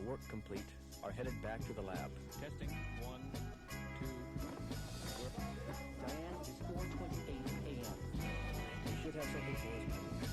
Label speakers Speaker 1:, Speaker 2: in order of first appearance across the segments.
Speaker 1: work complete, are headed back to the lab.
Speaker 2: Testing. 1, 2. Work.
Speaker 3: Diane, it is 4:28 a.m. You should have something for us.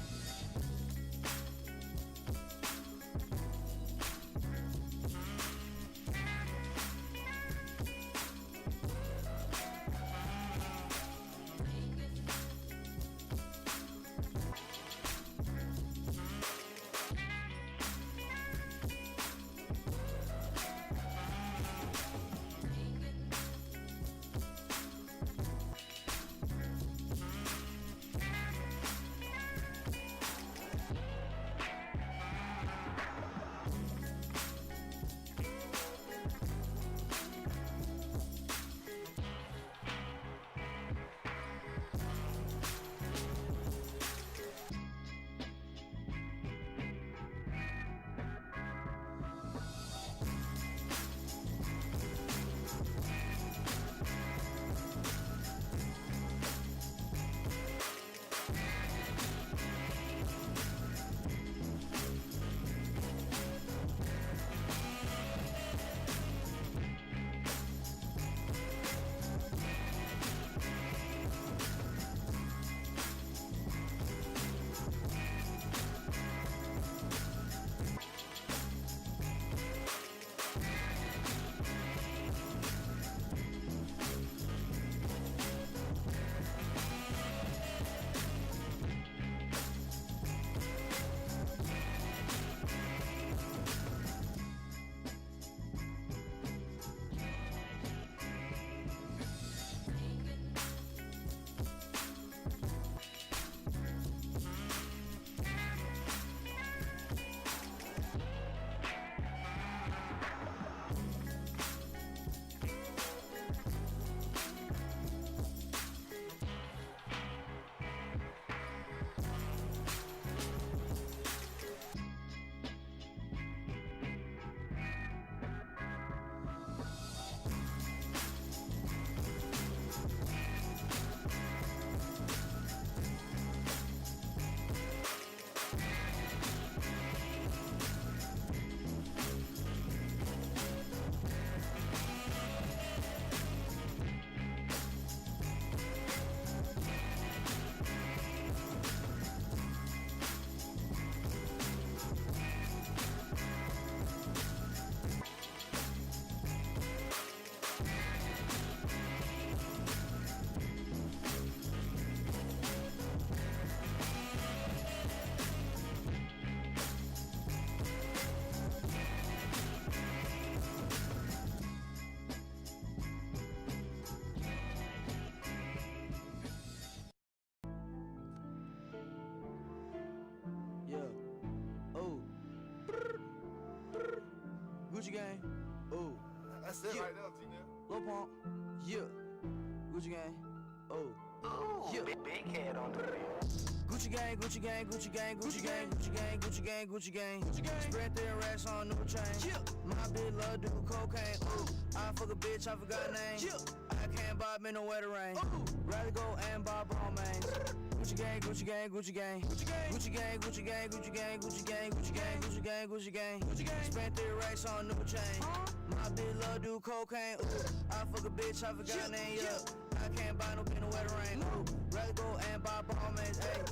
Speaker 4: Gucci gang, oh.
Speaker 5: That's it
Speaker 4: Yeah.
Speaker 5: right there, T-Neil.
Speaker 4: Lil Pump, yeah. Gucci gang, oh. Yeah.
Speaker 6: Big head on the real.
Speaker 4: Gucci gang, Gucci gang, Gucci gang, Gucci gang, Gucci gang, Gucci gang, Gucci gang. Spread their racks on new chain. Yeah. My bitch love do cocaine. Ooh. I fuck a bitch, I forgot name. Yeah. I can't buy me no wetter rain. Rather go and buy ball mains. Gucci gang, Gucci gang, Gucci gang, Gucci gang, Gucci gang, Gucci gang, Gucci gang, Gucci gang, Gucci gang, Gucci gang, Gucci gang, Gucci gang. Spent 3 racks on new chain. My bitch love do cocaine. Ooh, I fuck a bitch, I forgot name. Yeah, I can't buy no bin no wetter rain. Ooh, rather go and buy ball mains. Hey.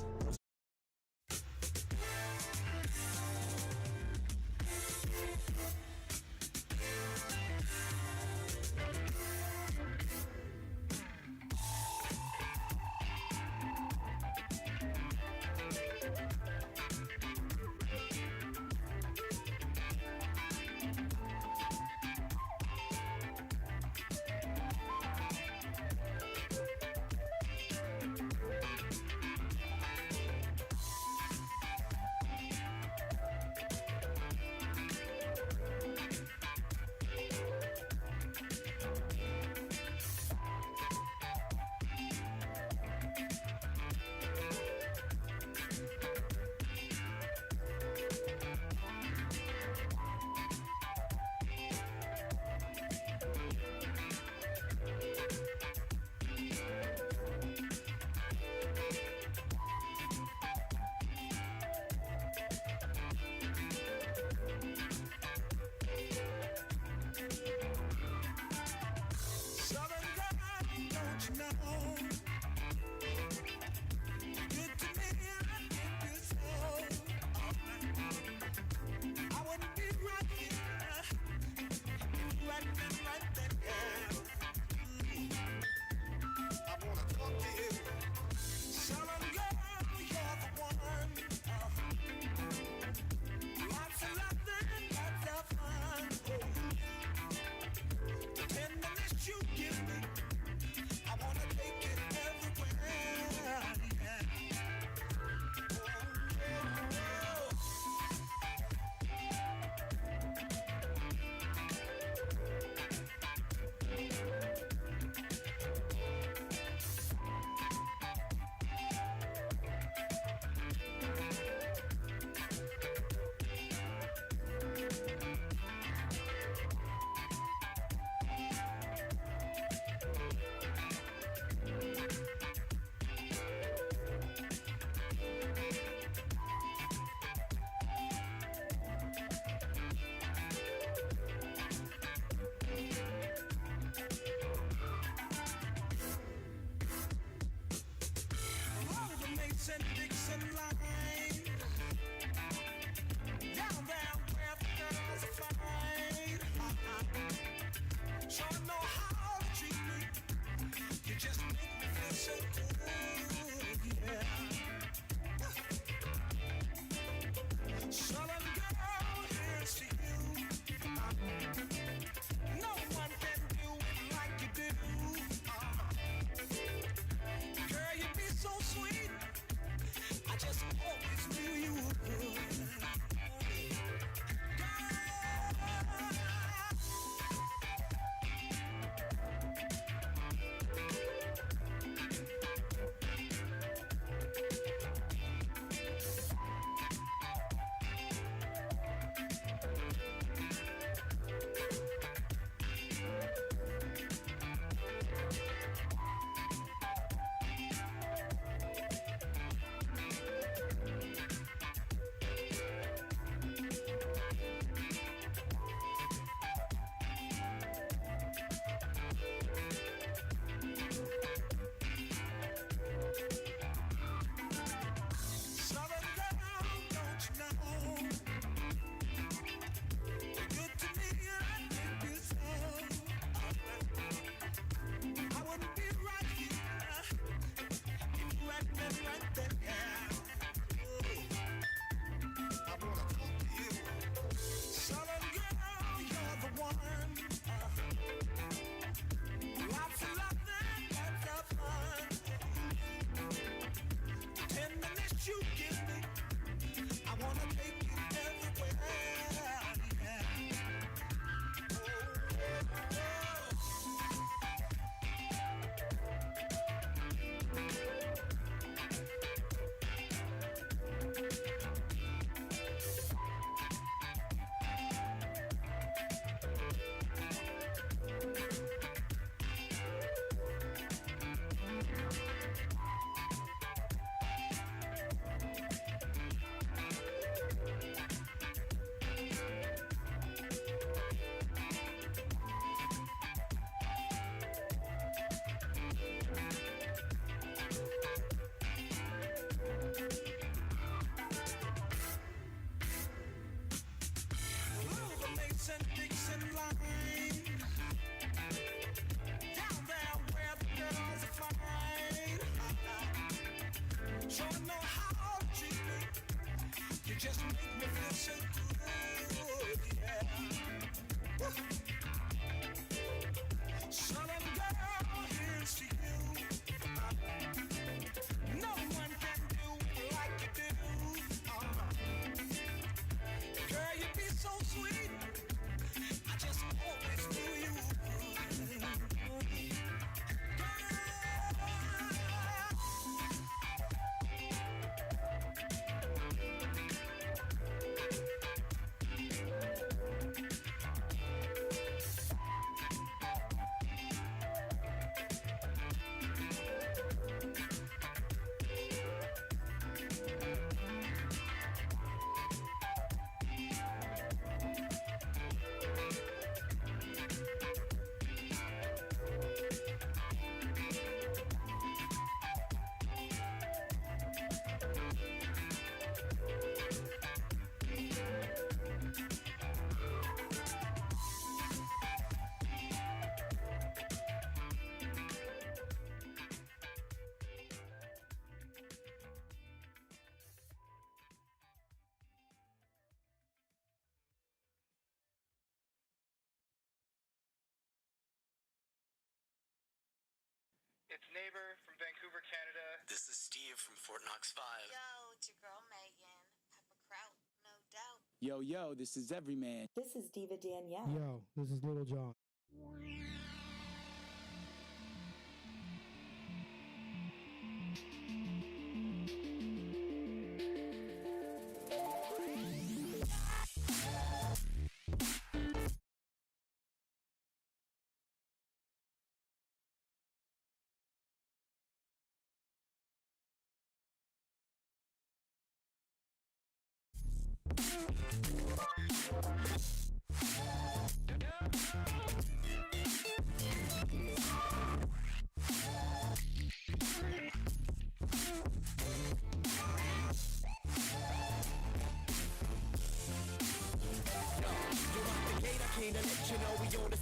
Speaker 5: it's Neighbor from Vancouver, Canada.
Speaker 6: This is Steve from Fort Knox 5.
Speaker 7: Yo, it's your girl Megan. Pepper Kraut, no doubt.
Speaker 8: Yo, this is Everyman.
Speaker 9: This is Diva Danielle.
Speaker 10: Yo, this is Little John.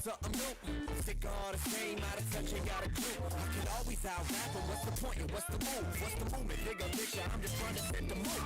Speaker 4: Something new, sick of all the same, out of touch, ain't got a clue. I can always out-rap, but what's the point and what's the move? What's the movement? Bigger picture, I'm just trying to set the mood.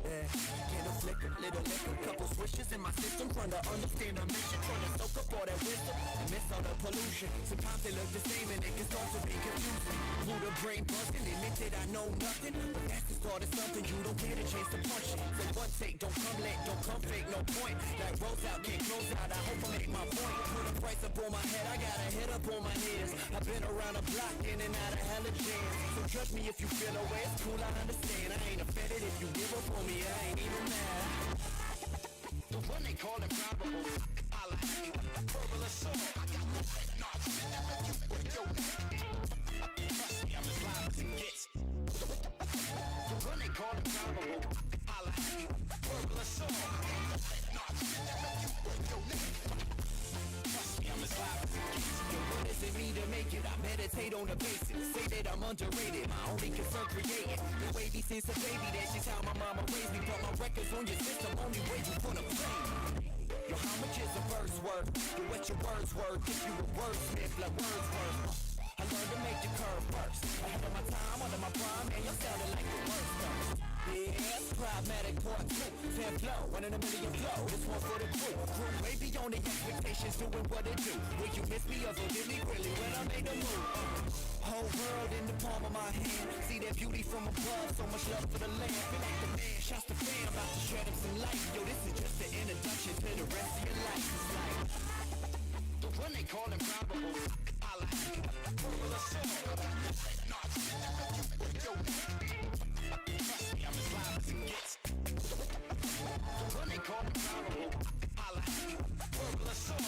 Speaker 4: Yeah, candle flicker, little liquor, couple swishes in my system, trying to understand the mission, trying to soak up all that wisdom and miss all the pollution. Sometimes they look the same and it can start to be confusing. Blew the brain busting, admit that I know nothing, but that's the start of something you don't get a chance to punch it. So one take, don't come late, don't come fake, no point. Like rolls out, can't close out, I hope I make my point. Put a price up on my head, I got a hit up on my knees. I've been around the block, in and out of hella jams. So judge me if you feel away, it's cool, I understand. I ain't offended if you give up on me, I ain't even mad. The one they call improbable, holla at me, verbal assault. I got the no, shit that make you break your neck. Trust me, I'm as live as it gets. The one they call improbable, holla at me, verbal assault. I got the no, shit that make you break your neck. I'm as live as it gets. What does it mean to make it? I meditate on the basics. Say that I'm underrated, my only concern creating. The way these things a baby, that's just how my mama raised me. Put my records on your system, only way you wanna play me. Yo, how much is a verse worth? Yo, what your words worth? If you a wordsmith, like words worth. I learned to make the curve first. Ahead of my time, under my prime, and you're sounding like the worst first. Yeah, problematic part 2, 10 flow, 1 in a million flow, this one for the crew. Grew way beyond the expectations, doing what it do. Will you miss me or forgive me really when I made a move? Whole world in the palm of my hand, see that beauty from above, so much love for the land. Feel like the man, shots the fan, about to shed him some light. Yo, this is just the introduction to the rest of your life. It's like the one they call improbable, holla at me, verbal assault. No, shit that make you break your neck. Trust me, I'm as live as it gets. The one they call improbable, holla at me, verbal assault.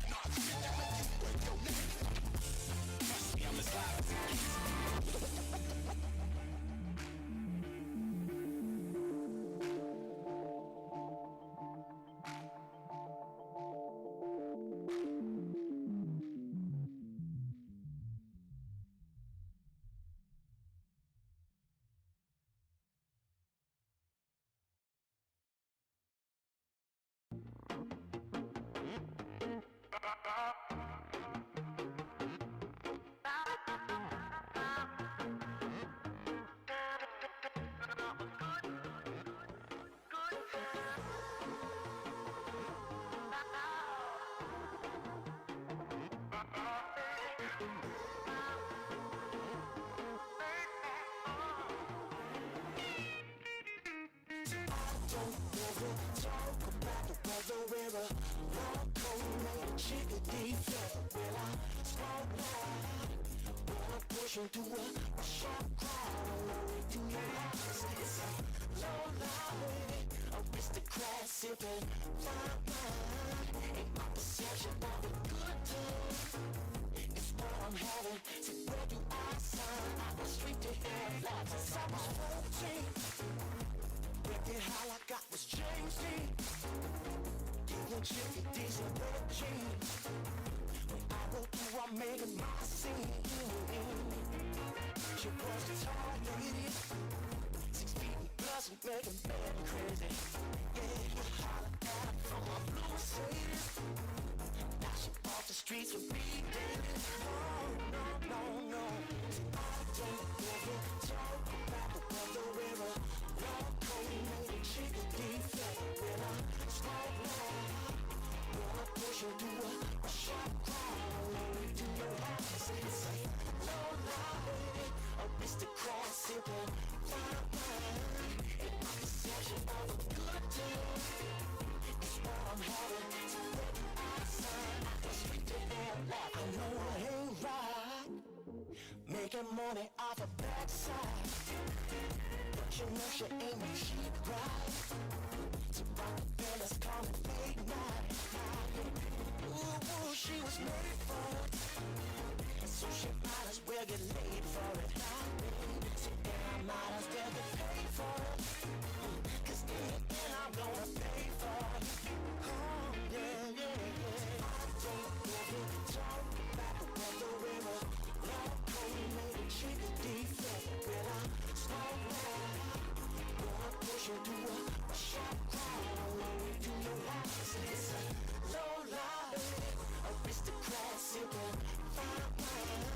Speaker 4: No, shit that make you break your neck. Trust me, I'm as live as it gets. To a sharp crowd, to your house, it's a low life, aristocrat sipping fine wine. Ain't my perception of a good time. It's what I'm having, so where do I sign? I was straight to hell, life since I was 14. Wicked all I got was James Dean. Giving chicken decent red jeans. When I go through, I'm making my scene. She was a tall lady, 6 feet plus, making man crazy. Yeah, you holler at her from a blue Mercedes. Now she off the streets with me daily. No. I don't ever talk about the weather river. Long cold, maybe chicken deep fat. When I smoke loud, wanna push her to a sharp crowd. To your house, it's a low making money off her backside. But you know she ain't no cheap bride. To Rockefellers call it late night. Ooh, she was made for it. So she might as well get laid for it. So then I might as well get paid for it. Cause anything I'm gonna pay for it. Oh, yeah, yeah, yeah. I don't really talk about the river. Long cold made a chicken defect. When I smoke loud, gonna push you to a shot crowd. All the way to your house. It's a low life, aristocrat sipping fine wine.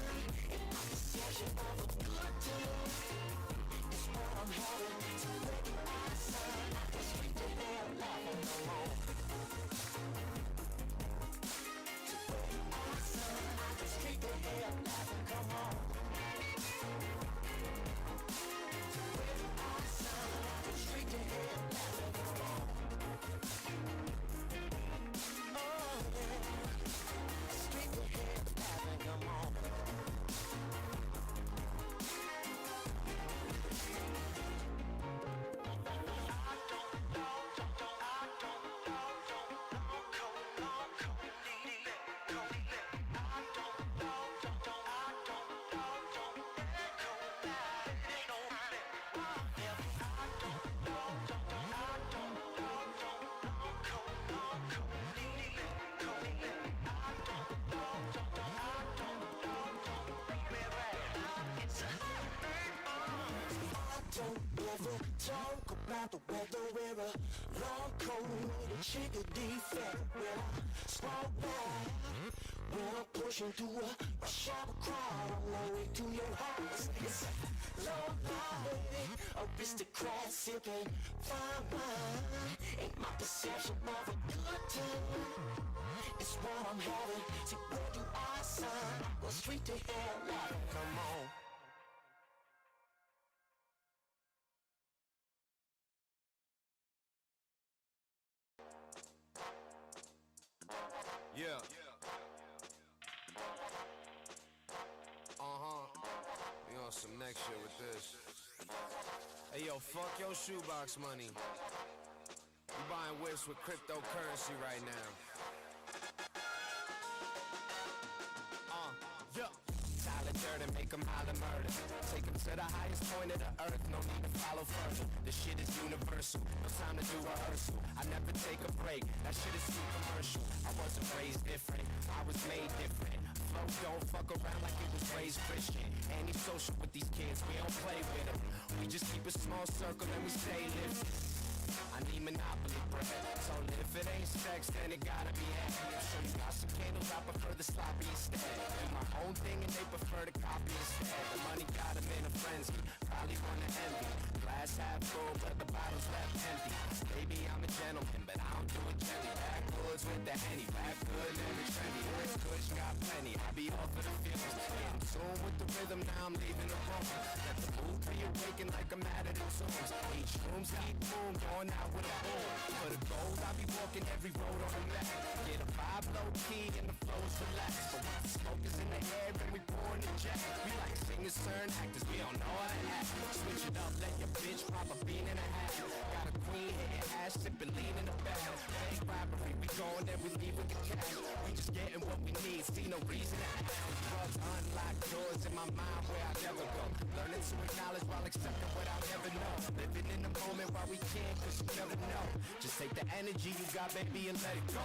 Speaker 4: And my perception of a good time is what I'm having. So when you ask son, I can street to hell laughing no more. So when you ask son, I can street to hell laughing, come on. So when you ask son, I can street to hell laughing, come on. Oh yeah, street to hell laughing, come on. Talk about the weather, we're a long coat made a chicken defect. When I smoke loud, when I'm pushing through a shallow crowd on the way to your house. It's a low life, aristocrat sipping fine wine. Ain't my perception of a good time. It's what I'm having. See where you are, son. Go straight to hell, laughing. Come on.
Speaker 9: Yeah. We on some next shit with this. Hey yo, fuck your shoebox money. You buying whips with cryptocurrency right now. Yeah. Silent dirt and make them holler murder. Take them to the highest point of the earth. No need to follow further. The shit is universal. No time to do rehearsal. I never take a break. That shit is too commercial. I wasn't raised different. I was made different. Flow don't fuck around like it was raised Christian. Anti-social with these kids. We don't play with them. We just keep a small circle and we stay lifted. I need monopoly bread. So if it ain't sex, then it gotta be happy. So you got some candles, I prefer the sloppy instead. Do my own thing and they prefer to copy instead. The money got them in a frenzy, probably wanna envy. Glass half full, but the bottle's left empty. Baby, I'm a gentleman, but I don't do it gently. Backwoods with the Henny, rap good and the trendy. Rich Kush got plenty, I be off of the feelings. Getting tuned with the rhythm, now I'm leaving the room. Let the mood be awakened like I'm at it in tunes. Each room's deep room, going out with a boom. For the gold, I be walking every road on the map. Get a vibe low key and the flow's relaxed. But when the smoke is in the air and we pouring the jet, we like singers turn actors, we don't know how to act. Switch it up, let your bitch pop a bean and a half. Got a queen hitting ass, sipping lean in the back. Bank robbery, we going there, we leave with the cash. We just getting what we need, see no reason to ask. Drugs unlock doors in my mind where I never go. Learning to acknowledge while accepting what I'll never know. Living in the moment while we can, cause you never know. Just take the energy you got, baby, and let it go.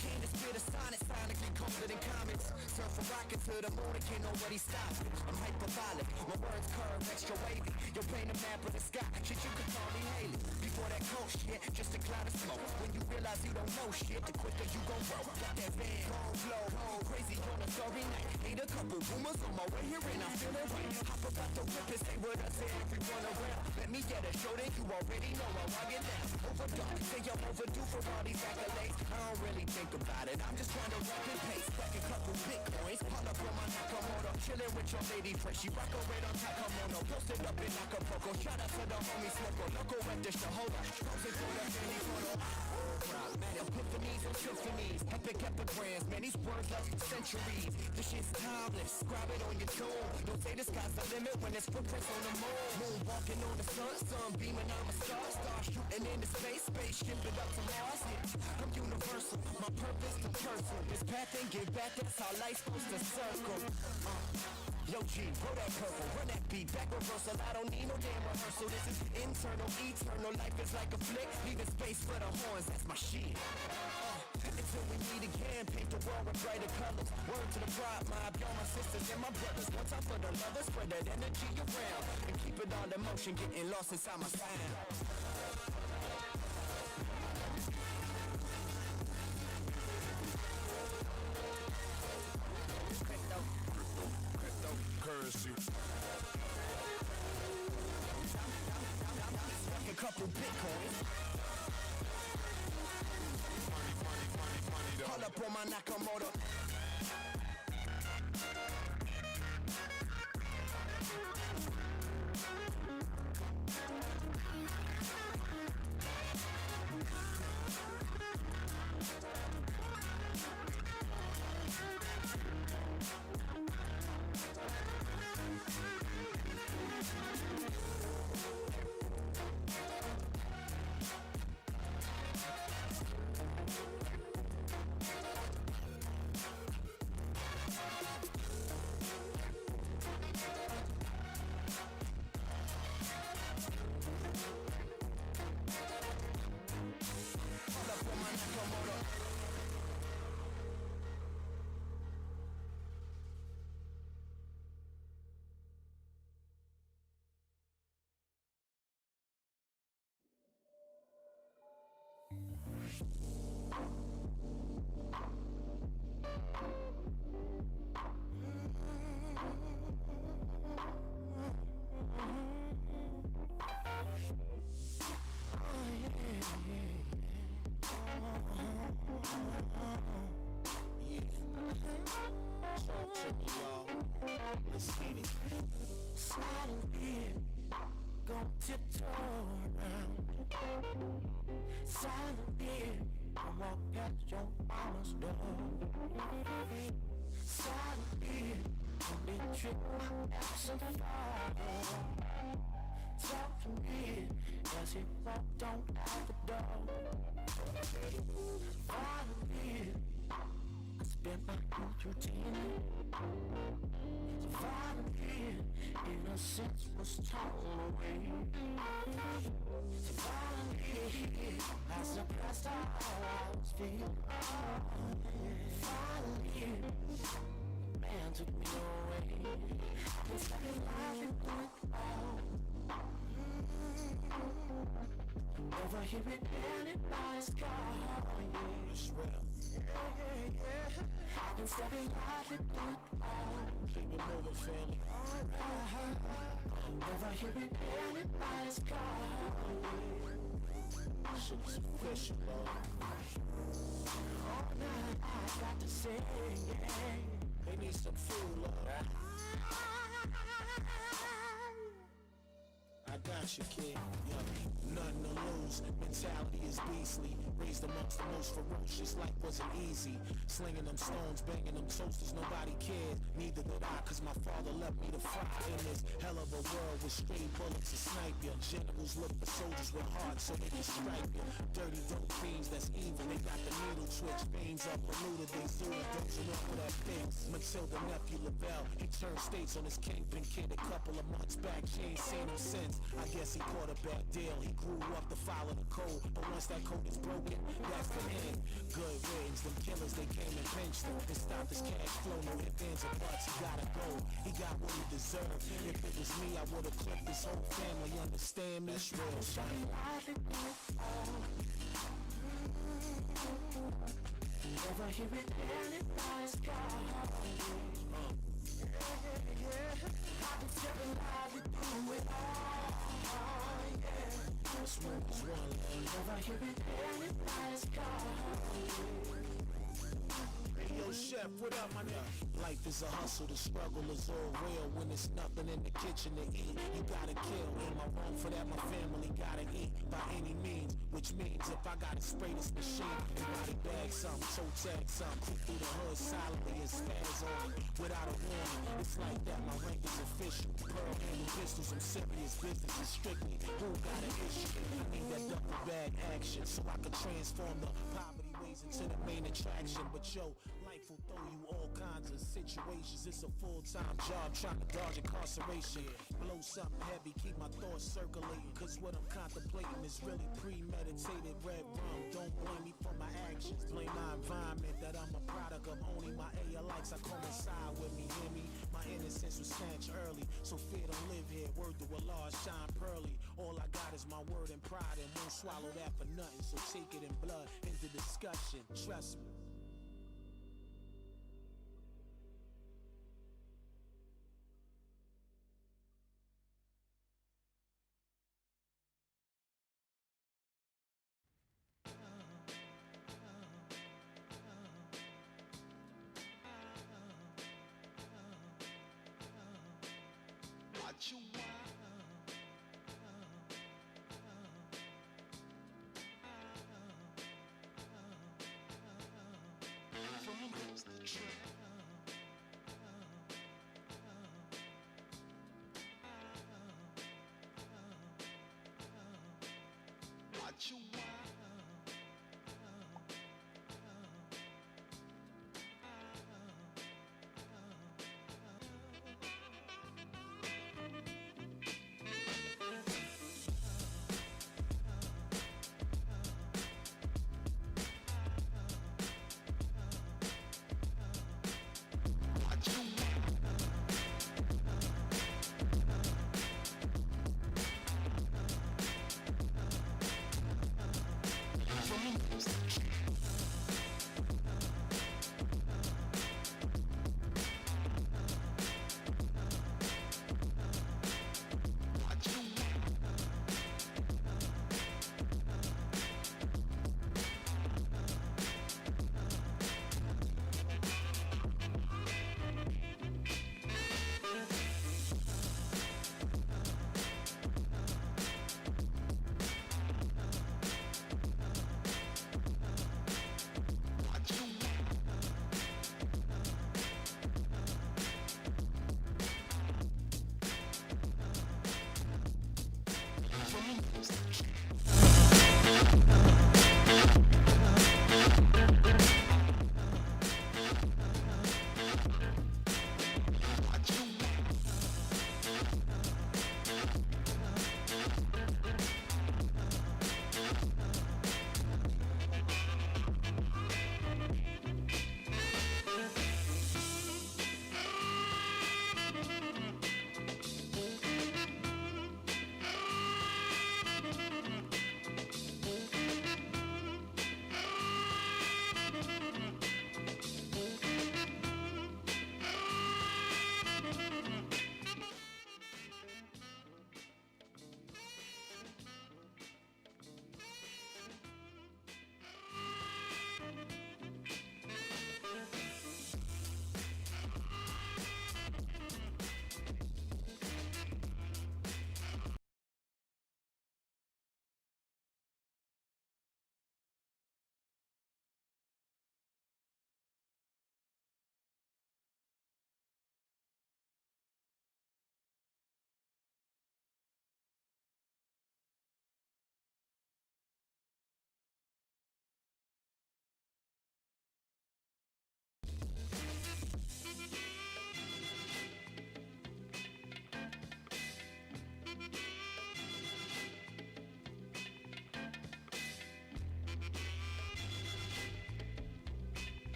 Speaker 4: Can't spit a sonnet, sonically colder than comets. Surf a rocket to the moon and can't nobody stop it. I'm hyperbolic, my words curve extra wavy. You're paint a map of the sky, shit you could call me Haley. Before that cold shit, just a cloud of smoke. When you realize you don't know shit, the quicker you gon' roll. Got that van, gon' blow, gon' crazy on a story night. Need a couple boomers on my way here and I feel it right. Hop about the whip and stay with us and everyone around. Let me get a show that you already know how I get down. Overdone, say I'm overdue for all these accolades. I don't really think about it, I'm just trying to rap and pace. Back a couple bitcoins, pull up on my Nakamoto. Chillin' with your lady friend, she rock a red on Takamono. Posted up in Acapulco, shout out to the homie Smoko. Loco at the show, hold on, posted for the Fanny photo.
Speaker 9: Epiphanies and symphonies, epic epigrams, man, these words last for centuries. This shit's timeless, scribe it on your tomb. Don't say the sky's the limit when there's footprints on the moon. Moon walking on the sun beaming, I'm a star shooting into space ship it up to Mars. Yeah, I'm universal, my purpose to personal. This path and give back, that's how life's supposed to circle. Yo G, roll that purple, run that beat, back reversal. I don't need no damn rehearsal. This is internal, eternal. Life is like a flick, leaving space for the horns. That's my shit. Until we meet again, paint the world with brighter colors. Word to the pride mob, y'all my sisters and my brothers. One time for the lovers, spread that energy around and keep it all in motion, getting lost inside my sound. Cryptocurrency. A couple bitcoins. Call up on my Nakamoto.
Speaker 10: Your kid, nothing to lose. Mentality is beastly. Raised amongst the most ferocious. Life wasn't easy. Slinging them stones, banging them toasters. Nobody cared. Neither did I, cause my father left me to fry in this hell of a world with straight bullets to snipe you. Generals look for soldiers with hearts so they can strike you. Dirty dope fiends, that's evil. They got the needle twitch. Veins up polluted. They zooted. Don't you know that thing? Matilda nephew Lavelle. He turned states on his kingpin kid a couple of months back. She ain't seen him since. I guess he caught a bad deal. He grew up to follow the code, but once that code is broken, that's the end. Good riddance, them killers, they came and pinched him. They stopped his cash flow, no ifs, ands, or buts. He gotta go. He got what he deserved. If it was me, I would've clipped his whole family. Understand me? That's real shit. Never hear it, anybody's gone. I've been stepping out through it all, yeah. This one is one love. Never hear it, anybody's gone. Radio Yo, chef, what up, my nigga? Life is a hustle, the struggle is all real. When there's nothing in the kitchen to eat, you gotta kill. Am I wrong for that? My family gotta eat by any means. Which means if I gotta spray this machine, body bag something, toe tag something, creep through the hood silently and spaz on it without a warning. It's like that, my rank is official. Pearl handle pistols, some serious business is strictly who got an issue. I need that double bag action so I can transform the poverty ways into the main attraction. But yo, life will throw you all kinds of situations. It's a full-time job trying to dodge incarceration. Blow something heavy, keep my thoughts circulating. Cause what I'm contemplating is really premeditated. Red rum, don't blame me for my actions. Blame my environment that I'm a product of. Only my ALX I coincide with me, hear me? My innocence was snatched early, so fear don't live here. Word to Allah, shine pearly. All I got is my word and pride, and won't swallow that for nothing. So take it in blood, into discussion, trust me.
Speaker 11: Watch your follows the track. Watch your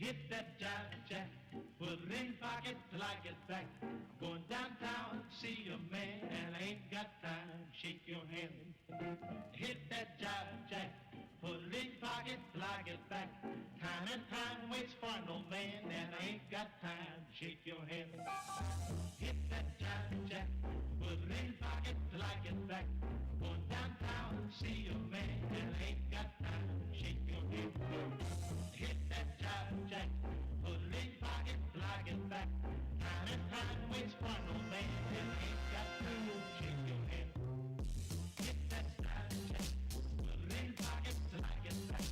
Speaker 12: Hit that jive jack, put it in pocket till I get back. Going downtown to see a man, and I ain't got time to shake your hand. Hit that jive jack, put it in pocket till I get back. Time and time waits for no man, and I ain't got time to shake your hand. Hit that jive jack, put it in pocket till I get back. Going downtown to see a man, and I ain't got time to shake your hand. Hit that jive jack, put it in pocket till I get back. Time and time waits for no man, and I ain't got time to shake your hand. Hit that jive jack, put it in pocket till I get back.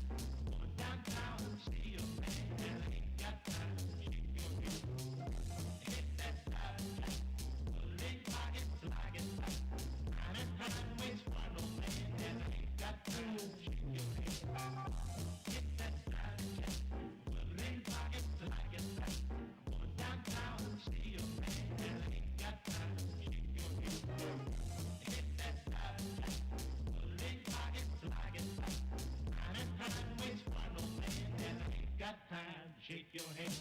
Speaker 12: Going downtown to see a man, and I ain't got time to shake your hand. Hit that jive jack, put it in pocket till I get back. Time and time waits for no man, and I ain't got time to shake your hand. Hit that jive jack, put it in pocket till I get back. Going downtown to see a man, and I ain't got time to shake your hand. Hit that jive jack, put it in pocket till I get back. Time and time waits for no man, and I ain't got time to shake your hand.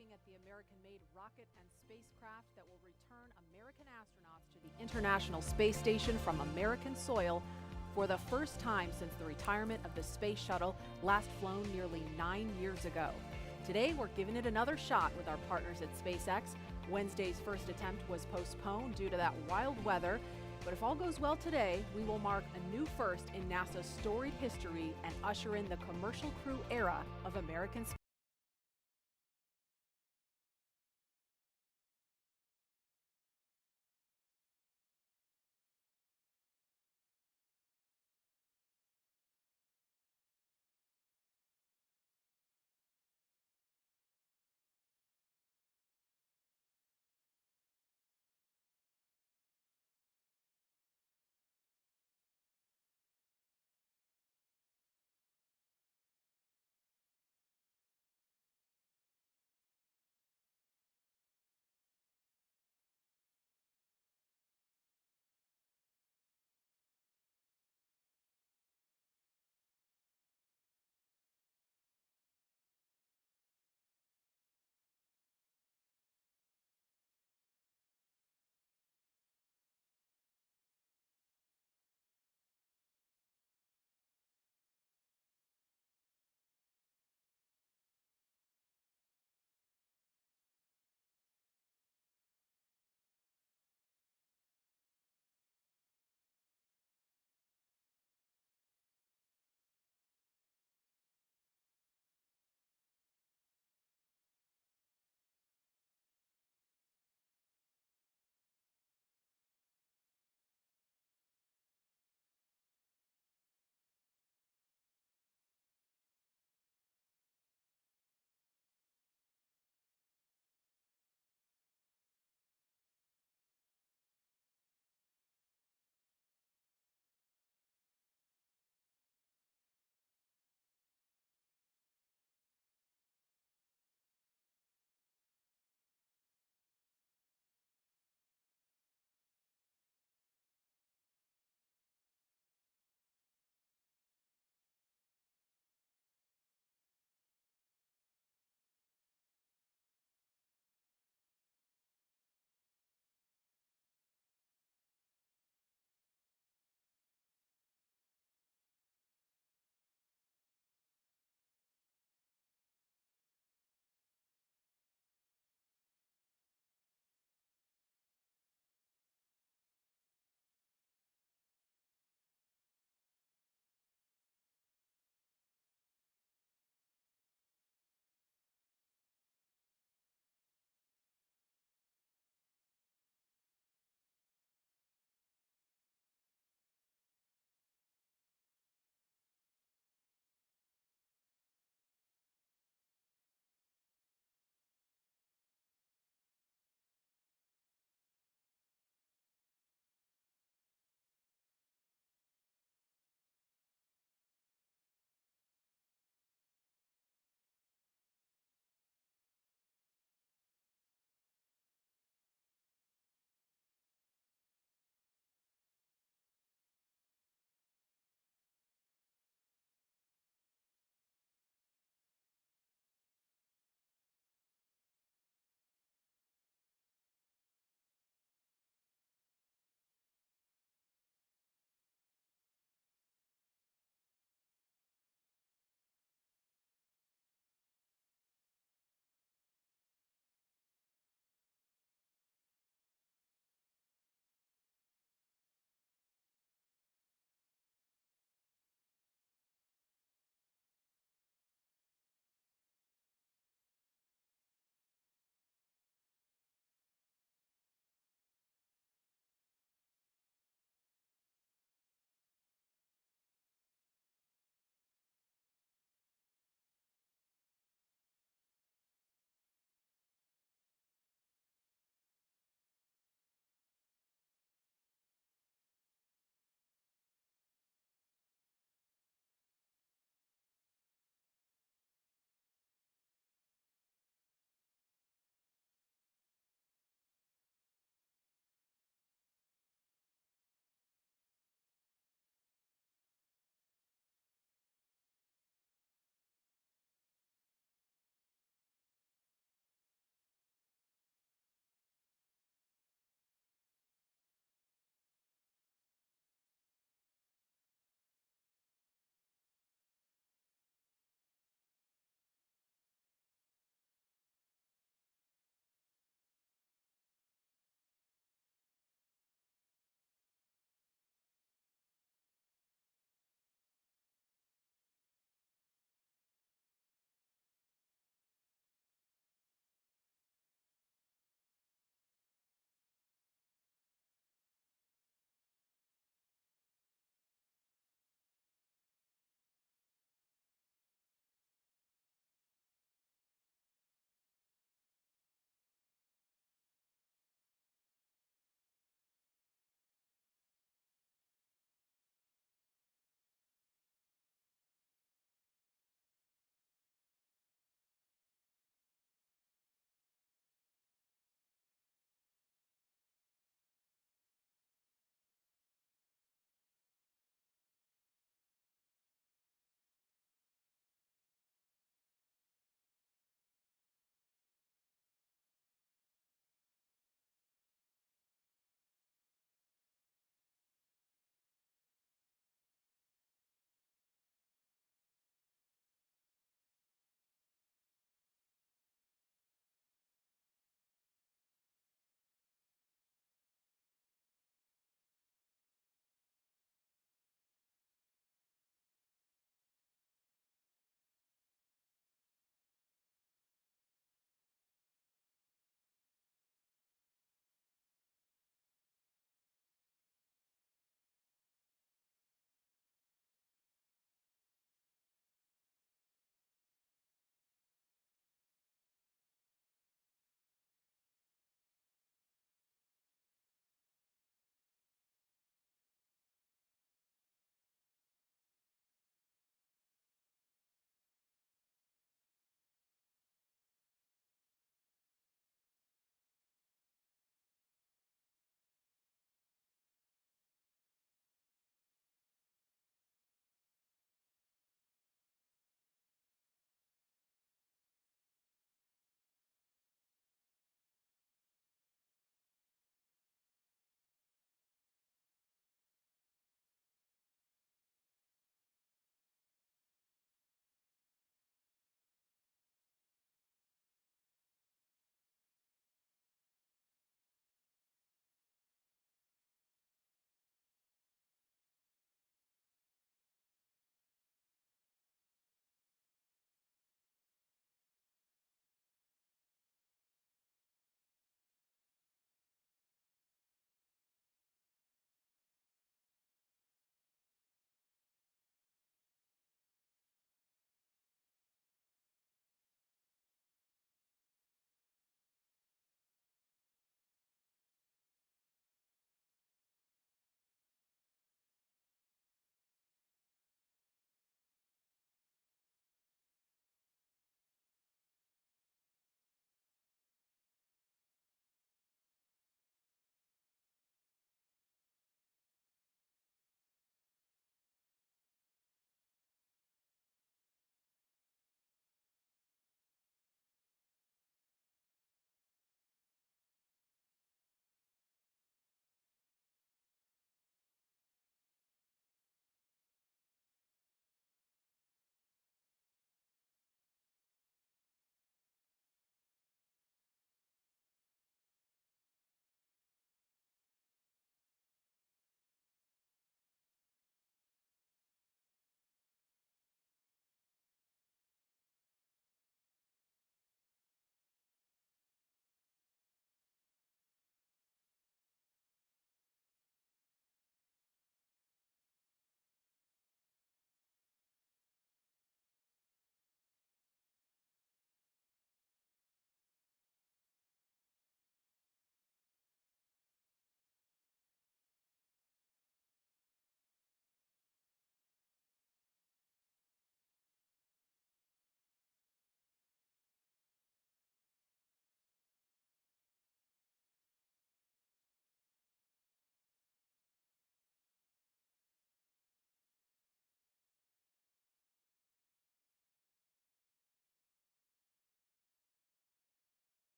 Speaker 13: looking at the American-made rocket and spacecraft that will return American astronauts to the International Space Station from American soil for the first time since the retirement of the Space Shuttle, last flown nearly 9 years ago. Today, we're giving it another shot with our partners at SpaceX. Wednesday's first attempt was postponed due to that wild weather, but if all goes well today, we will mark a new first in NASA's storied history and usher in the commercial crew era of American space.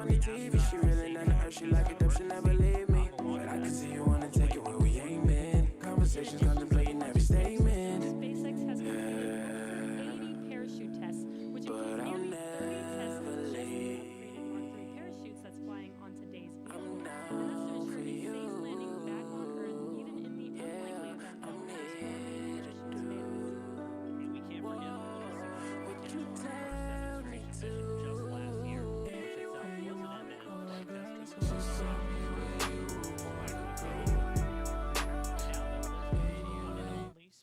Speaker 4: on the TV. She really not the earth, she like it up, she never leave me. But I can see you wanna take it where we aiming. Conversations contemplating every statement.
Speaker 14: SpaceX has completed 80 parachute tests, which includes nearly 30 tests demonstrating on 3 parachutes that's flying on today's vehicle. And that's to ensure a safe landing back on Earth, even in the unlikely event that the last one of the parachutes fails.
Speaker 2: And we can't forget the successful Canada 7 mission just last year, which itself was an end-to-end flight test.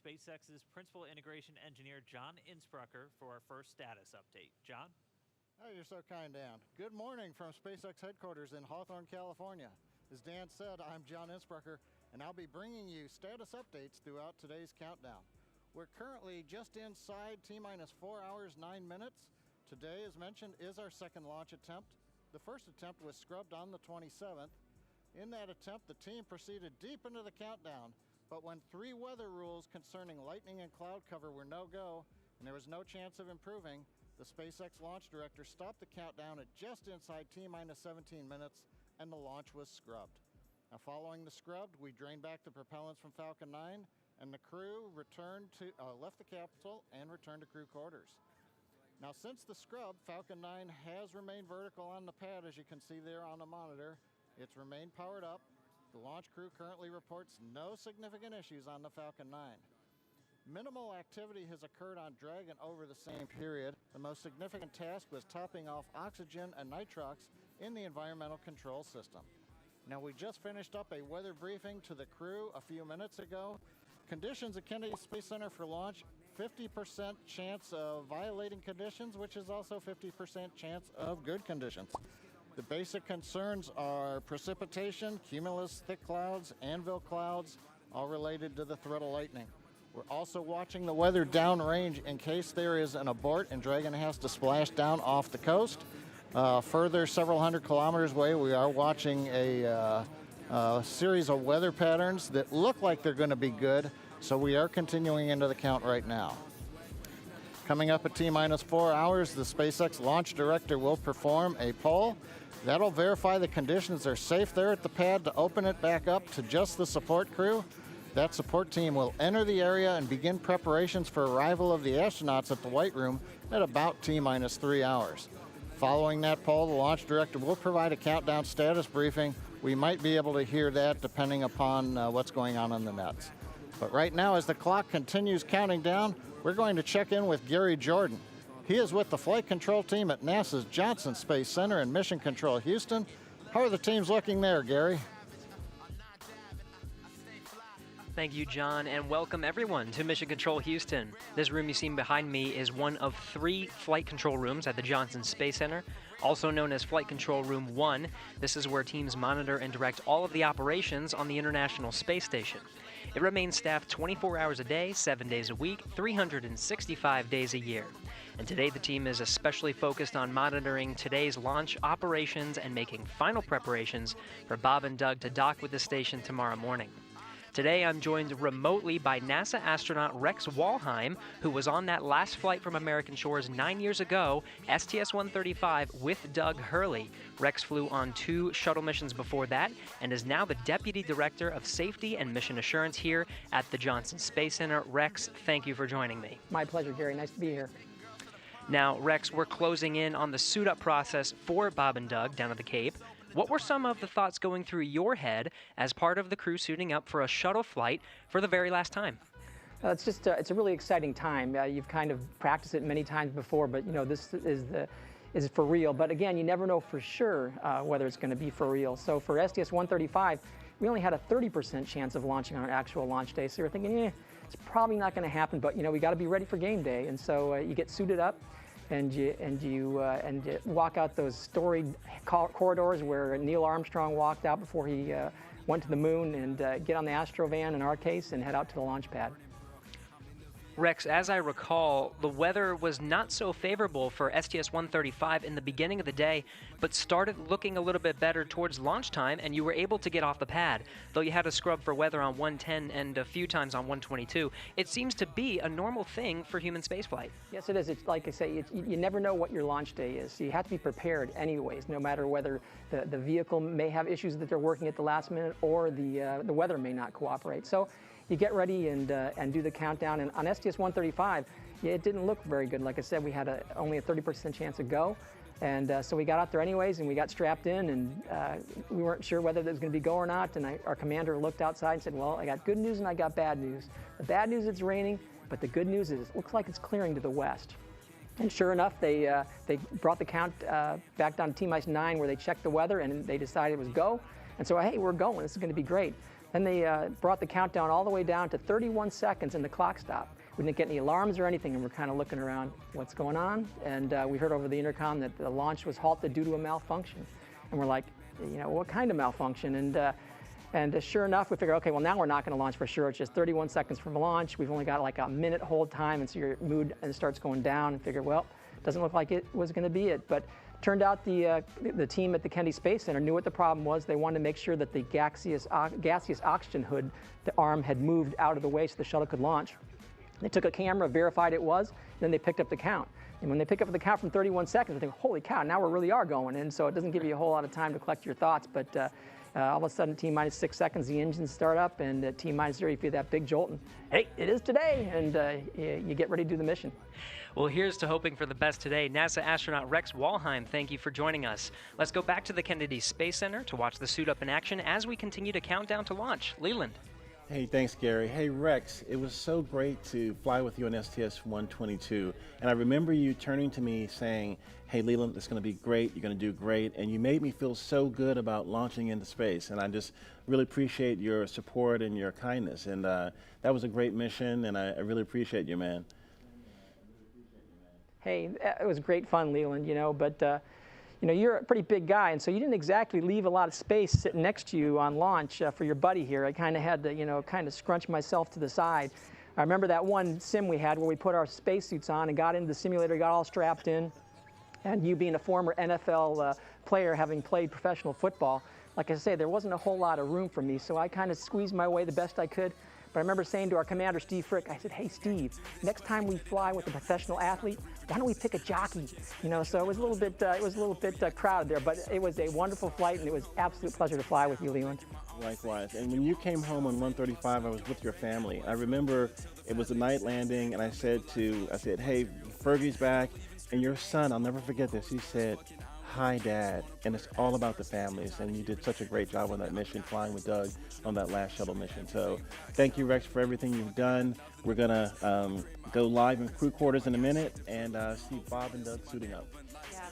Speaker 2: SpaceX's principal integration engineer, John Insprucker, for our first status update. John?
Speaker 15: Oh, you're so kind, Dan. Good morning from SpaceX headquarters in Hawthorne, California. As Dan said, I'm John Insprucker, and I'll be bringing you status updates throughout today's countdown. We're currently just inside T-minus 4 hours, 9 minutes. Today, as mentioned, is our second launch attempt. The first attempt was scrubbed on the 27th. In that attempt, the team proceeded deep into the countdown, but when 3 weather rules concerning lightning and cloud cover were no-go, and there was no chance of improving, the SpaceX launch director stopped the countdown at just inside T-minus 17 minutes, and the launch was scrubbed. Now, following the scrub, we drained back the propellants from Falcon 9, and the crew left the capsule and returned to crew quarters. Now, since the scrub, Falcon 9 has remained vertical on the pad, as you can see there on the monitor. It's remained powered up. The launch crew currently reports no significant issues on the Falcon 9. Minimal activity has occurred on Dragon over the same period. The most significant task was topping off oxygen and nitrox in the environmental control system. Now, we just finished up a weather briefing to the crew a few minutes ago. Conditions at Kennedy Space Center for launch, 50% chance of violating conditions, which is also 50% chance of good conditions. The basic concerns are precipitation, cumulus thick clouds, anvil clouds, all related to the threat of lightning. We're also watching the weather downrange in case there is an abort and Dragon has to splash down off the coast. Further, several hundred kilometers away, we are watching a series of weather patterns that look like they're going to be good, so we are continuing into the count right now. Coming up at T-minus 4 hours, the SpaceX launch director will perform a poll. That'll verify the conditions are safe there at the pad to open it back up to just the support crew. That support team will enter the area and begin preparations for arrival of the astronauts at the White Room at about T-minus 3 hours. Following that poll, the launch director will provide a countdown status briefing. We might be able to hear that depending upon what's going on the nets. But right now, as the clock continues counting down, we're going to check in with Gary Jordan. He is with the flight control team at NASA's Johnson Space Center in Mission Control, Houston. How are the teams looking there, Gary?
Speaker 16: Thank you, John, and welcome everyone to Mission Control Houston. This room you see behind me is one of 3 flight control rooms at the Johnson Space Center, also known as Flight Control Room 1. This is where teams monitor and direct all of the operations on the International Space Station. It remains staffed 24 hours a day, 7 days a week, 365 days a year. And today the team is especially focused on monitoring today's launch operations and making final preparations for Bob and Doug to dock with the station tomorrow morning. Today I'm joined remotely by NASA astronaut Rex Walheim, who was on that last flight from American shores 9 years ago, STS-135, with Doug Hurley. Rex flew on 2 shuttle missions before that and is now the Deputy Director of Safety and Mission Assurance here at the Johnson Space Center. Rex, thank you for joining me.
Speaker 17: My pleasure, Gary. Nice to be here.
Speaker 16: Now, Rex, we're closing in on the suit-up process for Bob and Doug down at the Cape. What were some of the thoughts going through your head as part of the crew suiting up for a shuttle flight for the very last time?
Speaker 17: It's a really exciting time. You've kind of practiced it many times before, but this is for real. But again, you never know for sure whether it's going to be for real. So for STS-135, we only had a 30% chance of launching on our actual launch day. So you're thinking, it's probably not going to happen. But we got to be ready for game day. And so you get suited up. And you walk out those storied corridors where Neil Armstrong walked out before he went to the moon, and get on the Astrovan in our case and head out to the launch pad.
Speaker 16: Rex, as I recall, the weather was not so favorable for STS-135 in the beginning of the day, but started looking a little bit better towards launch time, and you were able to get off the pad, though you had to scrub for weather on 110 and a few times on 122. It seems to be a normal thing for human spaceflight.
Speaker 17: Yes, it is. It's like I say, you never know what your launch day is, so you have to be prepared anyways, no matter whether the vehicle may have issues that they're working at the last minute or the weather may not cooperate. So you get ready and do the countdown. And on STS-135, it didn't look very good. Like I said, we had only a 30% chance of go. And so we got out there anyways, and we got strapped in, and we weren't sure whether it was going to be go or not. And our commander looked outside and said, well, I got good news and I got bad news. The bad news, it's raining, but the good news is it looks like it's clearing to the west. And sure enough, they brought the count back down to T-9, where they checked the weather, and they decided it was go. And so, hey, we're going. This is going to be great. Then they brought the countdown all the way down to 31 seconds, and the clock stopped. We didn't get any alarms or anything, and we're kind of looking around, what's going on? And we heard over the intercom that the launch was halted due to a malfunction. And we're like, you know, what kind of malfunction? And sure enough, we figured, okay, well, now we're not going to launch for sure. It's just 31 seconds from launch. We've only got like a minute hold time, and so your mood starts going down, and figured, well, doesn't look like it was going to be it. But turned out the team at the Kennedy Space Center knew what the problem was. They wanted to make sure that the gaseous oxygen hood, the arm, had moved out of the way so the shuttle could launch. They took a camera, verified it was, then they picked up the count. And when they pick up the count from 31 seconds, they think, holy cow, now we really are going. And so it doesn't give you a whole lot of time to collect your thoughts, but all of a sudden, T-6 seconds, the engines start up, and at T-0, you feel that big jolt, and hey, it is today, and you get ready to do the mission.
Speaker 16: Well, here's to hoping for the best today. NASA astronaut Rex Walheim, thank you for joining us. Let's go back to the Kennedy Space Center to watch the suit up in action as we continue to count down to launch. Leland.
Speaker 18: Hey, thanks, Gary. Hey, Rex, it was so great to fly with you on STS-122, and I remember you turning to me saying, hey, Leland, it's going to be great, you're going to do great, and you made me feel so good about launching into space, and I just really appreciate your support and your kindness, and that was a great mission, and I really appreciate you, man.
Speaker 17: Hey, it was great fun, Leland, you know, but you know, you're a pretty big guy, and so you didn't exactly leave a lot of space sitting next to you on launch for your buddy here. I kind of had to, you know, kind of scrunch myself to the side. I remember that one sim we had where we put our spacesuits on and got into the simulator, got all strapped in, and you being a former NFL player, having played professional football, like I say, there wasn't a whole lot of room for me, so I kind of squeezed my way the best I could. But I remember saying to our commander, Steve Frick, I said, hey, Steve, next time we fly with a professional athlete, why don't we pick a jockey? You know, so it was a little bit, crowded there, but it was a wonderful flight, and it was an absolute pleasure to fly with you, Leland.
Speaker 18: Likewise. And when you came home on 135, I was with your family. I remember it was a night landing, and I said, hey, Fergie's back, and your son, I'll never forget this, he said, hi, Dad, and it's all about the families, and you did such a great job on that mission, flying with Doug on that last shuttle mission. So thank you, Rex, for everything you've done. We're going to go live in crew quarters in a minute and see Bob and Doug suiting up.
Speaker 13: Yeah,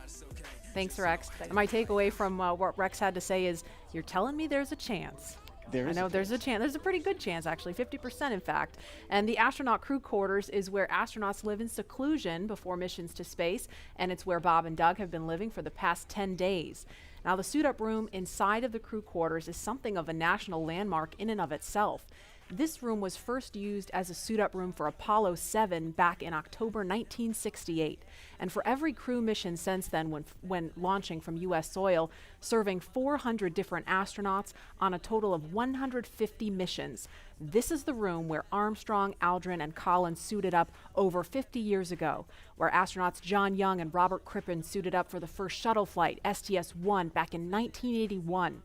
Speaker 13: absolutely. Thanks, Rex. My takeaway from what Rex had to say is, you're telling me there's a chance.
Speaker 18: I
Speaker 13: know there's a chance. There's a pretty good chance, actually, 50% in fact. And the astronaut crew quarters is where astronauts live in seclusion before missions to space, and it's where Bob and Doug have been living for the past 10 days. Now, the suit-up room inside of the crew quarters is something of a national landmark in and of itself. This room was first used as a suit-up room for Apollo 7 back in October 1968. And for every crew mission since then, when launching from U.S. soil, serving 400 different astronauts on a total of 150 missions. This is the room where Armstrong, Aldrin, and Collins suited up over 50 years ago, where astronauts John Young and Robert Crippen suited up for the first shuttle flight, STS-1, back in 1981.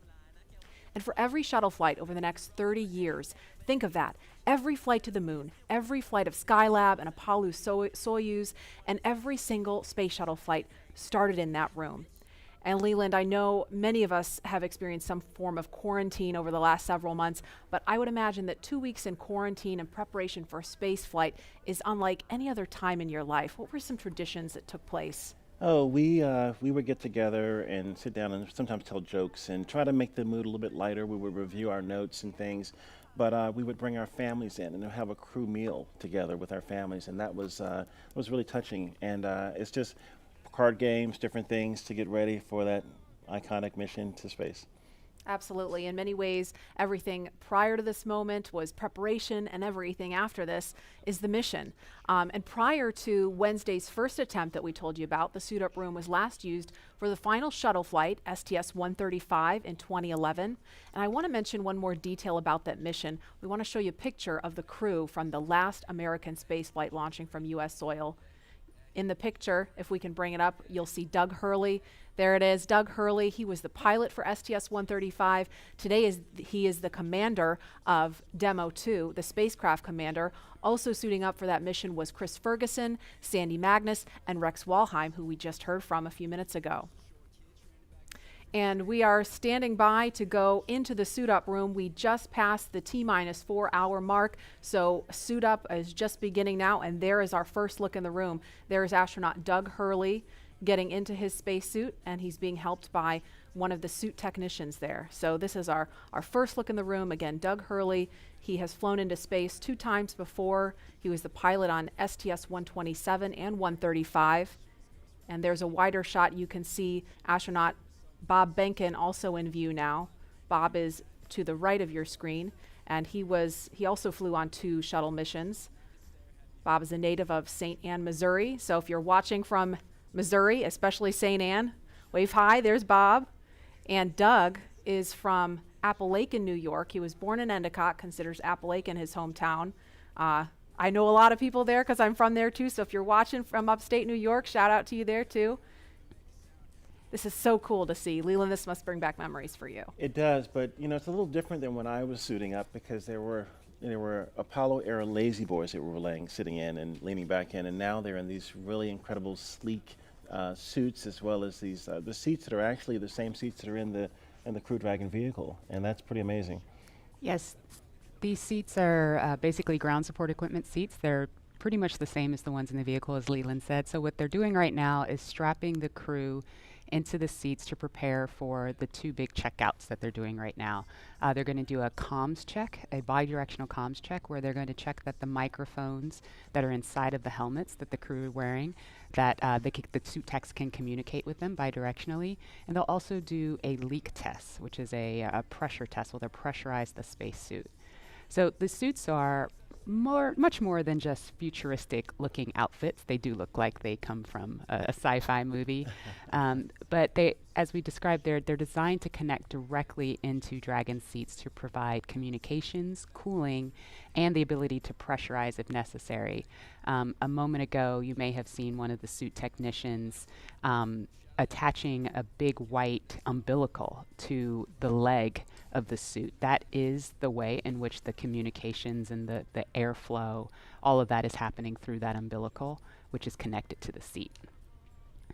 Speaker 13: And for every shuttle flight over the next 30 years, think of that. Every flight to the moon, every flight of Skylab and Apollo Soyuz, and every single space shuttle flight started in that room. And Leland, I know many of us have experienced some form of quarantine over the last several months, but I would imagine that 2 weeks in quarantine in preparation for a space flight is unlike any other time in your life. What were some traditions that took place?
Speaker 18: Oh, we would get together and sit down and sometimes tell jokes and try to make the mood a little bit lighter. We would review our notes and things, but we would bring our families in and have a crew meal together with our families, and that was really touching. And it's just card games, different things to get ready for that iconic mission to space.
Speaker 13: Absolutely. In many ways, everything prior to this moment was preparation, and everything after this is the mission. And prior to Wednesday's first attempt that we told you about, the suit-up room was last used for the final shuttle flight, STS-135, in 2011. And I want to mention one more detail about that mission. We want to show you a picture of the crew from the last American spaceflight launching from U.S. soil. In the picture, if we can bring it up, you'll see Doug Hurley. There it is, Doug Hurley. He was the pilot for STS-135. Today he is the commander of Demo-2, the spacecraft commander. Also suiting up for that mission was Chris Ferguson, Sandy Magnus, and Rex Walheim, who we just heard from a few minutes ago. And we are standing by to go into the suit-up room. We just passed the T-4 hour mark, so suit-up is just beginning now, and there is our first look in the room. There is astronaut Doug Hurley getting into his spacesuit, and he's being helped by one of the suit technicians there. So this is our first look in the room. Again, Doug Hurley, he has flown into space 2 times before. He was the pilot on STS-127 and 135. And there's a wider shot. You can see astronaut Bob Behnken also in view now. Bob is to the right of your screen, and he also flew on 2 shuttle missions. Bob is a native of St. Anne, Missouri. So if you're watching from Missouri, especially St. Anne, wave hi, there's Bob. And Doug is from Appalachian, New York. He was born in Endicott, considers Appalachian his hometown. I know a lot of people there because I'm from there too, so if you're watching from upstate New York, shout out to you there too. This is so cool to see. Leland, this must bring back memories for you.
Speaker 18: It does, but it's a little different than when I was suiting up, because there were Apollo era lazy boys that were sitting in and leaning back in, and now they're in these really incredible sleek suits, as well as these the seats that are actually the same seats that are in the Crew Dragon vehicle, and that's pretty amazing.
Speaker 19: Yes, these seats are basically ground support equipment seats. They're pretty much the same as the ones in the vehicle, as Leland said. So what they're doing right now is strapping the crew into the seats to prepare for the 2 big checkouts that they're doing right now. They're going to do a comms check, a bidirectional comms check, where they're going to check that the microphones that are inside of the helmets that the crew are wearing, that the suit techs can communicate with them bidirectionally. And they'll also do a leak test, which is a pressure test where they'll pressurize the spacesuit. So the suits are much more than just futuristic looking outfits. They do look like they come from a sci-fi movie. But they, as we described, they're designed to connect directly into Dragon seats to provide communications, cooling, and the ability to pressurize if necessary. A moment ago, you may have seen one of the suit technicians attaching a big white umbilical to the leg of the suit. That is the way in which the communications and the airflow, all of that is happening through that umbilical, which is connected to the seat.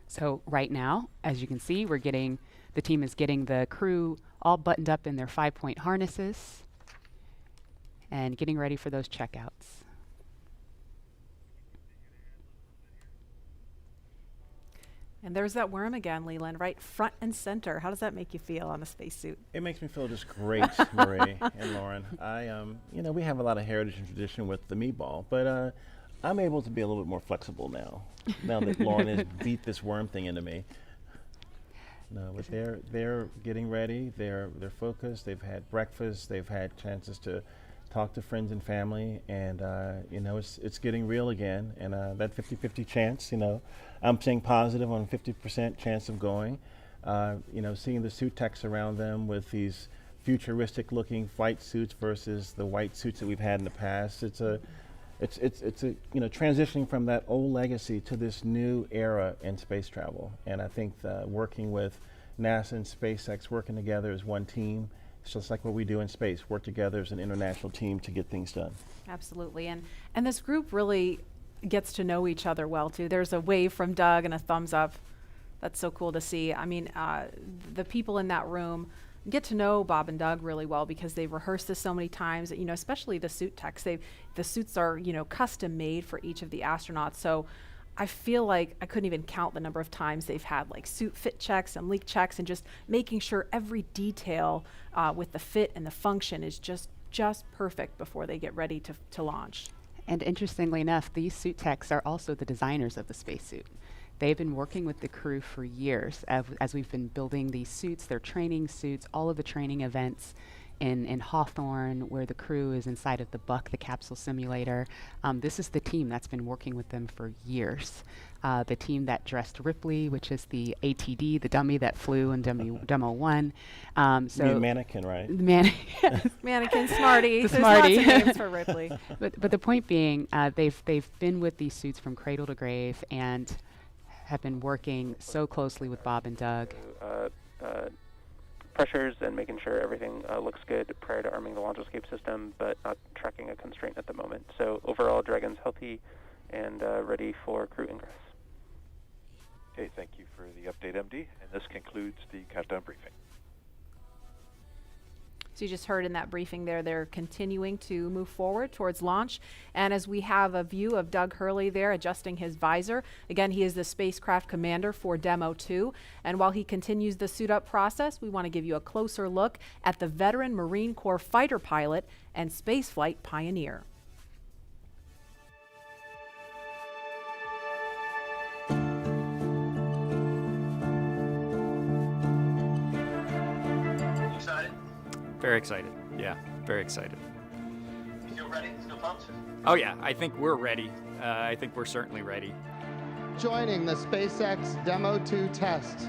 Speaker 19: So right now, as you can see, the team is getting the crew all buttoned up in their 5-point harnesses and getting ready for those checkouts.
Speaker 13: And there's that worm again, Leland, right front and center. How does that make you feel on the spacesuit?
Speaker 18: It makes me feel just great, Marie and Lauren. We have a lot of heritage and tradition with the meatball, but I'm able to be a little bit more flexible now that Lauren has beat this worm thing into me. No, but they're getting ready. They're focused. They've had breakfast. They've had chances to talk to friends and family, and it's getting real again. And that 50-50 chance, I'm saying positive on 50% chance of going. Seeing the suit techs around them with these futuristic-looking flight suits versus the white suits that we've had in the past. It's transitioning from that old legacy to this new era in space travel. And I think working with NASA and SpaceX, working together as one team, it's just like what we do in space, work together as an international team to get things done.
Speaker 13: Absolutely, and this group really gets to know each other well too. There's a wave from Doug and a thumbs up. That's so cool to see. I mean, the people in that room get to know Bob and Doug really well because they've rehearsed this so many times, especially the suit techs. The suits are, custom made for each of the astronauts. So I feel like I couldn't even count the number of times they've had like suit fit checks and leak checks and just making sure every detail with the fit and the function is just perfect before they get ready to launch.
Speaker 19: And interestingly enough, these suit techs are also the designers of the spacesuit. They've been working with the crew for years as we've been building these suits, their training suits, all of the training events in Hawthorne, where the crew is inside of the Buck, the capsule simulator. This is the team that's been working with them for years. The team that dressed Ripley, which is the ATD, the dummy that flew in Demo-1.
Speaker 18: So mannequin, right?
Speaker 13: Mannequin, Smarty.
Speaker 19: The
Speaker 13: There's
Speaker 19: Smarty.
Speaker 13: lots of names for Ripley.
Speaker 19: But the point being, they've been with these suits from cradle to grave and have been working so closely with Bob and Doug.
Speaker 20: Pressures and making sure everything looks good prior to arming the launch escape system, but not tracking a constraint at the moment. So overall, Dragon's healthy and ready for crew ingress.
Speaker 21: Okay, thank you for the update, MD. And this concludes the countdown briefing.
Speaker 13: So you just heard in that briefing there, they're continuing to move forward towards launch. And as we have a view of Doug Hurley there adjusting his visor, again, he is the spacecraft commander for Demo-2. And while he continues the suit up process, we want to give you a closer look at the veteran Marine Corps fighter pilot and spaceflight pioneer.
Speaker 22: Very excited. Yeah, very excited.
Speaker 6: You feel ready? Still pumped?
Speaker 22: Oh yeah, I think we're ready. I think we're certainly ready.
Speaker 23: Joining the SpaceX Demo-2 test.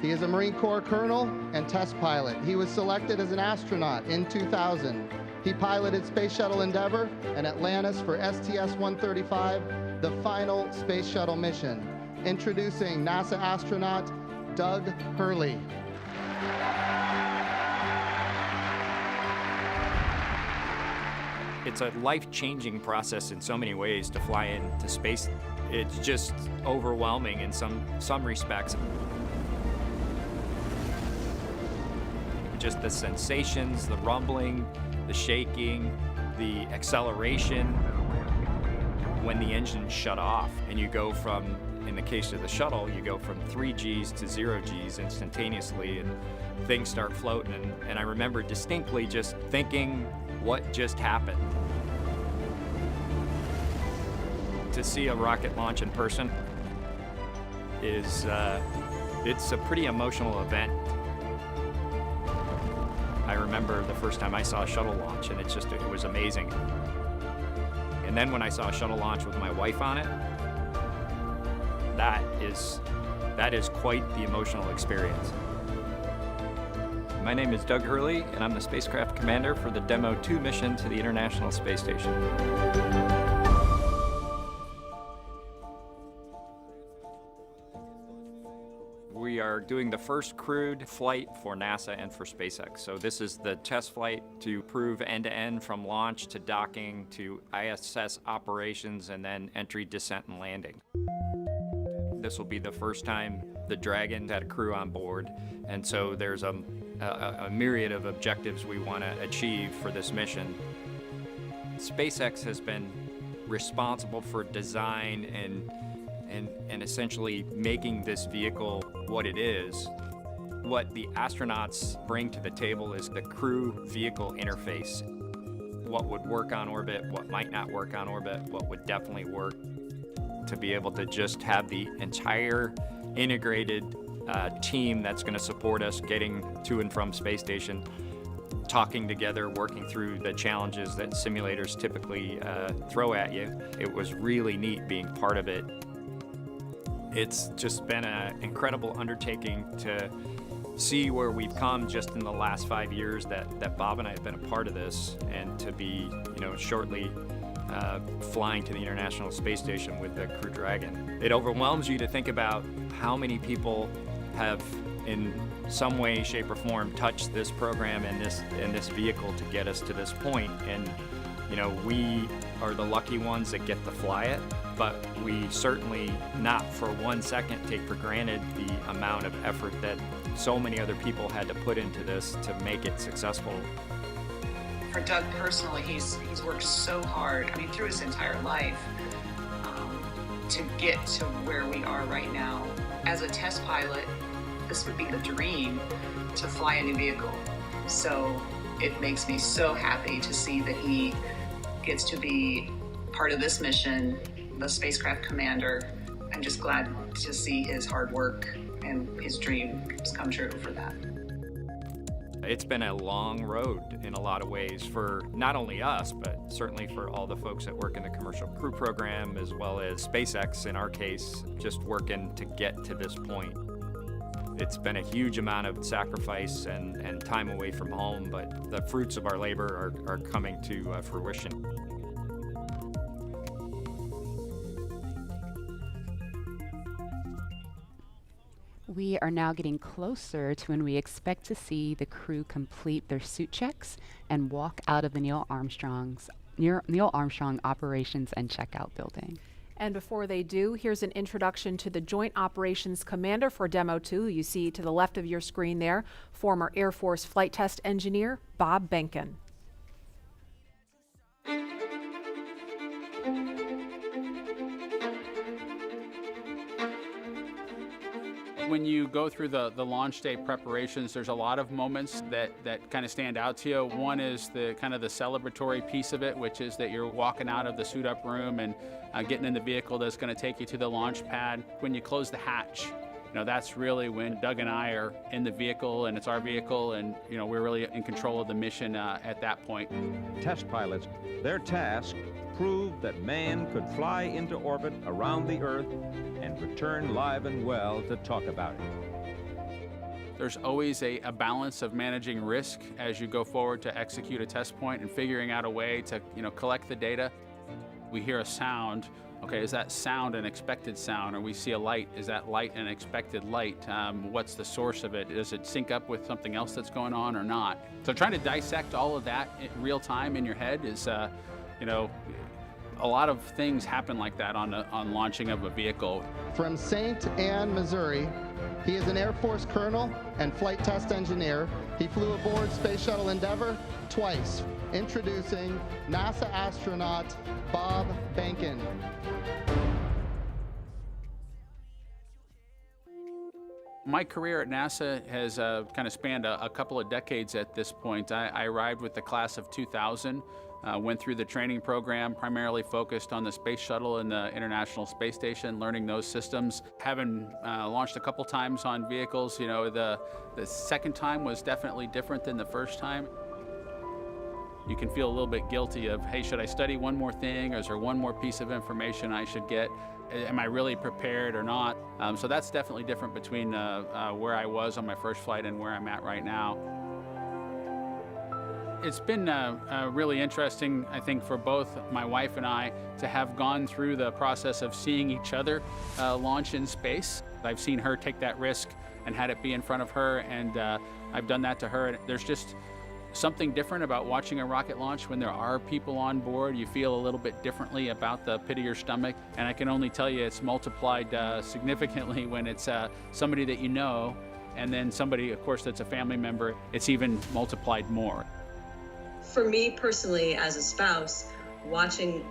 Speaker 23: He is a Marine Corps colonel and test pilot. He was selected as an astronaut in 2000. He piloted Space Shuttle Endeavour and Atlantis for STS-135, the final space shuttle mission. Introducing NASA astronaut Doug Hurley.
Speaker 22: It's a life-changing process in so many ways to fly into space. It's just overwhelming in some respects. Just the sensations, the rumbling, the shaking, the acceleration. When the engines shut off and you go from, in the case of the shuttle, you go from 3 Gs to 0 Gs instantaneously and things start floating. And I remember distinctly just thinking, what just happened? To see a rocket launch in person is, it's a pretty emotional event. I remember the first time I saw a shuttle launch and it was amazing. And then when I saw a shuttle launch with my wife on it, that is quite the emotional experience. My name is Doug Hurley, and I'm the spacecraft commander for the Demo-2 mission to the International Space Station. We are doing the first crewed flight for NASA and for SpaceX. So this is the test flight to prove end-to-end from launch to docking to ISS operations and then entry, descent, and landing. This will be the first time the Dragon had a crew on board, and so there's a myriad of objectives we want to achieve for this mission. SpaceX has been responsible for design and essentially making this vehicle what it is. What the astronauts bring to the table is the crew vehicle interface. What would work on orbit, what might not work on orbit, what would definitely work, to be able to just have the entire integrated team that's going to support us getting to and from space station, talking together, working through the challenges that simulators typically throw at you. It was really neat being part of it. It's just been an incredible undertaking to see where we've come just in the last 5 years that Bob and I have been a part of this, and to be, shortly flying to the International Space Station with the Crew Dragon. It overwhelms you to think about how many people have, in some way, shape, or form, touched this program and this vehicle to get us to this point. And we are the lucky ones that get to fly it, but we certainly not for 1 second take for granted the amount of effort that so many other people had to put into this to make it successful.
Speaker 24: For Doug personally, he's worked so hard, through his entire life, to get to where we are right now. As a test pilot, this would be the dream, to fly a new vehicle. So it makes me so happy to see that he gets to be part of this mission, the spacecraft commander, I'm just glad to see his hard work and his dreams come true for that.
Speaker 22: It's been a long road in a lot of ways for not only us, but certainly for all the folks that work in the commercial crew program, as well as SpaceX in our case, just working to get to this point. It's been a huge amount of sacrifice and time away from home, but the fruits of our labor are coming to fruition.
Speaker 19: We are now getting closer to when we expect to see the crew complete their suit checks and walk out of the Neil Armstrong Operations and Checkout building.
Speaker 13: And before they do, here's an introduction to the Joint Operations Commander for Demo-2. You see to the left of your screen there, former Air Force flight test engineer Bob Behnken.
Speaker 1: When you go through the launch day preparations, there's a lot of moments that kind of stand out to you. One is the kind of the celebratory piece of it, which is that you're walking out of the suit up room and getting in the vehicle that's going to take you to the launch pad. When you close the hatch, that's really when Doug and I are in the vehicle, and it's our vehicle, and we're really in control of the mission at that point.
Speaker 3: Test pilots, their task proved that man could fly into orbit around the Earth and return live and well to talk about it.
Speaker 1: There's always a balance of managing risk as you go forward to execute a test point and figuring out a way to collect the data. We hear a sound. Okay, is that sound an expected sound? Or we see a light, is that light an expected light? What's the source of it? Does it sync up with something else that's going on or not? So trying to dissect all of that in real time in your head is, a lot of things happen like that on launching of a vehicle.
Speaker 23: From St. Anne, Missouri, he is an Air Force colonel and flight test engineer. He flew aboard Space Shuttle Endeavour twice. Introducing NASA astronaut Bob Behnken.
Speaker 1: My career at NASA has kind of spanned a couple of decades at this point. I arrived with the class of 2000. Went through the training program, primarily focused on the Space Shuttle and the International Space Station, learning those systems. Having launched a couple times on vehicles, the second time was definitely different than the first time. You can feel a little bit guilty of, hey, should I study one more thing, or is there one more piece of information I should get? Am I really prepared or not? So that's definitely different between where I was on my first flight and where I'm at right now. It's been really interesting, I think, for both my wife and I to have gone through the process of seeing each other launch in space. I've seen her take that risk and had it be in front of her, and I've done that to her. There's just something different about watching a rocket launch when there are people on board. You feel a little bit differently about the pit of your stomach, and I can only tell you it's multiplied significantly when it's somebody that you know, and then somebody, of course, that's a family member. It's even multiplied more.
Speaker 24: For me personally, as a spouse, watching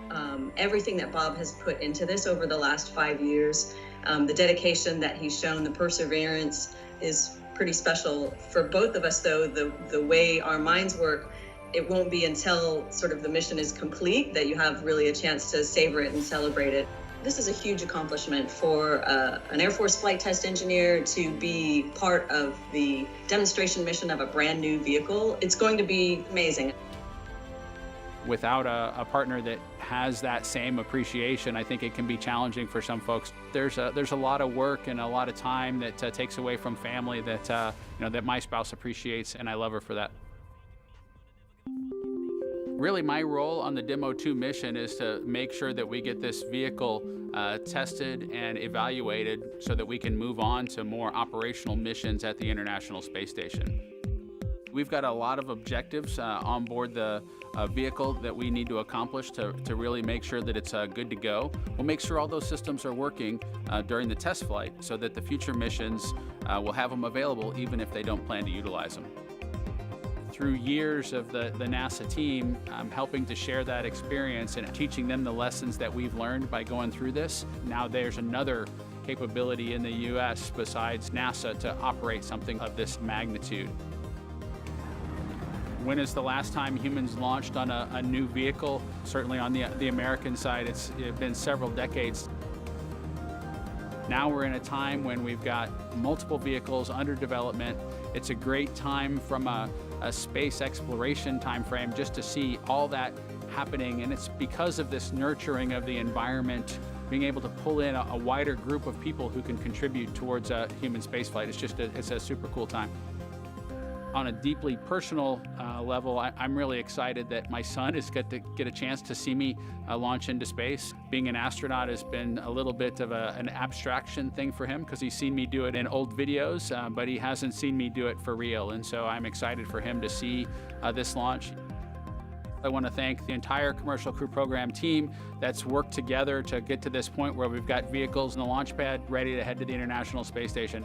Speaker 24: everything that Bob has put into this over the last 5 years, the dedication that he's shown, the perseverance is pretty special. For both of us, though, the way our minds work, it won't be until sort of the mission is complete that you have really a chance to savor it and celebrate it. This is a huge accomplishment for an Air Force flight test engineer to be part of the demonstration mission of a brand new vehicle. It's going to be amazing.
Speaker 1: Without a partner that has that same appreciation, I think it can be challenging for some folks. There's a lot of work and a lot of time that takes away from family that that my spouse appreciates, and I love her for that. Really, my role on the Demo-2 mission is to make sure that we get this vehicle tested and evaluated so that we can move on to more operational missions at the International Space Station. We've got a lot of objectives on board the vehicle that we need to accomplish to really make sure that it's good to go. We'll make sure all those systems are working during the test flight so that the future missions will have them available even if they don't plan to utilize them. Through years of the NASA team, I'm helping to share that experience and teaching them the lessons that we've learned by going through this. Now there's another capability in the U.S. besides NASA to operate something of this magnitude. When is the last time humans launched on a new vehicle? Certainly on the American side, it's been several decades. Now we're in a time when we've got multiple vehicles under development. It's a great time from a space exploration time frame just to see all that happening, and it's because of this nurturing of the environment, being able to pull in a wider group of people who can contribute towards human spaceflight. It's a super cool time. On a deeply personal level, I'm really excited that my son is get a chance to see me launch into space. Being an astronaut has been a little bit of an abstraction thing for him because he's seen me do it in old videos, but he hasn't seen me do it for real. And so I'm excited for him to see this launch. I want to thank the entire Commercial Crew Program team that's worked together to get to this point where we've got vehicles in the launch pad ready to head to the International Space Station.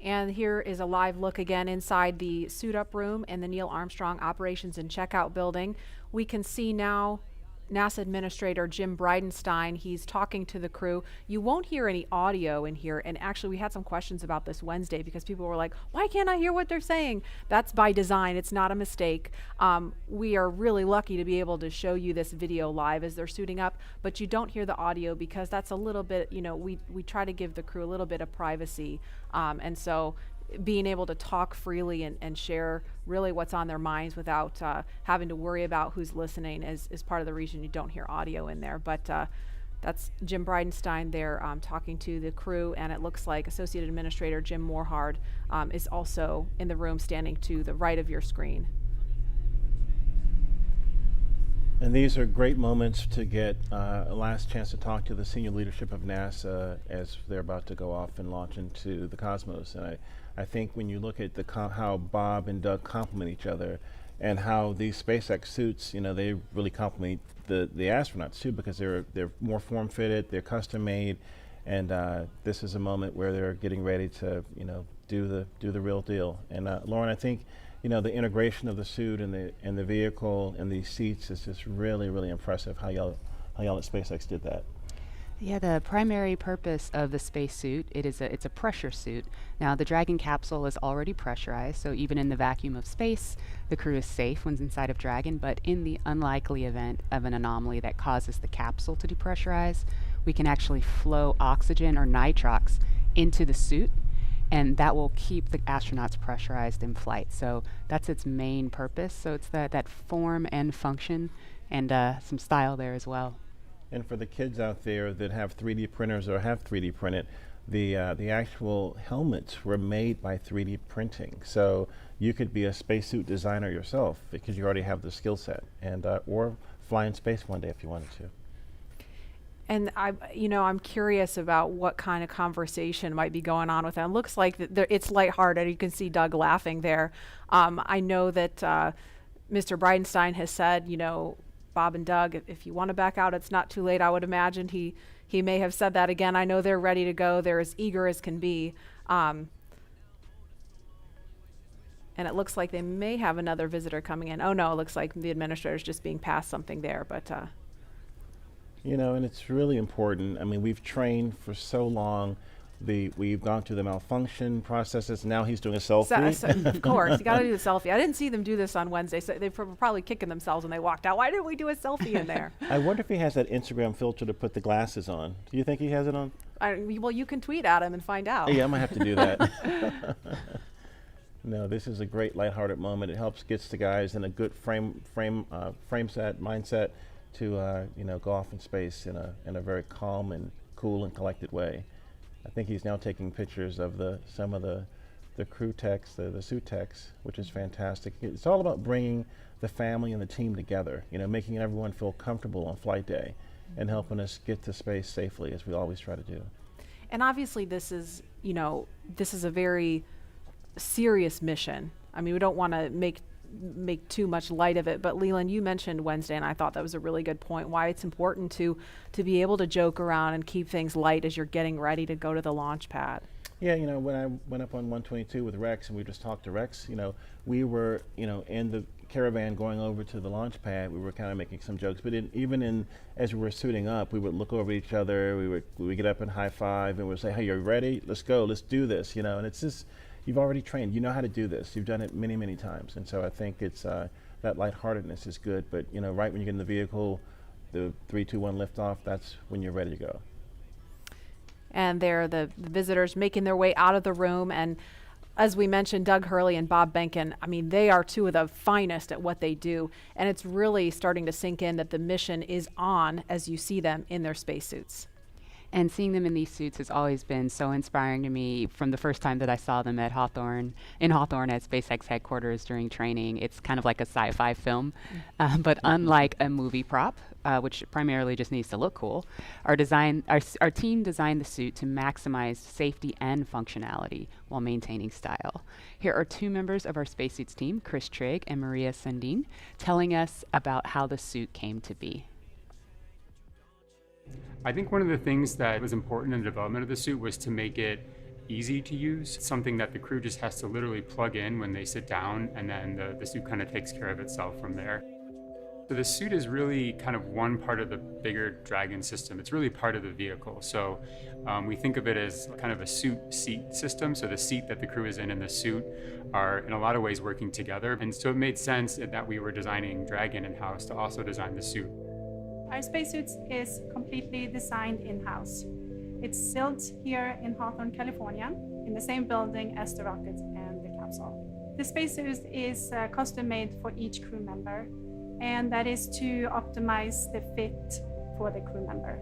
Speaker 13: And here is a live look again inside the suit-up room in the Neil Armstrong Operations and Checkout Building. We can see now NASA Administrator Jim Bridenstine. He's talking to the crew. You won't hear any audio in here, and actually we had some questions about this Wednesday because people were like, why can't I hear what they're saying? That's by design. It's not a mistake. We are really lucky to be able to show you this video live as they're suiting up, but you don't hear the audio because that's a little bit, you know, we try to give the crew a little bit of privacy, and so being able to talk freely and share really what's on their minds without having to worry about who's listening is part of the reason you don't hear audio in there. But that's Jim Bridenstine there talking to the crew, and it looks like Associate Administrator Jim Morehard is also in the room standing to the right of your screen.
Speaker 18: And these are great moments to get a last chance to talk to the senior leadership of NASA as they're about to go off and launch into the cosmos. And I think when you look at how Bob and Doug complement each other, and how these SpaceX suits, you know, they really complement the astronauts too, because they're more form-fitted, they're custom-made, and this is a moment where they're getting ready to, you know, do the real deal. And Lauren, I think, you know, the integration of the suit and the vehicle and these seats is just really, really impressive. How y'all at SpaceX did that.
Speaker 19: Yeah, the primary purpose of the spacesuit, it's a pressure suit. Now, the Dragon capsule is already pressurized, so even in the vacuum of space, the crew is safe when inside of Dragon, but in the unlikely event of an anomaly that causes the capsule to depressurize, we can actually flow oxygen or nitrox into the suit, and that will keep the astronauts pressurized in flight. So that's its main purpose. So it's that form and function, and some style there as well.
Speaker 18: And for the kids out there that have 3D printers or have 3D printed, the actual helmets were made by 3D printing. So you could be a spacesuit designer yourself because you already have the skill set, and or fly in space one day if you wanted to.
Speaker 13: And I'm curious about what kind of conversation might be going on with them. Looks like it's lighthearted. You can see Doug laughing there. I know that Mr. Bridenstine has said, you know, Bob and Doug, if you want to back out, it's not too late. I would imagine he may have said that again. I know they're ready to go. They're as eager as can be. And it looks like they may have another visitor coming in. Oh no, it looks like the administrator's just being passed something there, but
Speaker 18: you know, and it's really important. I mean, we've trained for so long. We've gone through the malfunction processes. Now he's doing a selfie.
Speaker 13: Of course, you got to do the selfie. I didn't see them do this on Wednesday, so they were probably kicking themselves when they walked out. Why didn't we do a selfie in there?
Speaker 18: I wonder if he has that Instagram filter to put the glasses on. Do you think he has it on?
Speaker 13: Well, you can tweet at him and find out.
Speaker 18: Yeah, I might have to do that. No, this is a great lighthearted moment. It helps gets the guys in a good mindset to you know, go off in space in a very calm and cool and collected way. I think he's now taking pictures of some of the crew techs, the suit techs, which is fantastic. It's all about bringing the family and the team together, you know, making everyone feel comfortable on flight day and helping us get to space safely, as we always try to do.
Speaker 13: And obviously this is a very serious mission. I mean, we don't want to make too much light of it, but Leland, you mentioned Wednesday, and I thought that was a really good point, why it's important to be able to joke around and keep things light as you're getting ready to go to the launch pad.
Speaker 18: Yeah, you know, when I went up on 122 with Rex and we just talked to Rex, you know, we were, you know, in the caravan going over to the launch pad, we were kind of making some jokes, but even as we were suiting up, we would look over each other, we would get up and high five, and we'd say, hey, you're ready? Let's go, let's do this, you know, and it's just, you've already trained, you know how to do this, you've done it many, many times, and so I think it's that lightheartedness is good. But right when you get in the vehicle, the 3, 2, 1 liftoff, that's when you're ready to go.
Speaker 13: And they're the visitors making their way out of the room. And as we mentioned, Doug Hurley and Bob Behnken, I mean, they are two of the finest at what they do. And it's really starting to sink in that the mission is on as you see them in their spacesuits.
Speaker 19: And seeing them in these suits has always been so inspiring to me from the first time that I saw them at Hawthorne at SpaceX headquarters during training. It's kind of like a sci-fi film, but unlike a movie prop, which primarily just needs to look cool, our team designed the suit to maximize safety and functionality while maintaining style. Here are two members of our spacesuits team, Chris Trigg and Maria Sundin, telling us about how the suit came to be.
Speaker 5: I think one of the things that was important in the development of the suit was to make it easy to use, something that the crew just has to literally plug in when they sit down, and then the suit kind of takes care of itself from there. So the suit is really kind of one part of the bigger Dragon system. It's really part of the vehicle. So we think of it as kind of a suit-seat system. So the seat that the crew is in and the suit are in a lot of ways working together. And so it made sense that we were designing Dragon in-house to also design the suit.
Speaker 7: Our spacesuits is completely designed in-house. It's built here in Hawthorne, California, in the same building as the rocket and the capsule. The spacesuit is custom-made for each crew member, and that is to optimize the fit for the crew member.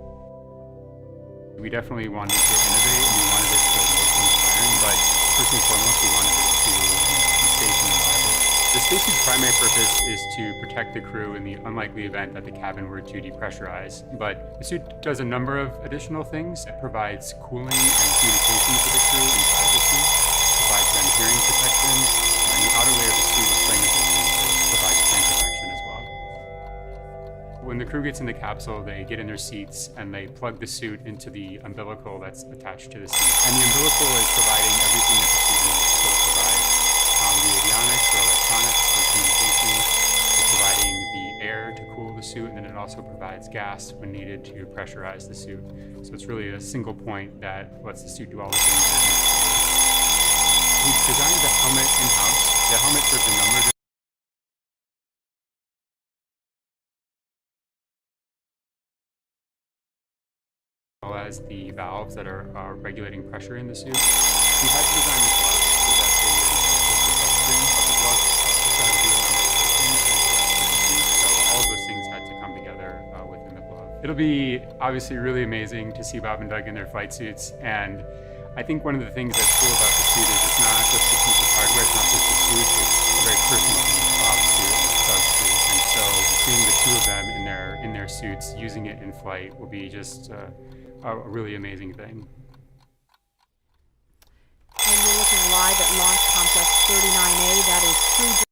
Speaker 5: We definitely wanted to innovate, and we wanted it to look inspiring, but first and foremost, we wanted it to be safe and reliable. The spacesuit's primary purpose is to protect the crew in the unlikely event that the cabin were to depressurize. But the suit does a number of additional things. It provides cooling and communication for the crew inside of the suit, provides them hearing protection, and the outer layer of the suit is flame resistant, so it provides flame protection as well. When the crew gets in the capsule, they get in their seats and they plug the suit into the umbilical that's attached to the seat. And the umbilical is providing everything that the suit needs. So it provides the avionics or electronics for communication, it's providing the air to cool the suit, and then it also provides gas when needed to pressurize the suit. So it's really a single point that lets the suit do all the things that it needs to do. We designed the helmet in-house. The helmet serves a number of as well as the valves that are regulating pressure in the suit. We had to design the gloves so that they would so all of those things had to come together within the glove. It'll be obviously really amazing to see Bob and Doug in their flight suits, and I think one of the things that's cool about the suit is it's not just a piece of hardware, it's not just a suit, it's a very personal piece, Bob's suit and Doug's suit, and so seeing the two of them in their suits using it in flight will be just a really amazing thing.
Speaker 13: And we're looking live at Launch Complex 39A. That is Crew.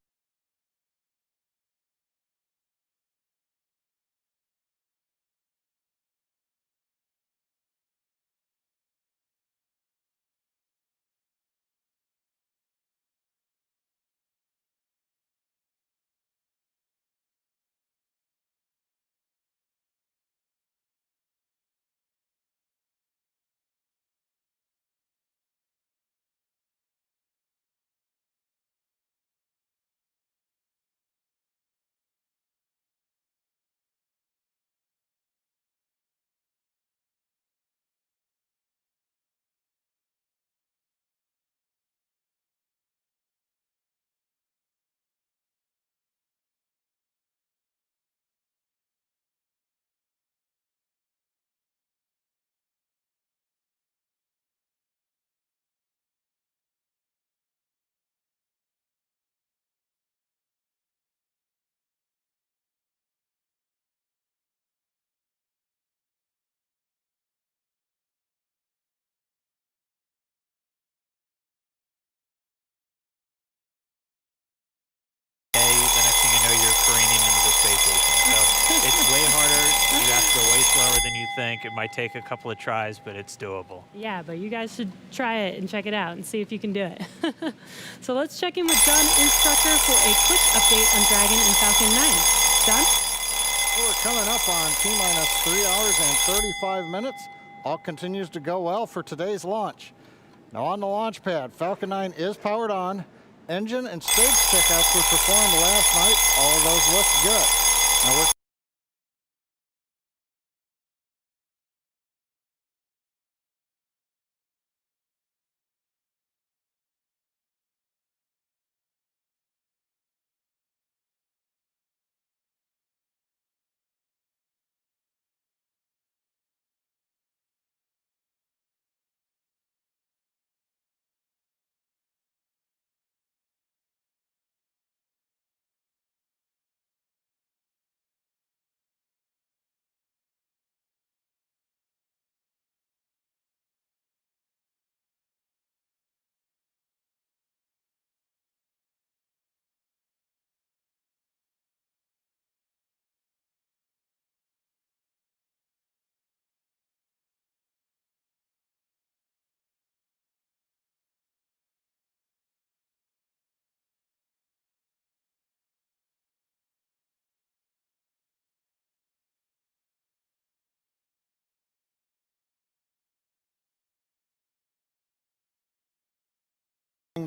Speaker 2: The next thing you know, you're careening into the space station. So it's way harder. You have to go way slower than you think. It might take a couple of tries, but it's doable.
Speaker 14: Yeah, but you guys should try it and check it out and see if you can do it. So let's check in with John Instructor for a quick update on Dragon and Falcon 9. John?
Speaker 15: Well, we're coming up on T-minus 3 hours and 35 minutes. All continues to go well for today's launch. Now on the launch pad, Falcon 9 is powered on. Engine and stage checkouts were performed last night. All of those look good. Now we're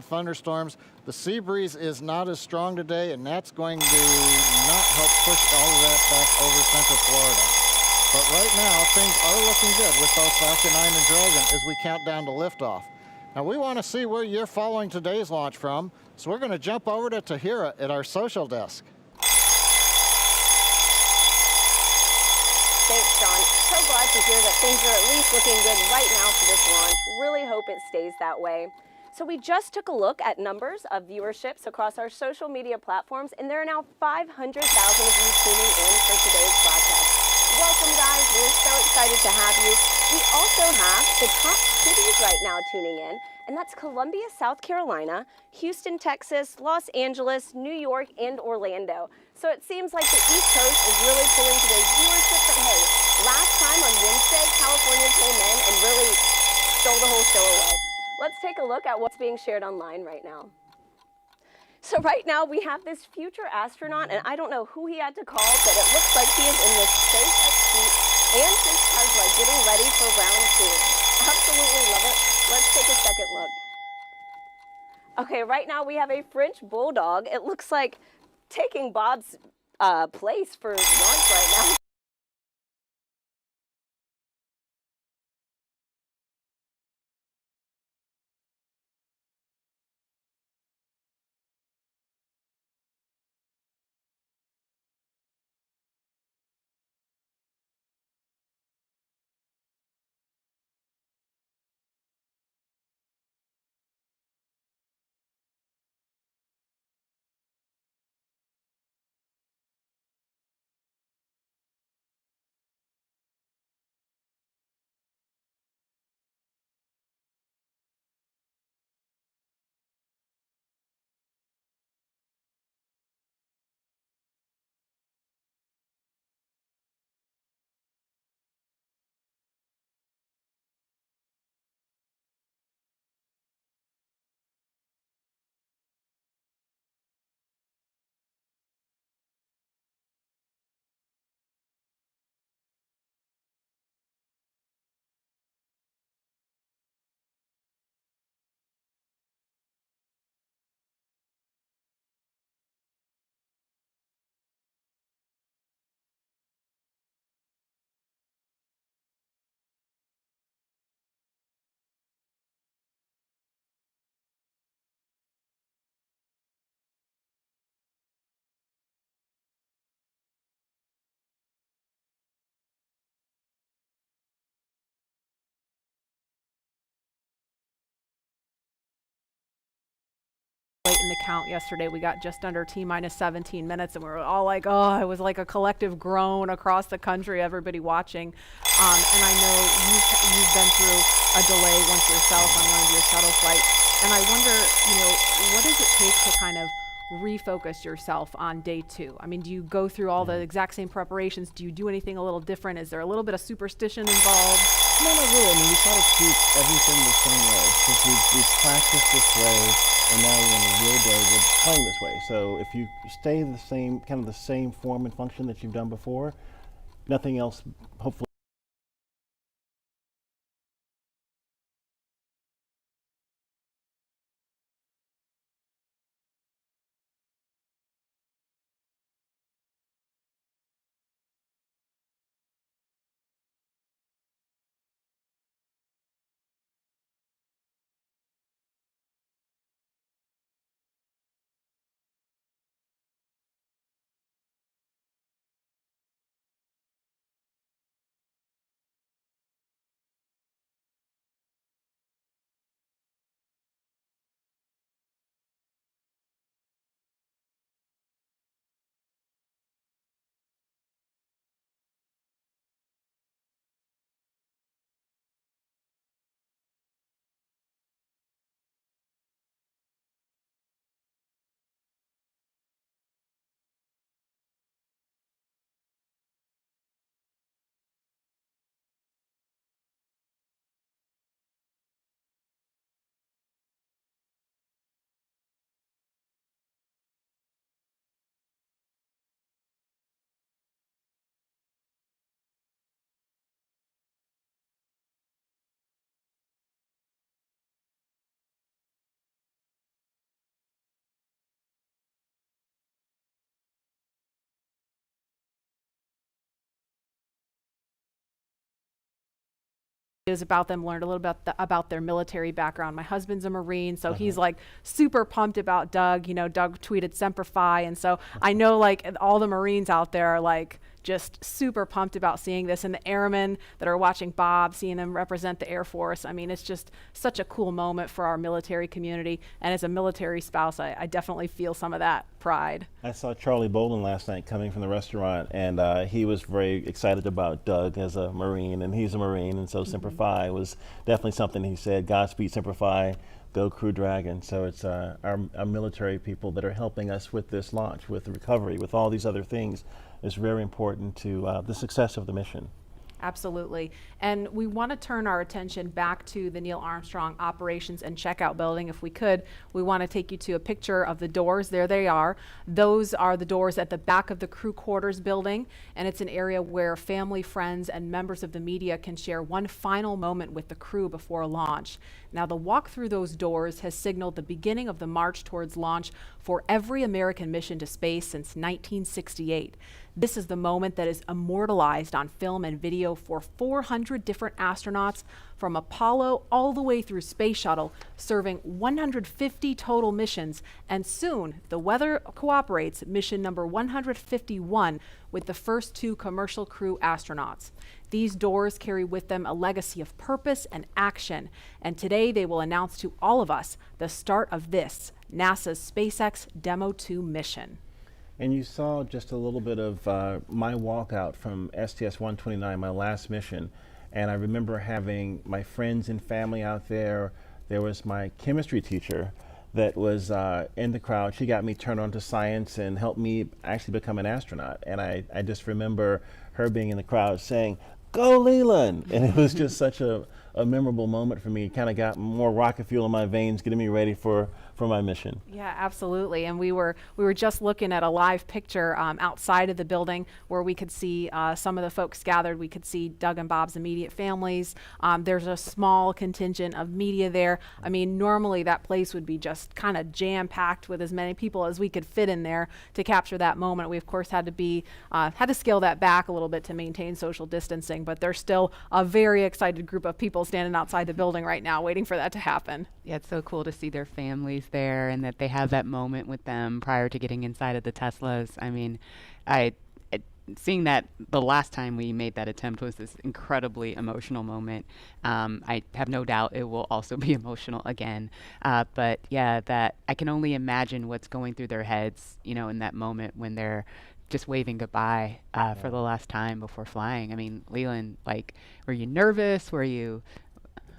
Speaker 15: thunderstorms. The sea breeze is not as strong today, and that's going to not help push all of that back over Central Florida. But right now, things are looking good with both Falcon 9 and Dragon as we count down to liftoff. Now, we want to see where you're following today's launch from, so we're going to jump over to Tahira at our social desk.
Speaker 8: Thanks, John. So glad to hear that things are at least looking good right now for this launch. Really hope it stays that way. So we just took a look at numbers of viewerships across our social media platforms, and there are now 500,000 of you tuning in for today's broadcast. Welcome, guys. We're so excited to have you. We also have the top cities right now tuning in, and that's Columbia, South Carolina, Houston, Texas, Los Angeles, New York, and Orlando. So it seems like the East Coast is really pulling today's viewership, but hey, last time on Wednesday, California came in and really stole the whole show away. Let's take a look at what's being shared online right now. So right now we have this future astronaut, and I don't know who he had to call, but it looks like he is in this SpaceX suit and his Tesla getting ready for round 2. Absolutely love it. Let's take a second look. Okay, right now we have a French bulldog. It looks like taking Bob's place for launch right now.
Speaker 13: Late in the count yesterday, we got just under T-minus 17 minutes, and we were all like, oh, it was like a collective groan across the country, everybody watching. And I know you've been through a delay once yourself on one of your shuttle flights. And I wonder, what does it take to kind of refocus yourself on day 2? I mean, do you go through all the exact same preparations? Do you do anything a little different? Is there a little bit of superstition involved?
Speaker 18: No, not really. I mean, we try to keep everything the same way because we've practiced this way, and now we're in the real day, we're playing this way. So if you stay the same, kind of the same form and function that you've done before, nothing else, hopefully.
Speaker 13: about them, learned a little bit about their military background. My husband's a Marine, so he's like super pumped about Doug. You know, Doug tweeted Semper Fi, and so I know like all the Marines out there are like just super pumped about seeing this, and the airmen that are watching Bob, seeing him represent the Air Force. I mean, it's just such a cool moment for our military community, and as a military spouse, I definitely feel some of that pride.
Speaker 18: I saw Charlie Bolden last night coming from the restaurant, and he was very excited about Doug as a Marine, and he's a Marine, and so Semper Fi was definitely something he said. Godspeed Semper Fi, go Crew Dragon. So it's our military people that are helping us with this launch, with the recovery, with all these other things, is very important to the success of the mission.
Speaker 13: Absolutely. And we want to turn our attention back to the Neil Armstrong Operations and Checkout Building. If we could, we want to take you to a picture of the doors. There they are. Those are the doors at the back of the crew quarters building, and it's an area where family, friends, and members of the media can share one final moment with the crew before launch. Now, the walk through those doors has signaled the beginning of the march towards launch for every American mission to space since 1968. This is the moment that is immortalized on film and video for 400 different astronauts from Apollo all the way through Space Shuttle, serving 150 total missions, and soon, if the weather cooperates, mission number 151 with the first 2 commercial crew astronauts. These doors carry with them a legacy of purpose and action, and today they will announce to all of us the start of this, NASA's SpaceX Demo-2 mission.
Speaker 18: And you saw just a little bit of my walkout from STS-129, my last mission. And I remember having my friends and family out there. There was my chemistry teacher that was in the crowd. She got me turned on to science and helped me actually become an astronaut. And I just remember her being in the crowd saying, "Go Leland!" And it was just such a memorable moment for me. It kind of got more rocket fuel in my veins, getting me ready for my mission.
Speaker 13: Yeah, absolutely. And we were just looking at a live picture outside of the building where we could see some of the folks gathered. We could see Doug and Bob's immediate families. There's a small contingent of media there. I mean, normally that place would be just kind of jam-packed with as many people as we could fit in there to capture that moment. We of course had to scale that back a little bit to maintain social distancing, but there's still a very excited group of people standing outside the building right now waiting for that to happen.
Speaker 19: Yeah, it's so cool to see their families there and that they have that moment with them prior to getting inside of the Teslas. I mean, seeing that the last time we made that attempt was this incredibly emotional moment. I have no doubt it will also be emotional again. But yeah, that I can only imagine what's going through their heads, you know, in that moment when they're just waving goodbye for the last time before flying. I mean, Leland, like, were you nervous? Were you?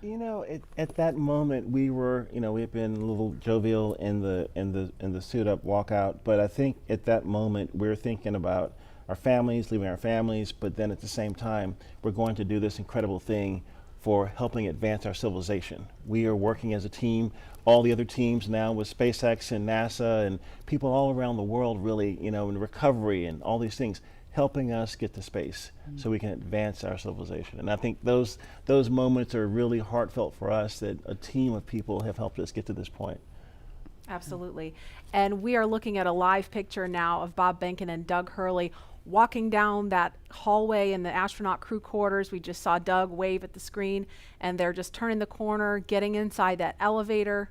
Speaker 18: You know, at that moment we were, you know, we had been a little jovial in the suit up walkout, but I think at that moment we're thinking about our families, leaving our families, but then at the same time we're going to do this incredible thing for helping advance our civilization. We are working as a team, all the other teams now with SpaceX and NASA and people all around the world really, you know, in recovery and all these things, helping us get to space so we can advance our civilization. And I think those moments are really heartfelt for us, that a team of people have helped us get to this point.
Speaker 13: Absolutely. And we are looking at a live picture now of Bob Behnken and Doug Hurley walking down that hallway in the astronaut crew quarters. We just saw Doug wave at the screen, and they're just turning the corner, getting inside that elevator.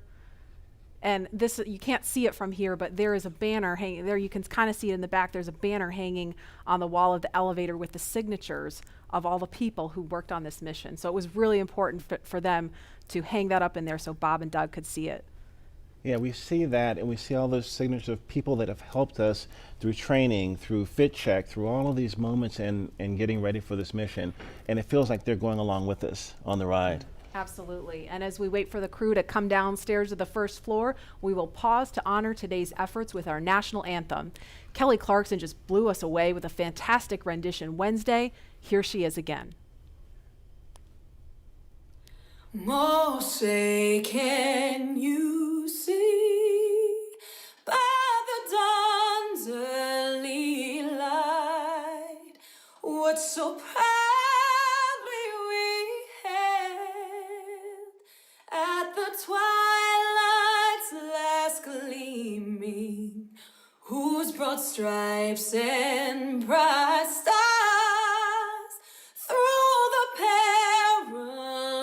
Speaker 13: And this, you can't see it from here, but there is a banner hanging there. You can kind of see it in the back. There's a banner hanging on the wall of the elevator with the signatures of all the people who worked on this mission. So it was really important for them to hang that up in there so Bob and Doug could see it.
Speaker 18: Yeah, we see that, and we see all those signatures of people that have helped us through training, through fit check, through all of these moments and getting ready for this mission. And it feels like they're going along with us on the ride.
Speaker 13: Absolutely. And as we wait for the crew to come downstairs to the first floor, we will pause to honor today's efforts with our national anthem. Kelly Clarkson just blew us away with a fantastic rendition Wednesday. Here she is again.
Speaker 4: Oh, say, can you see by the dawn's early light what so proudly we hailed at the twilight's last gleaming, whose broad stripes and bright stars through the perilous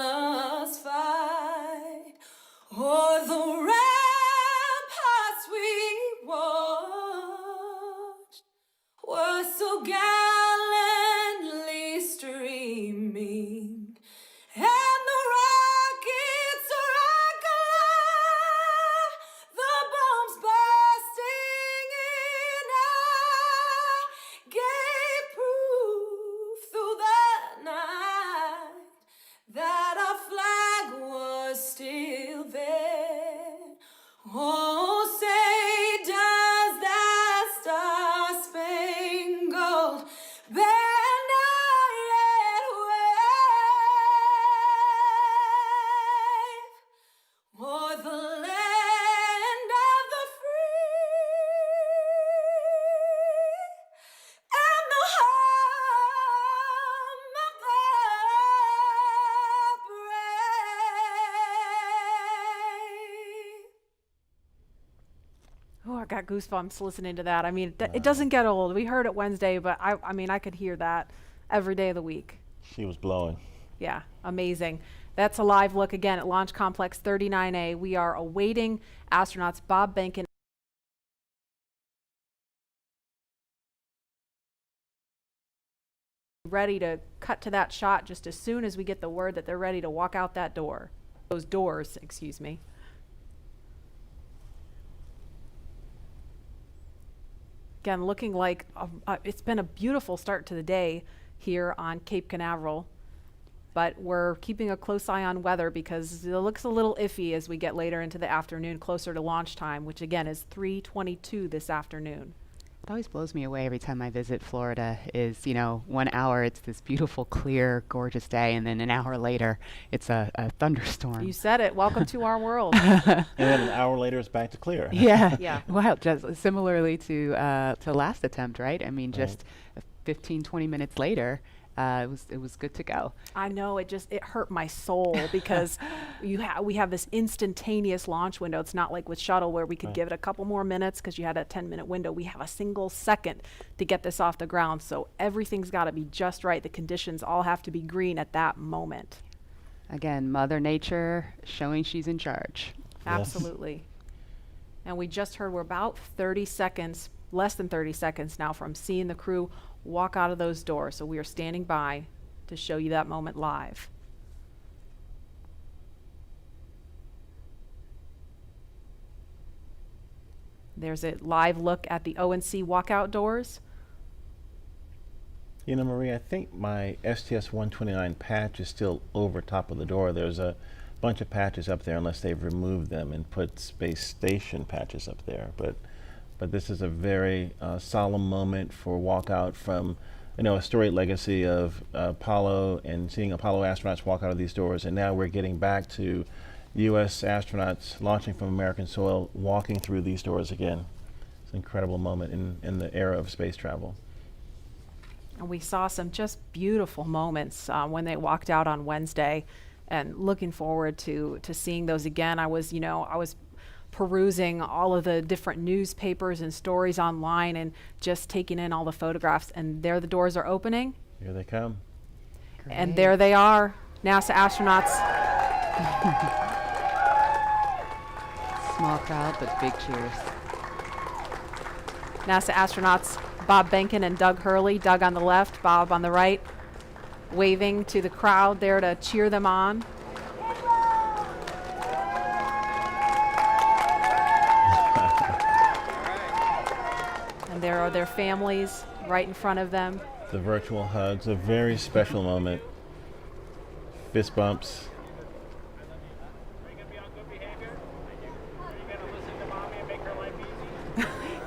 Speaker 13: I got goosebumps listening to that. I mean, it doesn't get old. We heard it Wednesday, but I mean, I could hear that every day of the week.
Speaker 18: She was blowing.
Speaker 13: Yeah, amazing. That's a live look again at Launch Complex 39A. We are awaiting astronauts Bob Behnken ready to cut to that shot just as soon as we get the word that they're ready to walk out that door. Those doors, excuse me. Again, looking like it's been a beautiful start to the day here on Cape Canaveral, but we're keeping a close eye on weather because it looks a little iffy as we get later into the afternoon, closer to launch time, which again is 3:22 this afternoon.
Speaker 19: It always blows me away every time I visit Florida is, 1 hour it's this beautiful, clear, gorgeous day, and then an hour later it's a thunderstorm.
Speaker 13: You said it. Welcome to our world.
Speaker 18: And then an hour later it's back to clear.
Speaker 19: Yeah.
Speaker 13: Yeah.
Speaker 19: Wow, just similarly to last attempt, right? I mean, just 15, 20 minutes later, it was good to go.
Speaker 13: I know, it hurt my soul because we have this instantaneous launch window. It's not like with shuttle where we could give it a couple more minutes because you had a 10-minute window. We have a single second to get this off the ground, so everything's got to be just right. The conditions all have to be green at that moment.
Speaker 19: Again, Mother Nature showing she's in charge.
Speaker 13: Absolutely. And we just heard we're about 30 seconds, less than 30 seconds now from seeing the crew walk out of those doors. So we are standing by to show you that moment live. There's a live look at the O&C walkout doors.
Speaker 18: Marie, I think my STS-129 patch is still over top of the door. There's a bunch of patches up there unless they've removed them and put space station patches up there. But this is a very solemn moment for walkout from, a storied legacy of Apollo and seeing Apollo astronauts walk out of these doors. And now we're getting back to U.S. astronauts launching from American soil, walking through these doors again. It's an incredible moment in the era of space travel.
Speaker 13: And we saw some just beautiful moments when they walked out on Wednesday, and looking forward to seeing those again. I was perusing all of the different newspapers and stories online and just taking in all the photographs, and there the doors are opening.
Speaker 18: Here they come.
Speaker 19: Great.
Speaker 13: And there they are, NASA astronauts.
Speaker 19: Small crowd, but big cheers.
Speaker 13: NASA astronauts Bob Behnken and Doug Hurley, Doug on the left, Bob on the right, waving to the crowd there to cheer them on. And there are their families right in front of them.
Speaker 18: The virtual hugs, a very special moment. Fist bumps.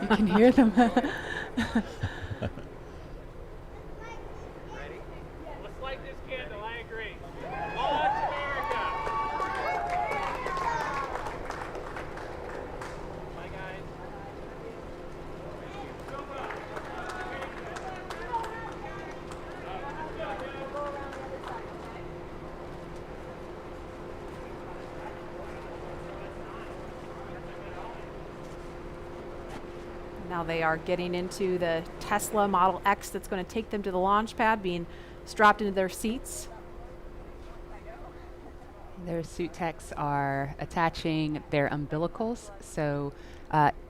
Speaker 19: You can hear them.
Speaker 2: Let's light this candle, I agree. Launch America! Bye, guys.
Speaker 13: Now they are getting into the Tesla Model X that's going to take them to the launch pad, being strapped into their seats.
Speaker 19: Their suit techs are attaching their umbilicals, so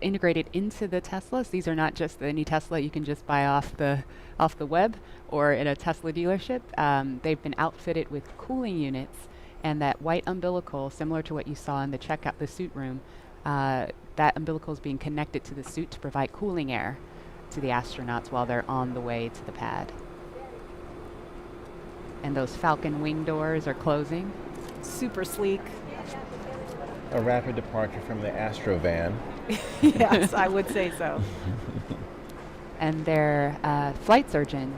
Speaker 19: integrated into the Teslas. These are not just any Tesla you can just buy off the web or in a Tesla dealership. They've been outfitted with cooling units, and that white umbilical, similar to what you saw in the suit room, that umbilical is being connected to the suit to provide cooling air to the astronauts while they're on the way to the pad. And those Falcon wing doors are closing.
Speaker 13: Super sleek.
Speaker 18: A rapid departure from the Astro van.
Speaker 13: Yes, I would say so.
Speaker 19: And their flight surgeon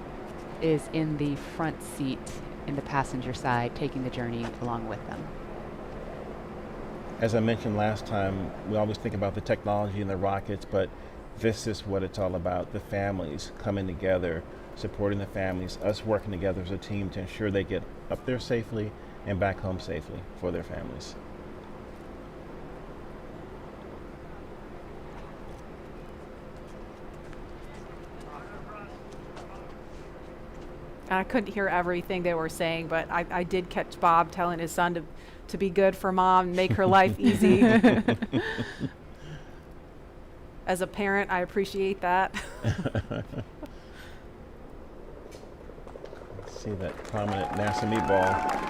Speaker 19: is in the front seat in the passenger side, taking the journey along with them.
Speaker 18: As I mentioned last time, we always think about the technology and the rockets, but this is what it's all about. The families coming together, supporting the families, us working together as a team to ensure they get up there safely and back home safely for their families.
Speaker 13: And I couldn't hear everything they were saying, but I did catch Bob telling his son to be good for mom and make her life easy. As a parent, I appreciate that.
Speaker 18: See that prominent NASA meatball.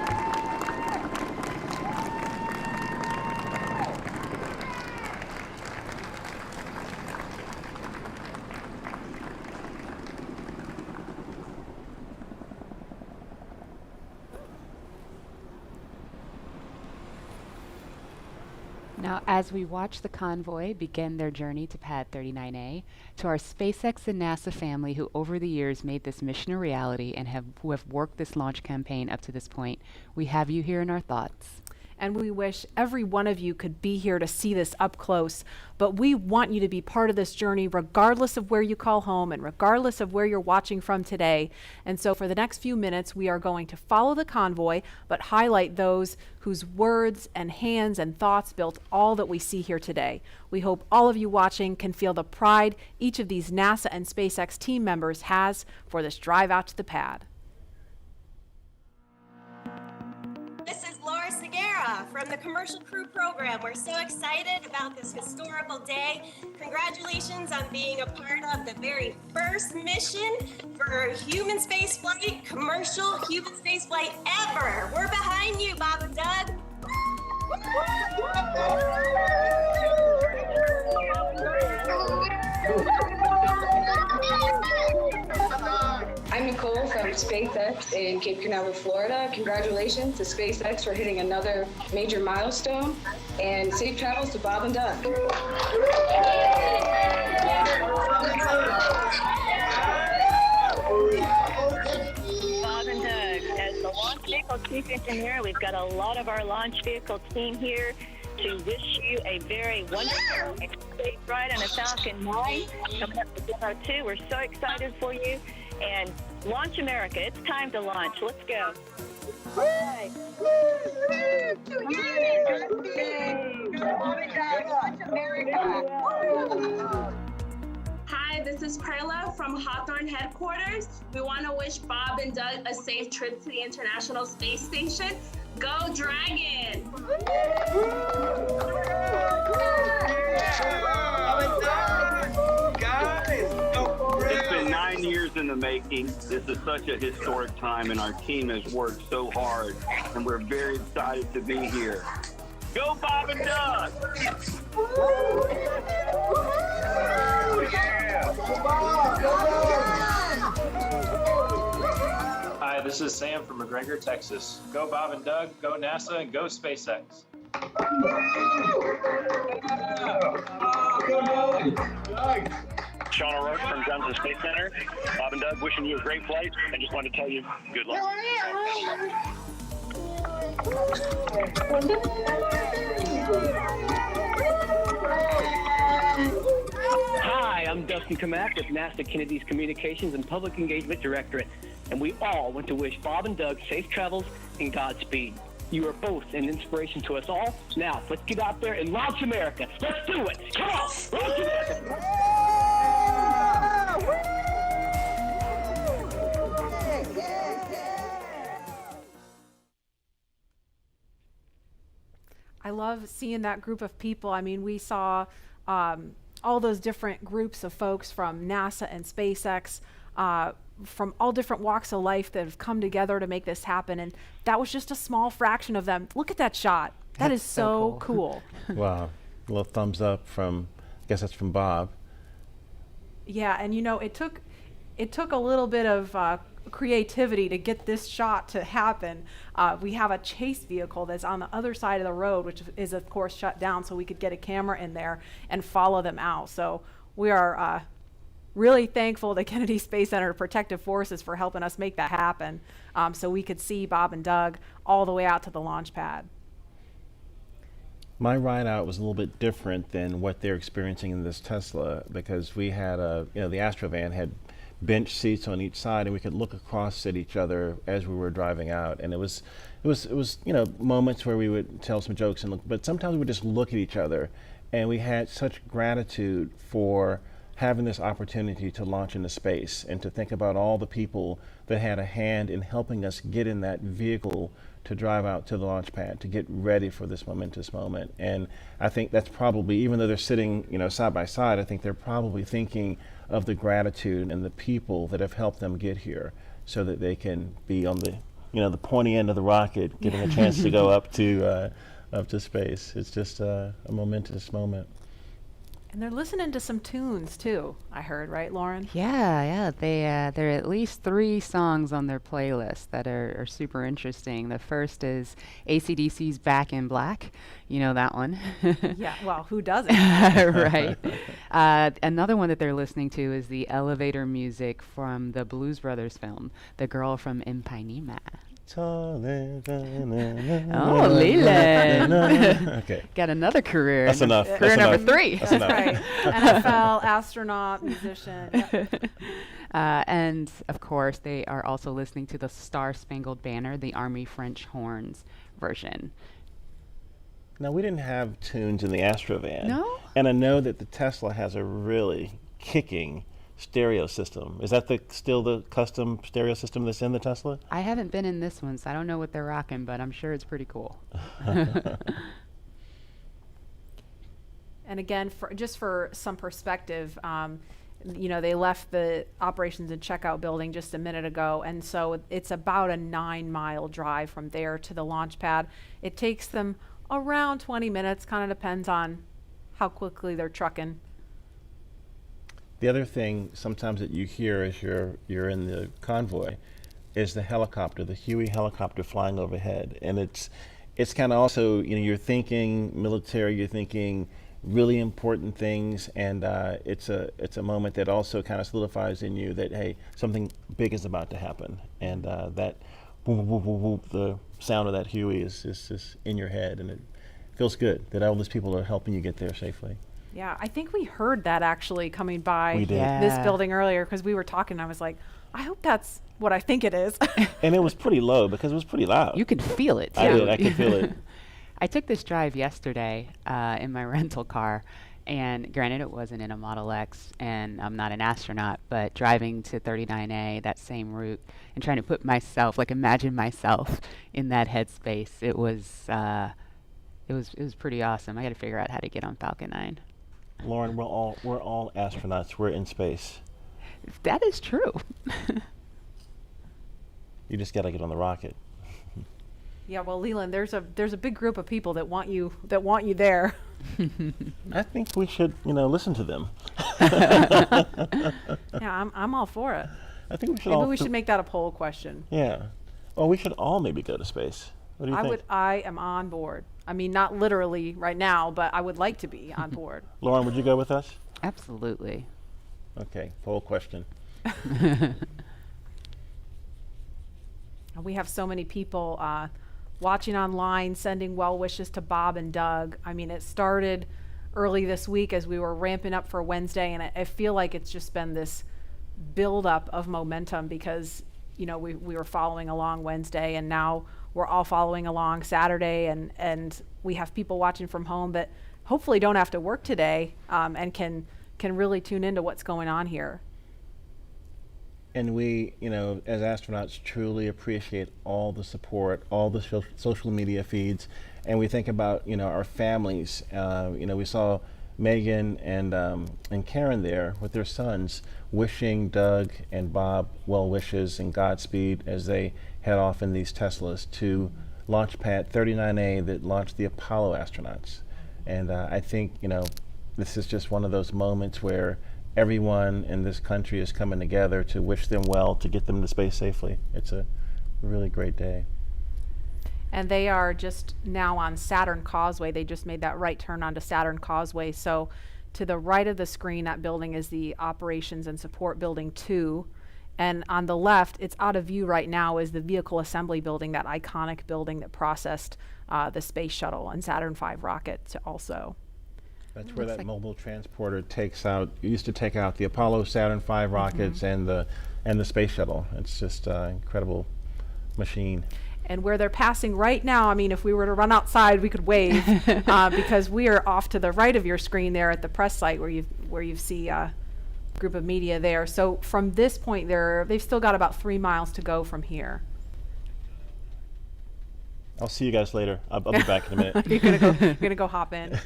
Speaker 19: Now, as we watch the convoy begin their journey to Pad 39A, to our SpaceX and NASA family who over the years made this mission a reality and who have worked this launch campaign up to this point, we have you here in our thoughts.
Speaker 13: And we wish every one of you could be here to see this up close. But we want you to be part of this journey regardless of where you call home and regardless of where you're watching from today. And so for the next few minutes, we are going to follow the convoy, but highlight those whose words and hands and thoughts built all that we see here today. We hope all of you watching can feel the pride each of these NASA and SpaceX team members has for this drive out to the pad.
Speaker 9: This is Laura Segura from the Commercial Crew Program. We're so excited about this historical day. Congratulations on being a part of the very first mission for human spaceflight, commercial human spaceflight ever. We're behind you, Bob and Doug.
Speaker 10: I'm Nicole from SpaceX in Cape Canaveral, Florida. Congratulations to SpaceX for hitting another major milestone, and safe travels to Bob and Doug.
Speaker 11: Bob and Doug, as the launch vehicle chief engineer, we've got a lot of our launch vehicle team here to wish you a very wonderful and safe ride on a Falcon 9 coming up to Demo-2. We're so excited for you. And launch America. It's time to launch. Let's go. All right.
Speaker 12: Hi, this is Perla from Hawthorne headquarters. We want to wish Bob and Doug a safe trip to the International Space Station. Go Dragon!
Speaker 25: It's been 9 years in the making. This is such a historic time, and our team has worked so hard, and we're very excited to be here. Go Bob and Doug!
Speaker 26: Hi, this is Sam from McGregor, Texas. Go Bob and Doug, go NASA, and go SpaceX.
Speaker 25: Sean O'Rourke from Johnson Space Center. Bob and Doug, wishing you a great flight, and just wanted to tell you good luck.
Speaker 27: Hi, I'm Dustin Kamak with NASA Kennedy's Communications and Public Engagement Directorate, and we all want to wish Bob and Doug safe travels and Godspeed. You are both an inspiration to us all. Now, let's get out there and launch America. Let's do it. Come on, launch America.
Speaker 13: I love seeing that group of people. I mean, we saw all those different groups of folks from NASA and SpaceX, from all different walks of life that have come together to make this happen. And that was just a small fraction of them. Look at that shot. That is so cool.
Speaker 18: Wow. A little thumbs up from, I guess that's from Bob.
Speaker 13: Yeah, and you know, it took a little bit of creativity to get this shot to happen. We have a chase vehicle that's on the other side of the road, which is of course shut down, so we could get a camera in there and follow them out. So we are really thankful to Kennedy Space Center Protective Forces for helping us make that happen, so we could see Bob and Doug all the way out to the launch pad.
Speaker 18: My ride out was a little bit different than what they're experiencing in this Tesla, because we had the Astrovan had bench seats on each side, and we could look across at each other as we were driving out. And it was moments where we would tell some jokes and look, but sometimes we would just look at each other, and we had such gratitude for having this opportunity to launch into space and to think about all the people that had a hand in helping us get in that vehicle to drive out to the launch pad, to get ready for this momentous moment. And I think that's probably, even though they're sitting, side by side, I think they're probably thinking of the gratitude and the people that have helped them get here so that they can be on the, the pointy end of the rocket, getting a chance to go up to space. It's just a momentous moment.
Speaker 13: And they're listening to some tunes too, I heard, right, Lauren?
Speaker 19: Yeah. There are at least 3 songs on their playlist that are super interesting. The first is AC/DC's Back in Black. You know that one.
Speaker 13: Yeah, well, who doesn't?
Speaker 19: Right. Another one that they're listening to is the elevator music from the Blues Brothers film, The Girl from Ipanema. Oh, Leland.
Speaker 18: Okay.
Speaker 19: Got another career.
Speaker 18: That's enough.
Speaker 19: Career number 3.
Speaker 18: That's enough.
Speaker 13: Right. NFL, astronaut, musician. Yep.
Speaker 19: And of course, they are also listening to the Star Spangled Banner, the Army French Horns version.
Speaker 18: Now, we didn't have tunes in the Astrovan.
Speaker 19: No?
Speaker 18: And I know that the Tesla has a really kicking stereo system. Is that still the custom stereo system that's in the Tesla?
Speaker 19: I haven't been in this one, so I don't know what they're rocking, but I'm sure it's pretty cool.
Speaker 13: And again, just for some perspective, they left the operations and checkout building just a minute ago, and so it's about a 9-mile drive from there to the launch pad. It takes them around 20 minutes, kind of depends on how quickly they're trucking.
Speaker 18: The other thing sometimes that you hear as you're in the convoy is the helicopter, the Huey helicopter flying overhead. And it's kind of also, you're thinking military, you're thinking really important things, and it's a moment that also kind of solidifies in you that, hey, something big is about to happen. And that boom, boom, boom, boom, the sound of that Huey is just in your head, and it feels good that all these people are helping you get there safely.
Speaker 13: Yeah, I think we heard that actually coming by
Speaker 18: We did.
Speaker 13: this building earlier because we were talking. And I was like, I hope that's what I think it is.
Speaker 18: And it was pretty low because it was pretty loud.
Speaker 19: You could feel it, too.
Speaker 18: I did. I could feel it.
Speaker 19: I took this drive yesterday in my rental car, and granted it wasn't in a Model X, and I'm not an astronaut, but driving to 39A, that same route, and trying to put myself, imagine myself in that headspace, it was pretty awesome. I got to figure out how to get on Falcon 9.
Speaker 18: Lauren, we're all astronauts. We're in space.
Speaker 19: That is true.
Speaker 18: You just got to get on the rocket.
Speaker 13: Yeah, well, Leland, there's a big group of people that want you there.
Speaker 18: I think we should, listen to them.
Speaker 13: Yeah, I'm all for it.
Speaker 18: I think we should.
Speaker 13: Maybe we should make that a poll question.
Speaker 18: Yeah. Well, we should all maybe go to space. What do you think?
Speaker 13: I am on board. I mean, not literally right now, but I would like to be on board.
Speaker 18: Lauren, would you go with us?
Speaker 19: Absolutely.
Speaker 18: Okay, poll question.
Speaker 13: We have so many people watching online, sending well wishes to Bob and Doug. I mean, it started early this week as we were ramping up for Wednesday, and I feel like it's just been this buildup of momentum because, we were following along Wednesday, and now we're all following along Saturday, and we have people watching from home that hopefully don't have to work today and can really tune into what's going on here.
Speaker 18: And we, as astronauts, truly appreciate all the support, all the social media feeds, and we think about, our families. We saw Megan and Karen there with their sons, wishing Doug and Bob well wishes and Godspeed as they head off in these Teslas to launch pad 39A that launched the Apollo astronauts. And I think, this is just one of those moments where everyone in this country is coming together to wish them well, to get them to space safely. It's a really great day.
Speaker 13: And they are just now on Saturn Causeway. They just made that right turn onto Saturn Causeway. So to the right of the screen, that building is the Operations and Support Building 2. And on the left, it's out of view right now, is the Vehicle Assembly Building, that iconic building that processed the Space Shuttle and Saturn V rocket also.
Speaker 18: That's where that mobile transporter used to take out the Apollo, Saturn V rockets and the Space Shuttle. It's just an incredible machine.
Speaker 13: And where they're passing right now, I mean, if we were to run outside, we could wave because we are off to the right of your screen there at the press site where you see group of media there. So from this point they've still got about 3 miles to go from here.
Speaker 18: I'll see you guys later. I'll be back in a minute.
Speaker 13: You're gonna go hop in.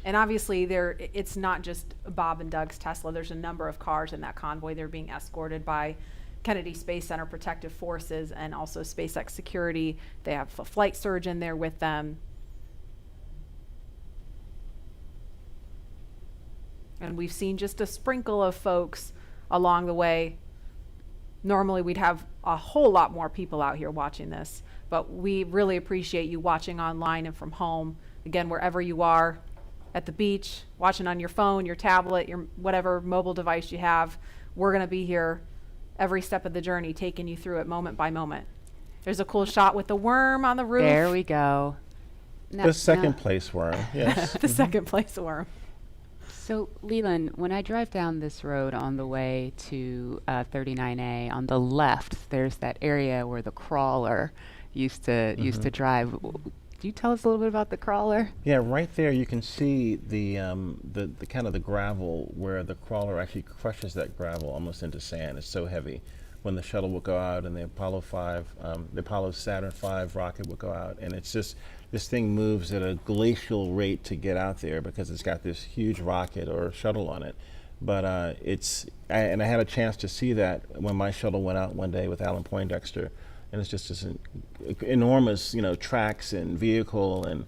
Speaker 13: And obviously it's not just Bob and Doug's Tesla. There's a number of cars in that convoy. They're being escorted by Kennedy Space Center Protective Forces and also SpaceX security. They have a flight surgeon there with them. And we've seen just a sprinkle of folks along the way. Normally we'd have a whole lot more people out here watching this, but we really appreciate you watching online and from home. Again, wherever you are, at the beach, watching on your phone, your tablet, your whatever mobile device you have, we're gonna be here every step of the journey, taking you through it moment by moment. There's a cool shot with the worm on the roof.
Speaker 19: There we go.
Speaker 18: The second place worm, yes.
Speaker 13: The second place worm.
Speaker 19: So, Leland, when I drive down this road on the way to 39A, on the left, there's that area where the crawler used to drive. Do you tell us a little bit about the crawler?
Speaker 18: Yeah, right there you can see the kind of the gravel where the crawler actually crushes that gravel almost into sand. It's so heavy. When the shuttle will go out and the Apollo Saturn V rocket will go out, and it's just, this thing moves at a glacial rate to get out there because it's got this huge rocket or shuttle on it. But I had a chance to see that when my shuttle went out one day with Alan Poindexter, and it's just this enormous, tracks and vehicle,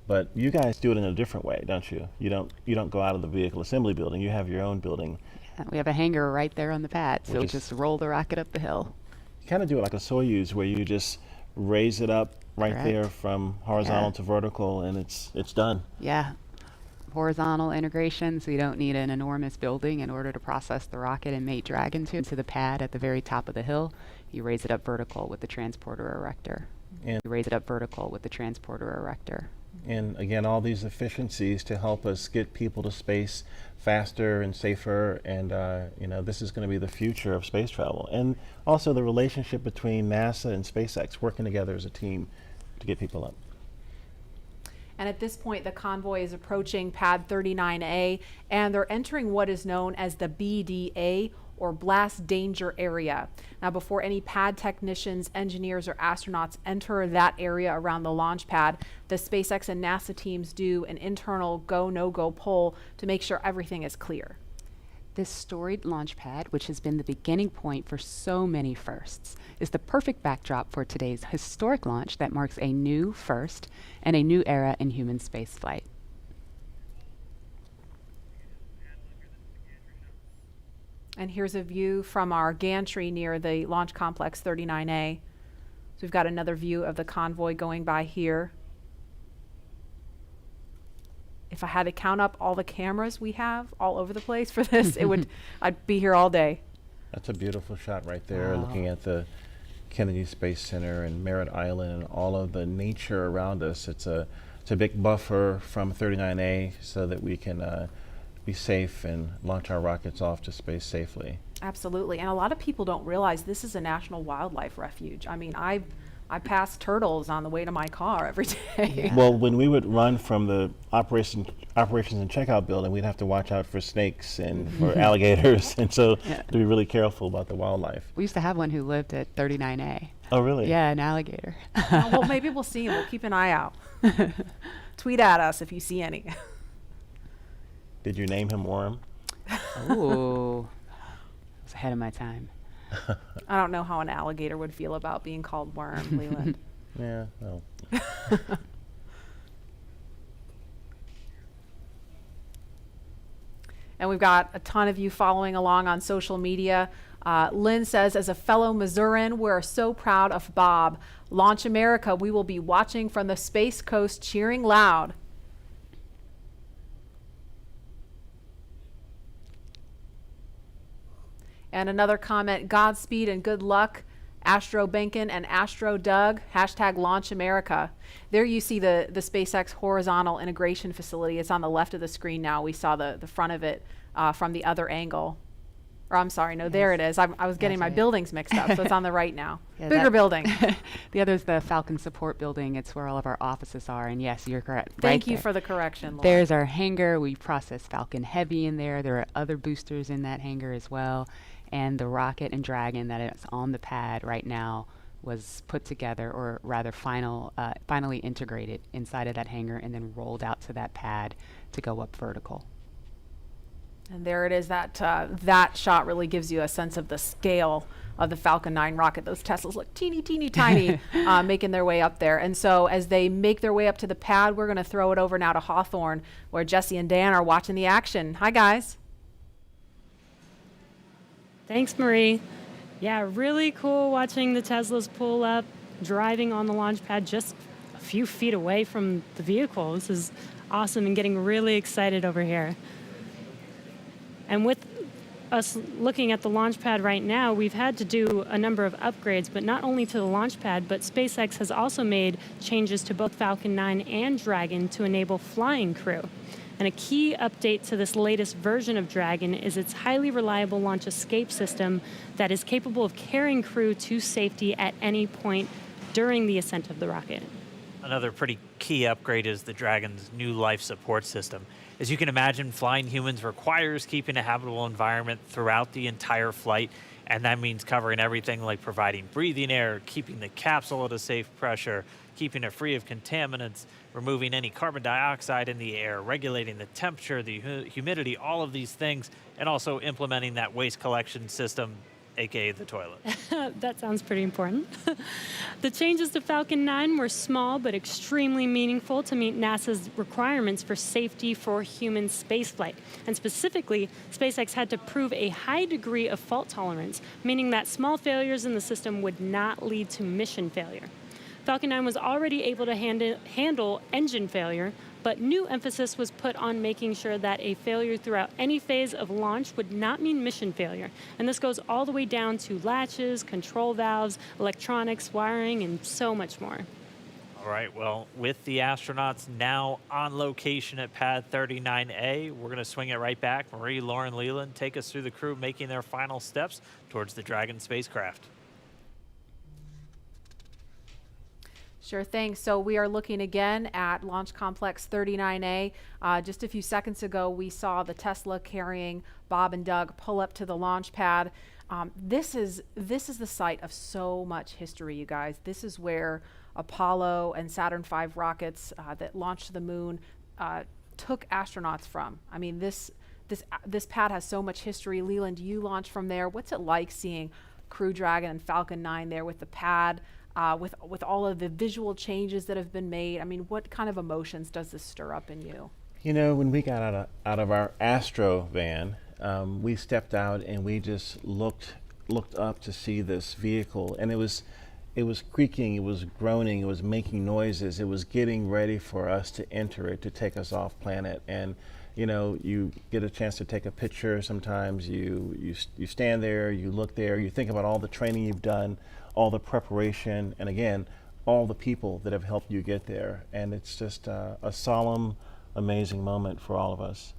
Speaker 18: but you guys do it in a different way, don't you? You don't go out of the vehicle assembly building. You have your own building.
Speaker 19: Yeah, we have a hangar right there on the pad, so we'll just roll the rocket up the hill.
Speaker 18: You kind of do it like a Soyuz, where you just raise it up right there from horizontal to vertical, and it's done.
Speaker 19: Yeah. Horizontal integration, so you don't need an enormous building in order to process the rocket and mate drag into the pad at the very top of the hill. You raise it up vertical with the transporter erector. And you raise it up vertical with the transporter erector.
Speaker 18: And again, all these efficiencies to help us get people to space faster and safer, and this is going to be the future of space travel. And also the relationship between NASA and SpaceX working together as a team to get people up.
Speaker 13: And at this point, the convoy is approaching pad 39A, and they're entering what is known as the BDA, or blast danger area. Now, before any pad technicians, engineers, or astronauts enter that area around the launch pad, the SpaceX and NASA teams do an internal go, no-go poll to make sure everything is clear.
Speaker 19: This storied launch pad, which has been the beginning point for so many firsts, is the perfect backdrop for today's historic launch that marks a new first and a new era in human spaceflight.
Speaker 13: And here's a view from our gantry near the Launch Complex 39A. So we've got another view of the convoy going by here. If I had to count up all the cameras we have all over the place for this, I'd be here all day.
Speaker 18: That's a beautiful shot right there, looking at the Kennedy Space Center and Merritt Island and all of the nature around us. It's a big buffer from 39A so that we can be safe and launch our rockets off to space safely.
Speaker 13: Absolutely, and a lot of people don't realize this is a national wildlife refuge. I mean, I pass turtles on the way to my car every day.
Speaker 18: Yeah. Well, when we would run from the operations and checkout building, we'd have to watch out for snakes and for alligators, and so to be really careful about the wildlife.
Speaker 19: We used to have one who lived at 39A.
Speaker 18: Oh, really?
Speaker 19: Yeah, an alligator.
Speaker 13: Well, maybe we'll see him. We'll keep an eye out. Tweet at us if you see any.
Speaker 18: Did you name him Worm?
Speaker 19: Ooh, I was ahead of my time.
Speaker 13: I don't know how an alligator would feel about being called Worm, Leland.
Speaker 18: Yeah, no.
Speaker 13: And we've got a ton of you following along on social media. Lynn says, as a fellow Missourian, we're so proud of Bob. Launch America, we will be watching from the Space Coast, cheering loud. And another comment, Godspeed and good luck, Astro Behnken and Astro Doug, hashtag Launch America. There you see the SpaceX horizontal integration facility. It's on the left of the screen now. We saw the front of it from the other angle. Or I'm sorry, no, there it is. I was getting my buildings mixed up, so it's on the right now.
Speaker 19: Yeah,
Speaker 13: Bigger building.
Speaker 19: The other is the Falcon Support Building. It's where all of our offices are. And yes, you're correct.
Speaker 13: Thank
Speaker 19: right
Speaker 13: you
Speaker 19: there.
Speaker 13: for the correction, Laura.
Speaker 19: There's our hangar. We process Falcon Heavy in there. There are other boosters in that hangar as well. And the rocket and Dragon that is on the pad right now was put together, or rather finally integrated inside of that hangar and then rolled out to that pad to go up vertical.
Speaker 13: And there it is. That shot really gives you a sense of the scale of the Falcon 9 rocket. Those Teslas look teeny tiny, making their way up there. And so as they make their way up to the pad, we're going to throw it over now to Hawthorne, where Jesse and Dan are watching the action. Hi, guys.
Speaker 14: Thanks, Marie. Yeah, really cool watching the Teslas pull up, driving on the launch pad just a few feet away from the vehicle. This is awesome and getting really excited over here. And with us looking at the launch pad right now, we've had to do a number of upgrades, but not only to the launch pad, but SpaceX has also made changes to both Falcon 9 and Dragon to enable flying crew. And a key update to this latest version of Dragon is its highly reliable launch escape system that is capable of carrying crew to safety at any point during the ascent of the rocket.
Speaker 2: Another pretty key upgrade is the Dragon's new life support system. As you can imagine, flying humans requires keeping a habitable environment throughout the entire flight, and that means covering everything like providing breathing air, keeping the capsule at a safe pressure, keeping it free of contaminants, removing any carbon dioxide in the air, regulating the temperature, the humidity, all of these things, and also implementing that waste collection system, aka the toilet.
Speaker 14: That sounds pretty important. The changes to Falcon 9 were small but extremely meaningful to meet NASA's requirements for safety for human spaceflight. And specifically, SpaceX had to prove a high degree of fault tolerance, meaning that small failures in the system would not lead to mission failure. Falcon 9 was already able to handle engine failure, but new emphasis was put on making sure that a failure throughout any phase of launch would not mean mission failure. And this goes all the way down to latches, control valves, electronics, wiring, and so much more.
Speaker 2: All right, well, with the astronauts now on location at Pad 39A, we're going to swing it right back. Marie, Lauren, Leland, take us through the crew making their final steps towards the Dragon spacecraft.
Speaker 13: Sure thing. So we are looking again at Launch Complex 39A. Just a few seconds ago, we saw the Tesla carrying Bob and Doug pull up to the launch pad. This is the site of so much history, you guys. This is where Apollo and Saturn V rockets that launched to the moon took astronauts from. I mean, this pad has so much history. Leland, you launched from there. What's it like seeing Crew Dragon and Falcon 9 there with the pad? With all of the visual changes that have been made? I mean, what kind of emotions does this stir up in you?
Speaker 18: You know, when we got out of our Astro van, we stepped out and we just looked up to see this vehicle, and it was creaking, it was groaning, it was making noises, it was getting ready for us to enter it, to take us off planet. And you know, you get a chance to take a picture. Sometimes you stand there, you look there, you think about all the training you've done, all the preparation, and again, all the people that have helped you get there. And it's just a solemn, amazing moment for all of us.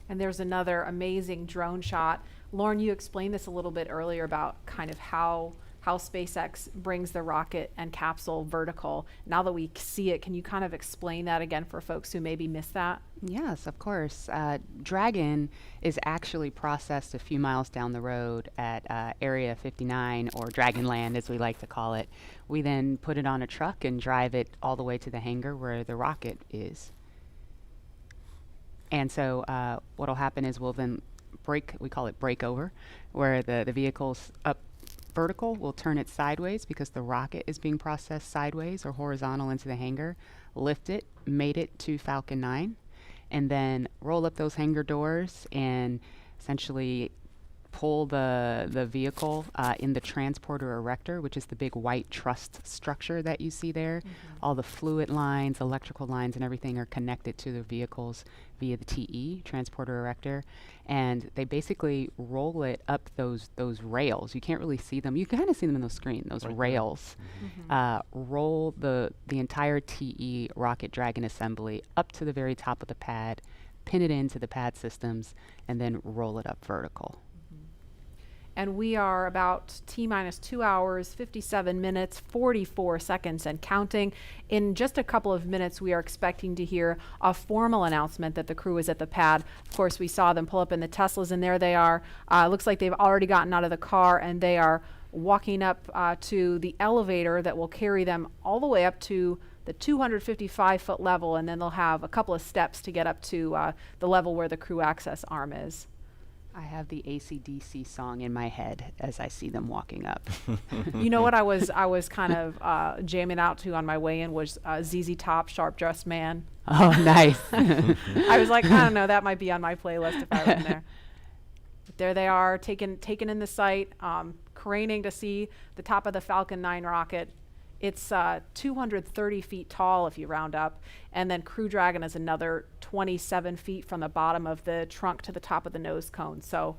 Speaker 13: And there's another amazing drone shot. Lauren, you explained this a little bit earlier about kind of how SpaceX brings the rocket and capsule vertical. Now that we see it, can you kind of explain that again for folks who maybe missed that?
Speaker 19: Yes, of course. Dragon is actually processed a few miles down the road at Area 59, or Dragonland as we like to call it. We then put it on a truck and drive it all the way to the hangar where the rocket is. And so what'll happen is we'll then we call it breakover, where the vehicle's up vertical, we'll turn it sideways because the rocket is being processed sideways or horizontal into the hangar, lift it, mate it to Falcon 9, and then roll up those hangar doors and essentially pull the vehicle in the transporter erector, which is the big white truss structure that you see there. All the fluid lines, electrical lines, and everything are connected to the vehicles via the TE, transporter erector, and they basically roll it up those rails. You can't really see them. You kind of see them in the screen, those rails. Roll the entire TE rocket Dragon assembly up to the very top of the pad, pin it into the pad systems, and then roll it up vertical.
Speaker 13: And we are about T-minus 2 hours, 57 minutes, 44 seconds and counting. In just a couple of minutes, we are expecting to hear a formal announcement that the crew is at the pad. Of course, we saw them pull up in the Teslas, and there they are. Looks like they've already gotten out of the car, and they are walking up to the elevator that will carry them all the way up to the 255-foot level, and then they'll have a couple of steps to get up to the level where the crew access arm is.
Speaker 19: I have the AC/DC song in my head as I see them walking up.
Speaker 13: You know what I was kind of jamming out to on my way in was ZZ Top, Sharp Dressed Man.
Speaker 19: Oh, nice.
Speaker 13: I was like, I don't know, that might be on my playlist if I were in there. But there they are, taking in the sight, craning to see the top of the Falcon 9 rocket. It's 230 feet tall if you round up, and then Crew Dragon is another 27 feet from the bottom of the trunk to the top of the nose cone. So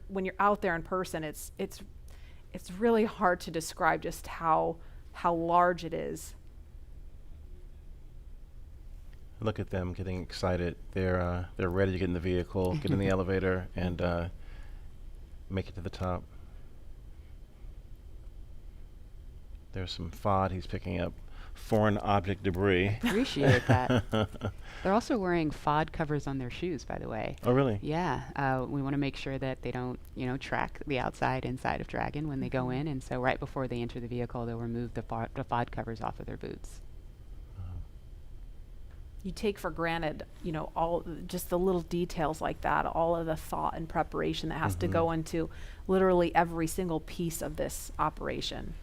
Speaker 13: when you're out there in person, it's really hard to describe just how large it is.
Speaker 18: Look at them getting excited. They're ready to get in the vehicle, get in the elevator, and make it to the top. There's some FOD. He's picking up foreign object debris.
Speaker 19: Appreciate that. They're also wearing FOD covers on their shoes, by the way.
Speaker 18: Oh, really?
Speaker 19: Yeah. We want to make sure that they don't, track the inside of Dragon when they go in. And so right before they enter the vehicle, they'll remove the FOD covers off of their boots.
Speaker 13: You take for granted, all just the little details like that, all of the thought and preparation that has to go into literally every single piece of this operation.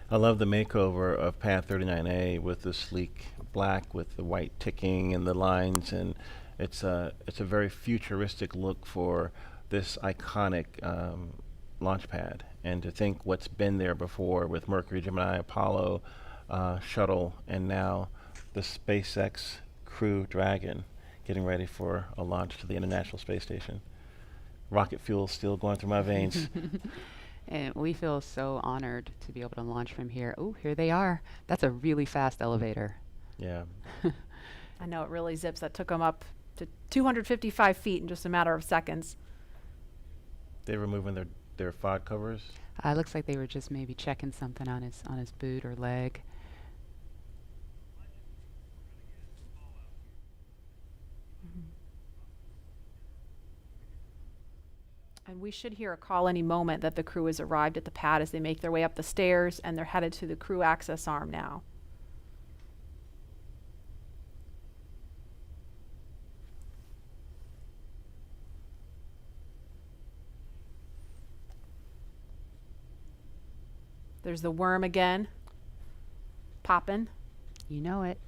Speaker 18: I love the makeover of Pad 39A with the sleek black with the white ticking and the lines, and it's a very futuristic look for this iconic launch pad. And to think what's been there before with Mercury, Gemini, Apollo shuttle, and now the SpaceX Crew Dragon getting ready for a launch to the International Space Station. Rocket fuel still going through my veins.
Speaker 19: And we feel so honored to be able to launch from here. Oh, here they are. That's a really fast elevator.
Speaker 18: Yeah.
Speaker 13: I know, it really zips. That took them up to 255 feet in just a matter of seconds.
Speaker 18: They're removing their FOD covers?
Speaker 19: Looks like they were just maybe checking something on his boot or leg.
Speaker 13: And we should hear a call any moment that the crew has arrived at the pad as they make their way up the stairs, and they're headed to the crew access arm now. There's the worm again, popping.
Speaker 19: You know it.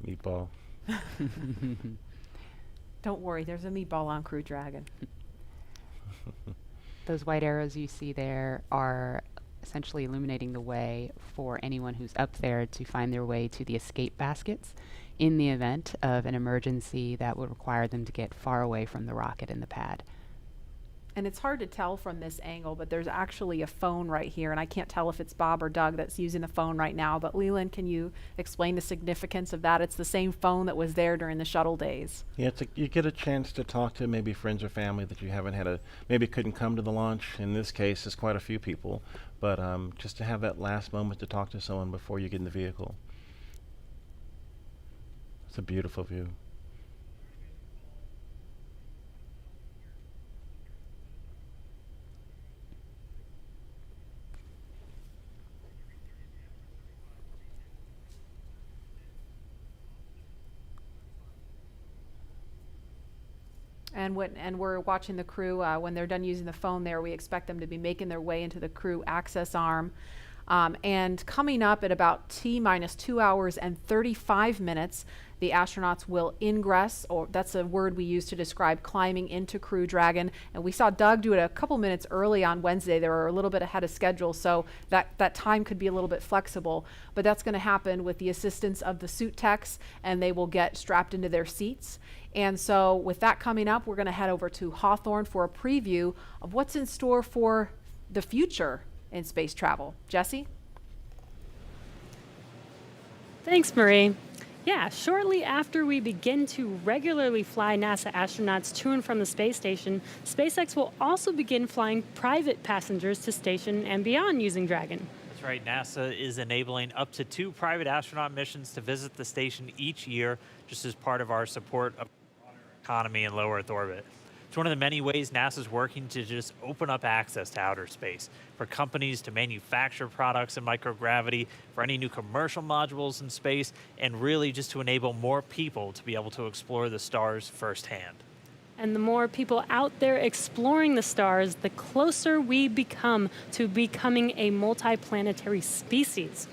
Speaker 18: Meatball.
Speaker 13: Don't worry, there's a meatball on Crew Dragon.
Speaker 19: Those white arrows you see there are essentially illuminating the way for anyone who's up there to find their way to the escape baskets in the event of an emergency that would require them to get far away from the rocket and the pad.
Speaker 13: And it's hard to tell from this angle, but there's actually a phone right here, and I can't tell if it's Bob or Doug that's using the phone right now, but Leland, can you explain the significance of that? It's the same phone that was there during the shuttle days.
Speaker 18: Yeah, you get a chance to talk to maybe friends or family that you haven't had maybe couldn't come to the launch. In this case, it's quite a few people, but just to have that last moment to talk to someone before you get in the vehicle. It's a beautiful view.
Speaker 13: And we're watching the crew when they're done using the phone there. We expect them to be making their way into the crew access arm. And coming up at about T-minus 2 hours and 35 minutes, the astronauts will ingress, or that's a word we use to describe climbing into Crew Dragon. And we saw Doug do it a couple minutes early on Wednesday. They were a little bit ahead of schedule, so that time could be a little bit flexible. But that's going to happen with the assistance of the suit techs, and they will get strapped into their seats. And so with that coming up, we're going to head over to Hawthorne for a preview of what's in store for the future in space travel. Jessie?
Speaker 14: Thanks, Marie. Yeah, shortly after we begin to regularly fly NASA astronauts to and from the space station, SpaceX will also begin flying private passengers to station and beyond using Dragon.
Speaker 2: That's right. NASA is enabling up to 2 private astronaut missions to visit the station each year, just as part of our support of the economy in low Earth orbit. It's one of the many ways NASA's working to just open up access to outer space for companies to manufacture products in microgravity, for any new commercial modules in space, and really just to enable more people to be able to explore the stars firsthand.
Speaker 14: And the more people out there exploring the stars, the closer we become to becoming a multiplanetary species.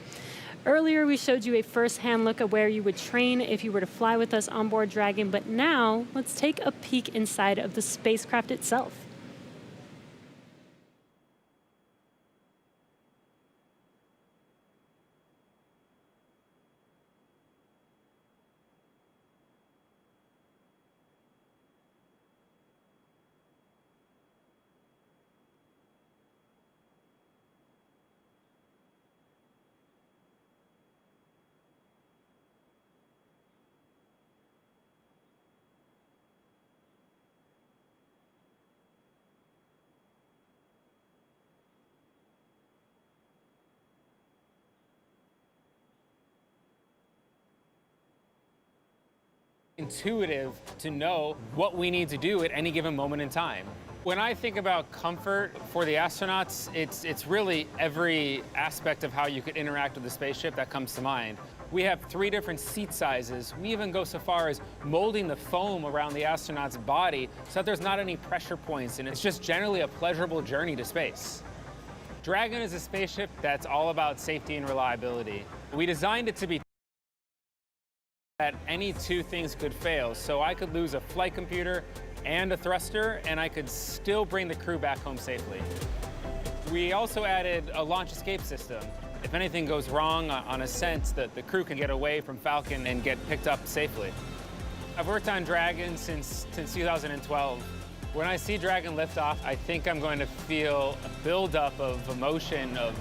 Speaker 14: Earlier, we showed you a first-hand look at where you would train if you were to fly with us on board Dragon, but now let's take a peek inside of the spacecraft itself.
Speaker 3: Intuitive to know what we need to do at any given moment in time. When I think about comfort for the astronauts, it's really every aspect of how you could interact with the spaceship that comes to mind. We have 3 different seat sizes. We even go so far as molding the foam around the astronaut's body so that there's not any pressure points, and it's just generally a pleasurable journey to space. Dragon is a spaceship that's all about safety and reliability. We designed it to be that any 2 things could fail, so I could lose a flight computer and a thruster, and I could still bring the crew back home safely. We also added a launch escape system. If anything goes wrong on ascent, the crew can get away from Falcon and get picked up safely. I've worked on Dragon since 2012. When I see Dragon lift off, I think I'm going to feel a buildup of emotion of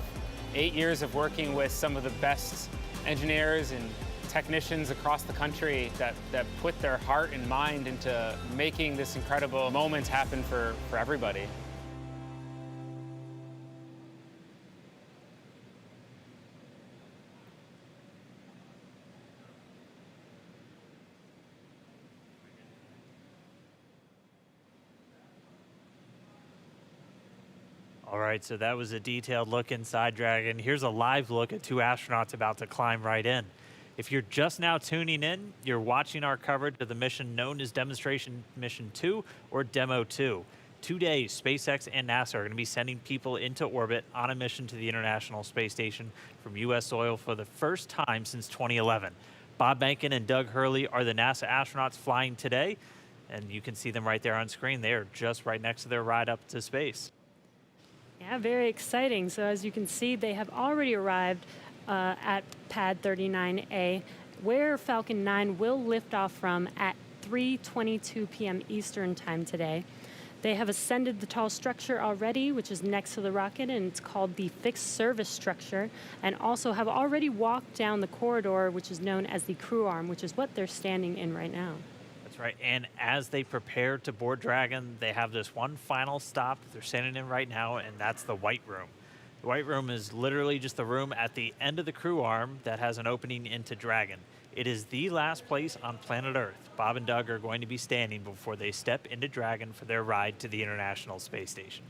Speaker 3: 8 years of working with some of the best engineers and technicians across the country that put their heart and mind into making this incredible moment happen for everybody.
Speaker 2: All right, so that was a detailed look inside Dragon. Here's a live look at 2 astronauts about to climb right in. If you're just now tuning in, you're watching our coverage of the mission known as Demonstration Mission 2 or Demo-2. 2 days, SpaceX and NASA are going to be sending people into orbit on a mission to the International Space Station from U.S. soil for the first time since 2011. Bob Behnken and Doug Hurley are the NASA astronauts flying today, and you can see them right there on screen. They are just right next to their ride up to space.
Speaker 14: Yeah, very exciting. So as you can see, they have already arrived at pad 39A, where Falcon 9 will lift off from at 3:22 p.m. Eastern time today. They have ascended the tall structure already, which is next to the rocket, and it's called the fixed service structure, and also have already walked down the corridor, which is known as the crew arm, which is what they're standing in right now.
Speaker 2: That's right, and as they prepare to board Dragon, they have this one final stop that they're standing in right now, and that's the White Room. The White Room is literally just the room at the end of the crew arm that has an opening into Dragon. It is the last place on planet Earth Bob and Doug are going to be standing before they step into Dragon for their ride to the International Space Station.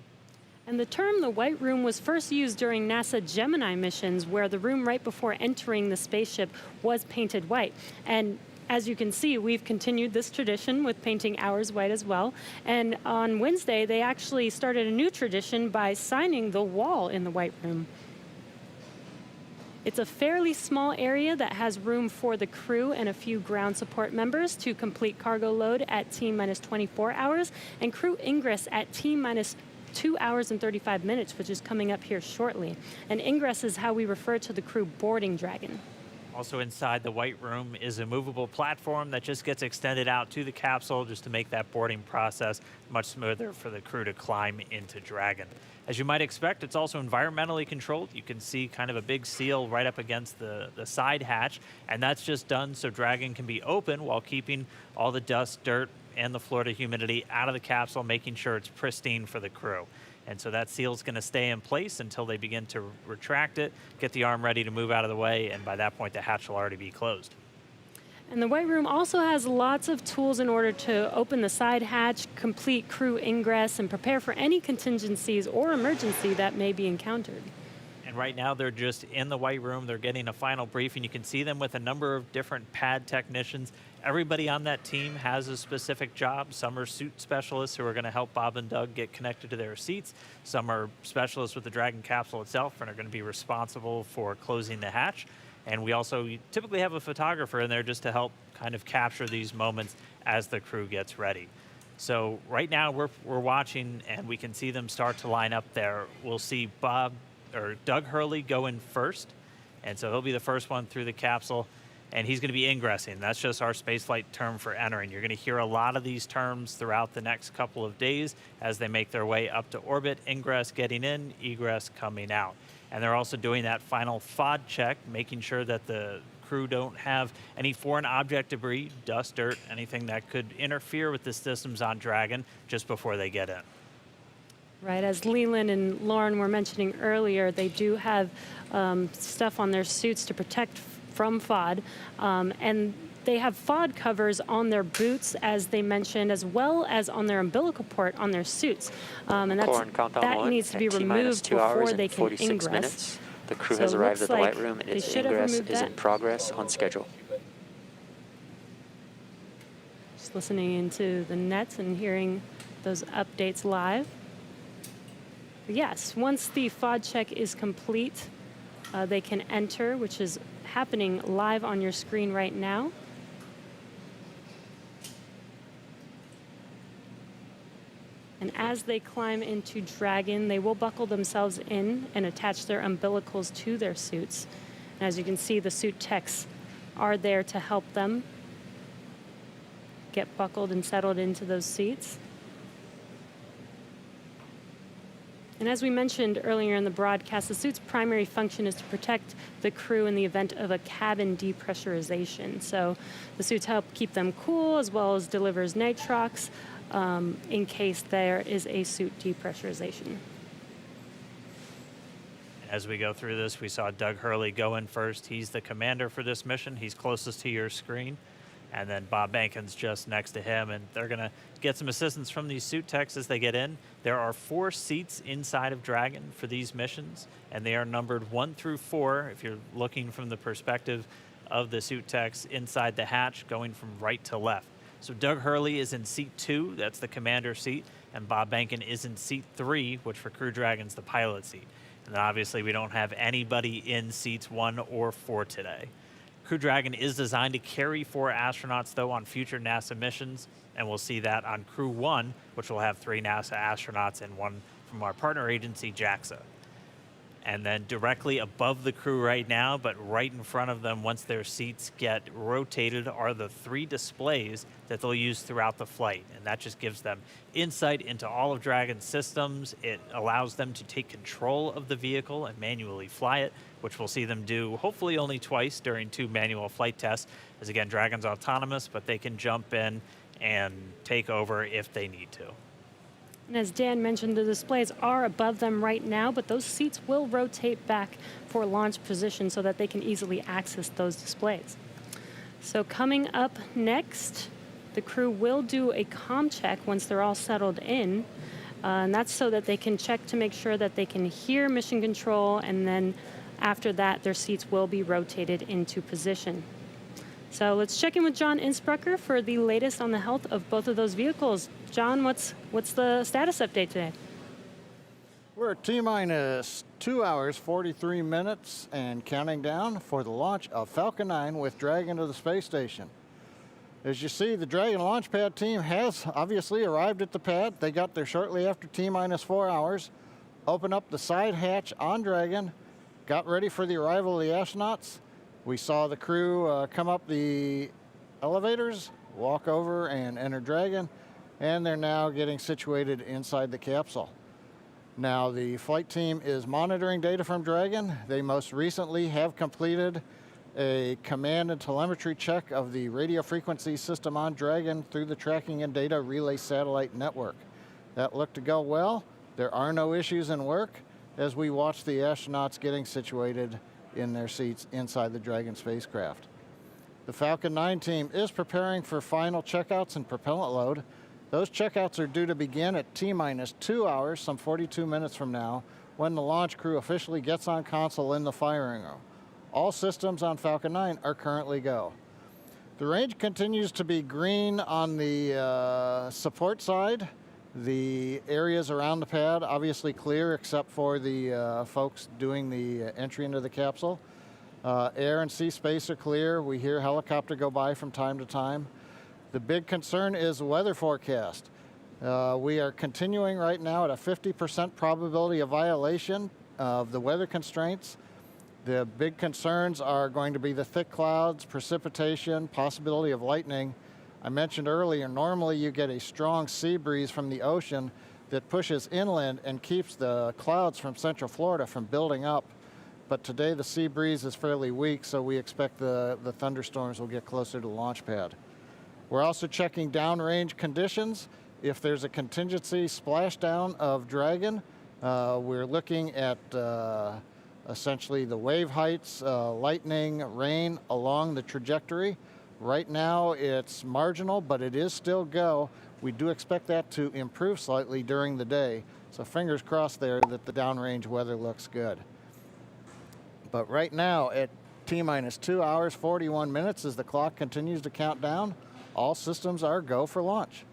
Speaker 14: And the term the White Room was first used during NASA Gemini missions, where the room right before entering the spaceship was painted white. And as you can see, we've continued this tradition with painting ours white as well. And on Wednesday, they actually started a new tradition by signing the wall in the White Room. It's a fairly small area that has room for the crew and a few ground support members to complete cargo load at T-minus 24 hours and crew ingress at T-minus 2 hours and 35 minutes, which is coming up here shortly. And ingress is how we refer to the crew boarding Dragon.
Speaker 2: Also inside the White Room is a movable platform that just gets extended out to the capsule just to make that boarding process much smoother for the crew to climb into Dragon. As you might expect, it's also environmentally controlled. You can see kind of a big seal right up against the side hatch, and that's just done so Dragon can be open while keeping all the dust, dirt, and the Florida humidity out of the capsule, making sure it's pristine for the crew. And so that seal's going to stay in place until they begin to retract it, get the arm ready to move out of the way, and by that point the hatch will already be closed.
Speaker 6: And the White Room also has lots of tools in order to open the side hatch, complete crew ingress, and prepare for any contingencies or emergency that may be encountered.
Speaker 2: And right now they're just in the White Room. They're getting a final briefing. You can see them with a number of different pad technicians. Everybody on that team has a specific job. Some are suit specialists who are going to help Bob and Doug get connected to their seats. Some are specialists with the Dragon capsule itself and are going to be responsible for closing the hatch. And we also typically have a photographer in there just to help kind of capture these moments as the crew gets ready. So right now we're watching, and we can see them start to line up there. We'll see Doug Hurley go in first, and so he'll be the first one through the capsule, and he's going to be ingressing. That's just our spaceflight term for entering. You're going to hear a lot of these terms throughout the next couple of days as they make their way up to orbit. Ingress getting in, egress coming out. And they're also doing that final FOD check, making sure that the crew don't have any foreign object debris, dust, dirt, anything that could interfere with the systems on Dragon just before they get in.
Speaker 6: Right, as Leland and Lauren were mentioning earlier, they do have stuff on their suits to protect from FOD, and they have FOD covers on their boots, as they mentioned, as well as on their umbilical port on their suits. And that needs to be removed before they can ingress.
Speaker 16: Minutes. The crew has arrived at the White Room, and its ingress is in progress on schedule.
Speaker 6: Just listening into the nets and hearing those updates live. Yes, once the FOD check is complete, they can enter, which is happening live on your screen right now. And as they climb into Dragon, they will buckle themselves in and attach their umbilicals to their suits. And as you can see, the suit techs are there to help them get buckled and settled into those seats. And as we mentioned earlier in the broadcast, the suit's primary function is to protect the crew in the event of a cabin depressurization. So the suits help keep them cool, as well as delivers nitrox in case there is a suit depressurization.
Speaker 2: As we go through this, we saw Doug Hurley go in first. He's the commander for this mission. He's closest to your screen. And then Bob Behnken's just next to him, and they're going to get some assistance from these suit techs as they get in. There are 4 seats inside of Dragon for these missions, and they are numbered 1 through 4 if you're looking from the perspective of the suit techs inside the hatch, going from right to left. So Doug Hurley is in seat 2, that's the commander seat, and Bob Behnken is in seat 3, which for Crew Dragon's the pilot seat. And then obviously we don't have anybody in seats 1 or 4 today. Crew Dragon is designed to carry 4 astronauts, though, on future NASA missions, and we'll see that on Crew 1, which will have 3 NASA astronauts and 1 from our partner agency, JAXA. And then directly above the crew right now, but right in front of them, once their seats get rotated, are the 3 displays that they'll use throughout the flight. And that just gives them insight into all of Dragon's systems. It allows them to take control of the vehicle and manually fly it, which we'll see them do hopefully only twice during 2 manual flight tests. As again, Dragon's autonomous, but they can jump in and take over if they need to.
Speaker 6: And as Dan mentioned, the displays are above them right now, but those seats will rotate back for launch position so that they can easily access those displays. So coming up next, the crew will do a comm check once they're all settled in. And that's so that they can check to make sure that they can hear mission control, and then after that, their seats will be rotated into position. So let's check in with John Innsbrucker for the latest on the health of both of those vehicles. John, what's the status update today?
Speaker 15: We're at T-minus 2 hours, 43 minutes and counting down for the launch of Falcon 9 with Dragon to the space station. As you see, the Dragon launch pad team has obviously arrived at the pad. They got there shortly after T-minus 4 hours, opened up the side hatch on Dragon, got ready for the arrival of the astronauts. We saw the crew come up the elevators, walk over and enter Dragon, and they're now getting situated inside the capsule. Now the flight team is monitoring data from Dragon. They most recently have completed a command and telemetry check of the radio frequency system on Dragon through the tracking and data relay satellite network. That looked to go well. There are no issues in work as we watch the astronauts getting situated in their seats inside the Dragon spacecraft. The Falcon 9 team is preparing for final checkouts and propellant load. Those checkouts are due to begin at T-minus 2 hours, some 42 minutes from now, when the launch crew officially gets on console in the firing room. All systems on Falcon 9 are currently go. The range continues to be green on the support side. The areas around the pad obviously clear except for the folks doing the entry into the capsule. Air and sea space are clear. We hear helicopter go by from time to time. The big concern is weather forecast. We are continuing right now at a 50% probability of violation of the weather constraints. The big concerns are going to be the thick clouds, precipitation, possibility of lightning. I mentioned earlier, normally you get a strong sea breeze from the ocean that pushes inland and keeps the clouds from Central Florida from building up. But today the sea breeze is fairly weak, so we expect the thunderstorms will get closer to the launch pad. We're also checking downrange conditions. If there's a contingency splashdown of Dragon, we're looking at essentially the wave heights, lightning, rain along the trajectory. Right now it's marginal, but it is still go. We do expect that to improve slightly during the day. So fingers crossed there that the downrange weather looks good. But right now at T-minus 2 hours, 41 minutes as the clock continues to count down, all systems are go for launch.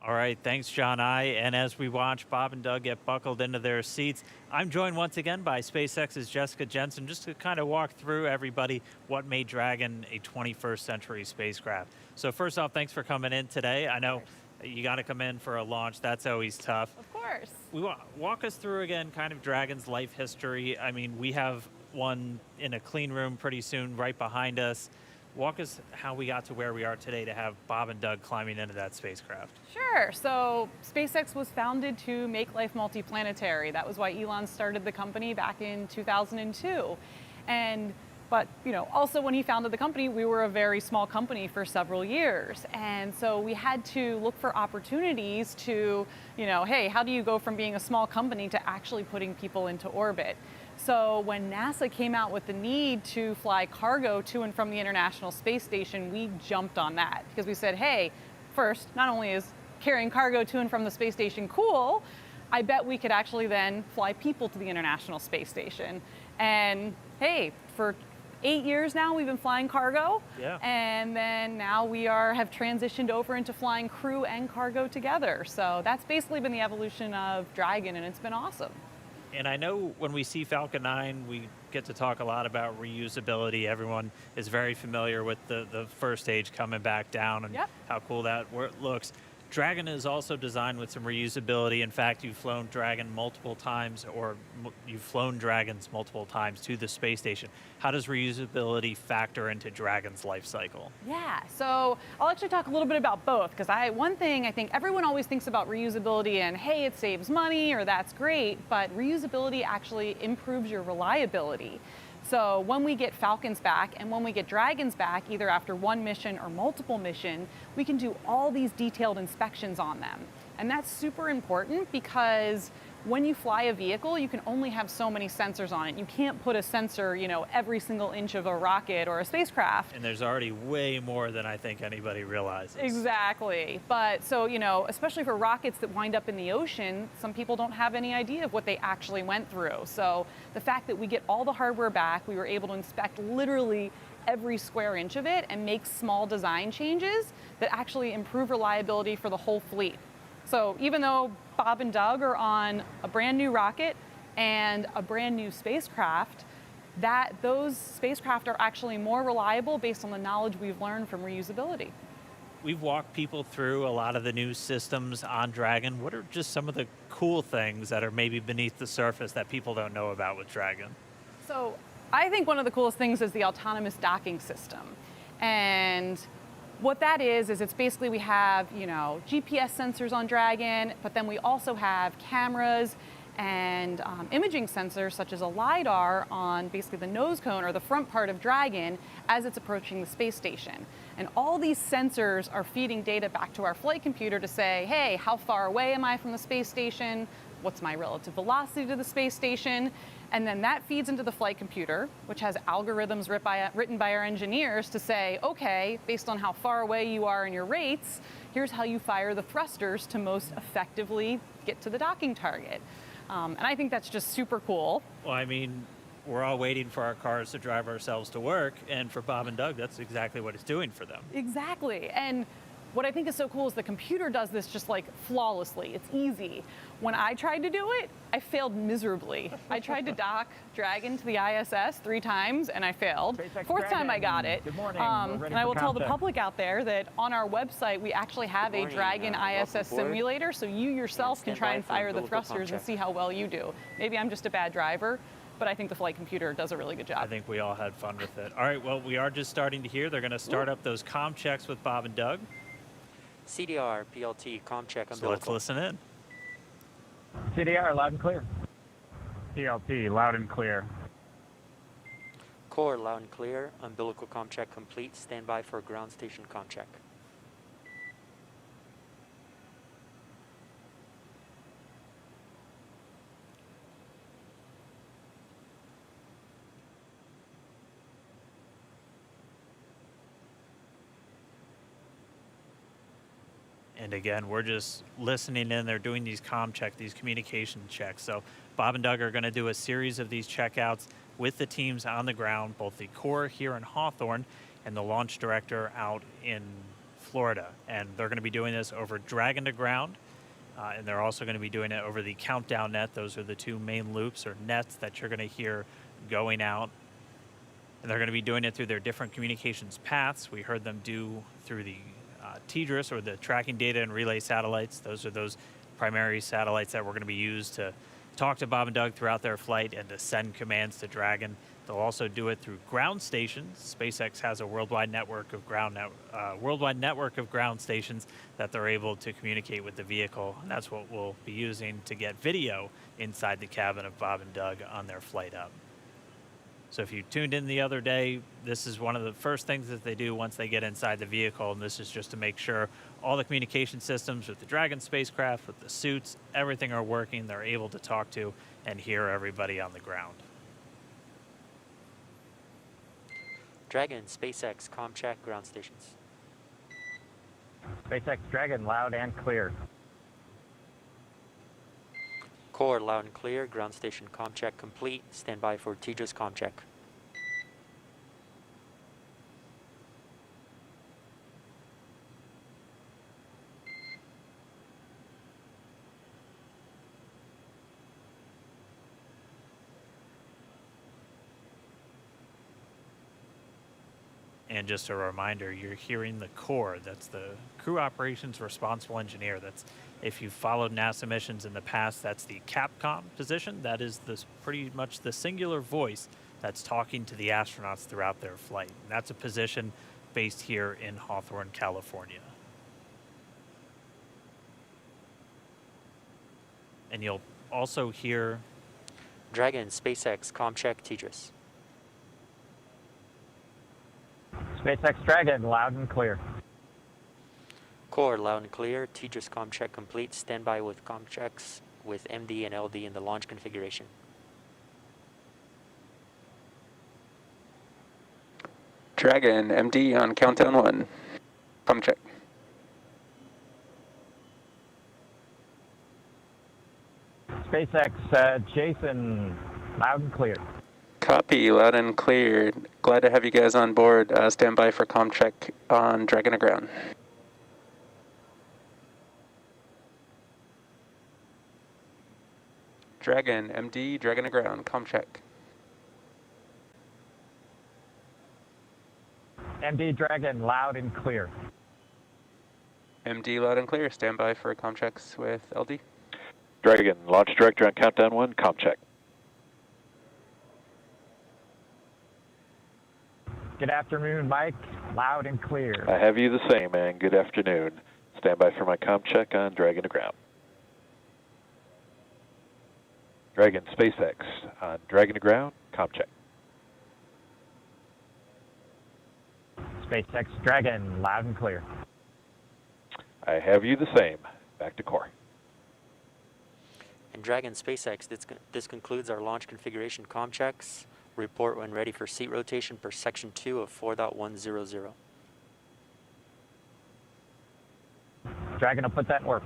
Speaker 2: All right, thanks, John I. And as we watch Bob and Doug get buckled into their seats, I'm joined once again by SpaceX's Jessica Jensen, just to kind of walk through everybody what made Dragon a 21st century spacecraft. So first off, thanks for coming in today. I know you got to come in for a launch. That's always tough.
Speaker 1: Of course.
Speaker 2: Walk us through again kind of Dragon's life history. I mean, we have one in a clean room pretty soon right behind us. Walk us how we got to where we are today to have Bob and Doug climbing into that spacecraft.
Speaker 1: Sure. So SpaceX was founded to make life multiplanetary. That was why Elon started the company back in 2002. But also when he founded the company, we were a very small company for several years. And so we had to look for opportunities to, hey, how do you go from being a small company to actually putting people into orbit? So when NASA came out with the need to fly cargo to and from the International Space Station, we jumped on that because we said, hey, first, not only is carrying cargo to and from the space station cool, I bet we could actually then fly people to the International Space Station. And hey, for 8 years now, we've been flying cargo.
Speaker 2: Yeah.
Speaker 1: And then now we have transitioned over into flying crew and cargo together. So that's basically been the evolution of Dragon, and it's been awesome.
Speaker 2: And I know when we see Falcon 9, we get to talk a lot about reusability. Everyone is very familiar with the first stage coming back down and how cool that looks. Dragon is also designed with some reusability. In fact, you've flown Dragon multiple times, or you've flown Dragons multiple times to the space station. How does reusability factor into Dragon's life cycle?
Speaker 1: Yeah, so I'll actually talk a little bit about both, because one thing I think everyone always thinks about reusability and, hey, it saves money or that's great, but reusability actually improves your reliability. So when we get Falcons back and when we get Dragons back, either after one mission or multiple mission, we can do all these detailed inspections on them. And that's super important because when you fly a vehicle, you can only have so many sensors on it. You can't put a sensor, every single inch of a rocket or a spacecraft.
Speaker 2: And there's already way more than I think anybody realizes.
Speaker 1: Exactly. But so, especially for rockets that wind up in the ocean, some people don't have any idea of what they actually went through. So the fact that we get all the hardware back, we were able to inspect literally every square inch of it and make small design changes that actually improve reliability for the whole fleet. So even though Bob and Doug are on a brand new rocket and a brand new spacecraft, those spacecraft are actually more reliable based on the knowledge we've learned from reusability.
Speaker 2: We've walked people through a lot of the new systems on Dragon. What are just some of the cool things that are maybe beneath the surface that people don't know about with Dragon?
Speaker 1: So I think one of the coolest things is the autonomous docking system. And what that is it's basically we have, GPS sensors on Dragon, but then we also have cameras and imaging sensors such as a LiDAR on basically the nose cone or the front part of Dragon as it's approaching the space station. And all these sensors are feeding data back to our flight computer to say, hey, how far away am I from the space station? What's my relative velocity to the space station? And then that feeds into the flight computer, which has algorithms written by our engineers to say, okay, based on how far away you are and your rates, here's how you fire the thrusters to most effectively get to the docking target. And I think that's just super cool.
Speaker 2: Well, I mean, we're all waiting for our cars to drive ourselves to work, and for Bob and Doug, that's exactly what it's doing for them.
Speaker 1: Exactly. And what I think is so cool is the computer does this just like flawlessly. It's easy. When I tried to do it, I failed miserably. I tried to dock Dragon to the ISS 3 times and I failed. Fourth time I got it.
Speaker 7: Good morning.
Speaker 1: And I will tell the public out there that on our website we actually have a Dragon ISS simulator, so you yourself can try and fire the thrusters and see how well you do. Maybe I'm just a bad driver, but I think the flight computer does a really good job.
Speaker 2: I think we all had fun with it. All right, well, we are just starting to hear. They're going to start up those comm checks with Bob and Doug.
Speaker 16: CDR, PLT, comm check, umbilical.
Speaker 2: So let's listen in.
Speaker 7: CDR, loud and clear. PLT, loud and clear.
Speaker 16: Core, loud and clear. Umbilical comm check complete. Stand by for ground station comm check.
Speaker 2: And again, we're just listening in. They're doing these comm checks, these communication checks. So Bob and Doug are going to do a series of these checkouts with the teams on the ground, both the core here in Hawthorne and the launch director out in Florida. And they're going to be doing this over Dragon to ground. And they're also going to be doing it over the countdown net. Those are the 2 main loops or nets that you're going to hear going out. And they're going to be doing it through their different communications paths. We heard them do through the TDRS, or the tracking data and relay satellites. Those are those primary satellites that we're going to be used to talk to Bob and Doug throughout their flight and to send commands to Dragon. They'll also do it through ground stations. SpaceX has a worldwide network of ground stations that they're able to communicate with the vehicle. And that's what we'll be using to get video inside the cabin of Bob and Doug on their flight up. So if you tuned in the other day, this is one of the first things that they do once they get inside the vehicle, and this is just to make sure all the communication systems with the Dragon spacecraft, with the suits, everything are working. They're able to talk to and hear everybody on the ground.
Speaker 16: Dragon, SpaceX, comm check, ground stations.
Speaker 7: SpaceX Dragon, loud and clear.
Speaker 16: Core, loud and clear. Ground station comm check complete. Stand by for TDRS comm check.
Speaker 2: And just a reminder, you're hearing the core. That's the crew operations responsible engineer. That's, if you've followed NASA missions in the past, that's the Capcom position. That is pretty much the singular voice that's talking to the astronauts throughout their flight. And that's a position based here in Hawthorne, California. And you'll also hear
Speaker 16: Dragon, SpaceX, comm check, TDRS.
Speaker 7: SpaceX Dragon, loud and clear.
Speaker 16: Core, loud and clear. TDRS comm check complete. Stand by with comm checks with MD and LD in the launch configuration.
Speaker 17: Dragon, MD on countdown 1. Comm check.
Speaker 7: SpaceX Jason, loud and clear.
Speaker 17: Copy, loud and clear. Glad to have you guys on board. Stand by for comm check on Dragon to ground. Dragon, MD, Dragon to ground, comm check.
Speaker 7: MD Dragon, loud and clear.
Speaker 17: MD, loud and clear. Stand by for comm checks with LD.
Speaker 20: Dragon, launch director on countdown 1, comm check.
Speaker 7: Good afternoon, Mike. Loud and clear.
Speaker 5: I have you the same, man. Good afternoon. Stand by for my comm check on Dragon to ground. Dragon SpaceX on Dragon to ground, comm check.
Speaker 7: SpaceX Dragon, loud and clear.
Speaker 5: I have you the same. Back to core.
Speaker 16: And Dragon SpaceX, this concludes our launch configuration comm checks. Report when ready for seat rotation per section 2 of 4.100.
Speaker 7: Dragon will put that in work.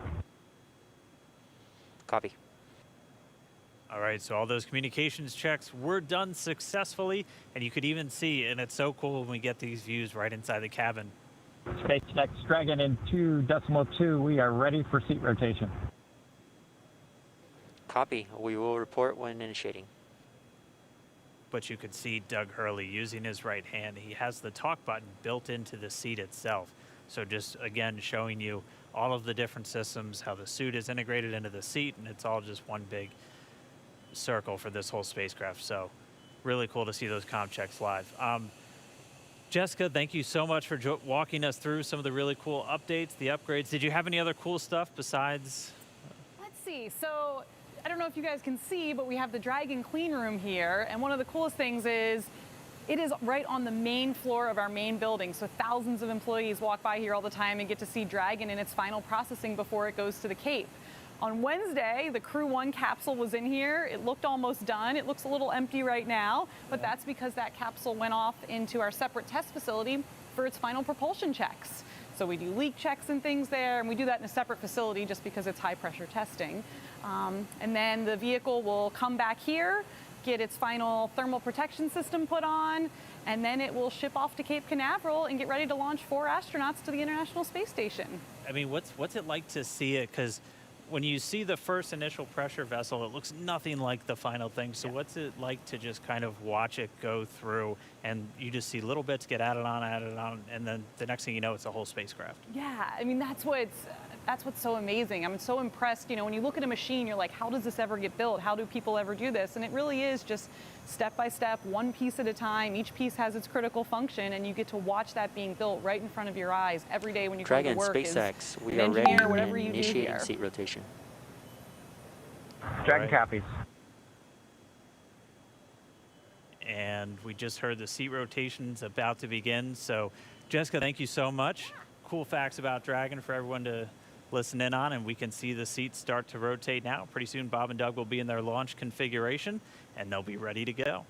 Speaker 16: Copy.
Speaker 2: All right, so all those communications checks were done successfully, and you could even see, and it's so cool when we get these views right inside the cabin.
Speaker 7: SpaceX Dragon in 2.2, we are ready for seat rotation.
Speaker 16: Copy. We will report when initiating.
Speaker 2: But you could see Doug Hurley using his right hand. He has the talk button built into the seat itself. So just, again, showing you all of the different systems, how the suit is integrated into the seat, and it's all just one big circle for this whole spacecraft. So really cool to see those comm checks live. Jessica, thank you so much for walking us through some of the really cool updates, the upgrades. Did you have any other cool stuff besides?
Speaker 1: Let's see. So I don't know if you guys can see, but we have the Dragon clean room here. And one of the coolest things is it is right on the main floor of our main building. So thousands of employees walk by here all the time and get to see Dragon in its final processing before it goes to the Cape. On Wednesday, the Crew 1 capsule was in here. It looked almost done. It looks a little empty right now, but that's because that capsule went off into our separate test facility for its final propulsion checks. So we do leak checks and things there, and we do that in a separate facility just because it's high pressure testing. And then the vehicle will come back here, get its final thermal protection system put on, and then it will ship off to Cape Canaveral and get ready to launch 4 astronauts to the International Space Station.
Speaker 2: I mean, what's it like to see it? Because when you see the first initial pressure vessel, it looks nothing like the final thing. So what's it like to just kind of watch it go through, and you just see little bits get added on, and then the next thing you know, it's a whole spacecraft?
Speaker 1: Yeah, I mean, that's what's so amazing. I'm so impressed. You know, when you look at a machine, you're like, how does this ever get built? How do people ever do this? And it really is just step by step, one piece at a time. Each piece has its critical function, and you get to watch that being built right in front of your eyes every day when you come to work.
Speaker 16: Dragon SpaceX, we
Speaker 1: are
Speaker 16: ready
Speaker 1: whatever
Speaker 16: and
Speaker 1: you do
Speaker 16: initiating
Speaker 1: here.
Speaker 16: seat rotation.
Speaker 7: Dragon copies.
Speaker 2: And we just heard the seat rotation's about to begin. So Jessica, thank you so much. Cool facts about Dragon for everyone to listen in on, and we can see the seats start to rotate now. Pretty soon Bob and Doug will be in their launch configuration, and they'll be ready to go.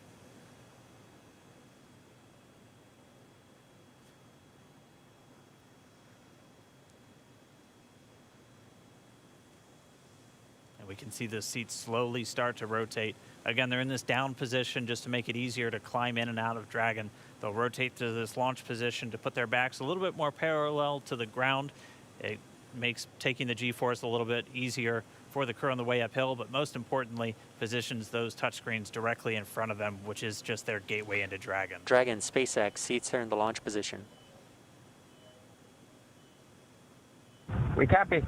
Speaker 2: We can see the seats slowly start to rotate. Again, they're in this down position just to make it easier to climb in and out of Dragon. They'll rotate to this launch position to put their backs a little bit more parallel to the ground. It makes taking the G-force a little bit easier for the crew on the way uphill, but most importantly, positions those touchscreens directly in front of them, which is just their gateway into Dragon.
Speaker 16: Dragon SpaceX, seats are in the launch position.
Speaker 7: We copy.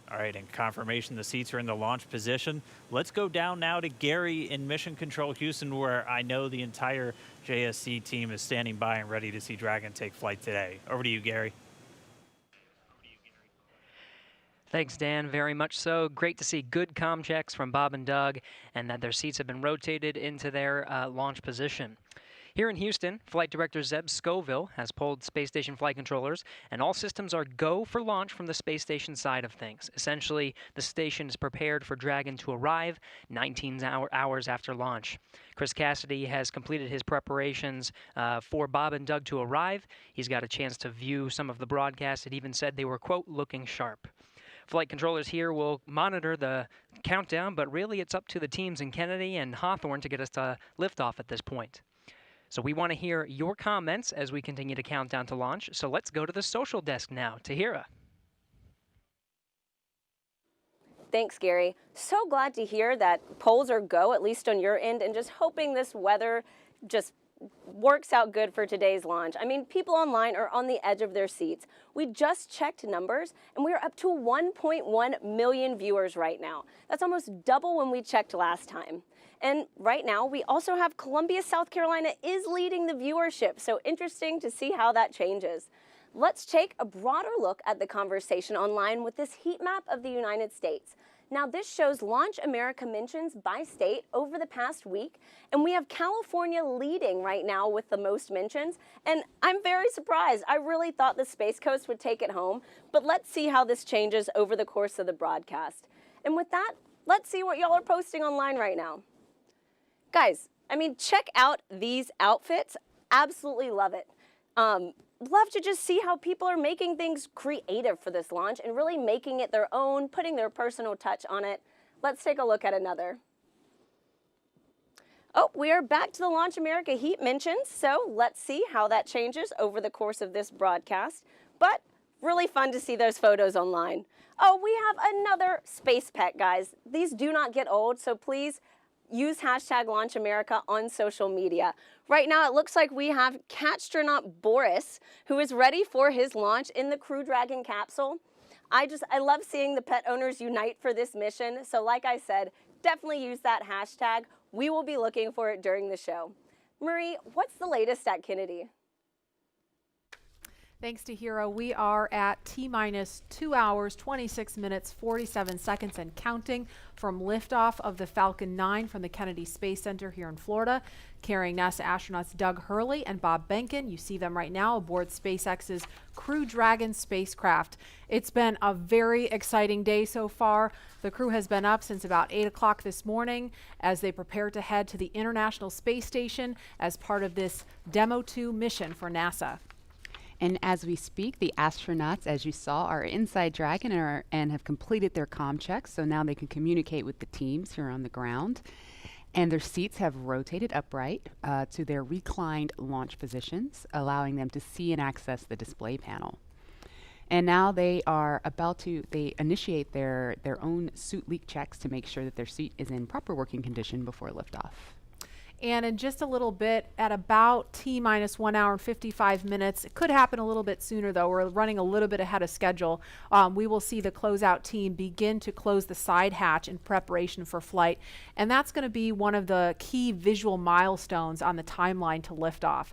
Speaker 2: All right, and confirmation the seats are in the launch position. Let's go down now to Gary in Mission Control Houston, where I know the entire JSC team is standing by and ready to see Dragon take flight today. Over to you, Gary.
Speaker 8: Thanks, Dan. Very much so. Great to see good comm checks from Bob and Doug, and that their seats have been rotated into their launch position. Here in Houston, Flight Director Zeb Scoville has polled space station flight controllers, and all systems are go for launch from the space station side of things. Essentially, the station is prepared for Dragon to arrive 19 hours after launch. Chris Cassidy has completed his preparations for Bob and Doug to arrive. He's got a chance to view some of the broadcasts. It even said they were, quote, looking sharp. Flight controllers here will monitor the countdown, but really it's up to the teams in Kennedy and Hawthorne to get us to liftoff at this point. So we want to hear your comments as we continue to count down to launch. So let's go to the social desk now. Tahira.
Speaker 20: Thanks, Gary. So glad to hear that polls are go, at least on your end, and just hoping this weather just works out good for today's launch. I mean, people online are on the edge of their seats. We just checked numbers, and we are up to 1.1 million viewers right now. That's almost double when we checked last time. And right now, we also have Columbia, South Carolina is leading the viewership, so interesting to see how that changes. Let's take a broader look at the conversation online with this heat map of the United States. Now, this shows Launch America mentions by state over the past week, and we have California leading right now with the most mentions, and I'm very surprised. I really thought the Space Coast would take it home, but let's see how this changes over the course of the broadcast. And with that, let's see what y'all are posting online right now. Guys, I mean, check out these outfits. Absolutely love it. Love to just see how people are making things creative for this launch and really making it their own, putting their personal touch on it. Let's take a look at another. Oh, we are back to the Launch America heat mentions, so let's see how that changes over the course of this broadcast. But really fun to see those photos online. Oh, we have another space pet, guys. These do not get old, so please use hashtag LaunchAmerica on social media. Right now, it looks like we have Catstronaut Boris, who is ready for his launch in the Crew Dragon capsule. I love seeing the pet owners unite for this mission. So like I said, definitely use that hashtag. We will be looking for it during the show. Marie, what's the latest at Kennedy?
Speaker 13: Thanks to Hero, we are at T-minus 2 hours, 26 minutes, 47 seconds and counting from liftoff of the Falcon 9 from the Kennedy Space Center here in Florida, carrying NASA astronauts Doug Hurley and Bob Behnken. You see them right now aboard SpaceX's Crew Dragon spacecraft. It's been a very exciting day so far. The crew has been up since about 8 o'clock this morning as they prepare to head to the International Space Station as part of this Demo-2 mission for NASA.
Speaker 19: And as we speak, the astronauts, as you saw, are inside Dragon and have completed their comm checks, so now they can communicate with the teams here on the ground. And their seats have rotated upright to their reclined launch positions, allowing them to see and access the display panel. And now they are about to initiate their own suit leak checks to make sure that their suit is in proper working condition before liftoff.
Speaker 13: And in just a little bit, at about T-minus 1 hour and 55 minutes, it could happen a little bit sooner though, we're running a little bit ahead of schedule, we will see the closeout team begin to close the side hatch in preparation for flight. And that's going to be one of the key visual milestones on the timeline to liftoff.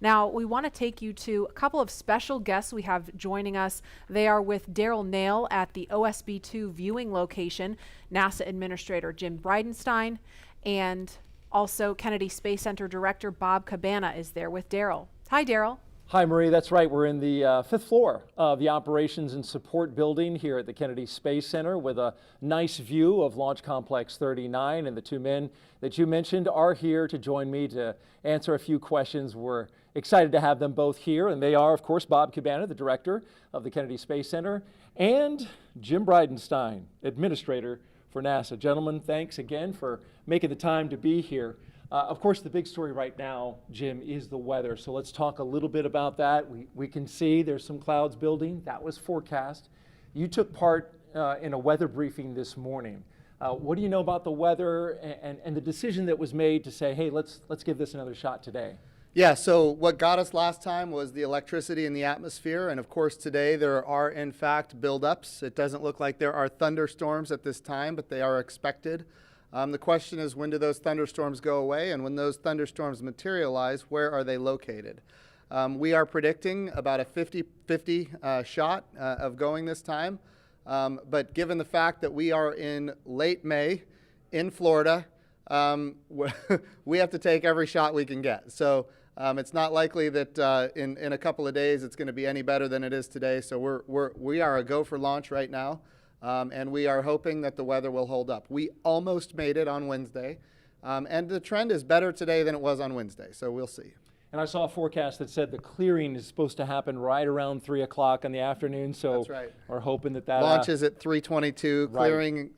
Speaker 13: Now, we want to take you to a couple of special guests we have joining us. They are with Daryl Nail at the OSB-2 viewing location, NASA Administrator Jim Bridenstine, and also Kennedy Space Center Director Bob Cabana is there with Daryl. Hi, Daryl.
Speaker 4: Hi, Marie. That's right. We're in the fifth floor of the Operations and Support Building here at the Kennedy Space Center with a nice view of Launch Complex 39. And the two men that you mentioned are here to join me to answer a few questions. We're excited to have them both here. And they are, of course, Bob Cabana, the Director of the Kennedy Space Center, and Jim Bridenstine, Administrator for NASA. Gentlemen, thanks again for making the time to be here. Of course, the big story right now, Jim, is the weather. So let's talk a little bit about that. We can see there's some clouds building. That was forecast. You took part in a weather briefing this morning. What do you know about the weather and the decision that was made to say, hey, let's give this another shot today?
Speaker 9: Yeah, so what got us last time was the electricity in the atmosphere, and of course today there are in fact buildups. It doesn't look like there are thunderstorms at this time, but they are expected. The question is, when do those thunderstorms go away, and when those thunderstorms materialize, where are they located? We are predicting about a 50-50 shot of going this time, but given the fact that we are in late May in Florida, we have to take every shot we can get. So it's not likely that in a couple of days it's going to be any better than it is today. So we are a go for launch right now, and we are hoping that the weather will hold up. We almost made it on Wednesday, and the trend is better today than it was on Wednesday. So we'll see.
Speaker 4: And I saw a forecast that said the clearing is supposed to happen right around 3 o'clock in the afternoon. So
Speaker 9: that's right.
Speaker 4: We're hoping that
Speaker 9: launch is at 3:22,
Speaker 4: right.
Speaker 9: Clearing,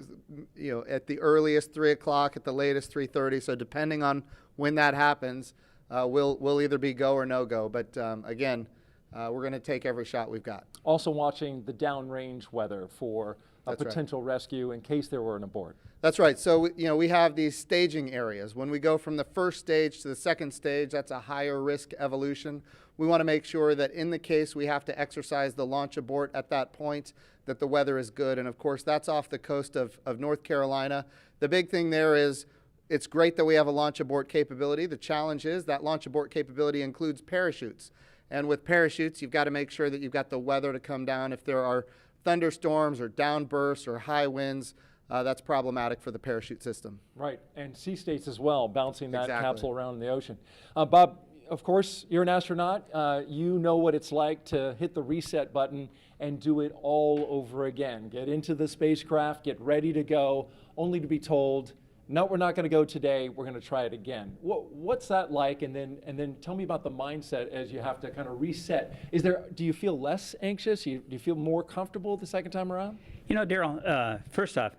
Speaker 9: at the earliest 3 o'clock, at the latest 3:30. So depending on when that happens, we'll either be go or no go. But again, we're going to take every shot we've got.
Speaker 4: Also watching the downrange weather for a
Speaker 9: That's
Speaker 4: potential rescue in case there were an abort.
Speaker 9: That's right. So we have these staging areas. When we go from the first stage to the second stage, that's a higher risk evolution. We want to make sure that in the case we have to exercise the launch abort at that point, that the weather is good. And of course, that's off the coast of North Carolina. The big thing there is it's great that we have a launch abort capability. The challenge is that launch abort capability includes parachutes. And with parachutes, you've got to make sure that you've got the weather to come down. If there are thunderstorms or downbursts or high winds, that's problematic for the parachute system.
Speaker 4: Right, and sea states as well, bouncing that
Speaker 9: Exactly.
Speaker 4: capsule around in the ocean. Bob, of course, you're an astronaut. You know what it's like to hit the reset button and do it all over again. Get into the spacecraft, get ready to go, only to be told, no, we're not going to go today. We're going to try it again. What's that like? And then tell me about the mindset as you have to kind of reset. Do you feel less anxious? Do you feel more comfortable the second time around?
Speaker 10: You know, Daryl, first off,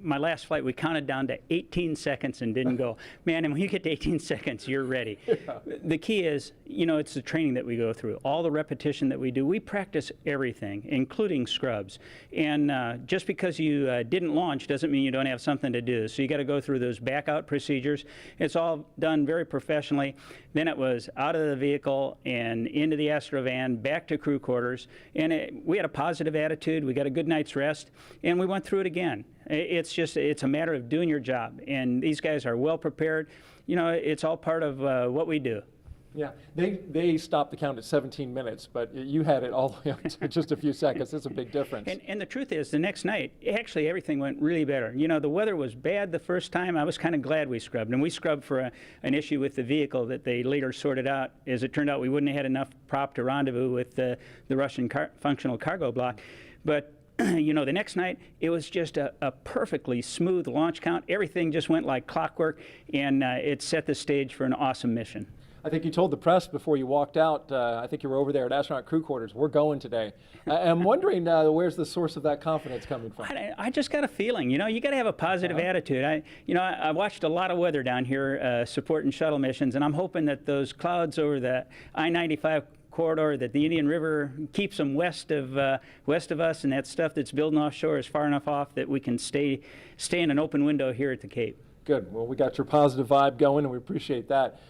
Speaker 10: my last flight, we counted down to 18 seconds and didn't go. Man, and when you get to 18 seconds, you're ready. Yeah. The key is, you know, it's the training that we go through, all the repetition that we do. We practice everything, including scrubs. And just because you didn't launch doesn't mean you don't have something to do. So you got to go through those back out procedures. It's all done very professionally. Then it was out of the vehicle and into the Astrovan, back to crew quarters. And we had a positive attitude. We got a good night's rest. And we went through it again. It's a matter of doing your job. And these guys are well prepared. You know, it's all part of what we do.
Speaker 4: Yeah, they stopped the count at 17 minutes, but you had it all the way up to just a few seconds. It's a big difference.
Speaker 10: And the truth is, the next night, actually everything went really better. You know, the weather was bad the first time. I was kind of glad we scrubbed. And we scrubbed for an issue with the vehicle that they later sorted out. As it turned out, we wouldn't have had enough prop to rendezvous with the Russian functional cargo block. But you know, the next night, it was just a perfectly smooth launch count. Everything just went like clockwork, and it set the stage for an awesome mission.
Speaker 4: I think you told the press before you walked out, I think you were over there at astronaut crew quarters, we're going today. I'm wondering, where's the source of that confidence coming from?
Speaker 10: I just got a feeling, you know, you got to have a positive attitude. I watched a lot of weather down here supporting shuttle missions, and I'm hoping that those clouds over the I-95 corridor, that the Indian River keeps them west of us, and that stuff that's building offshore is far enough off that we can stay in an open window here at the Cape.
Speaker 4: Good. Well, we got your positive vibe going, and we appreciate that.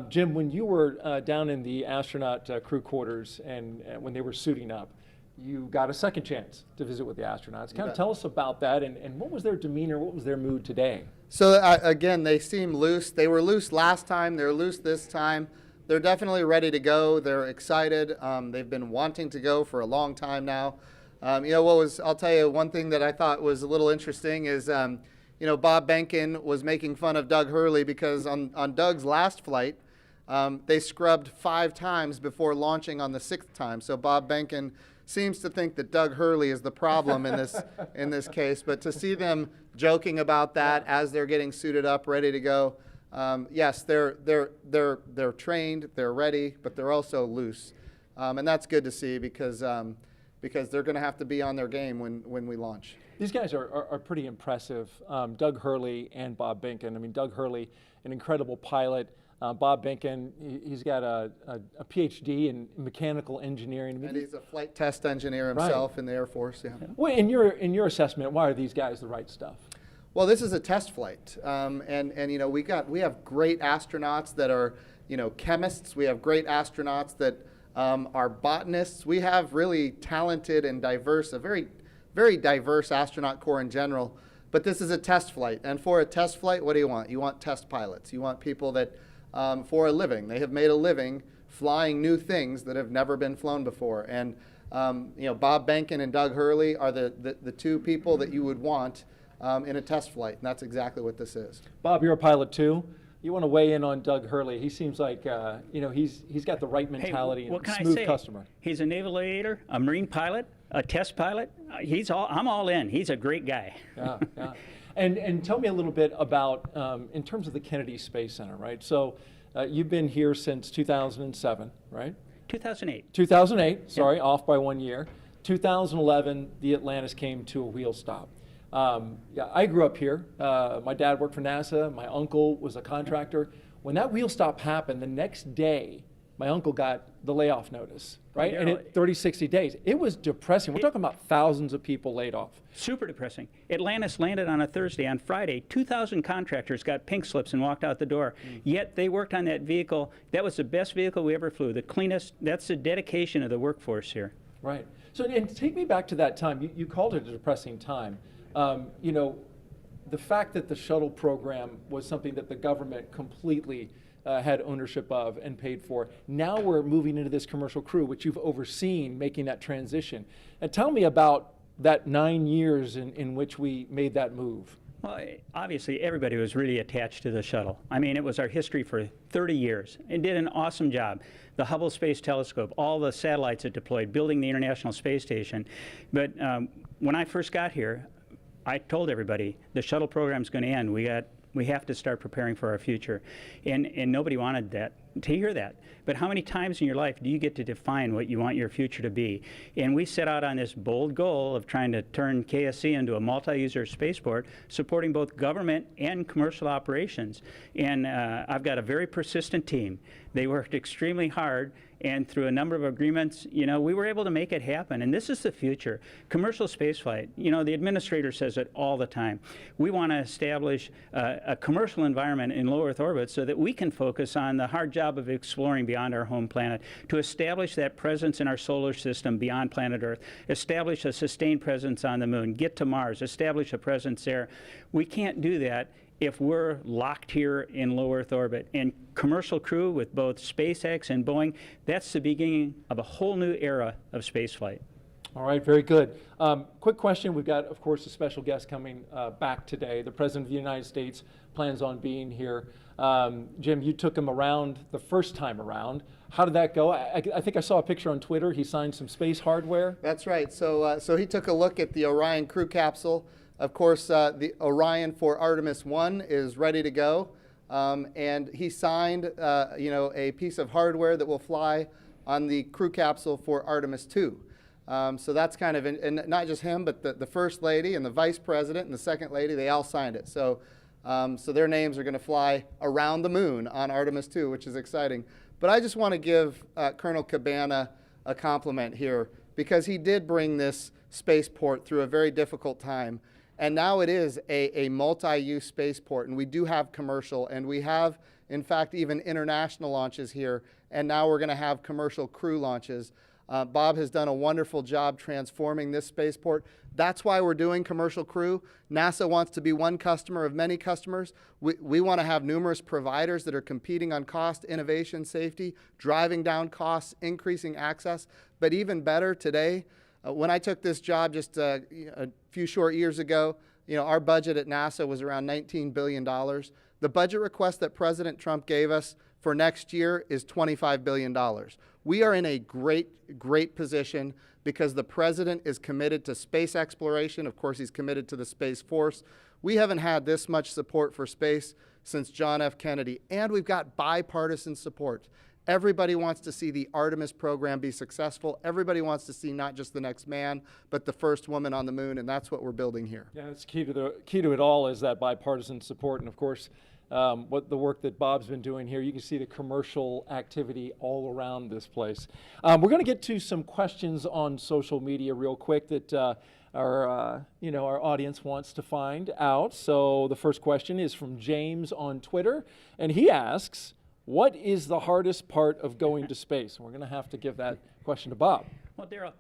Speaker 4: Jim, when you were down in the astronaut crew quarters and when they were suiting up, you got a second chance to visit with the astronauts. Kind of tell us about that, and what was their demeanor, what was their mood today?
Speaker 9: So again, they seem loose. They were loose last time, they're loose this time. They're definitely ready to go. They're excited. They've been wanting to go for a long time now. You know, I'll tell you one thing that I thought was a little interesting is, you know, Bob Behnken was making fun of Doug Hurley because on Doug's last flight, they scrubbed 5 times before launching on the 6th time. So Bob Behnken seems to think that Doug Hurley is the problem in this case. But to see them joking about that as they're getting suited up, ready to go, yes, they're trained, they're ready, but they're also loose, and that's good to see because they're going to have to be on their game when we launch.
Speaker 4: These guys are pretty impressive, Doug Hurley and Bob Behnken. I mean, Doug Hurley, an incredible pilot. Bob Behnken, he's got a PhD in mechanical engineering.
Speaker 9: And he's a flight test engineer himself in the Air Force. Yeah.
Speaker 4: Well, in your assessment, why are these guys the right stuff?
Speaker 9: Well, this is a test flight, and you know we have great astronauts that are chemists. We have great astronauts that are botanists. We have really talented and diverse, a very very diverse astronaut corps in general. But this is a test flight, and for a test flight, what do you want? You want test pilots. You want people that, for a living, they have made a living flying new things that have never been flown before. And Bob Behnken and Doug Hurley are the two people that you would want in a test flight, and that's exactly what this is.
Speaker 4: Bob, you're a pilot too. You want to weigh in on Doug Hurley? He seems like he's got the right mentality and smooth customer.
Speaker 10: He's a naval aviator, a marine pilot, a test pilot. I'm all in. He's a great guy.
Speaker 4: Yeah, yeah. And tell me a little bit about in terms of the Kennedy Space Center, right? So you've been here since 2007, right?
Speaker 10: 2008.
Speaker 4: 2008. Sorry, off by 1 year. 2011, the Atlantis came to a wheel stop. I grew up here. My dad worked for NASA. My uncle was a contractor. When that wheel stop happened, the next day, my uncle got the layoff notice, right? And it 30, 60 days. It was depressing. We're talking about thousands of people laid off.
Speaker 10: Super depressing. Atlantis landed on a Thursday. On Friday, 2,000 contractors got pink slips and walked out the door. Yet they worked on that vehicle. That was the best vehicle we ever flew, the cleanest. That's the dedication of the workforce here.
Speaker 4: Right. So, and take me back to that time. You called it a depressing time. the fact that the shuttle program was something that the government completely had ownership of and paid for. Now we're moving into this commercial crew, which you've overseen making that transition. And tell me about that 9 years in which we made that move.
Speaker 10: Well, obviously, everybody was really attached to the shuttle. I mean, it was our history for 30 years and did an awesome job. The Hubble Space Telescope, all the satellites it deployed, building the International Space Station. But when I first got here, I told everybody the shuttle program's going to end. We have to start preparing for our future. And nobody wanted to hear that. But how many times in your life do you get to define what you want your future to be? And we set out on this bold goal of trying to turn KSC into a multi-user spaceport, supporting both government and commercial operations. And I've got a very persistent team. They worked extremely hard, and through a number of agreements, we were able to make it happen. And this is the future. Commercial spaceflight, the administrator says it all the time. We want to establish a commercial environment in low Earth orbit so that we can focus on the hard job of exploring beyond our home planet, to establish that presence in our solar system beyond planet Earth, establish a sustained presence on the moon, get to Mars, establish a presence there. We can't do that if we're locked here in low Earth orbit. And commercial crew with both SpaceX and Boeing, that's the beginning of a whole new era of spaceflight.
Speaker 4: All right, very good. Quick question. We've got, of course, a special guest coming back today. The President of the United States plans on being here. Jim, you took him around the first time around. How did that go? I think I saw a picture on Twitter. He signed some space hardware.
Speaker 9: That's right. So he took a look at the Orion crew capsule. Of course, the Orion for Artemis 1 is ready to go. And he signed a piece of hardware that will fly on the crew capsule for Artemis 2. So that's kind of, and not just him, but the First Lady and the Vice President and the Second Lady, they all signed it. So their names are going to fly around the moon on Artemis 2, which is exciting. But I just want to give Colonel Cabana a compliment here, because he did bring this spaceport through a very difficult time. And now it is a multi-use spaceport, and we do have commercial, and we have, in fact, even international launches here, and now we're going to have commercial crew launches. Bob has done a wonderful job transforming this spaceport. That's why we're doing commercial crew. NASA wants to be one customer of many customers. We want to have numerous providers that are competing on cost, innovation, safety, driving down costs, increasing access. But even better today, when I took this job just a few short years ago, our budget at NASA was around $19 billion. The budget request that President Trump gave us for next year is $25 billion. We are in a great position because the president is committed to space exploration. Of course, he's committed to the Space Force. We haven't had this much support for space since John F. Kennedy, and we've got bipartisan support. Everybody wants to see the Artemis program be successful. Everybody wants to see not just the next man, but the first woman on the moon, and that's what we're building here.
Speaker 4: Yeah, it's key to it all is that bipartisan support, and of course, what the work that Bob's been doing here. You can see the commercial activity all around this place. We're going to get to some questions on social media real quick that our audience wants to find out. So the first question is from James on Twitter, and he asks, what is the hardest part of going to space? And we're going to have to give that question to Bob.
Speaker 10: Well, Daryl,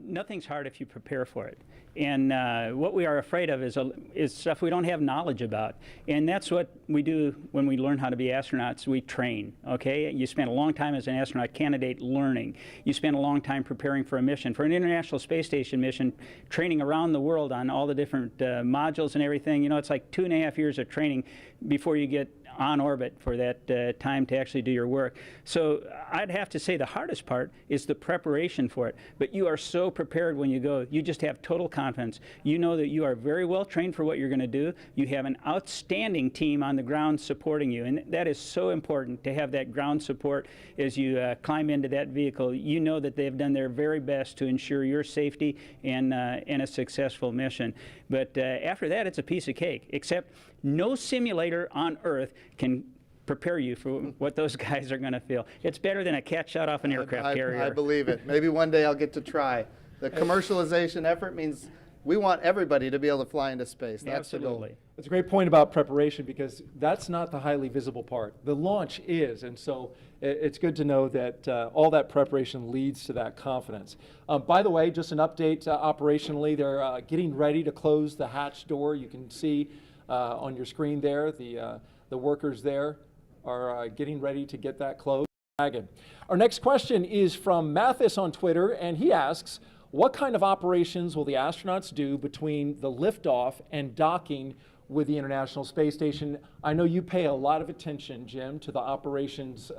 Speaker 10: nothing's hard if you prepare for it. And what we are afraid of is stuff we don't have knowledge about. And that's what we do when we learn how to be astronauts. We train, okay? You spend a long time as an astronaut candidate learning. You spend a long time preparing for a mission. For an International Space Station mission, training around the world on all the different modules and everything, it's like 2.5 years of training before you get on orbit for that time to actually do your work. So I'd have to say the hardest part is the preparation for it. But you are so prepared when you go. You just have total confidence. You know that you are very well trained for what you're going to do. You have an outstanding team on the ground supporting you. And that is so important to have that ground support as you climb into that vehicle. You know that they've done their very best to ensure your safety and a successful mission. But after that, it's a piece of cake, except no simulator on Earth can prepare you for what those guys are going to feel. It's better than a cat shot off an aircraft carrier.
Speaker 9: I believe it. Maybe one day I'll get to try. The commercialization effort means we want everybody to be able to fly into space. That's the goal.
Speaker 4: That's a great point about preparation, because that's not the highly visible part. The launch is, and so it's good to know that all that preparation leads to that confidence. By the way, just an update operationally, they're getting ready to close the hatch door. You can see on your screen there. The workers there are getting ready to get that closed. Our next question is from Mathis on Twitter, and he asks, what kind of operations will the astronauts do between the liftoff and docking with the International Space Station? I know you pay a lot of attention, Jim, to the operations,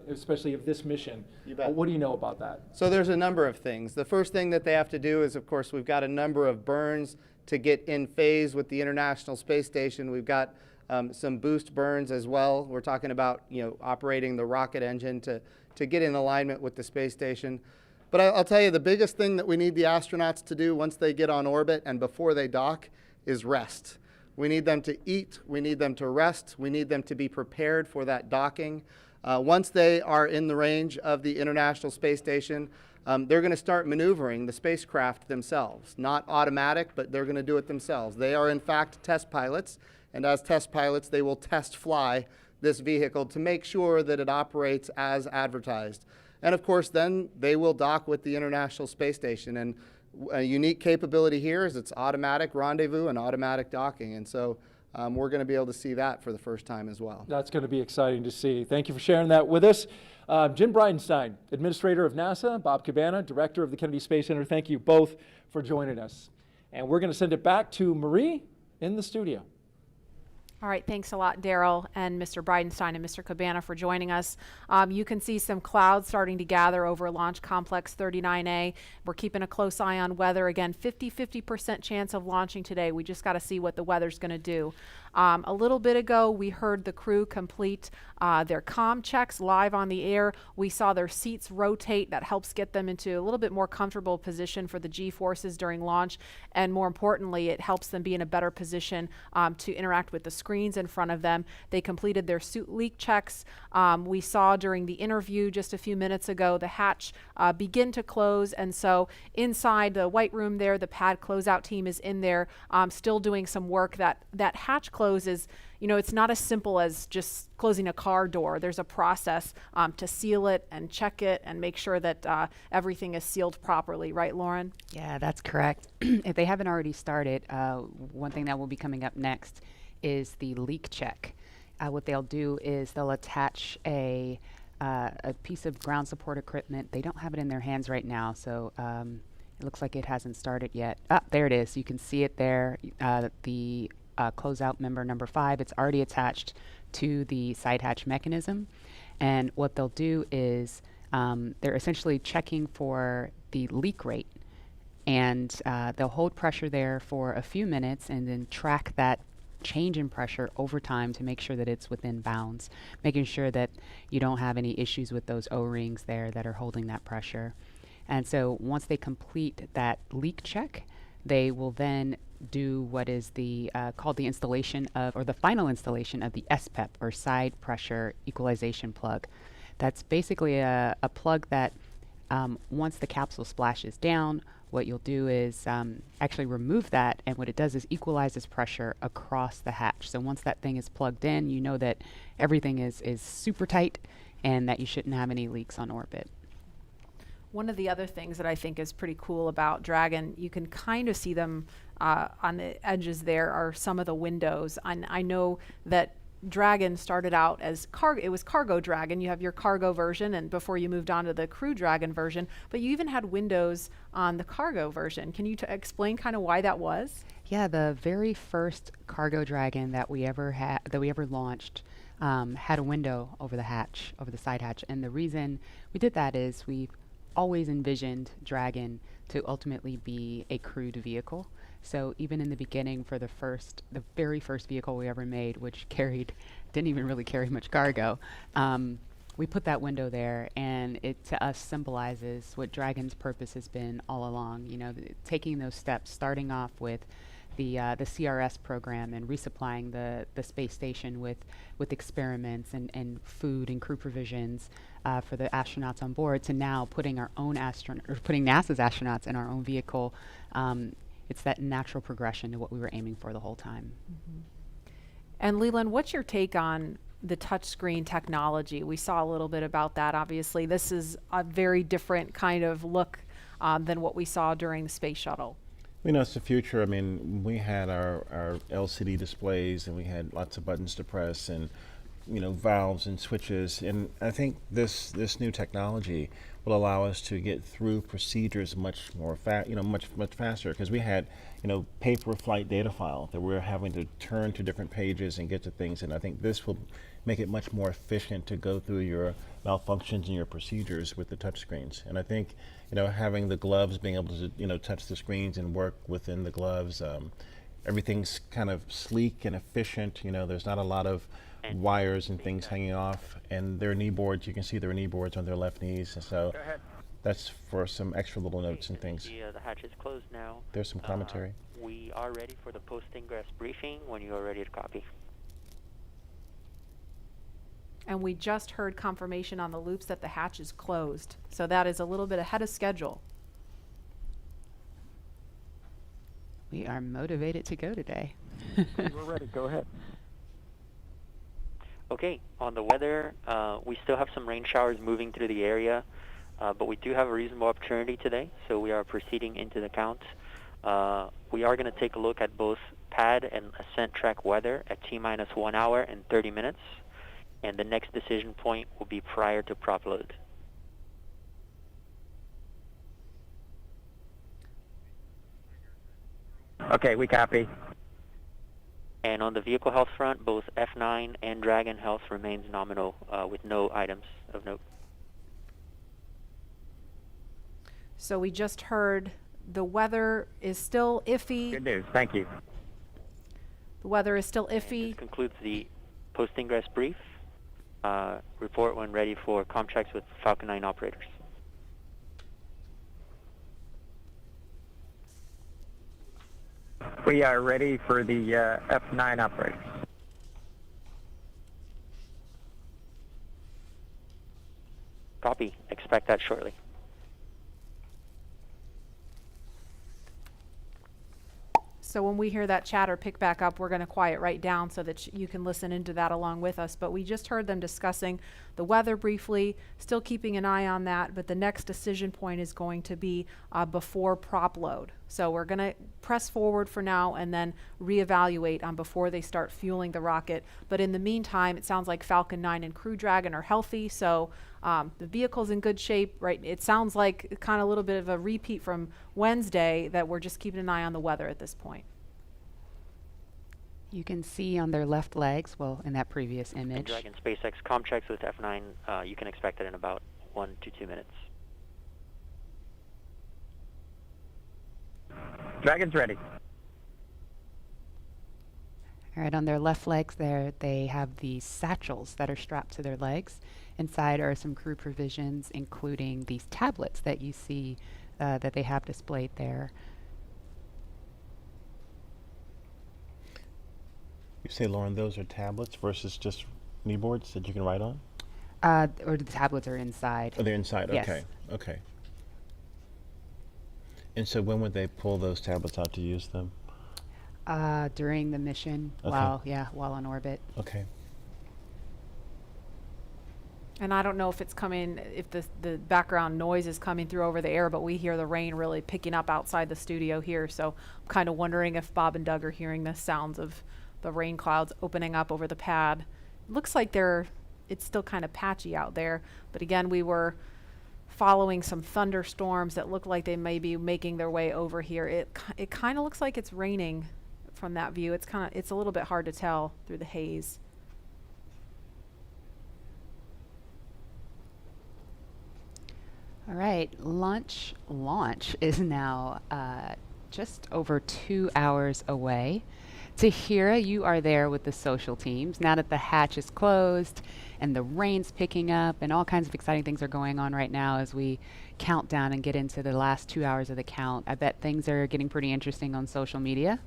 Speaker 4: especially of this mission.
Speaker 9: You bet.
Speaker 4: What do you know about that?
Speaker 9: So there's a number of things. The first thing that they have to do is, of course, we've got a number of burns to get in phase with the International Space Station. We've got some boost burns as well. We're talking about, operating the rocket engine to get in alignment with the space station. But I'll tell you, the biggest thing that we need the astronauts to do once they get on orbit and before they dock is rest. We need them to eat, we need them to rest, we need them to be prepared for that docking. Once they are in the range of the International Space Station, they're going to start maneuvering the spacecraft themselves. Not automatic, but they're going to do it themselves. They are in fact test pilots, and as test pilots they will test fly this vehicle to make sure that it operates as advertised. And of course then they will dock with the International Space Station. And a unique capability here is it's automatic rendezvous and automatic docking. And so we're going to be able to see that for the first time as well.
Speaker 4: That's going to be exciting to see. Thank you for sharing that with us. Jim Bridenstine, Administrator of NASA, Bob Cabana, Director of the Kennedy Space Center, thank you both for joining us. And we're going to send it back to Marie in the studio.
Speaker 13: All right, thanks a lot, Daryl and Mr. Bridenstine and Mr. Cabana for joining us. You can see some clouds starting to gather over Launch Complex 39A. We're keeping a close eye on weather. Again, 50% chance of launching today. We just got to see what the weather's going to do. A little bit ago, we heard the crew complete their comm checks live on the air. We saw their seats rotate. That helps get them into a little bit more comfortable position for the G-forces during launch. And more importantly, it helps them be in a better position to interact with the screens in front of them. They completed their suit leak checks. We saw during the interview just a few minutes ago the hatch begin to close. And so inside the white room there, the pad closeout team is in there still doing some work. That hatch closes, it's not as simple as just closing a car door. There's a process to seal it and check it and make sure that everything is sealed properly. Right, Lauren?
Speaker 19: Yeah, that's correct. If they haven't already started, one thing that will be coming up next is the leak check. What they'll do is they'll attach a piece of ground support equipment. They don't have it in their hands right now, so it looks like it hasn't started yet. There it is. You can see it there. The closeout member number 5, it's already attached to the side hatch mechanism. And what they'll do is they're essentially checking for the leak rate. And they'll hold pressure there for a few minutes and then track that change in pressure over time to make sure that it's within bounds, making sure that you don't have any issues with those O-rings there that are holding that pressure. And so once they complete that leak check, they will then do what is the called the installation of, or the final installation of the SPEP, or side pressure equalization plug. That's basically a plug that once the capsule splashes down, what you'll do is actually remove that, and what it does is equalizes pressure across the hatch. So once that thing is plugged in, you know that everything is super tight and that you shouldn't have any leaks on orbit.
Speaker 13: One of the other things that I think is pretty cool about Dragon, you can kind of see them on the edges there are some of the windows. And I know that Dragon started out as cargo. It was Cargo Dragon. You have your cargo version, and before you moved on to the Crew Dragon version, but you even had windows on the cargo version. Can you explain kind of why that was?
Speaker 19: Yeah, the very first Cargo Dragon that we ever launched had a window over the hatch, over the side hatch, and the reason we did that is we've always envisioned Dragon to ultimately be a crewed vehicle. So even in the beginning, for the very first vehicle we ever made, which didn't even really carry much cargo, we put that window there, and it to us symbolizes what Dragon's purpose has been all along. Taking those steps, starting off with the CRS program and resupplying the space station with experiments and food and crew provisions for the astronauts on board, to now putting putting NASA's astronauts in our own vehicle. It's that natural progression to what we were aiming for the whole time.
Speaker 13: Mm-hmm. And Leland, what's your take on the touchscreen technology? We saw a little bit about that. Obviously, this is a very different kind of look than what we saw during the space shuttle.
Speaker 18: You know, it's the future. I mean, we had our LCD displays and we had lots of buttons to press and, you know, valves and switches. And I think this new technology will allow us to get through procedures much more much faster, because we had, you know, paper flight data file that we're having to turn to different pages and get to things. And I think this will make it much more efficient to go through your malfunctions and your procedures with the touch screens. And I think, you know, having the gloves, being able to, you know, touch the screens and work within the gloves, everything's kind of sleek and efficient. You know, there's not a lot of wires and things hanging off, and their knee boards, you can see their knee boards on their left knees. And so that's for some extra little notes and things.
Speaker 16: The hatch is closed now.
Speaker 18: There's some commentary.
Speaker 16: We are ready for the post-ingress briefing when you are ready to copy.
Speaker 13: And we just heard confirmation on the loops that the hatch is closed. So that is a little bit ahead of schedule.
Speaker 19: We are motivated to go today.
Speaker 7: We're ready. Go ahead.
Speaker 16: Okay, on the weather, we still have some rain showers moving through the area, but we do have a reasonable opportunity today, so we are proceeding into the count. We are going to take a look at both pad and ascent track weather at T-minus 1 hour and 30 minutes, and the next decision point will be prior to prop load.
Speaker 7: Okay, we copy.
Speaker 16: And on the vehicle health front, both F9 and Dragon health remains nominal with no items of note.
Speaker 13: So we just heard the weather is still iffy.
Speaker 7: Good news. Thank you.
Speaker 13: The weather is still iffy.
Speaker 16: This concludes the post-ingress brief. Report when ready for comm checks with Falcon 9 operators.
Speaker 7: We are ready for the F9 operators.
Speaker 16: Copy. Expect that shortly.
Speaker 13: So when we hear that chatter pick back up, we're going to quiet right down so that you can listen into that along with us. But we just heard them discussing the weather briefly, still keeping an eye on that. But the next decision point is going to be before prop load. So we're going to press forward for now and then reevaluate before they start fueling the rocket. But in the meantime, it sounds like Falcon 9 and Crew Dragon are healthy. So the vehicle's in good shape, right? It sounds like kind of a little bit of a repeat from Wednesday, that we're just keeping an eye on the weather at this point.
Speaker 19: You can see on their left legs, well, in that previous image.
Speaker 16: Dragon SpaceX comm checks with F9, you can expect it in about 1 to 2 minutes.
Speaker 7: Dragon's ready.
Speaker 19: All right, on their left legs there, they have these satchels that are strapped to their legs. Inside are some crew provisions, including these tablets that you see that they have displayed there.
Speaker 18: You say, Lauren, those are tablets versus just kneeboards that you can write on?
Speaker 19: Or the tablets are inside.
Speaker 18: Oh, they're inside.
Speaker 19: Yes.
Speaker 18: Okay. Okay. And so when would they pull those tablets out to use them?
Speaker 19: During the mission,
Speaker 18: Okay.
Speaker 19: while on orbit.
Speaker 18: Okay.
Speaker 13: And I don't know if it's coming, if the background noise is coming through over the air, but we hear the rain really picking up outside the studio here. So I'm kind of wondering if Bob and Doug are hearing the sounds of the rain clouds opening up over the pad. It looks like it's still kind of patchy out there. But again, we were following some thunderstorms that look like they may be making their way over here. It kind of looks like it's raining from that view. It's a little bit hard to tell through the haze.
Speaker 19: All right, launch is now just over 2 hours away. Tahira, you are there with the social teams. Now that the hatch is closed and the rain's picking up and all kinds of exciting things are going on right now as we count down and get into the last 2 hours of the count. I bet things are getting pretty interesting on social media.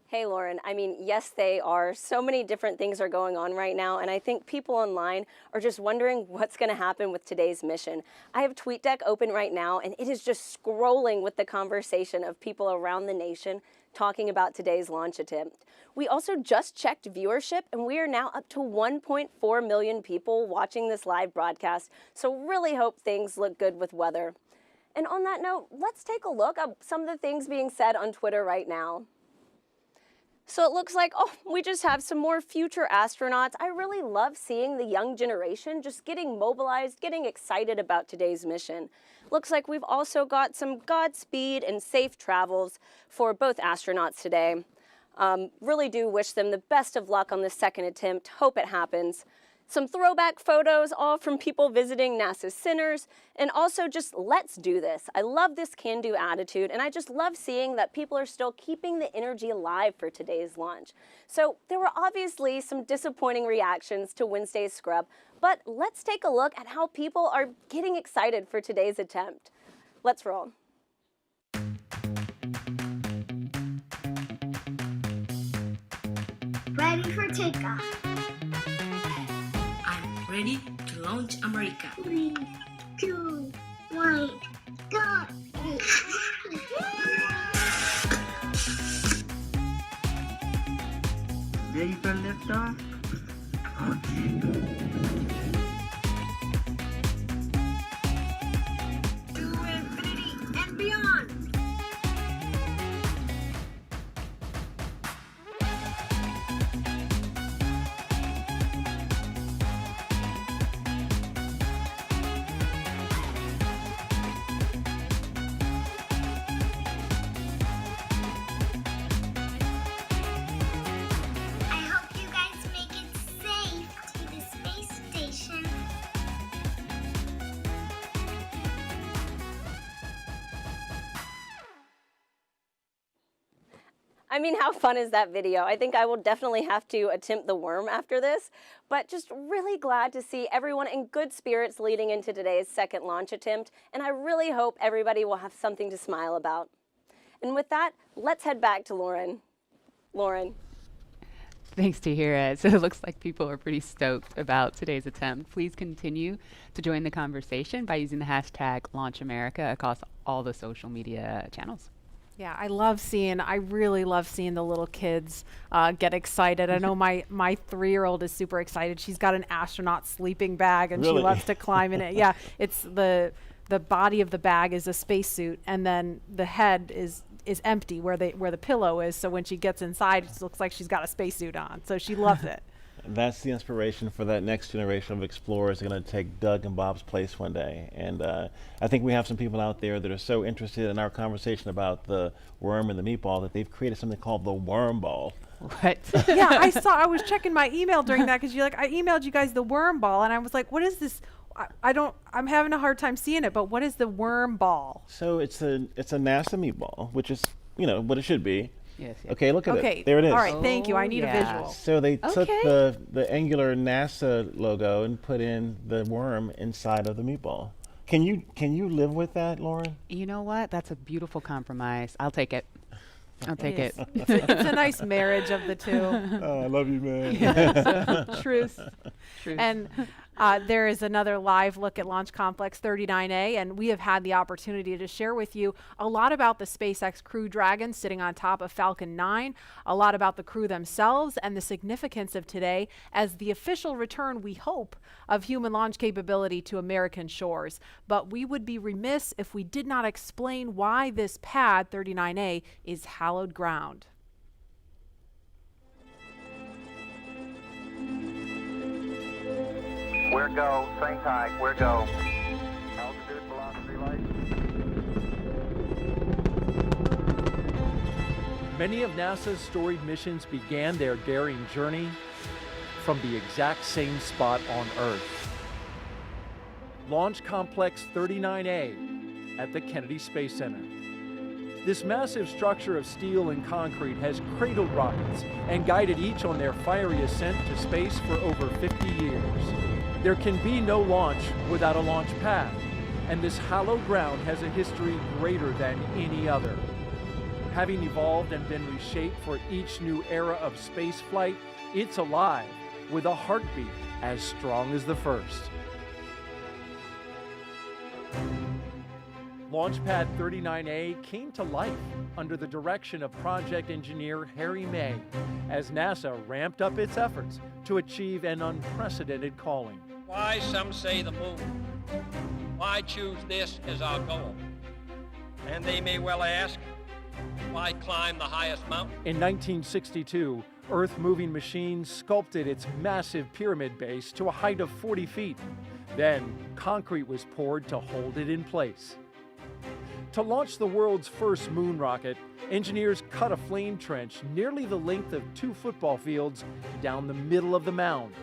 Speaker 20: Hey, Lauren. I mean, yes, they are. So many different things are going on right now, and I think people online are just wondering what's going to happen with today's mission. I have TweetDeck open right now, and it is just scrolling with the conversation of people around the nation talking about today's launch attempt. We also just checked viewership, and we are now up to 1.4 million people watching this live broadcast, so really hope things look good with weather. And on that note, let's take a look at some of the things being said on Twitter right now. So it looks like, oh, we just have some more future astronauts. I really love seeing the young generation just getting mobilized, getting excited about today's mission. Looks like we've also got some Godspeed and safe travels for both astronauts today. Really do wish them the best of luck on the second attempt. Hope it happens. Some throwback photos, all from people visiting NASA's centers, and also just let's do this. I love this can-do attitude, and I just love seeing that people are still keeping the energy alive for today's launch. So there were obviously some disappointing reactions to Wednesday's scrub, but let's take a look at how people are getting excited for today's attempt. Let's roll.
Speaker 11: Ready for takeoff. Ready to launch America. 3, 2, 1, go! Ready for liftoff? Okay. 2 infinity and beyond.
Speaker 20: I mean, how fun is that video? I think I will definitely have to attempt the worm after this, but just really glad to see everyone in good spirits leading into today's second launch attempt, and I really hope everybody will have something to smile about. And with that, let's head back to Lauren. Lauren.
Speaker 19: Thanks, Tahira. So it looks like people are pretty stoked about today's attempt. Please continue to join the conversation by using the hashtag #LaunchAmerica across all the social media channels.
Speaker 13: Yeah, I really love seeing the little kids get excited. I know my 3-year-old is super excited. She's got an astronaut sleeping bag and
Speaker 18: Really?
Speaker 13: she loves to climb in it. Yeah, it's the body of the bag is a spacesuit, and then the head is empty where the pillow is. So when she gets inside, it looks like she's got a spacesuit on. So she loves it.
Speaker 18: That's the inspiration for that next generation of explorers that are going to take Doug and Bob's place one day. And I think we have some people out there that are so interested in our conversation about the worm and the meatball that they've created something called the worm ball.
Speaker 19: What?
Speaker 13: Yeah, I was checking my email during that because I emailed you guys the worm ball, and I was like, what is this? I'm having a hard time seeing it, but what is the worm ball?
Speaker 18: So it's a NASA meatball, which is, what it should be.
Speaker 19: Yes.
Speaker 18: Okay, look at
Speaker 13: Okay.
Speaker 18: it. There it is.
Speaker 13: All right, thank you. I need a visual.
Speaker 18: So they took the angular NASA logo and put in the worm inside of the meatball. Can you live with that, Lauren?
Speaker 19: You know what? That's a beautiful compromise. I'll take it. I'll take it.
Speaker 13: It's a nice marriage of the two.
Speaker 18: Oh, I love you, man.
Speaker 13: Yes. Truth. And there is another live look at Launch Complex 39A, and we have had the opportunity to share with you a lot about the SpaceX Crew Dragon sitting on top of Falcon 9, a lot about the crew themselves, and the significance of today as the official return, we hope, of human launch capability to American shores. But we would be remiss if we did not explain why this pad, 39A, is hallowed ground.
Speaker 12: We're go, same tight, we're go. Altitude, velocity, light.
Speaker 4: Many of NASA's storied missions began their daring journey from the exact same spot on Earth. Launch Complex 39A at the Kennedy Space Center. This massive structure of steel and concrete has cradled rockets and guided each on their fiery ascent to space for over 50 years. There can be no launch without a launch pad, and this hallowed ground has a history greater than any other. Having evolved and been reshaped for each new era of spaceflight, it's alive with a heartbeat as strong as the first. Launchpad 39A came to life under the direction of project engineer Harry May as NASA ramped up its efforts to achieve an unprecedented calling.
Speaker 21: Why, some say the moon. Why choose this as our goal? And they may well ask, why climb the highest mountain?
Speaker 4: In 1962, Earth-moving machines sculpted its massive pyramid base to a height of 40 feet. Then, concrete was poured to hold it in place. To launch the world's first moon rocket, engineers cut a flame trench nearly the length of 2 football fields down the middle of the mound.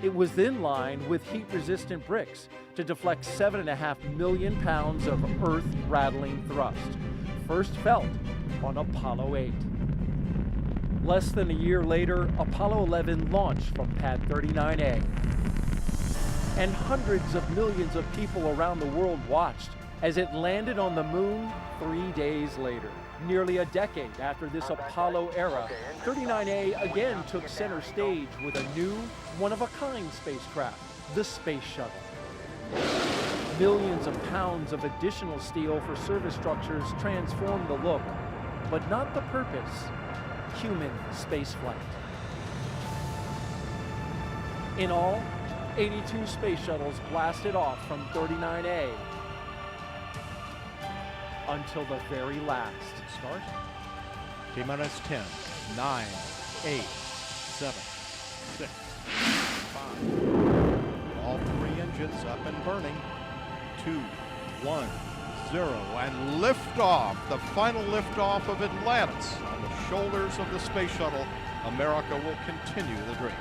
Speaker 4: It was then lined with heat-resistant bricks to deflect 7.5 million pounds of earth-rattling thrust, first felt on Apollo 8. Less than a year later, Apollo 11 launched from Pad 39A. And hundreds of millions of people around the world watched as it landed on the moon 3 days later. Nearly a decade after this Apollo era, 39A again took center stage with a new, one-of-a-kind spacecraft, the Space Shuttle. Millions of pounds of additional steel for surface structures transformed the look, but not the purpose: human spaceflight. In all, 82 space shuttles blasted off from 39A until the very last.
Speaker 22: Start. T-minus 10, 9, 8, 7, 6, 5. All 3 engines up and burning. 2, 1, 0, and liftoff. The final liftoff of Atlantis on the shoulders of the space shuttle. America will continue the dream.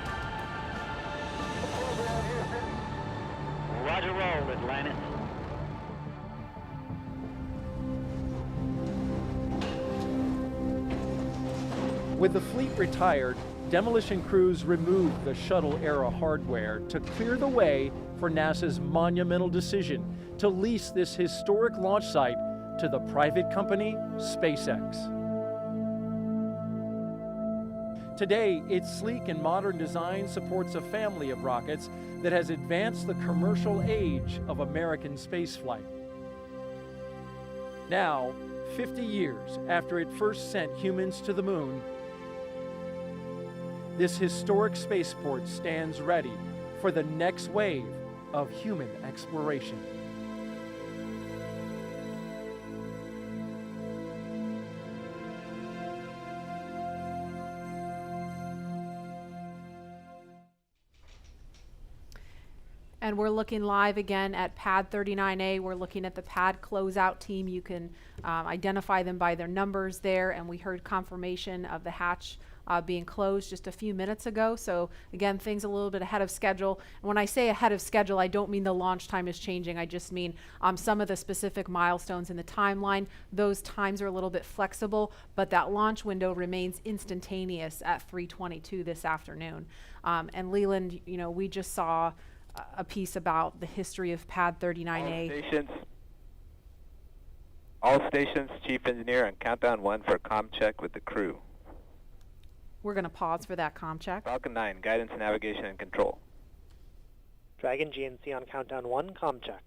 Speaker 21: Roger, roll, Atlantis.
Speaker 4: With the fleet retired, demolition crews removed the shuttle-era hardware to clear the way for NASA's monumental decision to lease this historic launch site to the private company SpaceX. Today, its sleek and modern design supports a family of rockets that has advanced the commercial age of American spaceflight. Now, 50 years after it first sent humans to the moon, this historic spaceport stands ready for the next wave of human exploration.
Speaker 13: And we're looking live again at Pad 39A. We're looking at the pad closeout team. You can identify them by their numbers there. And we heard confirmation of the hatch being closed just a few minutes ago. So again, things a little bit ahead of schedule. And when I say ahead of schedule, I don't mean the launch time is changing. I just mean some of the specific milestones in the timeline. Those times are a little bit flexible, but that launch window remains instantaneous at 3:22 this afternoon. And Leland, you know, we just saw a piece about the history of Pad 39A.
Speaker 5: All stations, Chief Engineer on countdown 1 for comm check with the crew.
Speaker 13: We're going to pause for that comm check.
Speaker 5: Falcon 9, guidance, navigation, and control.
Speaker 23: Dragon GNC on countdown 1, comm check.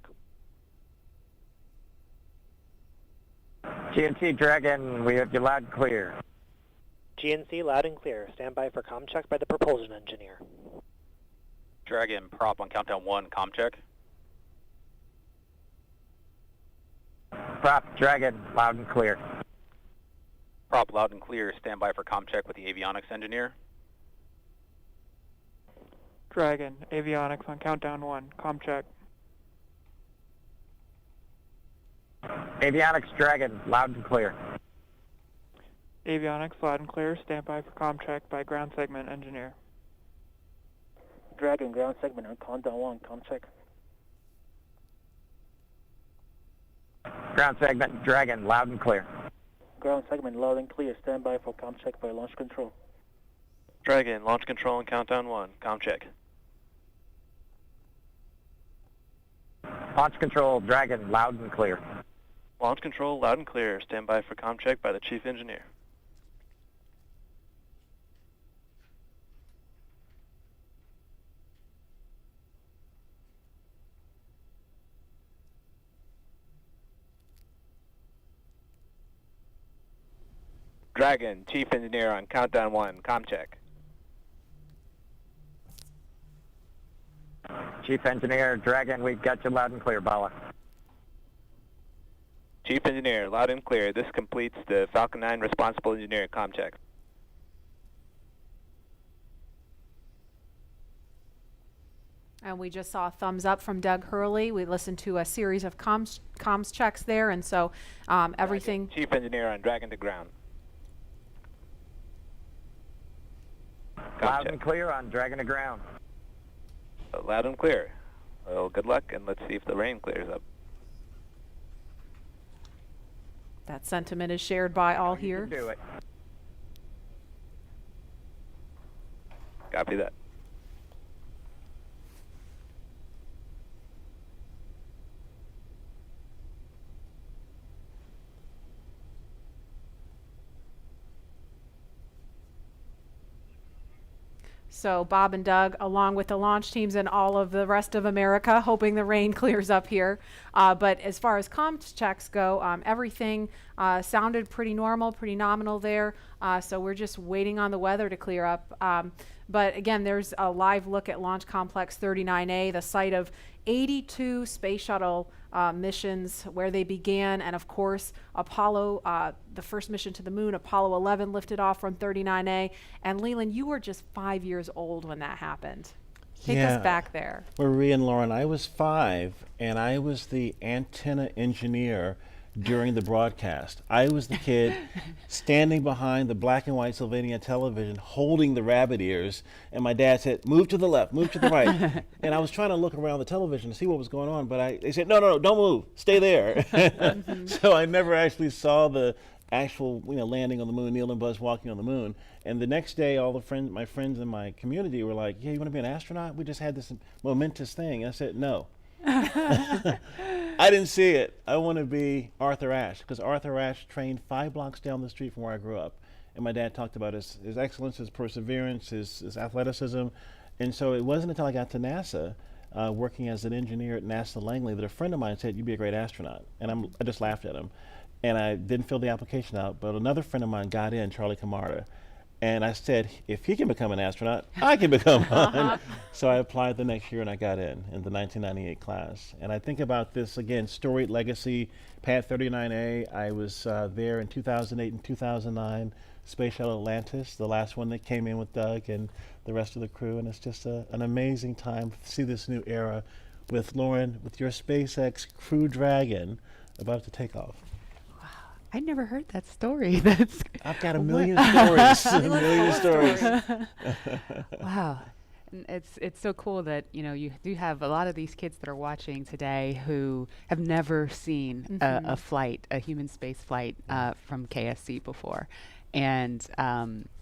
Speaker 7: GNC Dragon, we have you loud and clear.
Speaker 23: GNC loud and clear. Stand by for comm check by the propulsion engineer.
Speaker 24: Dragon prop on countdown 1, comm check.
Speaker 7: Prop Dragon, loud and clear.
Speaker 24: Prop loud and clear. Stand by for comm check with the avionics engineer.
Speaker 25: Dragon, avionics on countdown 1, comm check.
Speaker 7: Avionics Dragon, loud and clear.
Speaker 25: Avionics loud and clear. Stand by for comm check by ground segment engineer.
Speaker 23: Dragon, ground segment on countdown 1, comm check.
Speaker 7: Ground segment Dragon, loud and clear.
Speaker 23: Ground segment loud and clear. Stand by for comm check by launch control.
Speaker 24: Dragon, launch control on countdown 1, comm check.
Speaker 7: Launch control Dragon, loud and clear.
Speaker 24: Launch control loud and clear. Stand by for comm check by the chief engineer.
Speaker 5: Dragon, Chief Engineer on countdown 1, comm check.
Speaker 7: Chief Engineer Dragon, we've got you loud and clear, Bala.
Speaker 24: Chief Engineer, loud and clear. This completes the Falcon 9 responsible engineer comm check.
Speaker 13: And we just saw a thumbs up from Doug Hurley. We listened to a series of comms checks there, and so everything.
Speaker 24: Chief Engineer on Dragon to ground.
Speaker 12: Loud and clear on Dragon to ground.
Speaker 24: Loud and clear. Well, good luck, and let's see if the rain clears up.
Speaker 13: That sentiment is shared by all here.
Speaker 12: Do it.
Speaker 24: Copy that.
Speaker 13: So Bob and Doug, along with the launch teams and all of the rest of America, hoping the rain clears up here. But as far as comms checks go, everything sounded pretty normal, pretty nominal there. So we're just waiting on the weather to clear up. But again, there's a live look at Launch Complex 39A, the site of 82 space shuttle missions where they began. And of course, Apollo, the first mission to the moon, Apollo 11 lifted off from 39A. And Leland, you were just 5 years old when that happened. Take us back there.
Speaker 18: Marie and Lauren, I was 5, and I was the antenna engineer during the broadcast. I was the kid standing behind the black and white Sylvania television holding the rabbit ears, and my dad said, move to the left, move to the right. And I was trying to look around the television to see what was going on, but they said, no, don't move, stay there. So I never actually saw the actual landing on the moon, Neil and Buzz walking on the moon. And the next day, all my friends in my community were like, yeah, you want to be an astronaut? We just had this momentous thing. And I said, no. I didn't see it. I want to be Arthur Ashe, because Arthur Ashe trained 5 blocks down the street from where I grew up. And my dad talked about his excellence, his perseverance, his athleticism. And so it wasn't until I got to NASA, working as an engineer at NASA Langley, that a friend of mine said, you'd be a great astronaut. And I just laughed at him. And I didn't fill the application out, but another friend of mine got in, Charlie Camarda. And I said, if he can become an astronaut, I can become one. So I applied the next year and I got in the 1998 class. And I think about this, again, storied legacy, Pad 39A. I was there in 2008 and 2009, Space Shuttle Atlantis, the last one that came in with Doug and the rest of the crew. And it's just an amazing time to see this new era with Lauren, with your SpaceX Crew Dragon about to take off.
Speaker 19: I never heard that story.
Speaker 18: I've got a million stories. A million stories.
Speaker 19: Wow. And it's so cool that you do have a lot of these kids that are watching today who have never seen a flight, a human space flight from KSC before. And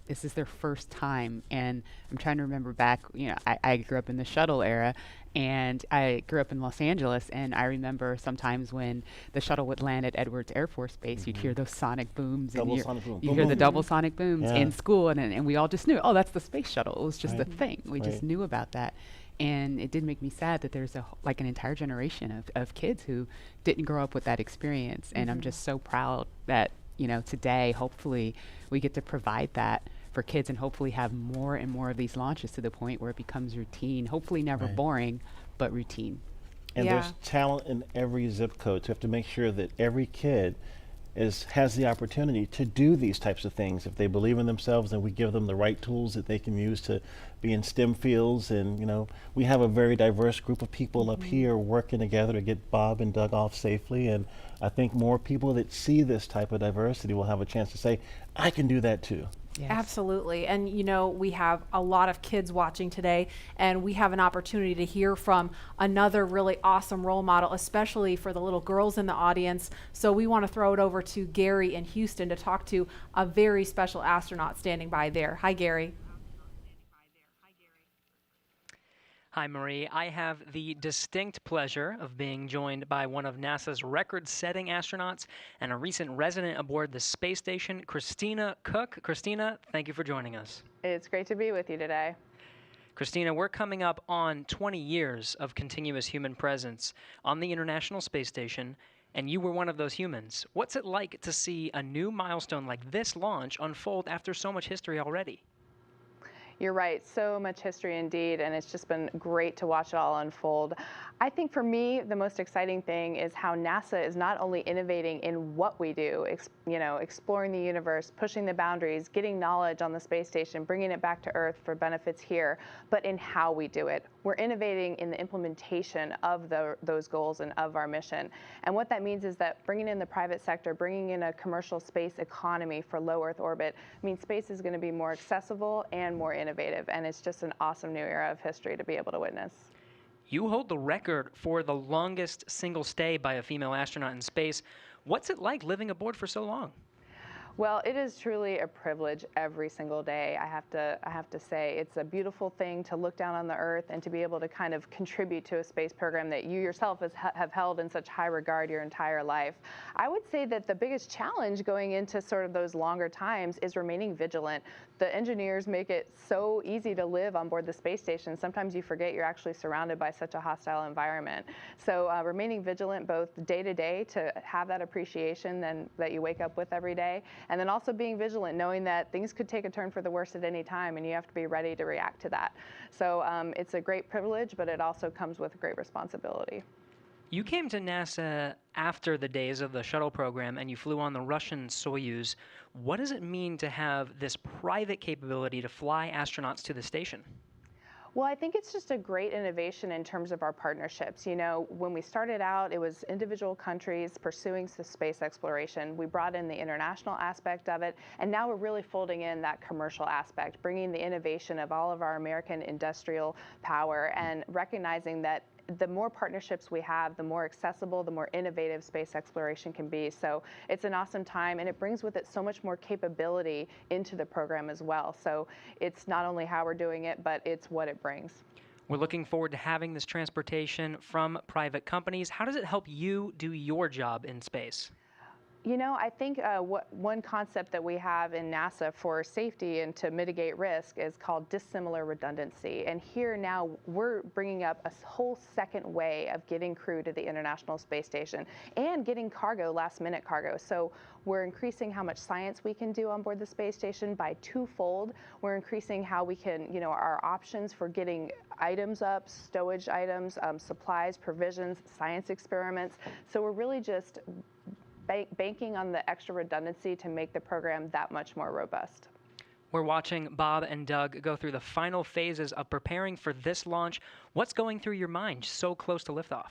Speaker 19: this is their first time. And I'm trying to remember back, I grew up in the shuttle era, and I grew up in Los Angeles, and I remember sometimes when the shuttle would land at Edwards Air Force Base, you'd hear those sonic booms, and you hear the double sonic booms in school, and we all just knew, oh, that's the space shuttle. It was just a thing. We just knew about that. And it did make me sad that there's an entire generation of kids who didn't grow up with that experience. And I'm just so proud that, today, hopefully, we get to provide that for kids and hopefully have more and more of these launches to the point where it becomes routine, hopefully never boring, but routine.
Speaker 18: And there's talent in every zip code, so we have to make sure that every kid has the opportunity to do these types of things. If they believe in themselves, then we give them the right tools that they can use to be in STEM fields. And we have a very diverse group of people up here working together to get Bob and Doug off safely. And I think more people that see this type of diversity will have a chance to say, I can do that too.
Speaker 13: Yes. Absolutely. And we have a lot of kids watching today, and we have an opportunity to hear from another really awesome role model, especially for the little girls in the audience. So we want to throw it over to Gary in Houston to talk to a very special astronaut standing by there. Hi, Gary.
Speaker 8: Hi, Marie. I have the distinct pleasure of being joined by one of NASA's record-setting astronauts and a recent resident aboard the space station, Christina Cook. Christina, thank you for joining us.
Speaker 3: It's great to be with you today.
Speaker 8: Christina, we're coming up on 20 years of continuous human presence on the International Space Station, and you were one of those humans. What's it like to see a new milestone like this launch unfold after so much history already?
Speaker 3: You're right, so much history indeed, and it's just been great to watch it all unfold. I think for me, the most exciting thing is how NASA is not only innovating in what we do, exploring the universe, pushing the boundaries, getting knowledge on the space station, bringing it back to Earth for benefits here, but in how we do it. We're innovating in the implementation of those goals and of our mission. And what that means is that bringing in the private sector, bringing in a commercial space economy for low Earth orbit means space is going to be more accessible and more innovative. And it's just an awesome new era of history to be able to witness.
Speaker 8: You hold the record for the longest single stay by a female astronaut in space. What's it like living aboard for so long?
Speaker 3: Well, it is truly a privilege every single day. I have to say it's a beautiful thing to look down on the Earth and to be able to kind of contribute to a space program that you yourself have held in such high regard your entire life. I would say that the biggest challenge going into sort of those longer times is remaining vigilant. The engineers make it so easy to live on board the space station. Sometimes you forget you're actually surrounded by such a hostile environment. So remaining vigilant both day to day to have that appreciation that you wake up with every day, and then also being vigilant, knowing that things could take a turn for the worse at any time, and you have to be ready to react to that. So it's a great privilege, but it also comes with great responsibility.
Speaker 8: You came to NASA after the days of the shuttle program, and you flew on the Russian Soyuz. What does it mean to have this private capability to fly astronauts to the station?
Speaker 3: Well, I think it's just a great innovation in terms of our partnerships. You know, when we started out, it was individual countries pursuing space exploration. We brought in the international aspect of it, and now we're really folding in that commercial aspect, bringing the innovation of all of our American industrial power and recognizing that the more partnerships we have, the more accessible, the more innovative space exploration can be. So it's an awesome time, and it brings with it so much more capability into the program as well. So it's not only how we're doing it, but it's what it brings.
Speaker 8: We're looking forward to having this transportation from private companies. How does it help you do your job in space?
Speaker 3: You know, I think one concept that we have in NASA for safety and to mitigate risk is called dissimilar redundancy. And here now we're bringing up a whole second way of getting crew to the International Space Station and getting cargo, last-minute cargo. So we're increasing how much science we can do on board the space station by twofold. We're increasing how we can, our options for getting items up, stowage items, supplies, provisions, science experiments. So we're really just banking on the extra redundancy to make the program that much more robust.
Speaker 8: We're watching Bob and Doug go through the final phases of preparing for this launch. What's going through your mind so close to liftoff?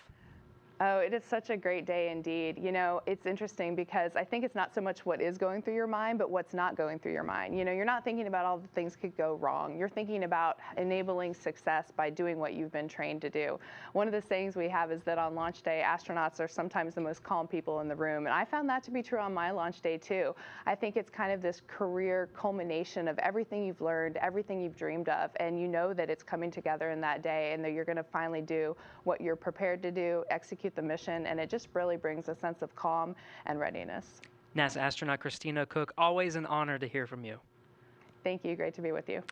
Speaker 3: Oh, it is such a great day indeed. You know, it's interesting because I think it's not so much what is going through your mind, but what's not going through your mind. You know, you're not thinking about all the things could go wrong. You're thinking about enabling success by doing what you've been trained to do. One of the sayings we have is that on launch day, astronauts are sometimes the most calm people in the room. And I found that to be true on my launch day too. I think it's kind of this career culmination of everything you've learned, everything you've dreamed of, and you know that it's coming together in that day and that you're going to finally do what you're prepared to do, execute the mission, and it just really brings a sense of calm and readiness.
Speaker 8: NASA astronaut Christina Cook, always an honor to hear from you.
Speaker 3: Thank you. Great to be with you.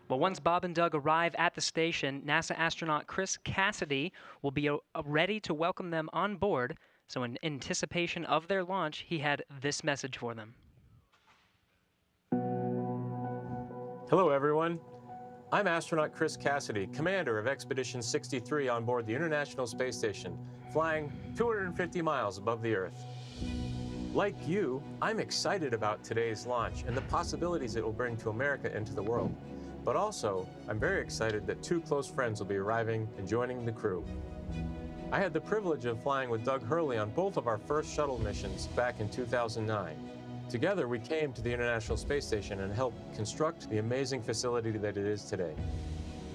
Speaker 8: Well, once Bob and Doug arrive at the station, NASA astronaut Chris Cassidy will be ready to welcome them on board. So in anticipation of their launch, he had this message for them.
Speaker 1: Hello, everyone. I'm astronaut Chris Cassidy, commander of Expedition 63 on board the International Space Station, flying 250 miles above the Earth. Like you, I'm excited about today's launch and the possibilities it will bring to America and to the world. But also, I'm very excited that two close friends will be arriving and joining the crew. I had the privilege of flying with Doug Hurley on both of our first shuttle missions back in 2009. Together, we came to the International Space Station and helped construct the amazing facility that it is today.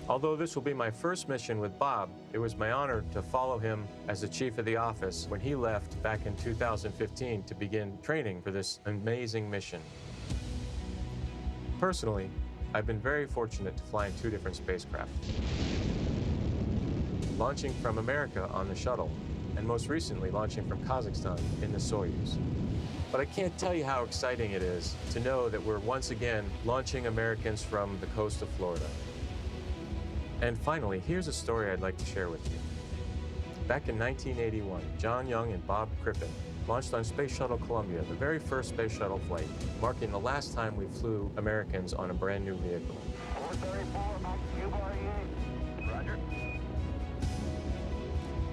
Speaker 1: Although this will be my first mission with Bob, it was my honor to follow him as the chief of the office when he left back in 2015 to begin training for this amazing mission. Personally, I've been very fortunate to fly in two different spacecraft. Launching from America on the shuttle, and most recently launching from Kazakhstan in the Soyuz. But I can't tell you how exciting it is to know that we're once again launching Americans from the coast of Florida. And finally, here's a story I'd like to share with you. Back in 1981, John Young and Bob Crippen launched on Space Shuttle Columbia, the very first space shuttle flight, marking the last time we flew Americans on a brand new vehicle.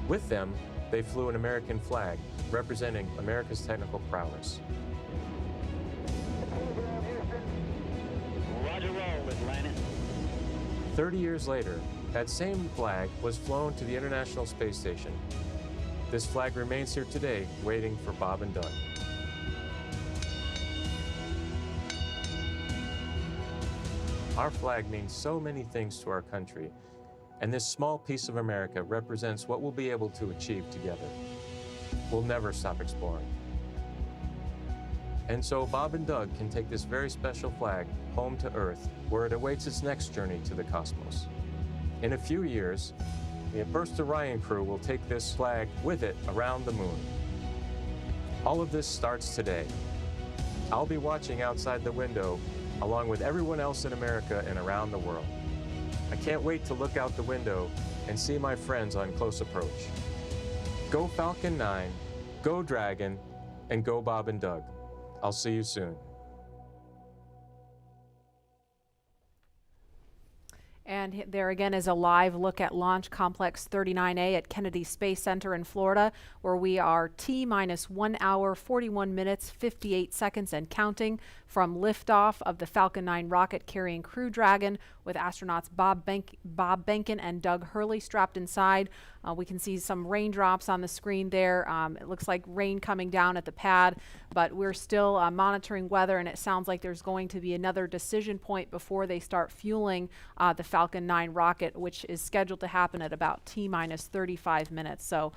Speaker 1: With them, they flew an American flag, representing America's technical prowess.
Speaker 2: Roger roll, Atlantis.
Speaker 1: 30 years later, that same flag was flown to the International Space Station. This flag remains here today, waiting for Bob and Doug. Our flag means so many things to our country, and this small piece of America represents what we'll be able to achieve together. We'll never stop exploring. And so Bob and Doug can take this very special flag home to Earth, where it awaits its next journey to the cosmos. In a few years, the first Orion crew will take this flag with it around the moon. All of this starts today. I'll be watching outside the window along with everyone else in America and around the world. I can't wait to look out the window and see my friends on close approach. Go Falcon 9, go Dragon, and go Bob and Doug. I'll see you soon.
Speaker 13: And there again is a live look at Launch Complex 39A at Kennedy Space Center in Florida, where we are T-minus 1 hour, 41 minutes, 58 seconds and counting from liftoff of the Falcon 9 rocket carrying Crew Dragon with astronauts Bob Behnken and Doug Hurley strapped inside. We can see some raindrops on the screen there. It looks like rain coming down at the pad, but we're still monitoring weather, and it sounds like there's going to be another decision point before they start fueling the Falcon 9 rocket, which is scheduled to happen at about T-minus 35 minutes. So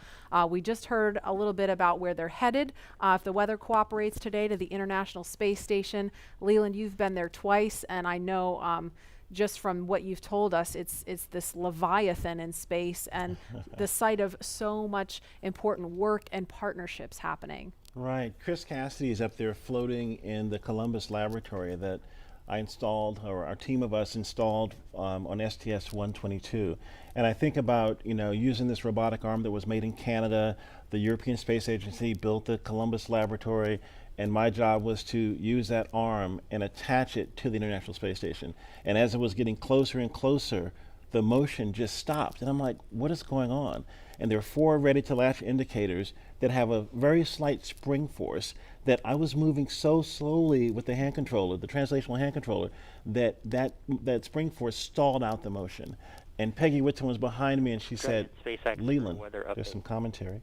Speaker 13: we just heard a little bit about where they're headed. If the weather cooperates today, to the International Space Station. Leland, you've been there twice, and I know just from what you've told us, it's this Leviathan in space and the site of so much important work and partnerships happening.
Speaker 18: Right. Chris Cassidy is up there floating in the Columbus laboratory that I installed, or our team of us installed on STS-122. And I think about, using this robotic arm that was made in Canada. The European Space Agency built the Columbus laboratory, and my job was to use that arm and attach it to the International Space Station. And as it was getting closer and closer, the motion just stopped. And I'm like, what is going on? And there are 4 ready-to-latch indicators that have a very slight spring force that I was moving so slowly with the hand controller, the translational hand controller, that spring force stalled out the motion. And Peggy Whitson was behind me, and she said,
Speaker 16: SpaceX
Speaker 18: Leland,
Speaker 16: weather update.
Speaker 18: there's some commentary.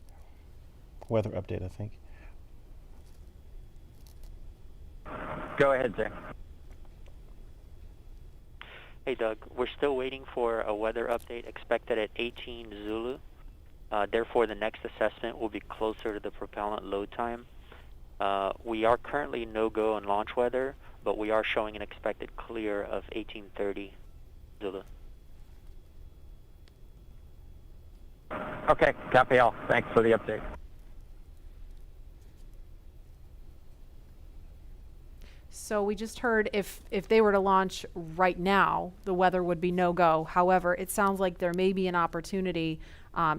Speaker 18: Weather update, I think.
Speaker 24: Go ahead, Zach.
Speaker 16: Hey, Doug. We're still waiting for a weather update expected at 18 Zulu. Therefore, the next assessment will be closer to the propellant load time. We are currently no-go on launch weather, but we are showing an expected clear of 1830 Zulu.
Speaker 24: Okay, copy all. Thanks for the update.
Speaker 13: So we just heard if they were to launch right now, the weather would be no-go. However, it sounds like there may be an opportunity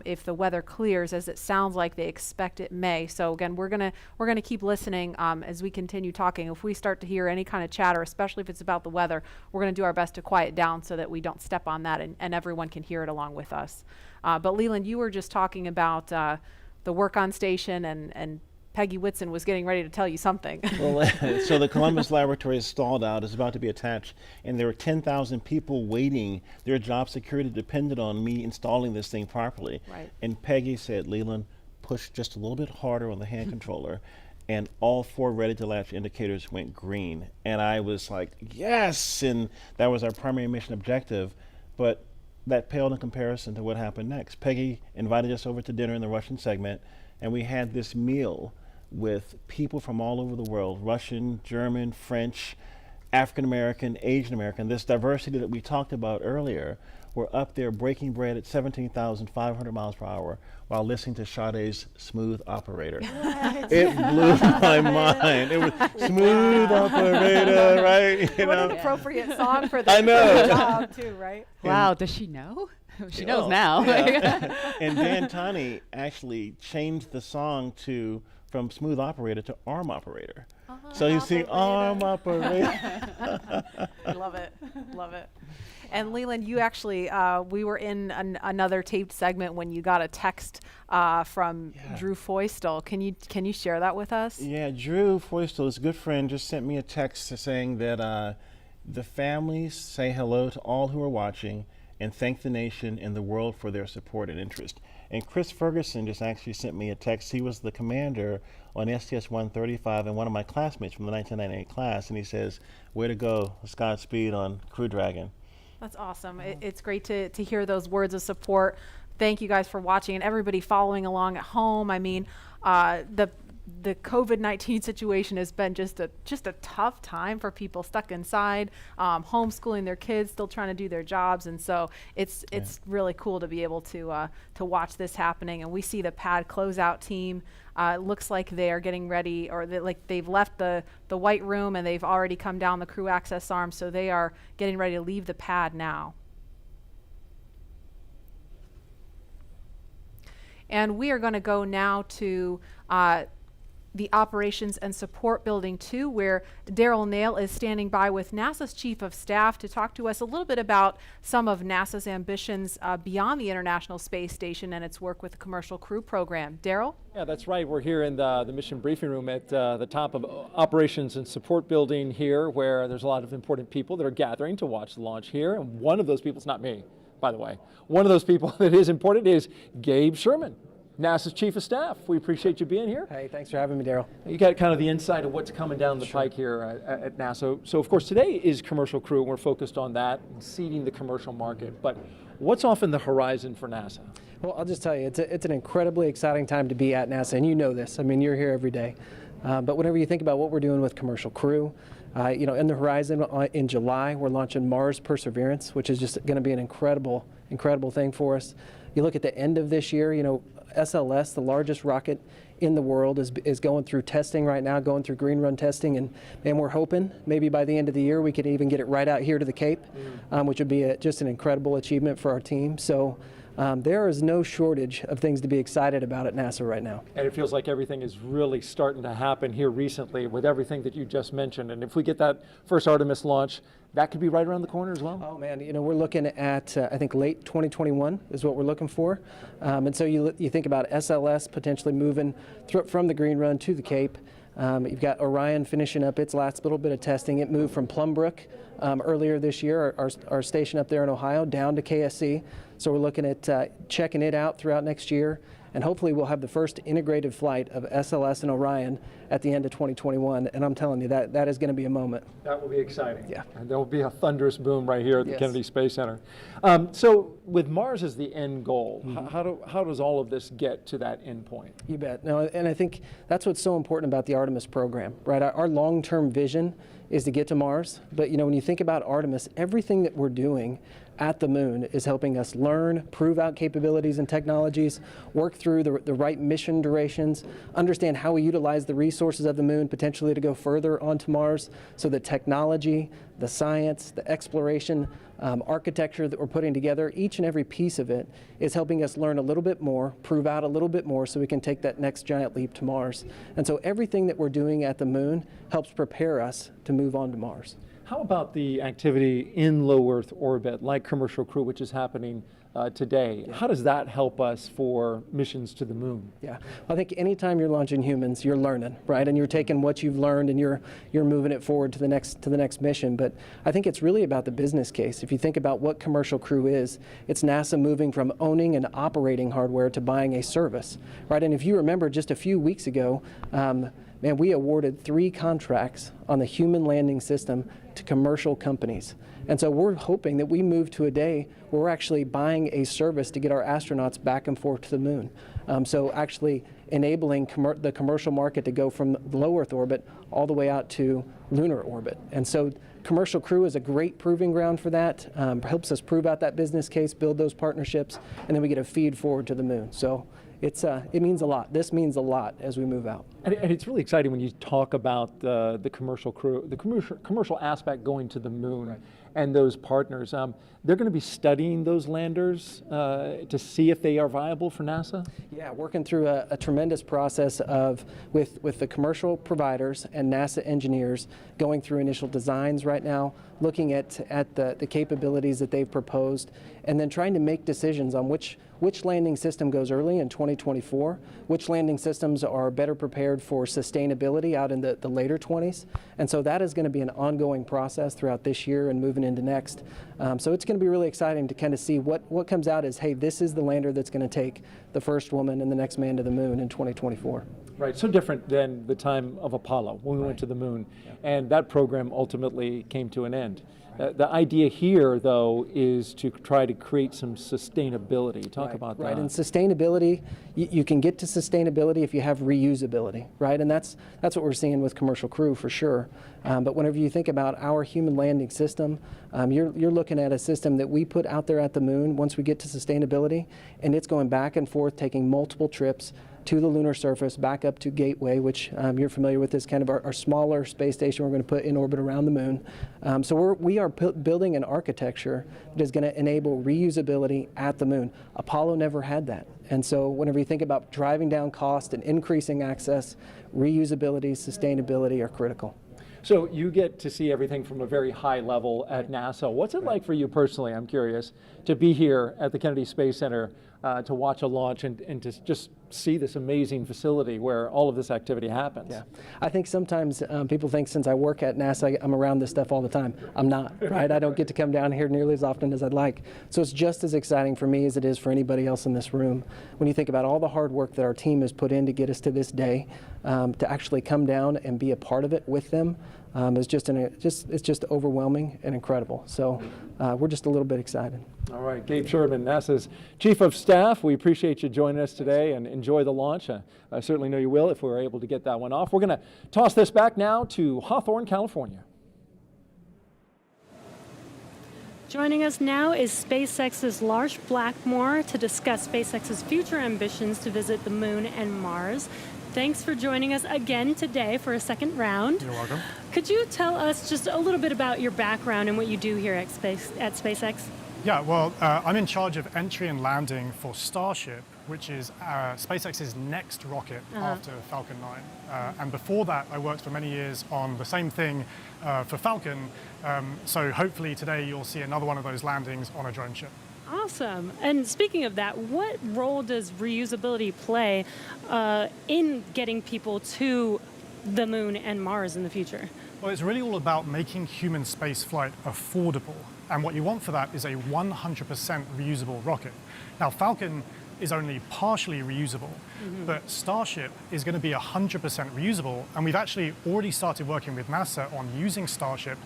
Speaker 13: if the weather clears, as it sounds like they expect it may. So again, we're gonna keep listening as we continue talking. If we start to hear any kind of chatter, especially if it's about the weather, we're gonna do our best to quiet down so that we don't step on that and everyone can hear it along with us. But Leland, you were just talking about the work on station, and Peggy Whitson was getting ready to tell you something.
Speaker 18: Well, so the Columbus laboratory is stalled out. It's about to be attached, and there were 10,000 people waiting. Their job security depended on me installing this thing properly.
Speaker 13: Right.
Speaker 18: And Peggy said, Leland, push just a little bit harder on the hand controller, and all 4 ready-to-latch indicators went green. And I was like, yes! And that was our primary mission objective, but that paled in comparison to what happened next. Peggy invited us over to dinner in the Russian segment, and we had this meal with people from all over the world, Russian, German, French, African American, Asian American. This diversity that we talked about earlier, were up there breaking bread at 17,500 miles per hour while listening to Sade's Smooth Operator.
Speaker 11: What?
Speaker 18: It blew my mind. It was Smooth Operator, right?
Speaker 13: What an appropriate song for the
Speaker 18: I know.
Speaker 13: job too, right?
Speaker 19: Wow, does she know? She knows
Speaker 18: Oh,
Speaker 19: now.
Speaker 18: yeah. And Dan Tani actually changed the song from Smooth Operator to Arm Operator. So you see Arm Operator.
Speaker 13: I love it. Love it. And Leland, you actually, we were in another taped segment when you got a text from Drew Foystel. Can you share that with us?
Speaker 18: Yeah, Drew Foystel, his good friend, just sent me a text saying that the families say hello to all who are watching and thank the nation and the world for their support and interest. And Chris Ferguson just actually sent me a text. He was the commander on STS-135 and one of my classmates from the 1998 class, and he says, way to go, Godspeed on Crew Dragon.
Speaker 13: That's awesome. It's great to hear those words of support. Thank you guys for watching and everybody following along at home. I mean, the COVID-19 situation has been just a tough time for people stuck inside, homeschooling their kids, still trying to do their jobs, and so it's really cool to be able to watch this happening. And we see the pad closeout team. It looks like they are getting ready, or they've left the white room and they've already come down the crew access arm, so they are getting ready to leave the pad now. And we are going to go now to the Operations and Support Building 2, where Daryl Nail is standing by with NASA's Chief of Staff to talk to us a little bit about some of NASA's ambitions beyond the International Space Station and its work with the Commercial Crew Program. Daryl?
Speaker 4: Yeah, that's right. We're here in the mission briefing room at the top of Operations and Support Building here, where there's a lot of important people that are gathering to watch the launch here. And one of those people, it's not me, by the way, one of those people that is important is Gabe Sherman, NASA's Chief of Staff. We appreciate you being here.
Speaker 2: Hey, thanks for having me, Daryl.
Speaker 4: You got kind of the insight of what's coming down the pike here at NASA. So of course today is Commercial Crew, and we're focused on that and seeding the commercial market. But what's off in the horizon for NASA?
Speaker 2: Well, I'll just tell you, it's an incredibly exciting time to be at NASA, and you know this. I mean, you're here every day. But whenever you think about what we're doing with Commercial Crew, in the horizon in July, we're launching Mars Perseverance, which is just going to be an incredible thing for us. You look at the end of this year, SLS, the largest rocket in the world, is going through testing right now, going through green run testing, and we're hoping maybe by the end of the year we could even get it right out here to the Cape, which would be just an incredible achievement for our team. So there is no shortage of things to be excited about at NASA right now.
Speaker 4: And it feels like everything is really starting to happen here recently with everything that you just mentioned. And if we get that first Artemis launch, that could be right around the corner as well.
Speaker 2: Oh man, we're looking at I think late 2021 is what we're looking for. And so you think about SLS potentially moving from the green run to the Cape. You've got Orion finishing up its last little bit of testing. It moved from Plumbrook earlier this year, our station up there in Ohio, down to KSC. So we're looking at checking it out throughout next year. And hopefully we'll have the first integrated flight of SLS and Orion at the end of 2021. And I'm telling you, that is going to be a moment.
Speaker 4: That will be exciting.
Speaker 2: Yeah.
Speaker 4: And there will be a thunderous boom right here at the Kennedy Space Center. So with Mars as the end goal, how does all of this get to that end point?
Speaker 2: You bet. No, and I think that's what's so important about the Artemis program, right? Our long-term vision is to get to Mars. But when you think about Artemis, everything that we're doing at the moon is helping us learn, prove out capabilities and technologies, work through the right mission durations, understand how we utilize the resources of the moon potentially to go further onto Mars. So the technology, the science, the exploration, architecture that we're putting together, each and every piece of it is helping us learn a little bit more, prove out a little bit more so we can take that next giant leap to Mars. And so everything that we're doing at the moon helps prepare us to move on to Mars.
Speaker 4: How about the activity in low Earth orbit, like Commercial Crew, which is happening today? How does that help us for missions to the moon?
Speaker 2: Yeah, I think anytime you're launching humans, you're learning, right? And you're taking what you've learned and you're moving it forward to the next mission. But I think it's really about the business case. If you think about what Commercial Crew is, it's NASA moving from owning and operating hardware to buying a service, right? And if you remember just a few weeks ago, we awarded 3 contracts on the human landing system to commercial companies. And so we're hoping that we move to a day where we're actually buying a service to get our astronauts back and forth to the moon. So actually enabling the commercial market to go from low Earth orbit all the way out to lunar orbit. And so Commercial Crew is a great proving ground for that, helps us prove out that business case, build those partnerships, and then we get a feed forward to the moon. So it means a lot. This means a lot as we move out.
Speaker 4: And it's really exciting when you talk about the Commercial Crew, the commercial aspect going to the moon. Right. and those partners. They're going to be studying those landers to see if they are viable for NASA?
Speaker 2: Yeah, working through a tremendous process with the commercial providers and NASA engineers, going through initial designs right now, looking at the capabilities that they've proposed, and then trying to make decisions on which landing system goes early in 2024, which landing systems are better prepared for sustainability out in the later 20s. And so that is going to be an ongoing process throughout this year and moving into next. So it's going to be really exciting to kind of see what comes out as, hey, this is the lander that's going to take the first woman and the next man to the moon in 2024.
Speaker 4: Right, so different than the time of Apollo when we went to the moon, and that program ultimately came to an end. The idea here, though, is to try to create some sustainability. Talk about that.
Speaker 2: Right, and sustainability, you can get to sustainability if you have reusability, right? And that's what we're seeing with Commercial Crew for sure. But whenever you think about our human landing system, you're looking at a system that we put out there at the moon once we get to sustainability, and it's going back and forth, taking multiple trips to the lunar surface, back up to Gateway, which you're familiar with, is kind of our smaller space station we're going to put in orbit around the moon. So we are building an architecture that is going to enable reusability at the moon. Apollo never had that. And so whenever you think about driving down cost and increasing access, reusability, sustainability are critical.
Speaker 4: So you get to see everything from a very high level at NASA. What's it like for you personally, I'm curious, to be here at the Kennedy Space Center to watch a launch and to just see this amazing facility where all of this activity happens?
Speaker 2: Yeah, I think sometimes people think since I work at NASA, I'm around this stuff all the time. I'm not, right? I don't get to come down here nearly as often as I'd like. So it's just as exciting for me as it is for anybody else in this room. When you think about all the hard work that our team has put in to get us to this day, to actually come down and be a part of it with them, is it's just overwhelming and incredible. So we're just a little bit excited.
Speaker 4: All right, Gabe Sherman, NASA's Chief of Staff. We appreciate you joining us today and enjoy the launch. I certainly know you will if we're able to get that one off. We're going to toss this back now to Hawthorne, California.
Speaker 6: Joining us now is SpaceX's Lars Blackmore to discuss SpaceX's future ambitions to visit the moon and Mars. Thanks for joining us again today for a second round.
Speaker 10: You're welcome.
Speaker 6: Could you tell us just a little bit about your background and what you do here at SpaceX?
Speaker 10: Yeah, well, I'm in charge of entry and landing for Starship, which is SpaceX's next rocket after Falcon 9. And before that, I worked for many years on the same thing for Falcon. So hopefully today you'll see another one of those landings on a drone ship.
Speaker 6: Awesome. And speaking of that, what role does reusability play in getting people to the moon and Mars in the future?
Speaker 10: Well, it's really all about making human space flight affordable. And what you want for that is a 100% reusable rocket. Now, Falcon is only partially reusable, but Starship is going to be 100% reusable. And we've actually already started working with NASA on using Starship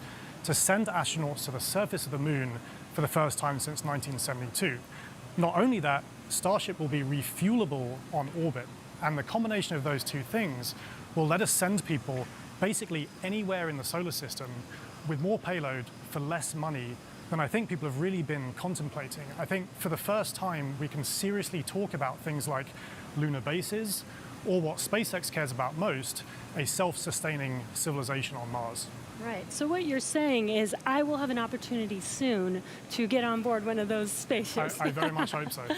Speaker 10: to send astronauts to the surface of the moon for the first time since 1972. Not only that, Starship will be refuelable on orbit, and the combination of those two things will let us send people basically anywhere in the solar system with more payload for less money than I think people have really been contemplating. I think for the first time we can seriously talk about things like lunar bases, or what SpaceX cares about most, a self-sustaining civilization on Mars.
Speaker 6: Right. So what you're saying is I will have an opportunity soon to get on board one of those spaceships.
Speaker 10: I very much hope so. Yeah.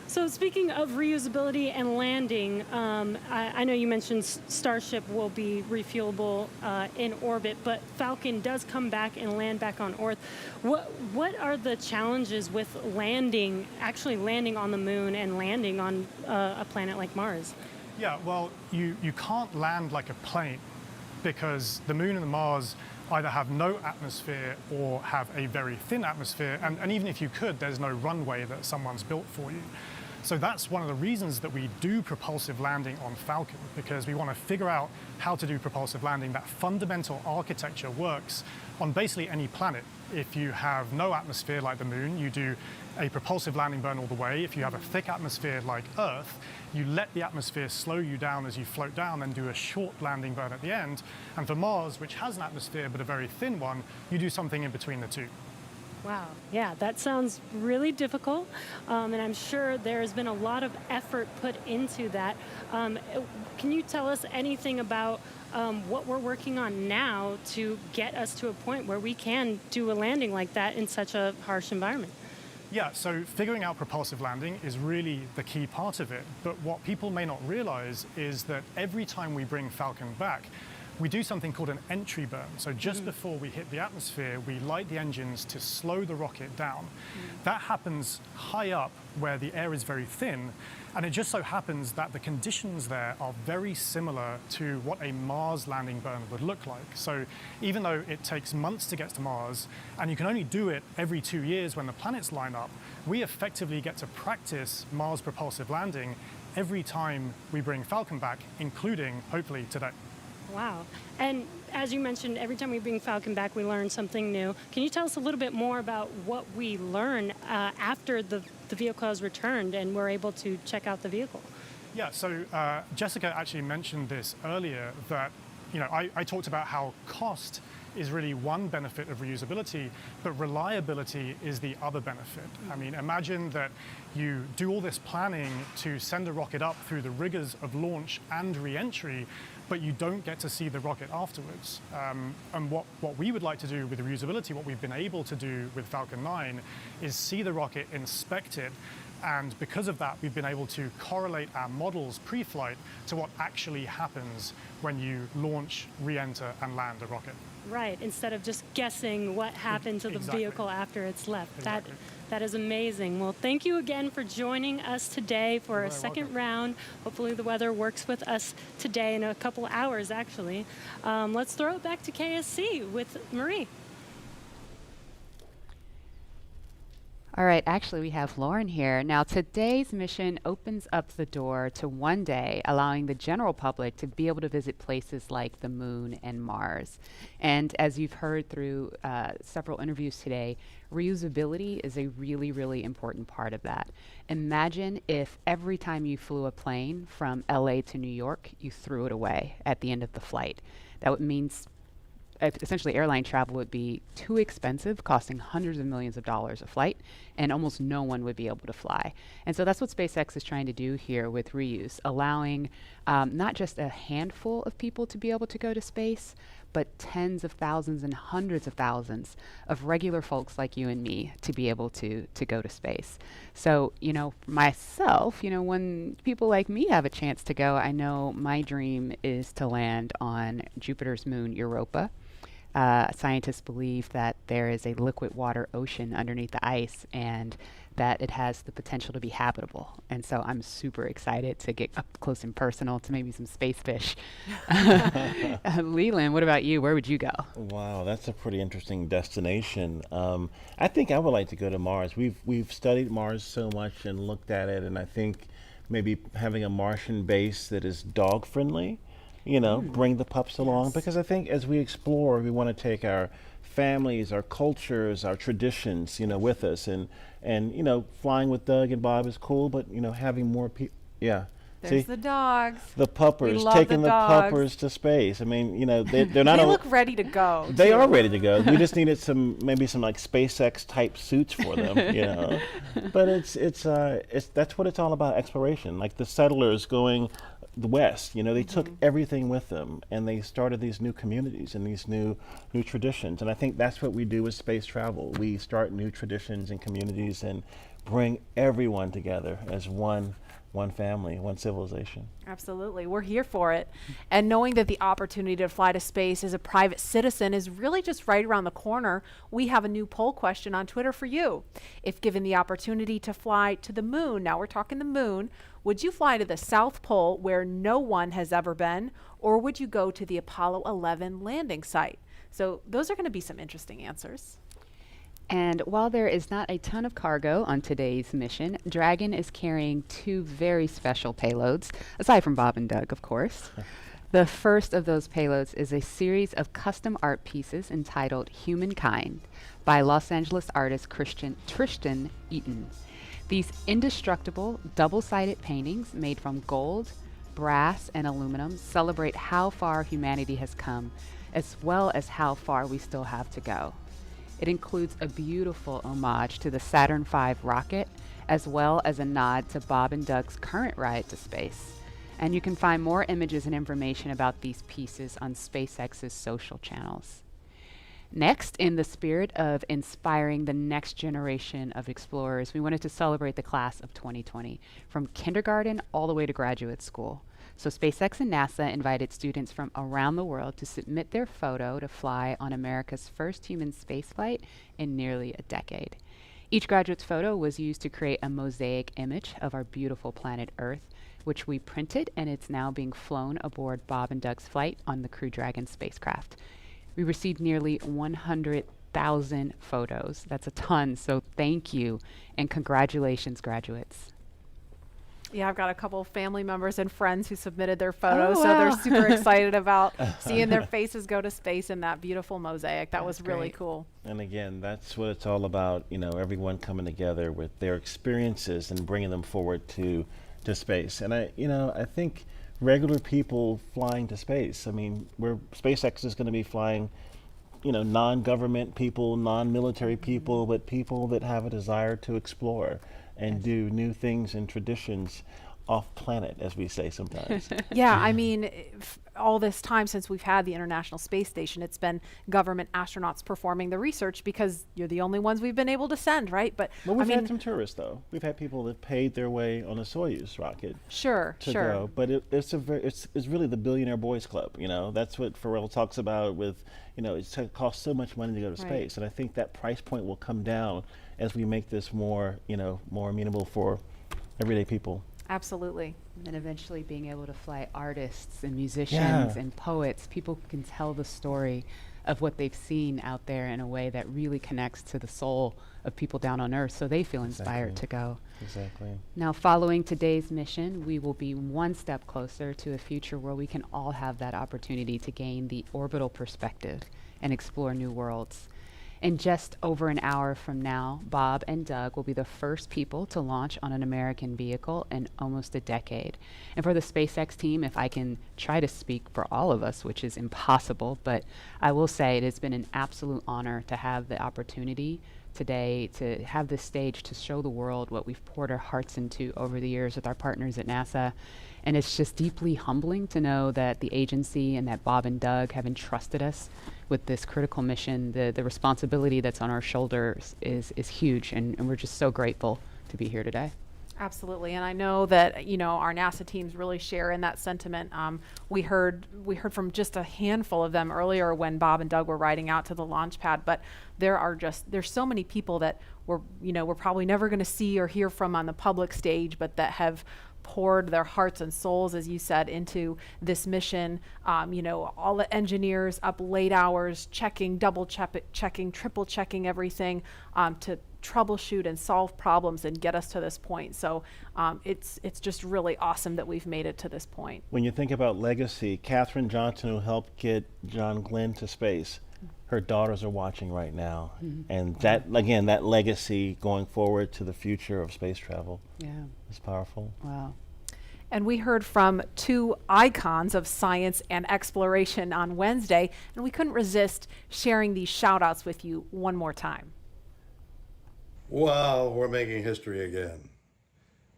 Speaker 6: So speaking of reusability and landing, I know you mentioned Starship will be refuelable in orbit, but Falcon does come back and land back on Earth. What are the challenges with actually landing on the moon and landing on a planet like Mars?
Speaker 10: Yeah, well, you can't land like a plane, because the moon and the Mars either have no atmosphere or have a very thin atmosphere, and even if you could, there's no runway that someone's built for you. So that's one of the reasons that we do propulsive landing on Falcon, because we want to figure out how to do propulsive landing. That fundamental architecture works on basically any planet. If you have no atmosphere like the moon, you do a propulsive landing burn all the way. If you have a thick atmosphere like Earth, you let the atmosphere slow you down as you float down, then do a short landing burn at the end. And for Mars, which has an atmosphere but a very thin one, you do something in between the two.
Speaker 6: Wow, yeah, that sounds really difficult, and I'm sure there's been a lot of effort put into that. Can you tell us anything about what we're working on now to get us to a point where we can do a landing like that in such a harsh environment?
Speaker 10: Yeah, so figuring out propulsive landing is really the key part of it. But what people may not realize is that every time we bring Falcon back, we do something called an entry burn. So just before we hit the atmosphere, we light the engines to slow the rocket down. That happens high up where the air is very thin. And it just so happens that the conditions there are very similar to what a Mars landing burn would look like. So even though it takes months to get to Mars, and you can only do it every 2 years when the planets line up, we effectively get to practice Mars propulsive landing every time we bring Falcon back, including, hopefully, today.
Speaker 6: Wow. And as you mentioned, every time we bring Falcon back, we learn something new. Can you tell us a little bit more about what we learn after the vehicle has returned and we're able to check out the vehicle?
Speaker 10: Yeah, so Jessica actually mentioned this earlier, that I talked about how cost is really one benefit of reusability, but reliability is the other benefit. I mean, imagine that you do all this planning to send a rocket up through the rigors of launch and re-entry, but you don't get to see the rocket afterwards. And what we would like to do with reusability, what we've been able to do with Falcon 9, is see the rocket, inspect it, and because of that, we've been able to correlate our models pre-flight to what actually happens when you launch, re-enter, and land a rocket.
Speaker 6: Right, instead of just guessing what happened to the vehicle after it's left.
Speaker 10: Exactly.
Speaker 6: That is amazing. Well, thank you again for joining us today for a second round. Hopefully the weather works with us today in a couple hours, actually. Let's throw it back to KSC with Marie.
Speaker 19: All right, actually we have Lauren here. Now today's mission opens up the door to one day allowing the general public to be able to visit places like the moon and Mars. And as you've heard through several interviews today, reusability is a really, really important part of that. Imagine if every time you flew a plane from LA to New York, you threw it away at the end of the flight. That would mean essentially airline travel would be too expensive, costing hundreds of millions of dollars a flight, and almost no one would be able to fly. And so that's what SpaceX is trying to do here with reuse, allowing not just a handful of people to be able to go to space, but tens of thousands and hundreds of thousands of regular folks like you and me to be able to go to space. So, myself, when people like me have a chance to go, I know my dream is to land on Jupiter's moon, Europa. Scientists believe that there is a liquid water ocean underneath the ice and that it has the potential to be habitable. And so I'm super excited to get up close and personal to maybe some space fish. Leland, what about you? Where would you go?
Speaker 18: Wow, that's a pretty interesting destination. I think I would like to go to Mars. We've studied Mars so much and looked at it, and I think maybe having a Martian base that is dog friendly, bring the pups along, because I think as we explore, we want to take our families, our cultures, our traditions, with us, and flying with Doug and Bob is cool, but having more people,
Speaker 9: There's
Speaker 18: see?
Speaker 9: the dogs.
Speaker 18: The puppers,
Speaker 9: love
Speaker 18: taking
Speaker 9: the
Speaker 18: the
Speaker 9: dogs.
Speaker 18: puppers to space. I mean, they're not.
Speaker 9: They look ready to go.
Speaker 18: They
Speaker 9: too.
Speaker 18: are ready to go. We just needed maybe some like SpaceX type suits for them, But it's that's what it's all about, exploration. Like the settlers going west, they took everything with them, and they started these new communities and these new traditions. And I think that's what we do with space travel. We start new traditions and communities and bring everyone together as one family, one civilization.
Speaker 13: Absolutely. We're here for it. And knowing that the opportunity to fly to space as a private citizen is really just right around the corner, we have a new poll question on Twitter for you. If given the opportunity to fly to the moon, now we're talking the moon, would you fly to the South Pole where no one has ever been, or would you go to the Apollo 11 landing site? So those are going to be some interesting answers.
Speaker 19: And while there is not a ton of cargo on today's mission, Dragon is carrying two very special payloads, aside from Bob and Doug, of course. The first of those payloads is a series of custom art pieces entitled Humankind by Los Angeles artist Tristan Eaton. These indestructible, double-sided paintings made from gold, brass, and aluminum celebrate how far humanity has come, as well as how far we still have to go. It includes a beautiful homage to the Saturn V rocket, as well as a nod to Bob and Doug's current ride to space. And you can find more images and information about these pieces on SpaceX's social channels. Next, in the spirit of inspiring the next generation of explorers, we wanted to celebrate the class of 2020, from kindergarten all the way to graduate school. So SpaceX and NASA invited students from around the world to submit their photo to fly on America's first human spaceflight in nearly a decade. Each graduate's photo was used to create a mosaic image of our beautiful planet Earth, which we printed, and it's now being flown aboard Bob and Doug's flight on the Crew Dragon spacecraft. We received nearly 100,000 photos. That's a ton, so thank you, and congratulations, graduates.
Speaker 13: Yeah, I've got a couple family members and friends who submitted their photos, so they're super excited about seeing their faces go to space in that beautiful mosaic. That was really cool.
Speaker 18: And again, that's what it's all about, you know, everyone coming together with their experiences and bringing them forward to space. And I think regular people flying to space, I mean, SpaceX is going to be flying, you know, non-government people, non-military people, but people that have a desire to explore and do new things and traditions off planet, as we say sometimes.
Speaker 13: Yeah, I mean, all this time since we've had the International Space Station, it's been government astronauts performing the research because you're the only ones we've been able to send, right? But
Speaker 18: well, we've had some tourists, though. We've had people that paid their way on a Soyuz rocket.
Speaker 13: Sure.
Speaker 18: Go. But it's really the billionaire boys club. You know, that's what Pharrell talks about with, you know, it costs so much money to go to space, and I think that price point will come down as we make this more, you know, more amenable for everyday people.
Speaker 13: Absolutely.
Speaker 19: And eventually being able to fly artists and musicians and poets, people can tell the story of what they've seen out there in a way that really connects to the soul of people down on Earth, so they feel inspired to go.
Speaker 18: Exactly.
Speaker 19: Now, following today's mission, we will be one step closer to a future where we can all have that opportunity to gain the orbital perspective and explore new worlds. In just over an hour from now, Bob and Doug will be the first people to launch on an American vehicle in almost a decade. And for the SpaceX team, if I can try to speak for all of us, which is impossible, but I will say it has been an absolute honor to have the opportunity today to have this stage to show the world what we've poured our hearts into over the years with our partners at NASA. And it's just deeply humbling to know that the agency and that Bob and Doug have entrusted us with this critical mission. The responsibility that's on our shoulders is huge, and we're just so grateful to be here today.
Speaker 13: Absolutely, and I know that, you know, our NASA teams really share in that sentiment. We heard from just a handful of them earlier when Bob and Doug were riding out to the launch pad, but there's so many people that we're probably never going to see or hear from on the public stage, but that have poured their hearts and souls, as you said, into this mission. You know, all the engineers up late hours checking, double checking, triple checking everything to troubleshoot and solve problems and get us to this point. So it's just really awesome that we've made it to this point.
Speaker 18: When you think about legacy, Katherine Johnson, who helped get John Glenn to space, her daughters are watching right now. And that, again, that legacy going forward to the future of space travel is powerful.
Speaker 19: Wow.
Speaker 13: And we heard from two icons of science and exploration on Wednesday, and we couldn't resist sharing these shout outs with you one more time.
Speaker 9: Wow, we're making history again.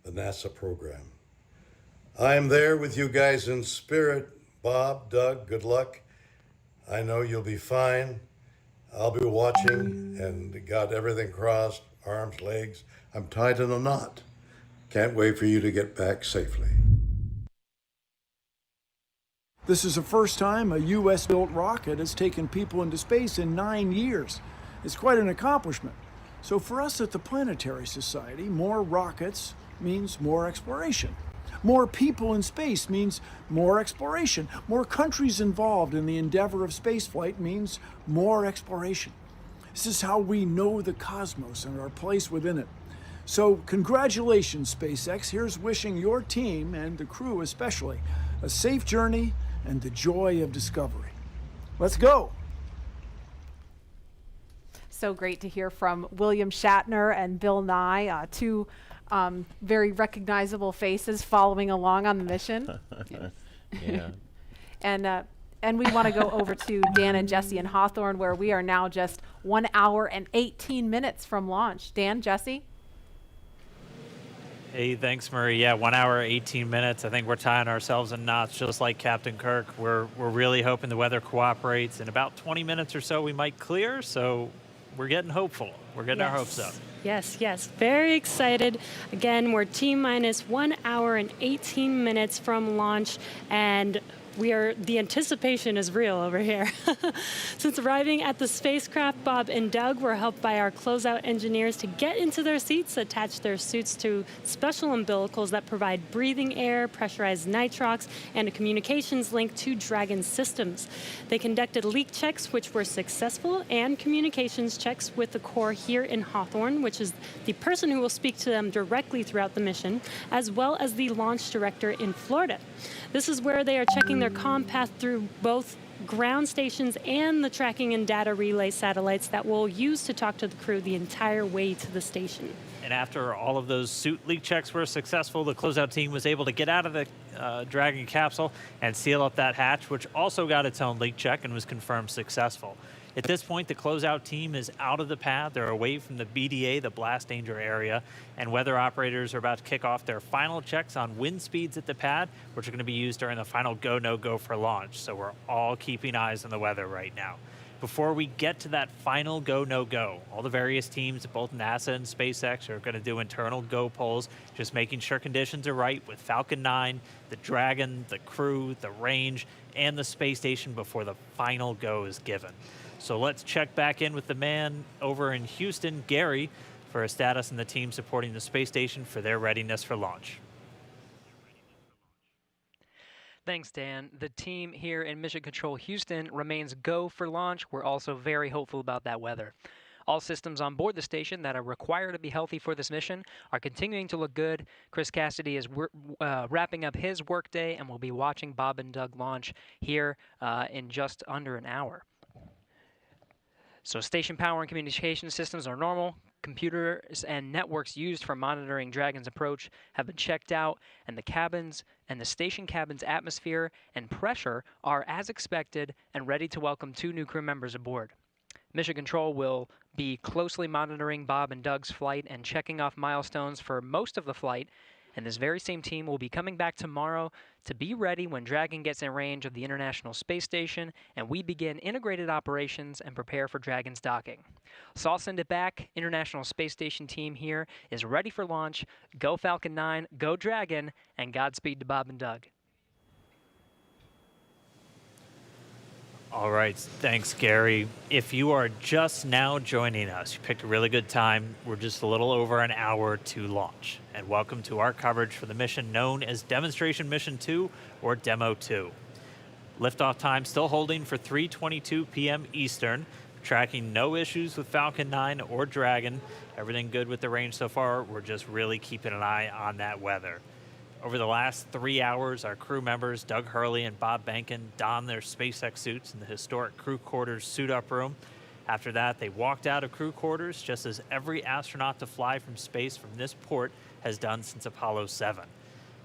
Speaker 9: The NASA program. I am there with you guys in spirit. Bob, Doug, good luck. I know you'll be fine. I'll be watching and got everything crossed, arms, legs. I'm tied in a knot. Can't wait for you to get back safely.
Speaker 14: This is the first time a U.S.-built rocket has taken people into space in 9 years. It's quite an accomplishment. So for us at the Planetary Society, more rockets means more exploration. More people in space means more exploration. More countries involved in the endeavor of spaceflight means more exploration. This is how we know the cosmos and our place within it. So congratulations, SpaceX. Here's wishing your team, and the crew especially, a safe journey and the joy of discovery. Let's go.
Speaker 13: So great to hear from William Shatner and Bill Nye, two very recognizable faces following along on the mission.
Speaker 18: Yeah.
Speaker 13: And And we want to go over to Dan and Jesse in Hawthorne, where we are now just 1 hour and 18 minutes from launch. Dan, Jesse?
Speaker 15: Hey, thanks, Marie. Yeah, 1 hour, 18 minutes. I think we're tying ourselves in knots just like Captain Kirk. We're really hoping the weather cooperates. In about 20 minutes or so, we might clear, so we're getting hopeful. We're getting our hopes up.
Speaker 6: Yes, yes. Very excited. Again, we're T-minus 1 hour and 18 minutes from launch, and the anticipation is real over here. Since arriving at the spacecraft, Bob and Doug were helped by our closeout engineers to get into their seats, attach their suits to special umbilicals that provide breathing air, pressurized nitrox, and a communications link to Dragon systems. They conducted leak checks, which were successful, and communications checks with the Corps here in Hawthorne, which is the person who will speak to them directly throughout the mission, as well as the launch director in Florida. This is where they are checking their comm path through both ground stations and the tracking and data relay satellites that we'll use to talk to the crew the entire way to the station.
Speaker 15: And after all of those suit leak checks were successful, the closeout team was able to get out of the Dragon capsule and seal up that hatch, which also got its own leak check and was confirmed successful. At this point, the closeout team is out of the pad. They're away from the BDA, the blast danger area, and weather operators are about to kick off their final checks on wind speeds at the pad, which are going to be used during the final go, no go for launch. So we're all keeping eyes on the weather right now. Before we get to that final go, no go, all the various teams at both NASA and SpaceX are going to do internal go polls, just making sure conditions are right with Falcon 9, the Dragon, the crew, the range, and the space station before the final go is given. So let's check back in with the man over in Houston, Gary, for a status and the team supporting the space station for their readiness for launch.
Speaker 8: Thanks, Dan. The team here in Mission Control Houston remains go for launch. We're also very hopeful about that weather. All systems on board the station that are required to be healthy for this mission are continuing to look good. Chris Cassidy is wrapping up his workday, and we'll be watching Bob and Doug launch here in just under an hour. So station power and communication systems are normal. Computers and networks used for monitoring Dragon's approach have been checked out, and the cabins and the station cabin's atmosphere and pressure are as expected and ready to welcome 2 new crew members aboard. Mission Control will be closely monitoring Bob and Doug's flight and checking off milestones for most of the flight, and this very same team will be coming back tomorrow to be ready when Dragon gets in range of the International Space Station and we begin integrated operations and prepare for Dragon's docking. So I'll send it back. International Space Station team here is ready for launch. Go Falcon 9, go Dragon, and Godspeed to Bob and Doug.
Speaker 15: All right, thanks, Gary. If you are just now joining us, you picked a really good time. We're just a little over an hour to launch. And welcome to our coverage for the mission known as Demonstration Mission 2, or Demo-2. Liftoff time still holding for 3:22 p.m. Eastern. Tracking no issues with Falcon 9 or Dragon. Everything good with the range so far. We're just really keeping an eye on that weather. Over the last 3 hours, our crew members, Doug Hurley and Bob Behnken, donned their SpaceX suits in the historic crew quarters suit-up room. After that, they walked out of crew quarters, just as every astronaut to fly from space from this port has done since Apollo 7.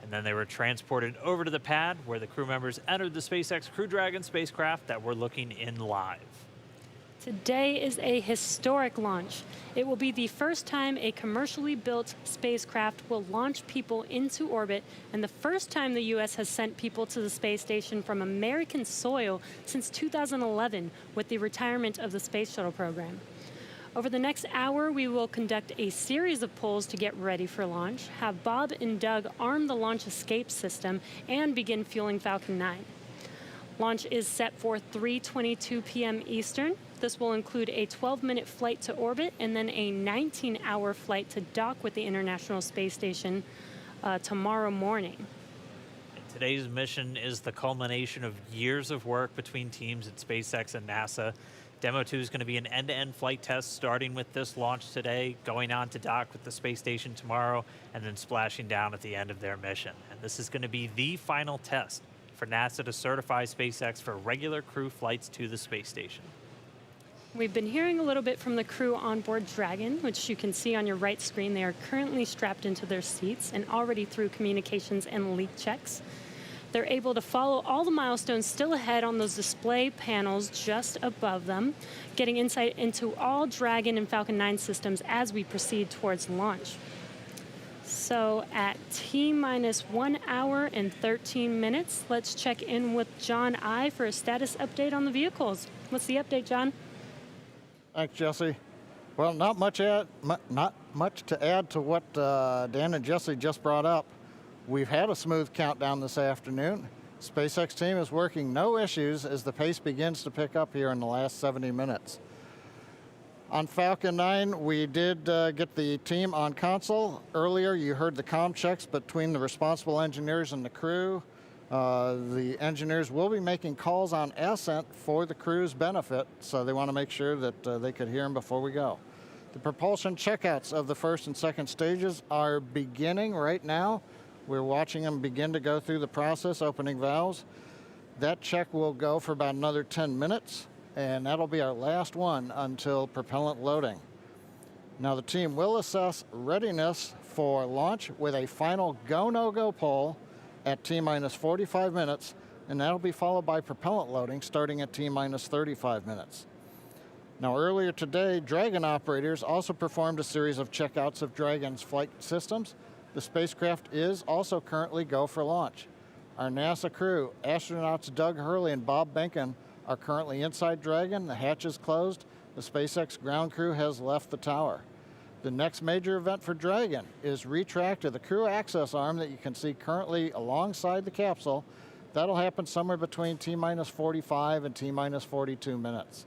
Speaker 15: And then they were transported over to the pad, where the crew members entered the SpaceX Crew Dragon spacecraft that we're looking in live.
Speaker 6: Today is a historic launch. It will be the first time a commercially built spacecraft will launch people into orbit, and the first time the U.S. has sent people to the space station from American soil since 2011 with the retirement of the Space Shuttle program. Over the next hour, we will conduct a series of polls to get ready for launch, have Bob and Doug arm the launch escape system, and begin fueling Falcon 9. Launch is set for 3:22 p.m. Eastern. This will include a 12-minute flight to orbit and then a 19-hour flight to dock with the International Space Station tomorrow morning.
Speaker 15: Today's mission is the culmination of years of work between teams at SpaceX and NASA. Demo-2 is going to be an end-to-end flight test starting with this launch today, going on to dock with the space station tomorrow, and then splashing down at the end of their mission. And this is going to be the final test for NASA to certify SpaceX for regular crew flights to the space station.
Speaker 6: We've been hearing a little bit from the crew on board Dragon, which you can see on your right screen. They are currently strapped into their seats and already through communications and leak checks. They're able to follow all the milestones still ahead on those display panels just above them, getting insight into all Dragon and Falcon 9 systems as we proceed towards launch. So at T-minus 1 hour and 13 minutes, let's check in with John I for a status update on the vehicles. What's the update, John?
Speaker 17: Thanks, Jesse. Well, not much to add to what Dan and Jesse just brought up. We've had a smooth countdown this afternoon. SpaceX team is working no issues as the pace begins to pick up here in the last 70 minutes. On Falcon 9, we did get the team on console. Earlier, you heard the comm checks between the responsible engineers and the crew. The engineers will be making calls on ascent for the crew's benefit, so they want to make sure that they could hear them before we go. The propulsion checkouts of the first and second stages are beginning right now. We're watching them begin to go through the process, opening valves. That check will go for about another 10 minutes, and that'll be our last one until propellant loading. Now the team will assess readiness for launch with a final go, no-go poll at T-minus 45 minutes, and that'll be followed by propellant loading starting at T-minus 35 minutes. Now earlier today, Dragon operators also performed a series of checkouts of Dragon's flight systems. The spacecraft is also currently go for launch. Our NASA crew, astronauts Doug Hurley and Bob Behnken, are currently inside Dragon. The hatch is closed. The SpaceX ground crew has left the tower. The next major event for Dragon is retract to the crew access arm that you can see currently alongside the capsule. That'll happen somewhere between T-minus 45 and T-minus 42 minutes.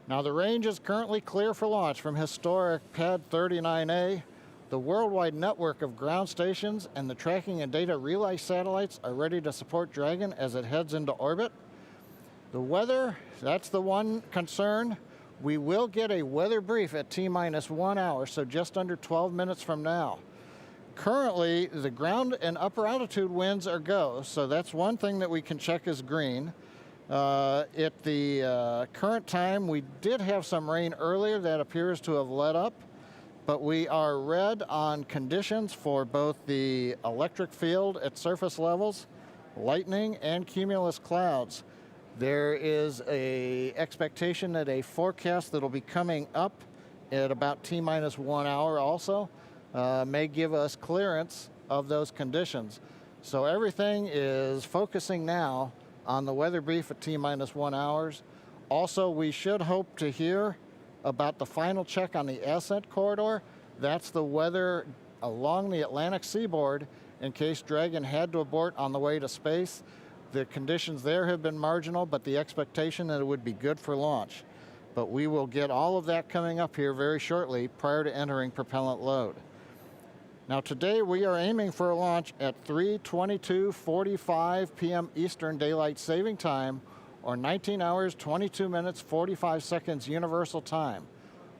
Speaker 17: Now the range is currently clear for launch from historic Pad 39A. The worldwide network of ground stations and the tracking and data relay satellites are ready to support Dragon as it heads into orbit. The weather, that's the one concern. We will get a weather brief at T-minus 1 hour, so just under 12 minutes from now. Currently, the ground and upper altitude winds are go, so that's one thing that we can check as green. At the current time, we did have some rain earlier that appears to have let up, but we are red on conditions for both the electric field at surface levels, lightning, and cumulus clouds. There is an expectation that a forecast that will be coming up at about T-minus 1 hour also may give us clearance of those conditions. So everything is focusing now on the weather brief at T-minus 1 hours. Also, we should hope to hear about the final check on the ascent corridor. That's the weather along the Atlantic seaboard in case Dragon had to abort on the way to space. The conditions there have been marginal, but the expectation that it would be good for launch. But we will get all of that coming up here very shortly prior to entering propellant load. Now today we are aiming for a launch at 3:22:45 p.m. Eastern Daylight Saving Time, or 19 hours, 22 minutes, 45 seconds Universal Time.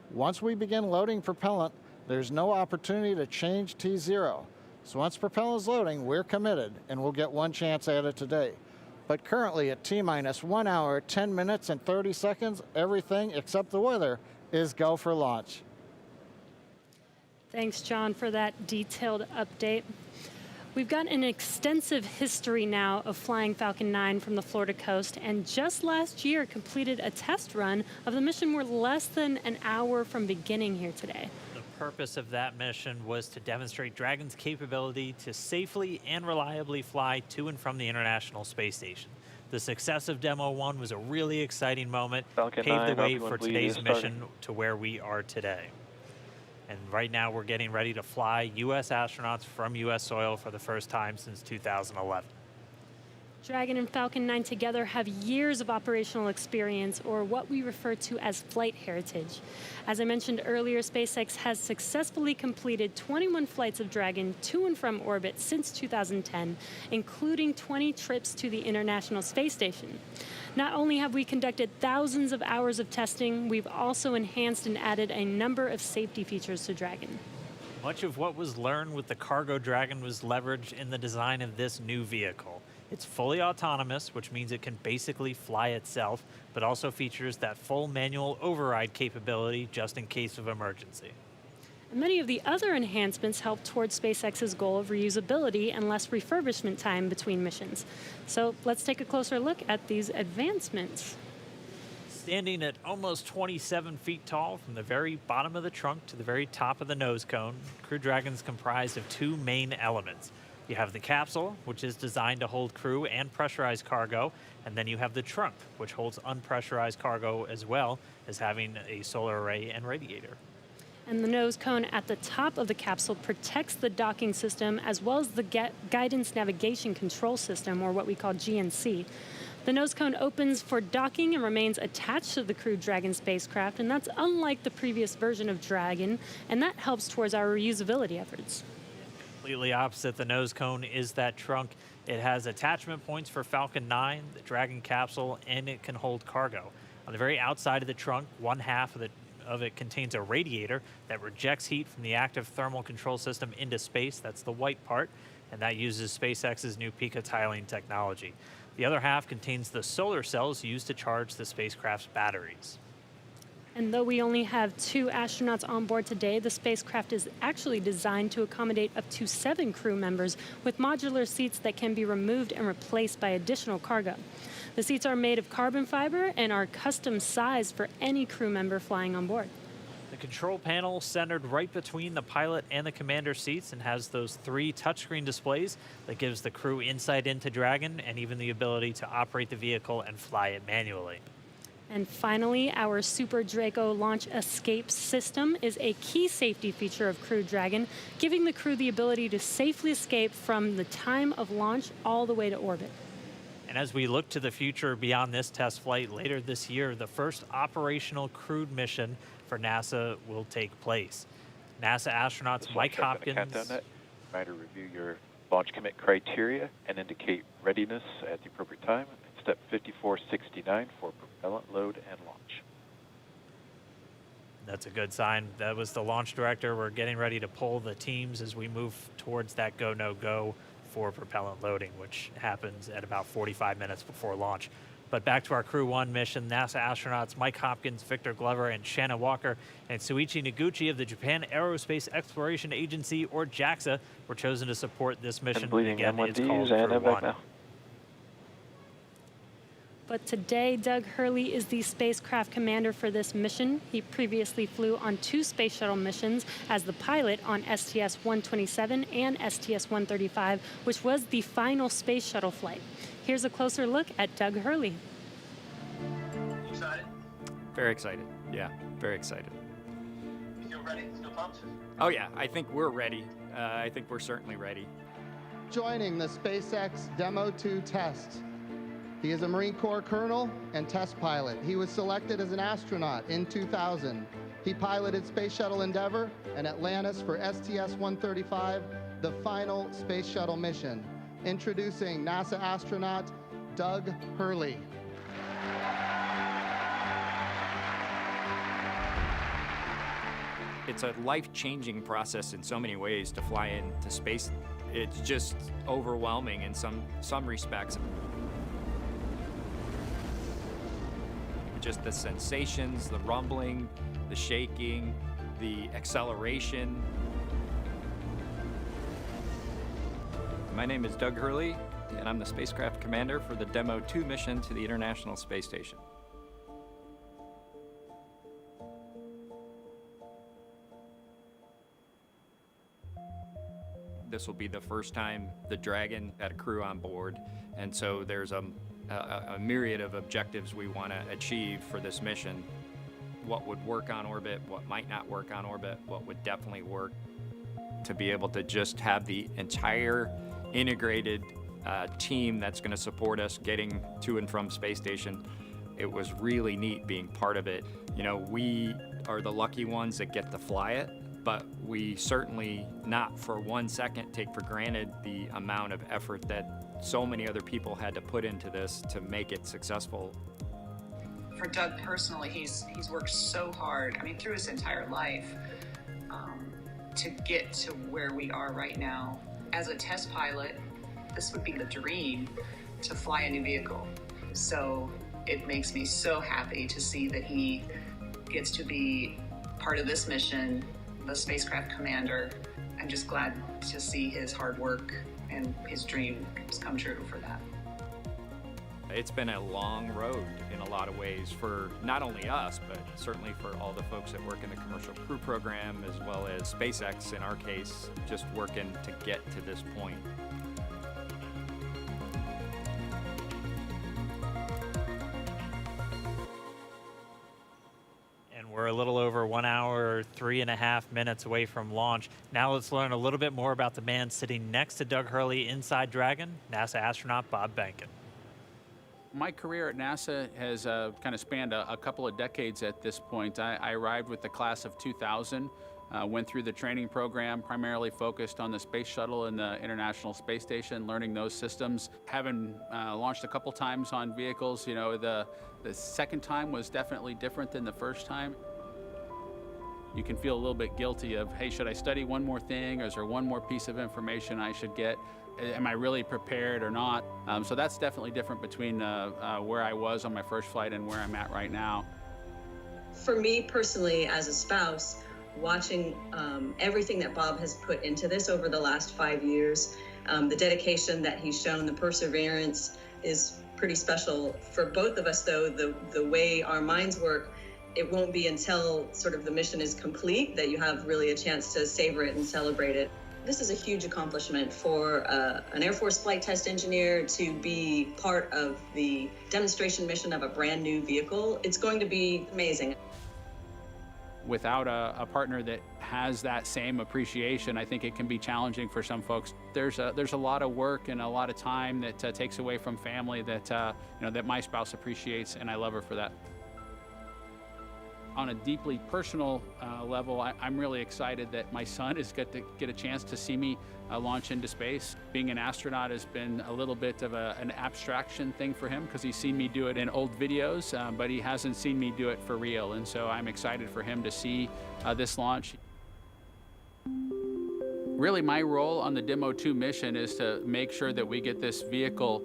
Speaker 17: Once we begin loading propellant, there's no opportunity to change T0. So once propellant is loading, we're committed, and we'll get one chance at it today. But currently at T-minus 1 hour, 10 minutes, and 30 seconds, everything except the weather is go for launch.
Speaker 6: Thanks, John, for that detailed update. We've got an extensive history now of flying Falcon 9 from the Florida coast, and just last year completed a test run of the mission. We're less than an hour from beginning here today.
Speaker 15: The purpose of that mission was to demonstrate Dragon's capability to safely and reliably fly to and from the International Space Station. The success of Demo-1 was a really exciting moment,
Speaker 5: Falcon
Speaker 15: paved
Speaker 5: 9,
Speaker 15: the way
Speaker 5: Falcon
Speaker 15: for
Speaker 5: 1
Speaker 15: today's
Speaker 5: starting.
Speaker 15: mission to where we are today. And right now we're getting ready to fly U.S. astronauts from U.S. soil for the first time since 2011.
Speaker 6: Dragon and Falcon 9 together have years of operational experience, or what we refer to as flight heritage. As I mentioned earlier, SpaceX has successfully completed 21 flights of Dragon to and from orbit since 2010, including 20 trips to the International Space Station. Not only have we conducted thousands of hours of testing, we've also enhanced and added a number of safety features to Dragon.
Speaker 15: Much of what was learned with the cargo Dragon was leveraged in the design of this new vehicle. It's fully autonomous, which means it can basically fly itself, but also features that full manual override capability just in case of emergency.
Speaker 6: And many of the other enhancements help towards SpaceX's goal of reusability and less refurbishment time between missions. So let's take a closer look at these advancements.
Speaker 15: Standing at almost 27 feet tall from the very bottom of the trunk to the very top of the nose cone, Crew Dragon's comprised of two main elements. You have the capsule, which is designed to hold crew and pressurized cargo, and then you have the trunk, which holds unpressurized cargo as well as having a solar array and radiator.
Speaker 6: And the nose cone at the top of the capsule protects the docking system as well as the guidance navigation control system, or what we call GNC. The nose cone opens for docking and remains attached to the Crew Dragon spacecraft, and that's unlike the previous version of Dragon, and that helps towards our reusability efforts.
Speaker 15: Completely opposite the nose cone is that trunk. It has attachment points for Falcon 9, the Dragon capsule, and it can hold cargo. On the very outside of the trunk, one half of it contains a radiator that rejects heat from the active thermal control system into space. That's the white part, and that uses SpaceX's new picotiling technology. The other half contains the solar cells used to charge the spacecraft's batteries.
Speaker 6: And though we only have 2 astronauts on board today, the spacecraft is actually designed to accommodate up to 7 crew members with modular seats that can be removed and replaced by additional cargo. The seats are made of carbon fiber and are custom sized for any crew member flying on board.
Speaker 15: The control panel centered right between the pilot and the commander seats and has those 3 touchscreen displays that gives the crew insight into Dragon and even the ability to operate the vehicle and fly it manually.
Speaker 6: And finally, our Super Draco launch escape system is a key safety feature of Crew Dragon, giving the crew the ability to safely escape from the time of launch all the way to orbit.
Speaker 15: And as we look to the future beyond this test flight later this year, the first operational crewed mission for NASA will take place. NASA astronauts Mike Hopkins.
Speaker 5: Reminder, review your launch commit criteria and indicate readiness at the appropriate time. Step 5469 for propellant load and launch.
Speaker 15: That's a good sign. That was the launch director. We're getting ready to pull the teams as we move towards that go, no go for propellant loading, which happens at about 45 minutes before launch. But back to our Crew 1 mission, NASA astronauts Mike Hopkins, Victor Glover, and Shannon Walker, and Suichi Noguchi of the Japan Aerospace Exploration Agency, or JAXA, were chosen to support this mission. Again, it's called Crew 1.
Speaker 6: But today, Doug Hurley is the spacecraft commander for this mission. He previously flew on 2 space shuttle missions as the pilot on STS-127 and STS-135, which was the final space shuttle flight. Here's a closer look at Doug Hurley.
Speaker 12: You excited?
Speaker 20: Very excited. Yeah, very excited.
Speaker 12: You feel ready? Still pumped?
Speaker 20: Oh yeah, I think we're ready. I think we're certainly ready.
Speaker 21: Joining the SpaceX Demo-2 test. He is a Marine Corps colonel and test pilot. He was selected as an astronaut in 2000. He piloted Space Shuttle Endeavour and Atlantis for STS-135, the final space shuttle mission. Introducing NASA astronaut Doug Hurley.
Speaker 20: It's a life-changing process in so many ways to fly into space. It's just overwhelming in some respects. Just the sensations, the rumbling, the shaking, the acceleration. My name is Doug Hurley, and I'm the spacecraft commander for the Demo-2 mission to the International Space Station. This will be the first time the Dragon had a crew on board, and so there's a myriad of objectives we want to achieve for this mission. What would work on orbit, what might not work on orbit, what would definitely work. To be able to just have the entire integrated team that's going to support us getting to and from space station, it was really neat being part of it. You know, we are the lucky ones that get to fly it, but we certainly not for 1 second take for granted the amount of effort that so many other people had to put into this to make it successful.
Speaker 22: For Doug personally, he's worked so hard, I mean, through his entire life, to get to where we are right now. As a test pilot, this would be the dream to fly a new vehicle. So it makes me so happy to see that he gets to be part of this mission the spacecraft commander. I'm just glad to see his hard work and his dreams come true for that.
Speaker 20: It's been a long road in a lot of ways for not only us, but certainly for all the folks that work in the Commercial Crew Program, as well as SpaceX in our case, just working to get to this point.
Speaker 15: We're a little over 1 hour, 3.5 minutes away from launch. Now let's learn a little bit more about the man sitting next to Doug Hurley inside Dragon, NASA astronaut Bob Behnken.
Speaker 1: My career at NASA has kind of spanned a couple of decades at this point. I arrived with the class of 2000, went through the training program, primarily focused on the Space Shuttle and the International Space Station, learning those systems. Having launched a couple times on vehicles, you know, the second time was definitely different than the first time. You can feel a little bit guilty of, hey, should I study one more thing, or is there one more piece of information I should get? Am I really prepared or not? So that's definitely different between where I was on my first flight and where I'm at right now.
Speaker 3: For me personally, as a spouse, watching everything that Bob has put into this over the last 5 years, the dedication that he's shown, the perseverance is pretty special. For both of us, though, the way our minds work, it won't be until sort of the mission is complete that you have really a chance to savor it and celebrate it. This is a huge accomplishment for an Air Force flight test engineer to be part of the demonstration mission of a brand new vehicle. It's going to be amazing.
Speaker 1: Without a partner that has that same appreciation, I think it can be challenging for some folks. There's a lot of work and a lot of time that takes away from family that that my spouse appreciates, and I love her for that. On a deeply personal level, I'm really excited that my son is get a chance to see me launch into space. Being an astronaut has been a little bit of an abstraction thing for him because he's seen me do it in old videos, but he hasn't seen me do it for real. And so I'm excited for him to see this launch. Really, my role on the Demo-2 mission is to make sure that we get this vehicle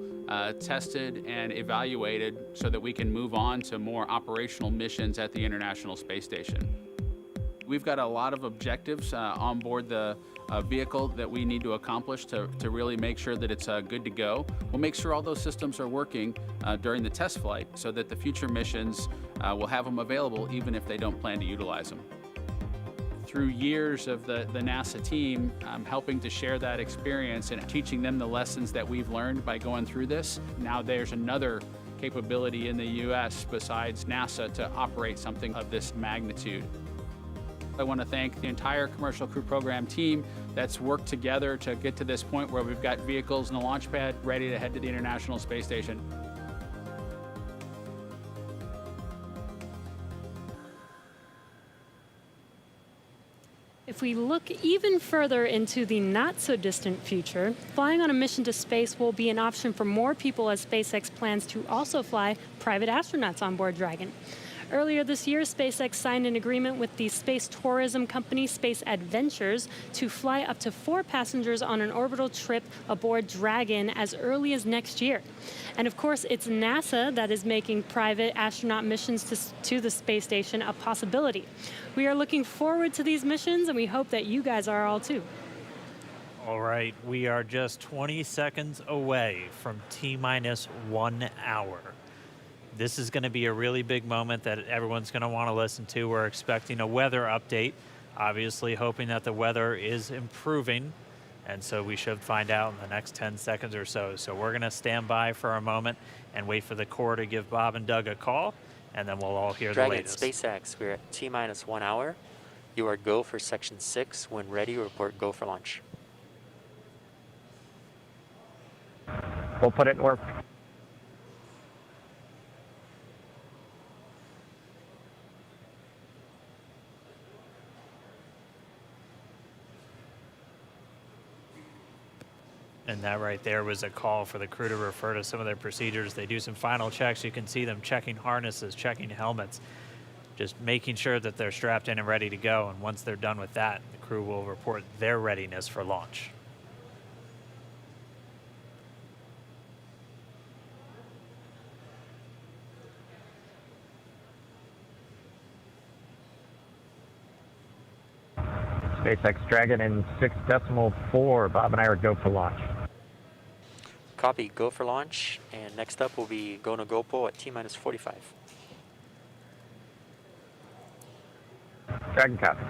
Speaker 1: tested and evaluated so that we can move on to more operational missions at the International Space Station. We've got a lot of objectives on board the vehicle that we need to accomplish to really make sure that it's good to go. We'll make sure all those systems are working during the test flight so that the future missions will have them available even if they don't plan to utilize them. Through years of the NASA team, helping to share that experience and teaching them the lessons that we've learned by going through this. Now there's another capability in the U.S. besides NASA to operate something of this magnitude. I want to thank the entire Commercial Crew Program team that's worked together to get to this point where we've got vehicles in the launch pad ready to head to the International Space Station.
Speaker 6: If we look even further into the not-so-distant future, flying on a mission to space will be an option for more people as SpaceX plans to also fly private astronauts on board Dragon. Earlier this year, SpaceX signed an agreement with the space tourism company Space Adventures to fly up to 4 passengers on an orbital trip aboard Dragon as early as next year. And of course, it's NASA that is making private astronaut missions to the space station a possibility. We are looking forward to these missions, and we hope that you guys are all too.
Speaker 15: All right, we are just 20 seconds away from T-minus 1 hour. This is going to be a really big moment that everyone's going to want to listen to. We're expecting a weather update, obviously hoping that the weather is improving, and so we should find out in the next 10 seconds or so. So we're going to stand by for a moment and wait for the Corps to give Bob and Doug a call, and then we'll all hear the latest.
Speaker 16: SpaceX, we're at T-minus 1 hour. You are go for Section 6. When ready, report go for launch.
Speaker 12: We'll put it in work.
Speaker 15: And that right there was a call for the crew to refer to some of their procedures. They do some final checks. You can see them checking harnesses, checking helmets, just making sure that they're strapped in and ready to go. And once they're done with that, the crew will report their readiness for launch.
Speaker 12: SpaceX Dragon in 6.4. Bob and I are go for launch.
Speaker 16: Copy, go for launch. And next up will be go no GoPro at T-minus 45.
Speaker 12: Dragon copies.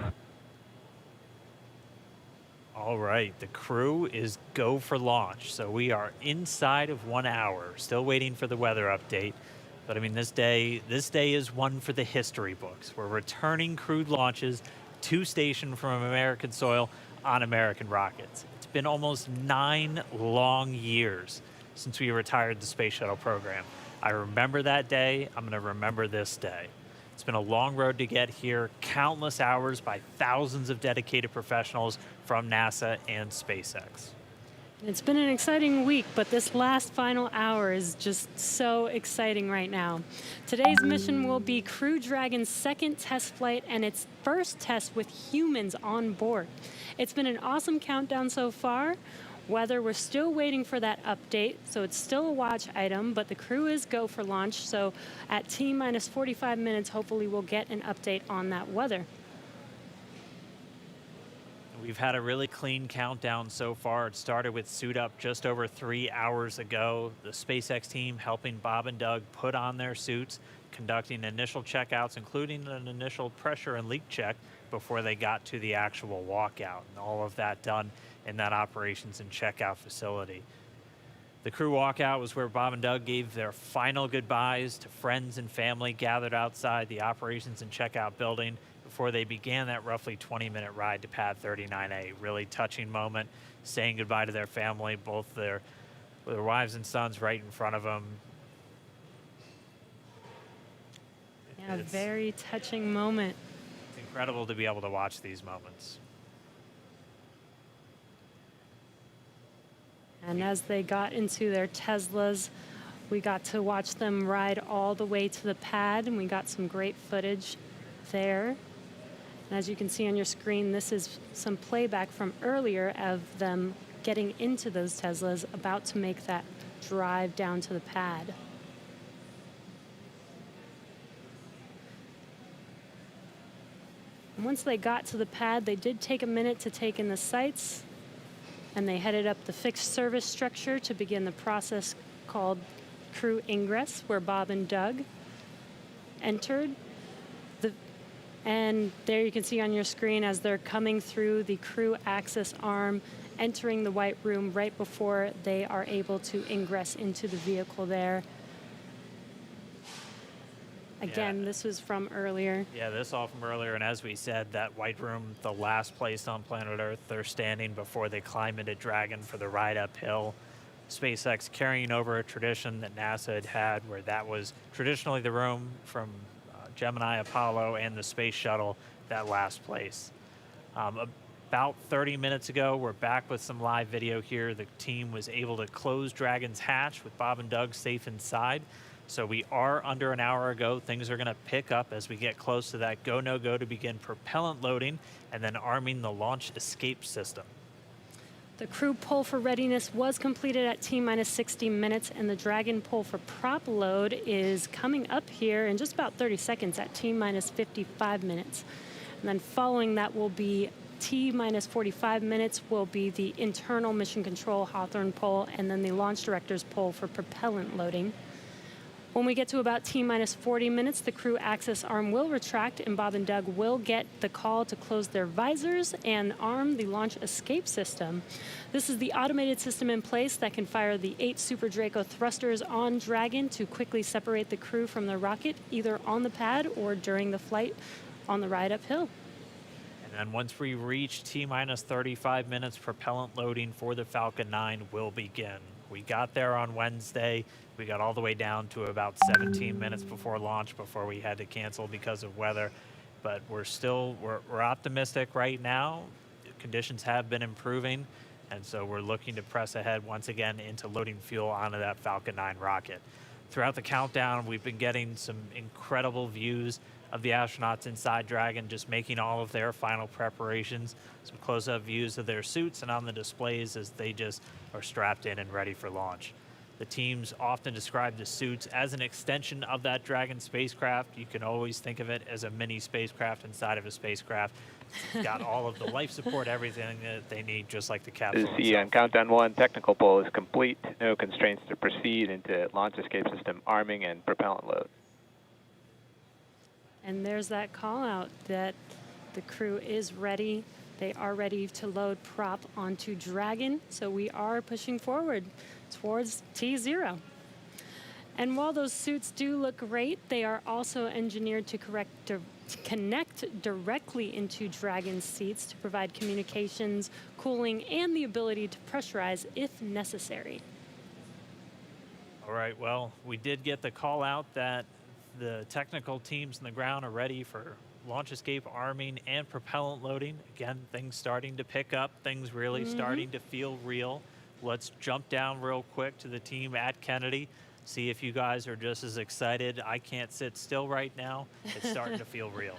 Speaker 15: All right, the crew is go for launch. So we are inside of 1 hour, still waiting for the weather update. But I mean, this day is one for the history books. We're returning crewed launches to station from American soil on American rockets. It's been almost 9 long years since we retired the space shuttle program. I remember that day. I'm going to remember this day. It's been a long road to get here, countless hours by thousands of dedicated professionals from NASA and SpaceX.
Speaker 6: It's been an exciting week, but this last final hour is just so exciting right now. Today's mission will be Crew Dragon's second test flight and its first test with humans on board. It's been an awesome countdown so far. Weather, we're still waiting for that update, so it's still a watch item, but the crew is go for launch, so at T-minus 45 minutes, hopefully we'll get an update on that weather.
Speaker 15: We've had a really clean countdown so far. It started with suit up just over 3 hours ago. The SpaceX team helping Bob and Doug put on their suits, conducting initial checkouts, including an initial pressure and leak check before they got to the actual walkout. And all of that done in that operations and checkout facility. The crew walkout was where Bob and Doug gave their final goodbyes to friends and family gathered outside the operations and checkout building before they began that roughly 20-minute ride to pad 39A. Really touching moment, saying goodbye to their family, both their wives and sons right in front of them.
Speaker 6: Yeah, very touching moment.
Speaker 15: It's incredible to be able to watch these moments.
Speaker 6: And as they got into their Teslas, we got to watch them ride all the way to the pad, and we got some great footage there. And as you can see on your screen, this is some playback from earlier of them getting into those Teslas, about to make that drive down to the pad. And once they got to the pad, they did take a minute to take in the sights, and they headed up the fixed service structure to begin the process called crew ingress, where Bob and Doug entered. And there you can see on your screen as they're coming through the crew access arm, entering the white room right before they are able to ingress into the vehicle there. Again, this was from earlier.
Speaker 15: Yeah, this all from earlier, and as we said, that white room, the last place on planet Earth they're standing before they climb into Dragon for the ride uphill. SpaceX carrying over a tradition that NASA had where that was traditionally the room from Gemini, Apollo, and the space shuttle, that last place. About 30 minutes ago, we're back with some live video here. The team was able to close Dragon's hatch with Bob and Doug safe inside. So we are under an hour ago. Things are going to pick up as we get close to that go, no go to begin propellant loading and then arming the launch escape system.
Speaker 6: The crew pull for readiness was completed at T-minus 60 minutes, and the Dragon pull for prop load is coming up here in just about 30 seconds at T-minus 55 minutes. And then following that will be T-minus 45 minutes will be the internal mission control Hawthorne pull, and then the launch director's pull for propellant loading. When we get to about T-minus 40 minutes, the crew access arm will retract, and Bob and Doug will get the call to close their visors and arm the launch escape system. This is the automated system in place that can fire the 8 Super Draco thrusters on Dragon to quickly separate the crew from the rocket, either on the pad or during the flight on the ride uphill.
Speaker 15: And then once we reach T-minus 35 minutes, propellant loading for the Falcon 9 will begin. We got there on Wednesday. We got all the way down to about 17 minutes before launch before we had to cancel because of weather. But we're optimistic right now. Conditions have been improving, and so we're looking to press ahead once again into loading fuel onto that Falcon 9 rocket. Throughout the countdown, we've been getting some incredible views of the astronauts inside Dragon, just making all of their final preparations, some close-up views of their suits and on the displays as they just are strapped in and ready for launch. The teams often describe the suits as an extension of that Dragon spacecraft. You can always think of it as a mini spacecraft inside of a spacecraft. It's got all of the life support, everything that they need, just like the capsule
Speaker 5: See, on
Speaker 15: itself.
Speaker 5: countdown 1, technical pull is complete. No constraints to proceed into launch escape system arming and propellant load.
Speaker 6: And there's that call out that the crew is ready. They are ready to load prop onto Dragon. So we are pushing forward towards T0. And while those suits do look great, they are also engineered to connect directly into Dragon seats to provide communications, cooling, and the ability to pressurize if necessary.
Speaker 15: All right, well, we did get the call out that the technical teams on the ground are ready for launch escape arming and propellant loading. Again, things starting to pick up, things really starting to feel real. Let's jump down real quick to the team at Kennedy. See if you guys are just as excited. I can't sit still right now. It's starting to feel real.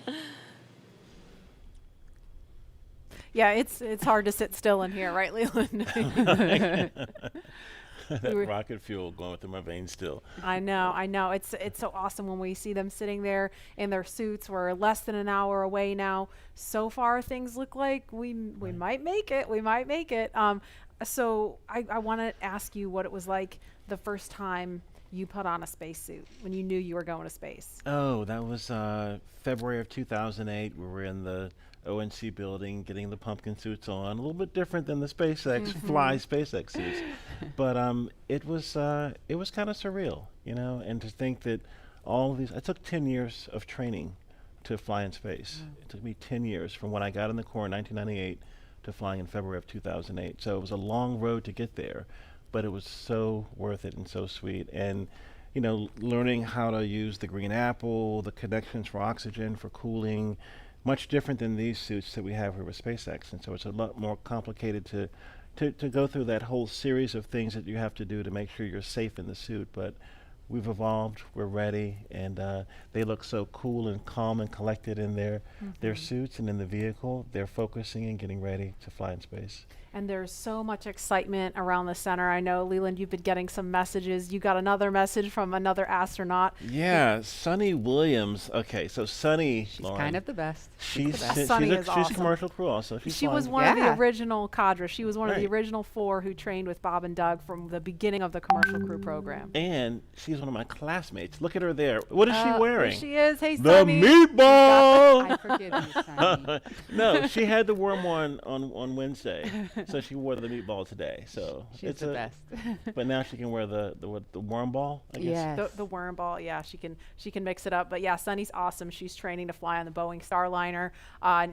Speaker 13: Yeah, it's hard to sit still in here, right, Leland?
Speaker 18: Rocket fuel going through my veins still.
Speaker 13: I know. It's so awesome when we see them sitting there in their suits. We're less than an hour away now. So far, things look like we might make it. We might make it. So I want to ask you what it was like the first time you put on a spacesuit when you knew you were going to space.
Speaker 18: Oh, that was February of 2008. We were in the ONC building getting the pumpkin suits on. A little bit different than the SpaceX fly SpaceX suits, but it was kind of surreal, you know. And to think that all of these, it took 10 years of training to fly in space. It took me 10 years from when I got in the Corps in 1998 to flying in February of 2008. So it was a long road to get there, but it was so worth it and so sweet. And you know, learning how to use the green apple, the connections for oxygen, for cooling, much different than these suits that we have here with SpaceX. And so it's a lot more complicated to go through that whole series of things that you have to do to make sure you're safe in the suit. But we've evolved, we're ready, and they look so cool and calm and collected in their suits and in the vehicle. They're focusing and getting ready to fly in space.
Speaker 13: And there's so much excitement around the center. I know, Leland, you've been getting some messages. You got another message from another astronaut.
Speaker 18: Yeah, Sunny Williams. Okay, so Sunny,
Speaker 19: she's kind of the best.
Speaker 18: She's
Speaker 13: Sunny is awesome.
Speaker 18: She's a commercial crew also.
Speaker 13: She was one of the original cadre. She was one of the original 4 who trained with Bob and Doug from the beginning of the commercial crew program.
Speaker 18: And she's one of my classmates. Look at her there. What is she wearing?
Speaker 13: There she is. Hey,
Speaker 18: the
Speaker 13: Sunny.
Speaker 18: meatball!
Speaker 19: I forgive you, Sunny.
Speaker 18: No, she had the worm on Wednesday. So she wore the meatball today. So
Speaker 19: she's the best.
Speaker 18: But now she can wear the worm ball, I guess.
Speaker 19: Yes.
Speaker 13: The worm ball, yeah, she can mix it up. But yeah, Sunny's awesome. She's training to fly on the Boeing Starliner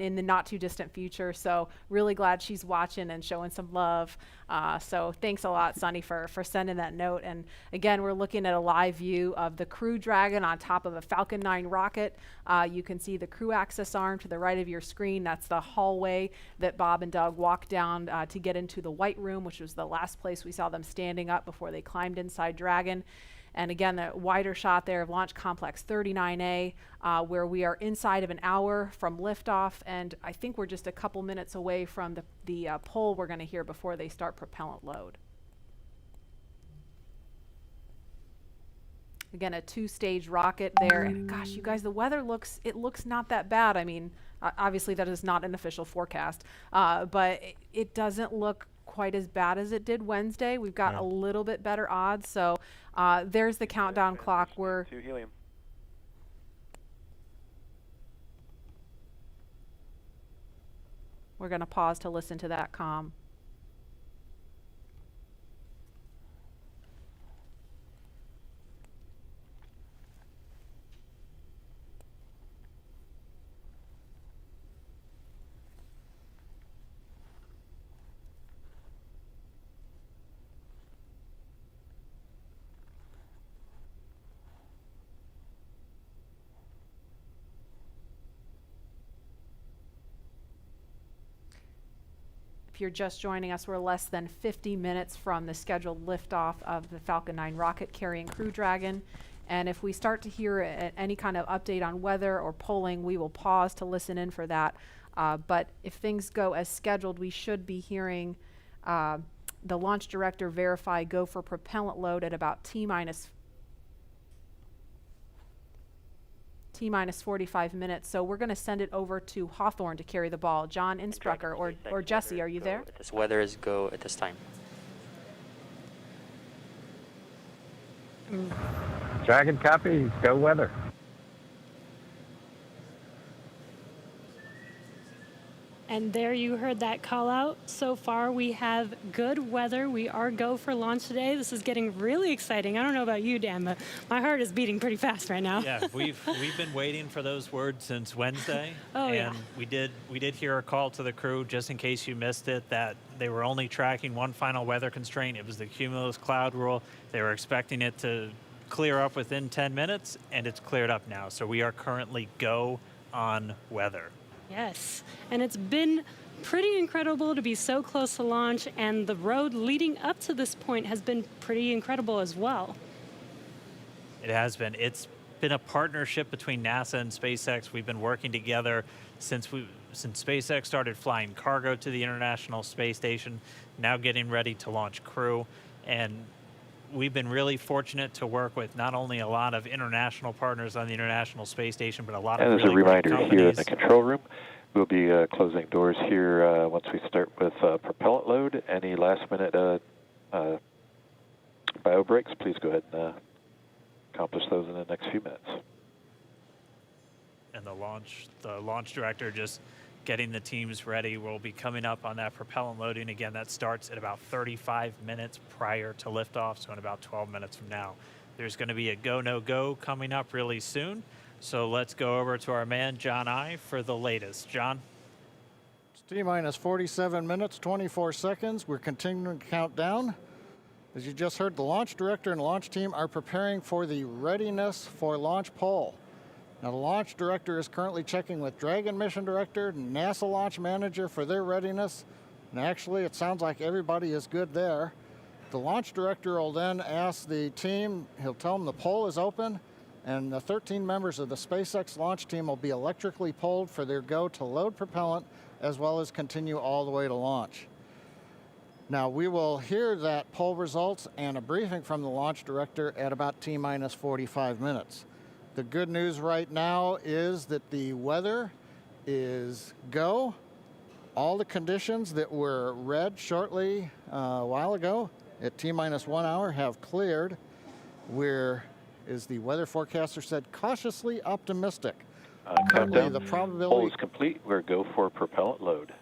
Speaker 13: in the not too distant future. So really glad she's watching and showing some love. So thanks a lot, Sunny, for sending that note. And again, we're looking at a live view of the Crew Dragon on top of a Falcon 9 rocket. You can see the crew access arm to the right of your screen. That's the hallway that Bob and Doug walked down to get into the White Room, which was the last place we saw them standing up before they climbed inside Dragon. And again, the wider shot there of Launch Complex 39A, where we are inside of an hour from liftoff, and I think we're just a couple minutes away from the pull we're going to hear before they start propellant load. Again, a 2-stage rocket there, and gosh, you guys, the weather looks not that bad. I mean, obviously that is not an official forecast, but it doesn't look quite as bad as it did Wednesday. We've got a little bit better odds. So there's the countdown clock. We're going to pause to listen to that comm. If you're just joining us, we're less than 50 minutes from the scheduled liftoff of the Falcon 9 rocket carrying Crew Dragon. And if we start to hear any kind of update on weather or polling, we will pause to listen in for that. But if things go as scheduled, we should be hearing the launch director verify go for propellant load at about T-minus 45 minutes. So we're going to send it over to Hawthorne to carry the ball. John Innsbrucker or Jesse, are you there?
Speaker 16: This weather is go at this time.
Speaker 12: Dragon copy, go weather.
Speaker 6: And there you heard that call out. So far we have good weather. We are go for launch today. This is getting really exciting. I don't know about you, Dan, but my heart is beating pretty fast right now.
Speaker 15: Yeah, we've been waiting for those words since Wednesday.
Speaker 6: Oh,
Speaker 15: and
Speaker 6: yeah.
Speaker 15: we did hear a call to the crew, just in case you missed it, that they were only tracking one final weather constraint. It was the cumulus cloud rule. They were expecting it to clear up within 10 minutes, and it's cleared up now. So we are currently go on weather.
Speaker 6: Yes, and it's been pretty incredible to be so close to launch, and the road leading up to this point has been pretty incredible as well.
Speaker 15: It has been. It's been a partnership between NASA and SpaceX. We've been working together since SpaceX started flying cargo to the International Space Station, now getting ready to launch crew. And we've been really fortunate to work with not only a lot of international partners on the International Space Station, but a lot of
Speaker 5: And as
Speaker 15: really
Speaker 5: a reminder,
Speaker 15: great
Speaker 5: here in
Speaker 15: companies.
Speaker 5: the control room, we'll be closing doors here once we start with propellant load. Any last-minute bio breaks, please go ahead and accomplish those in the next few minutes.
Speaker 15: And the launch director just getting the teams ready. We'll be coming up on that propellant loading. Again, that starts at about 35 minutes prior to liftoff, so in about 12 minutes from now. There's going to be a go, no go coming up really soon. So let's go over to our man, John I, for the latest. John?
Speaker 17: It's T-minus 47 minutes, 24 seconds. We're continuing to count down. As you just heard, the launch director and launch team are preparing for the readiness for launch poll. Now, the launch director is currently checking with Dragon mission director and NASA launch manager for their readiness. And actually, it sounds like everybody is good there. The launch director will then ask the team, he'll tell them the poll is open, and the 13 members of the SpaceX launch team will be electrically polled for their go to load propellant, as well as continue all the way to launch. Now, we will hear that poll results and a briefing from the launch director at about T-minus 45 minutes. The good news right now is that the weather is go. All the conditions that were read shortly a while ago at T-minus 1 hour have cleared. We're, as the weather forecaster said, cautiously optimistic. Currently, the probability...
Speaker 5: Poll is complete. We're go for propellant load.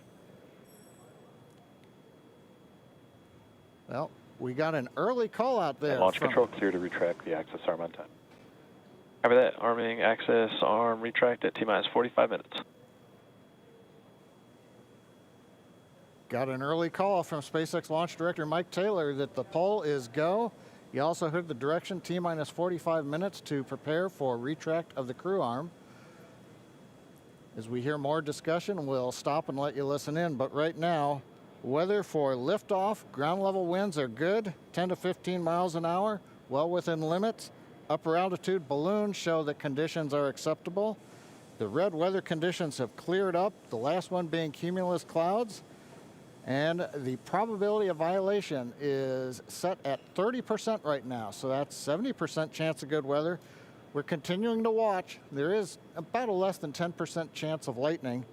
Speaker 17: Well, we got an early call out there.
Speaker 5: And launch control clear to retract the access arm on time. Copy that. Arming access arm retract at T-minus 45 minutes.
Speaker 17: Got an early call from SpaceX launch director Mike Taylor that the poll is go. You also heard the direction T-minus 45 minutes to prepare for retract of the crew arm. As we hear more discussion, we'll stop and let you listen in. But right now, weather for liftoff, ground level winds are good, 10 to 15 miles an hour, well within limits. Upper altitude balloons show that conditions are acceptable. The red weather conditions have cleared up, the last one being cumulus clouds. And the probability of violation is set at 30% right now, so that's 70% chance of good weather. We're continuing to watch. There is about a less than 10% chance of lightning.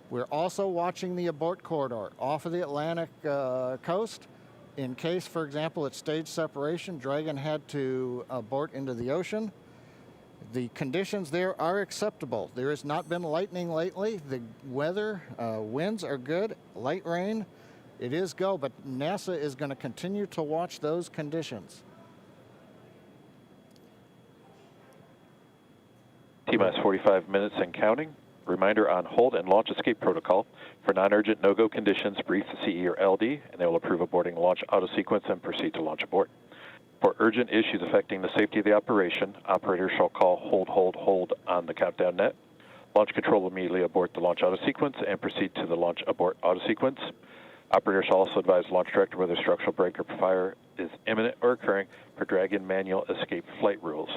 Speaker 17: We're also watching the abort corridor off of the Atlantic coast. In case, for example, at stage separation, Dragon had to abort into the ocean. The conditions there are acceptable. There has not been lightning lately. The weather, winds are good, light rain. It is go, but NASA is going to continue to watch those conditions.
Speaker 5: T-minus 45 minutes and counting. Reminder on hold and launch escape protocol. For non-urgent no-go conditions, brief the CE or LD, and they will approve aborting launch auto sequence and proceed to launch abort. For urgent issues affecting the safety of the operation, operators shall call hold on the countdown net. Launch control will immediately abort the launch auto sequence and proceed to the launch abort auto sequence. Operators shall also advise launch director whether structural break or fire is imminent or occurring per Dragon manual escape flight rules.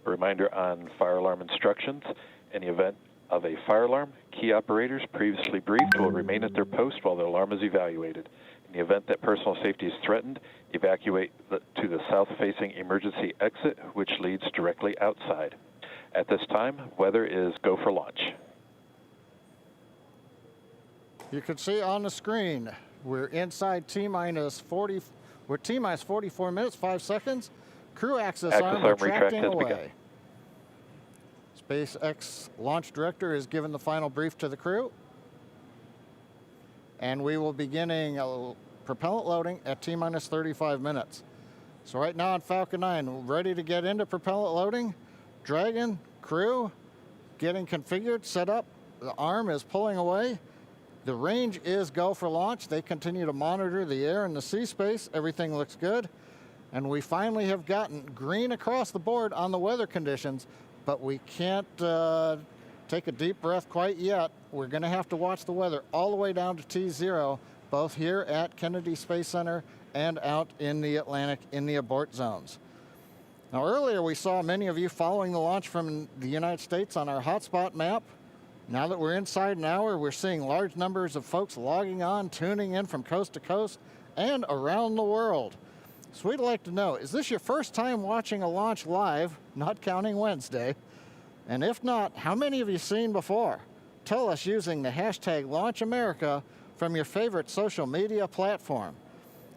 Speaker 5: A reminder on fire alarm instructions. In the event of a fire alarm, key operators previously briefed will remain at their post while the alarm is evaluated. In the event that personal safety is threatened, evacuate to the south-facing emergency exit, which leads directly outside. At this time, weather is go for launch.
Speaker 17: You can see on the screen, we're inside T-minus 40, we're T-minus 44 minutes, 5 seconds. Crew access arm retracting away. SpaceX launch director is given the final brief to the crew. And we will be beginning propellant loading at T-minus 35 minutes. So right now on Falcon 9, we're ready to get into propellant loading. Dragon, crew, getting configured, set up. The arm is pulling away. The range is go for launch. They continue to monitor the air and the sea space. Everything looks good. And we finally have gotten green across the board on the weather conditions, but we can't take a deep breath quite yet. We're going to have to watch the weather all the way down to T0, both here at Kennedy Space Center and out in the Atlantic in the abort zones. Now earlier we saw many of you following the launch from the United States on our hotspot map. Now that we're inside an hour, we're seeing large numbers of folks logging on, tuning in from coast to coast and around the world. So we'd like to know, is this your first time watching a launch live, not counting Wednesday? And if not, how many have you seen before? Tell us using the hashtag LaunchAmerica from your favorite social media platform.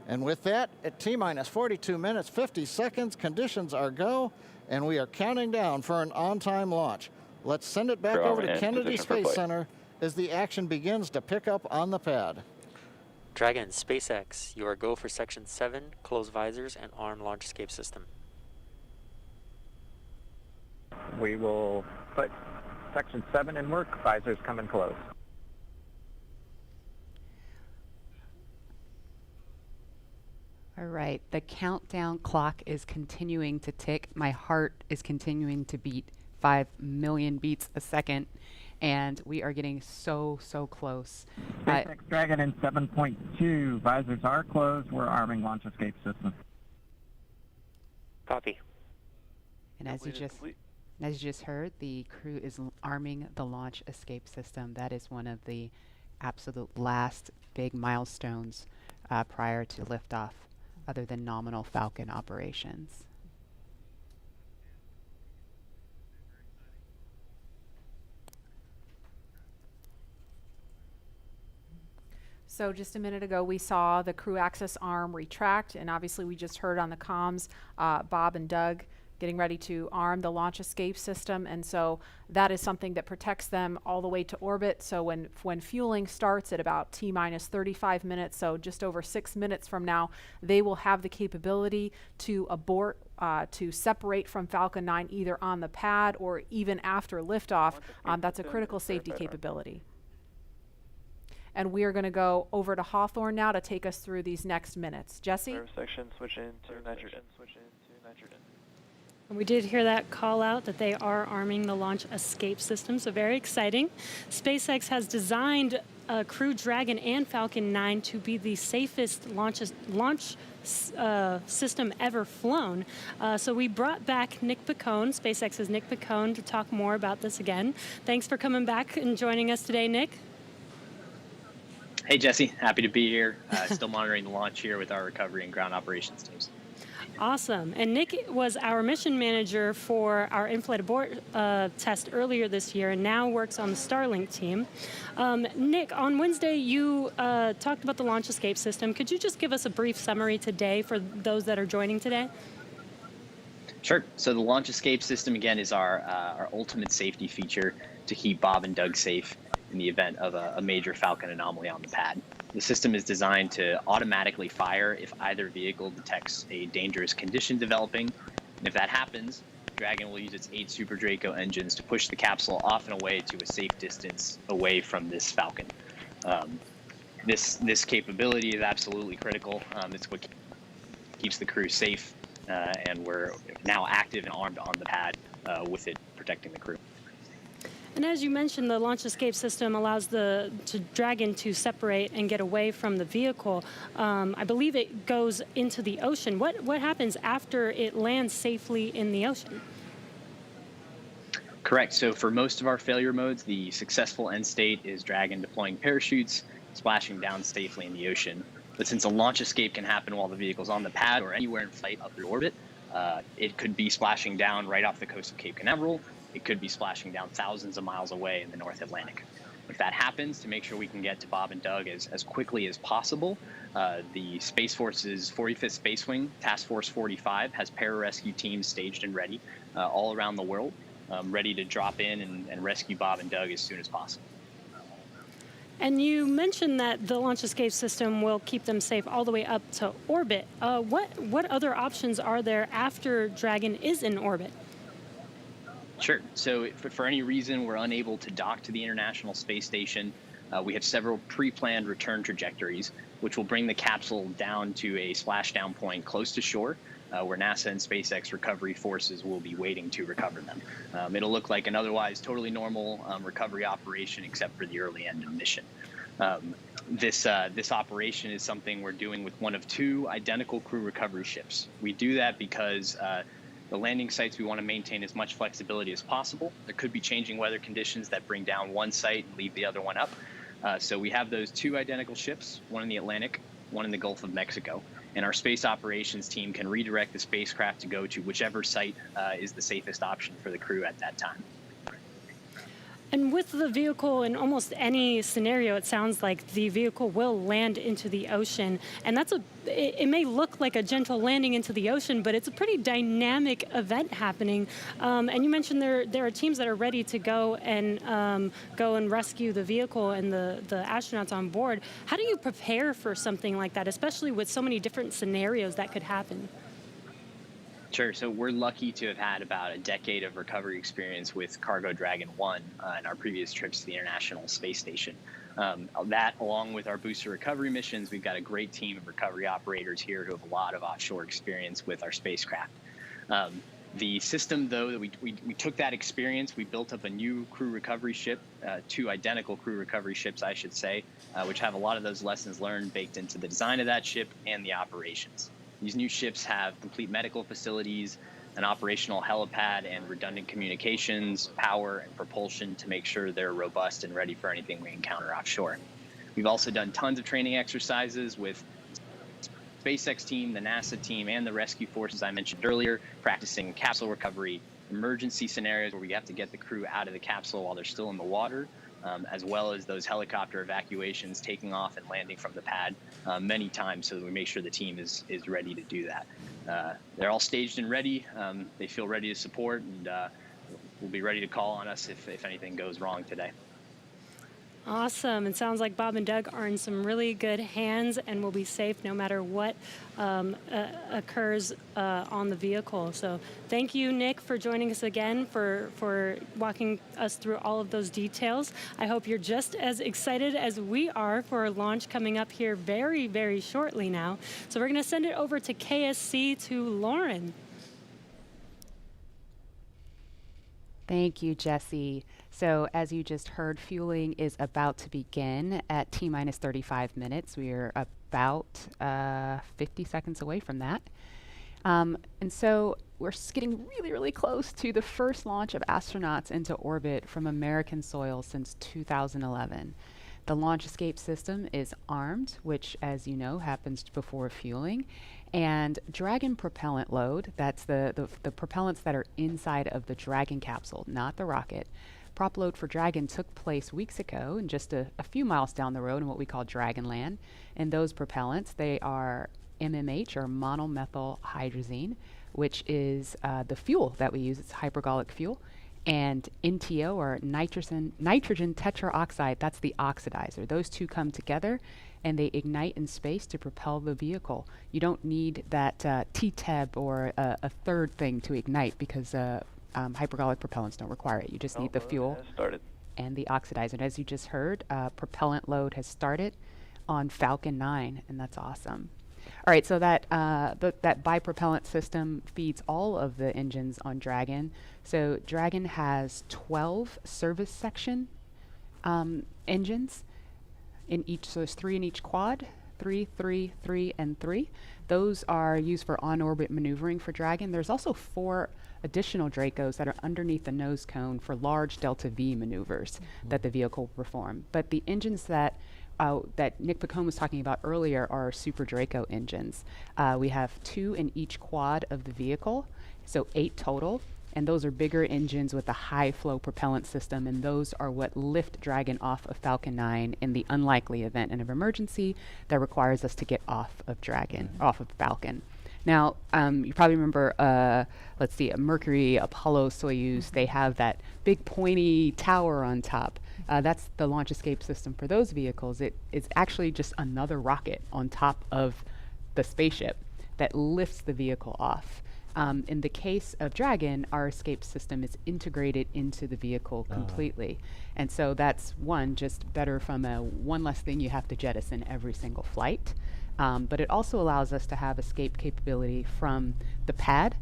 Speaker 17: And with that, at T-minus 42 minutes, 50 seconds, conditions are go, and we are counting down for an on-time launch. Let's send it back over to Kennedy Space Center as the action begins to pick up on the pad.
Speaker 16: Dragon, SpaceX, you are go for Section 7, close visors, and arm launch escape system.
Speaker 12: We will put Section 7 in work, visors come and close.
Speaker 19: All right, the countdown clock is continuing to tick. My heart is continuing to beat 5 million beats a second, and we are getting so close.
Speaker 12: SpaceX Dragon in 7.2, visors are closed. We're arming launch escape system.
Speaker 16: Copy.
Speaker 19: And as you just heard, the crew is arming the launch escape system. That is one of the absolute last big milestones prior to liftoff, other than nominal Falcon operations.
Speaker 13: So just a minute ago, we saw the crew access arm retract, and obviously we just heard on the comms, Bob and Doug getting ready to arm the launch escape system, and so that is something that protects them all the way to orbit. So when fueling starts at about T-minus 35 minutes, so just over 6 minutes from now, they will have the capability to abort, to separate from Falcon 9 either on the pad or even after liftoff. That's a critical safety capability. And we are going to go over to Hawthorne now to take us through these next minutes. Jesse?
Speaker 5: Section, switch into nitrogen.
Speaker 6: And we did hear that call out that they are arming the launch escape system, so very exciting. SpaceX has designed Crew Dragon and Falcon 9 to be the safest launch system ever flown. So we brought back Nick Piccone, SpaceX's Nick Piccone, to talk more about this again. Thanks for coming back and joining us today, Nick.
Speaker 7: Hey, Jesse. Happy to be here. Still monitoring the launch here with our recovery and ground operations teams.
Speaker 6: Awesome. And Nick was our mission manager for our in-flight abort test earlier this year and now works on the Starlink team. Nick, on Wednesday, you talked about the launch escape system. Could you just give us a brief summary today for those that are joining today?
Speaker 7: Sure. So the launch escape system, again, is our ultimate safety feature to keep Bob and Doug safe in the event of a major Falcon anomaly on the pad. The system is designed to automatically fire if either vehicle detects a dangerous condition developing. And if that happens, Dragon will use its 8 Super Draco engines to push the capsule off and away to a safe distance away from this Falcon. This capability is absolutely critical. It's what keeps the crew safe, and we're now active and armed on the pad with it protecting the crew.
Speaker 6: And as you mentioned, the launch escape system allows the Dragon to separate and get away from the vehicle. I believe it goes into the ocean. What happens after it lands safely in the ocean?
Speaker 7: Correct. So for most of our failure modes, the successful end state is Dragon deploying parachutes, splashing down safely in the ocean. But since a launch escape can happen while the vehicle's on the pad or anywhere in flight up through orbit, it could be splashing down right off the coast of Cape Canaveral. It could be splashing down thousands of miles away in the North Atlantic. If that happens, to make sure we can get to Bob and Doug as quickly as possible, the Space Force's 45th Space Wing, Task Force 45, has pararescue teams staged and ready all around the world, ready to drop in and rescue Bob and Doug as soon as possible.
Speaker 6: And you mentioned that the launch escape system will keep them safe all the way up to orbit. What other options are there after Dragon is in orbit?
Speaker 7: Sure. So if for any reason we're unable to dock to the International Space Station, we have several pre-planned return trajectories, which will bring the capsule down to a splashdown point close to shore, where NASA and SpaceX recovery forces will be waiting to recover them. It'll look like an otherwise totally normal recovery operation, except for the early end of mission. This operation is something we're doing with one of 2 identical crew recovery ships. We do that because the landing sites, we want to maintain as much flexibility as possible. There could be changing weather conditions that bring down one site and leave the other one up. So we have those 2 identical ships, one in the Atlantic, one in the Gulf of Mexico. And our space operations team can redirect the spacecraft to go to whichever site is the safest option for the crew at that time.
Speaker 6: And with the vehicle, in almost any scenario, it sounds like the vehicle will land into the ocean. And it may look like a gentle landing into the ocean, but it's a pretty dynamic event happening. And you mentioned there are teams that are ready to go and rescue the vehicle and the astronauts on board. How do you prepare for something like that, especially with so many different scenarios that could happen?
Speaker 7: Sure. So we're lucky to have had about a decade of recovery experience with Cargo Dragon 1 in our previous trips to the International Space Station. That, along with our booster recovery missions, we've got a great team of recovery operators here who have a lot of offshore experience with our spacecraft. The system, though, that we took that experience, we built up a new crew recovery ship, 2 identical crew recovery ships, I should say, which have a lot of those lessons learned baked into the design of that ship and the operations. These new ships have complete medical facilities, an operational helipad, and redundant communications, power, and propulsion to make sure they're robust and ready for anything we encounter offshore. We've also done tons of training exercises with the SpaceX team, the NASA team, and the rescue forces I mentioned earlier, practicing capsule recovery, emergency scenarios where we have to get the crew out of the capsule while they're still in the water, as well as those helicopter evacuations, taking off and landing from the pad many times so that we make sure the team is ready to do that. They're all staged and ready. They feel ready to support, and will be ready to call on us if anything goes wrong today.
Speaker 6: Awesome. It sounds like Bob and Doug are in some really good hands and will be safe no matter what occurs on the vehicle. So thank you, Nick, for joining us again, for walking us through all of those details. I hope you're just as excited as we are for a launch coming up here very, very shortly now. So we're going to send it over to KSC to Lauren.
Speaker 19: Thank you, Jesse. So as you just heard, fueling is about to begin at T-minus 35 minutes. We are about 50 seconds away from that. And so we're getting really, really close to the first launch of astronauts into orbit from American soil since 2011. The launch escape system is armed, which, as you know, happens before fueling. And Dragon propellant load, that's the propellants that are inside of the Dragon capsule, not the rocket. Prop load for Dragon took place weeks ago and just a few miles down the road in what we call Dragonland. And those propellants, they are MMH, or monomethyl hydrazine, which is the fuel that we use. It's hypergolic fuel. And NTO, or nitrogen tetraoxide, that's the oxidizer. Those two come together and they ignite in space to propel the vehicle. You don't need that TTEB or a third thing to ignite because hypergolic propellants don't require it. You just need the fuel and the oxidizer. And as you just heard, propellant load has started on Falcon 9, and that's awesome. All right, so that bipropellant system feeds all of the engines on Dragon. So Dragon has 12 service section engines in each, so there's 3 in each quad, 3, 3, 3, and 3. Those are used for on-orbit maneuvering for Dragon. There's also 4 additional Dracos that are underneath the nose cone for large delta V maneuvers that the vehicle will perform. But the engines that that Nick Picone was talking about earlier are Super Draco engines. We have 2 in each quad of the vehicle, so 8 total. And those are bigger engines with a high flow propellant system, and those are what lift Dragon off of Falcon 9 in the unlikely event of emergency that requires us to get off of Dragon, off of Falcon. Now, you probably remember, let's see, a Mercury, Apollo, Soyuz, they have that big pointy tower on top. That's the launch escape system for those vehicles. It is actually just another rocket on top of the spaceship that lifts the vehicle off. In the case of Dragon, our escape system is integrated into the vehicle completely. And so that's just better from one less thing you have to jettison every single flight. But it also allows us to have escape capability from the pad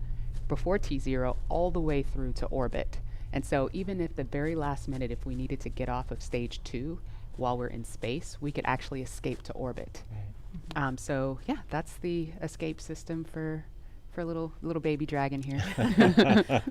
Speaker 19: before T0 all the way through to orbit. And so even if the very last minute, if we needed to get off of stage 2 while we're in space, we could actually escape to orbit. So yeah, that's the escape system for little baby Dragon here.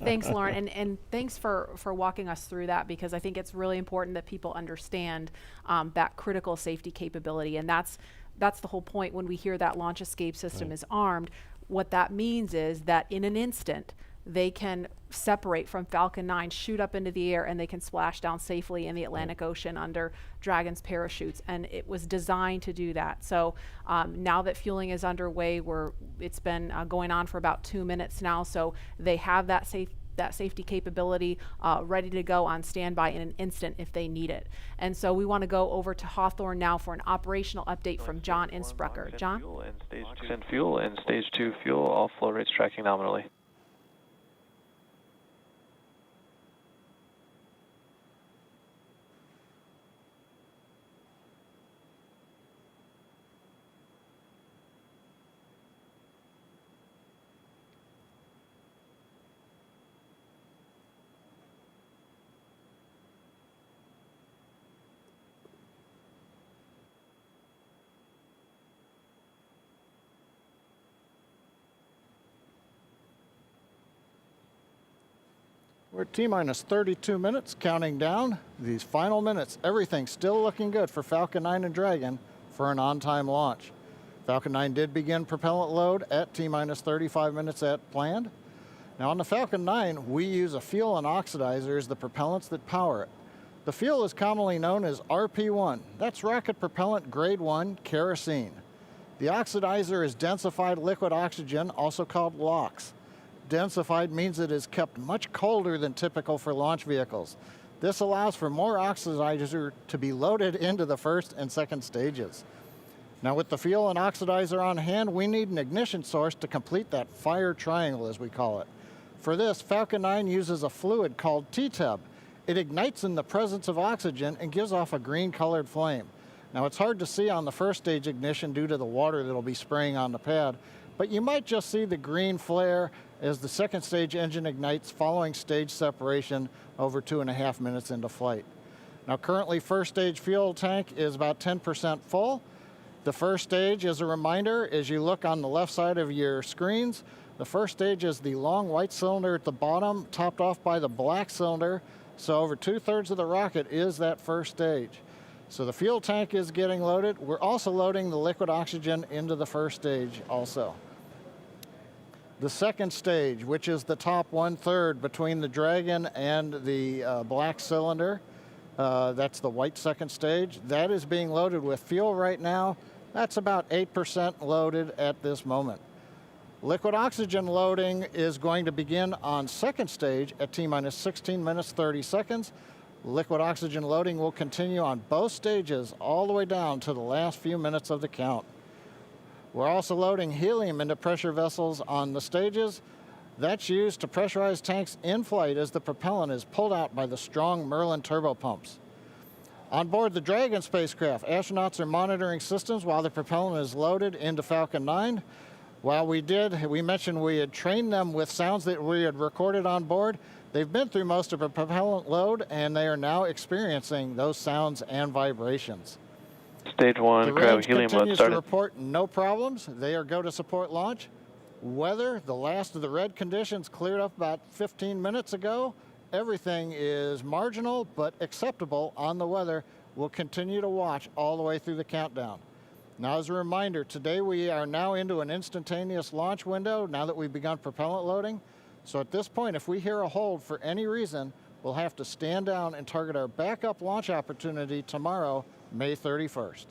Speaker 13: Thanks, Lauren, and thanks for walking us through that, because I think it's really important that people understand that critical safety capability, and that's the whole point when we hear that launch escape system is armed. What that means is that in an instant, they can separate from Falcon 9, shoot up into the air, and they can splash down safely in the Atlantic Ocean under Dragon's parachutes. And it was designed to do that. So now that fueling is underway, it's been going on for about 2 minutes now. So they have that safety capability ready to go on standby in an instant if they need it. And so we want to go over to Hawthorne now for an operational update from John Innsbrucker. John?
Speaker 5: Fuel and stage 2 fuel, all flow rates tracking nominally.
Speaker 17: We're T-minus 32 minutes, counting down. These final minutes, everything's still looking good for Falcon 9 and Dragon for an on-time launch. Falcon 9 did begin propellant load at T-minus 35 minutes at planned. Now on the Falcon 9, we use a fuel and oxidizer as the propellants that power it. The fuel is commonly known as RP1. That's rocket propellant grade 1 kerosene. The oxidizer is densified liquid oxygen, also called LOX. Densified means it is kept much colder than typical for launch vehicles. This allows for more oxidizer to be loaded into the first and second stages. Now with the fuel and oxidizer on hand, we need an ignition source to complete that fire triangle, as we call it. For this, Falcon 9 uses a fluid called T-Teb. It ignites in the presence of oxygen and gives off a green-colored flame. Now it's hard to see on the first stage ignition due to the water that'll be spraying on the pad, but you might just see the green flare as the second stage engine ignites following stage separation over 2.5 minutes into flight. Now currently first stage fuel tank is about 10% full. The first stage, as a reminder, as you look on the left side of your screens, the first stage is the long white cylinder at the bottom, topped off by the black cylinder. So over 2/3 of the rocket is that first stage. So the fuel tank is getting loaded. We're also loading the liquid oxygen into the first stage also. The second stage, which is the top 1/3 between the Dragon and the black cylinder, that's the white second stage, that is being loaded with fuel right now. That's about 8% loaded at this moment. Liquid oxygen loading is going to begin on second stage at T-minus 16 minutes 30 seconds. Liquid oxygen loading will continue on both stages all the way down to the last few minutes of the count. We're also loading helium into pressure vessels on the stages. That's used to pressurize tanks in flight as the propellant is pulled out by the strong Merlin turbopumps. On board the Dragon spacecraft, astronauts are monitoring systems while the propellant is loaded into Falcon 9. While we mentioned we had trained them with sounds that we had recorded on board. They've been through most of a propellant load, and they are now experiencing those sounds and vibrations.
Speaker 5: Stage 1, cryo helium load
Speaker 17: continues
Speaker 5: started.
Speaker 17: to report no problems. They are go to support launch. Weather, the last of the red conditions cleared up about 15 minutes ago. Everything is marginal but acceptable on the weather. We'll continue to watch all the way through the countdown. Now, as a reminder, today we are now into an instantaneous launch window now that we've begun propellant loading. So at this point, if we hear a hold for any reason, we'll have to stand down and target our backup launch opportunity tomorrow, May 31st.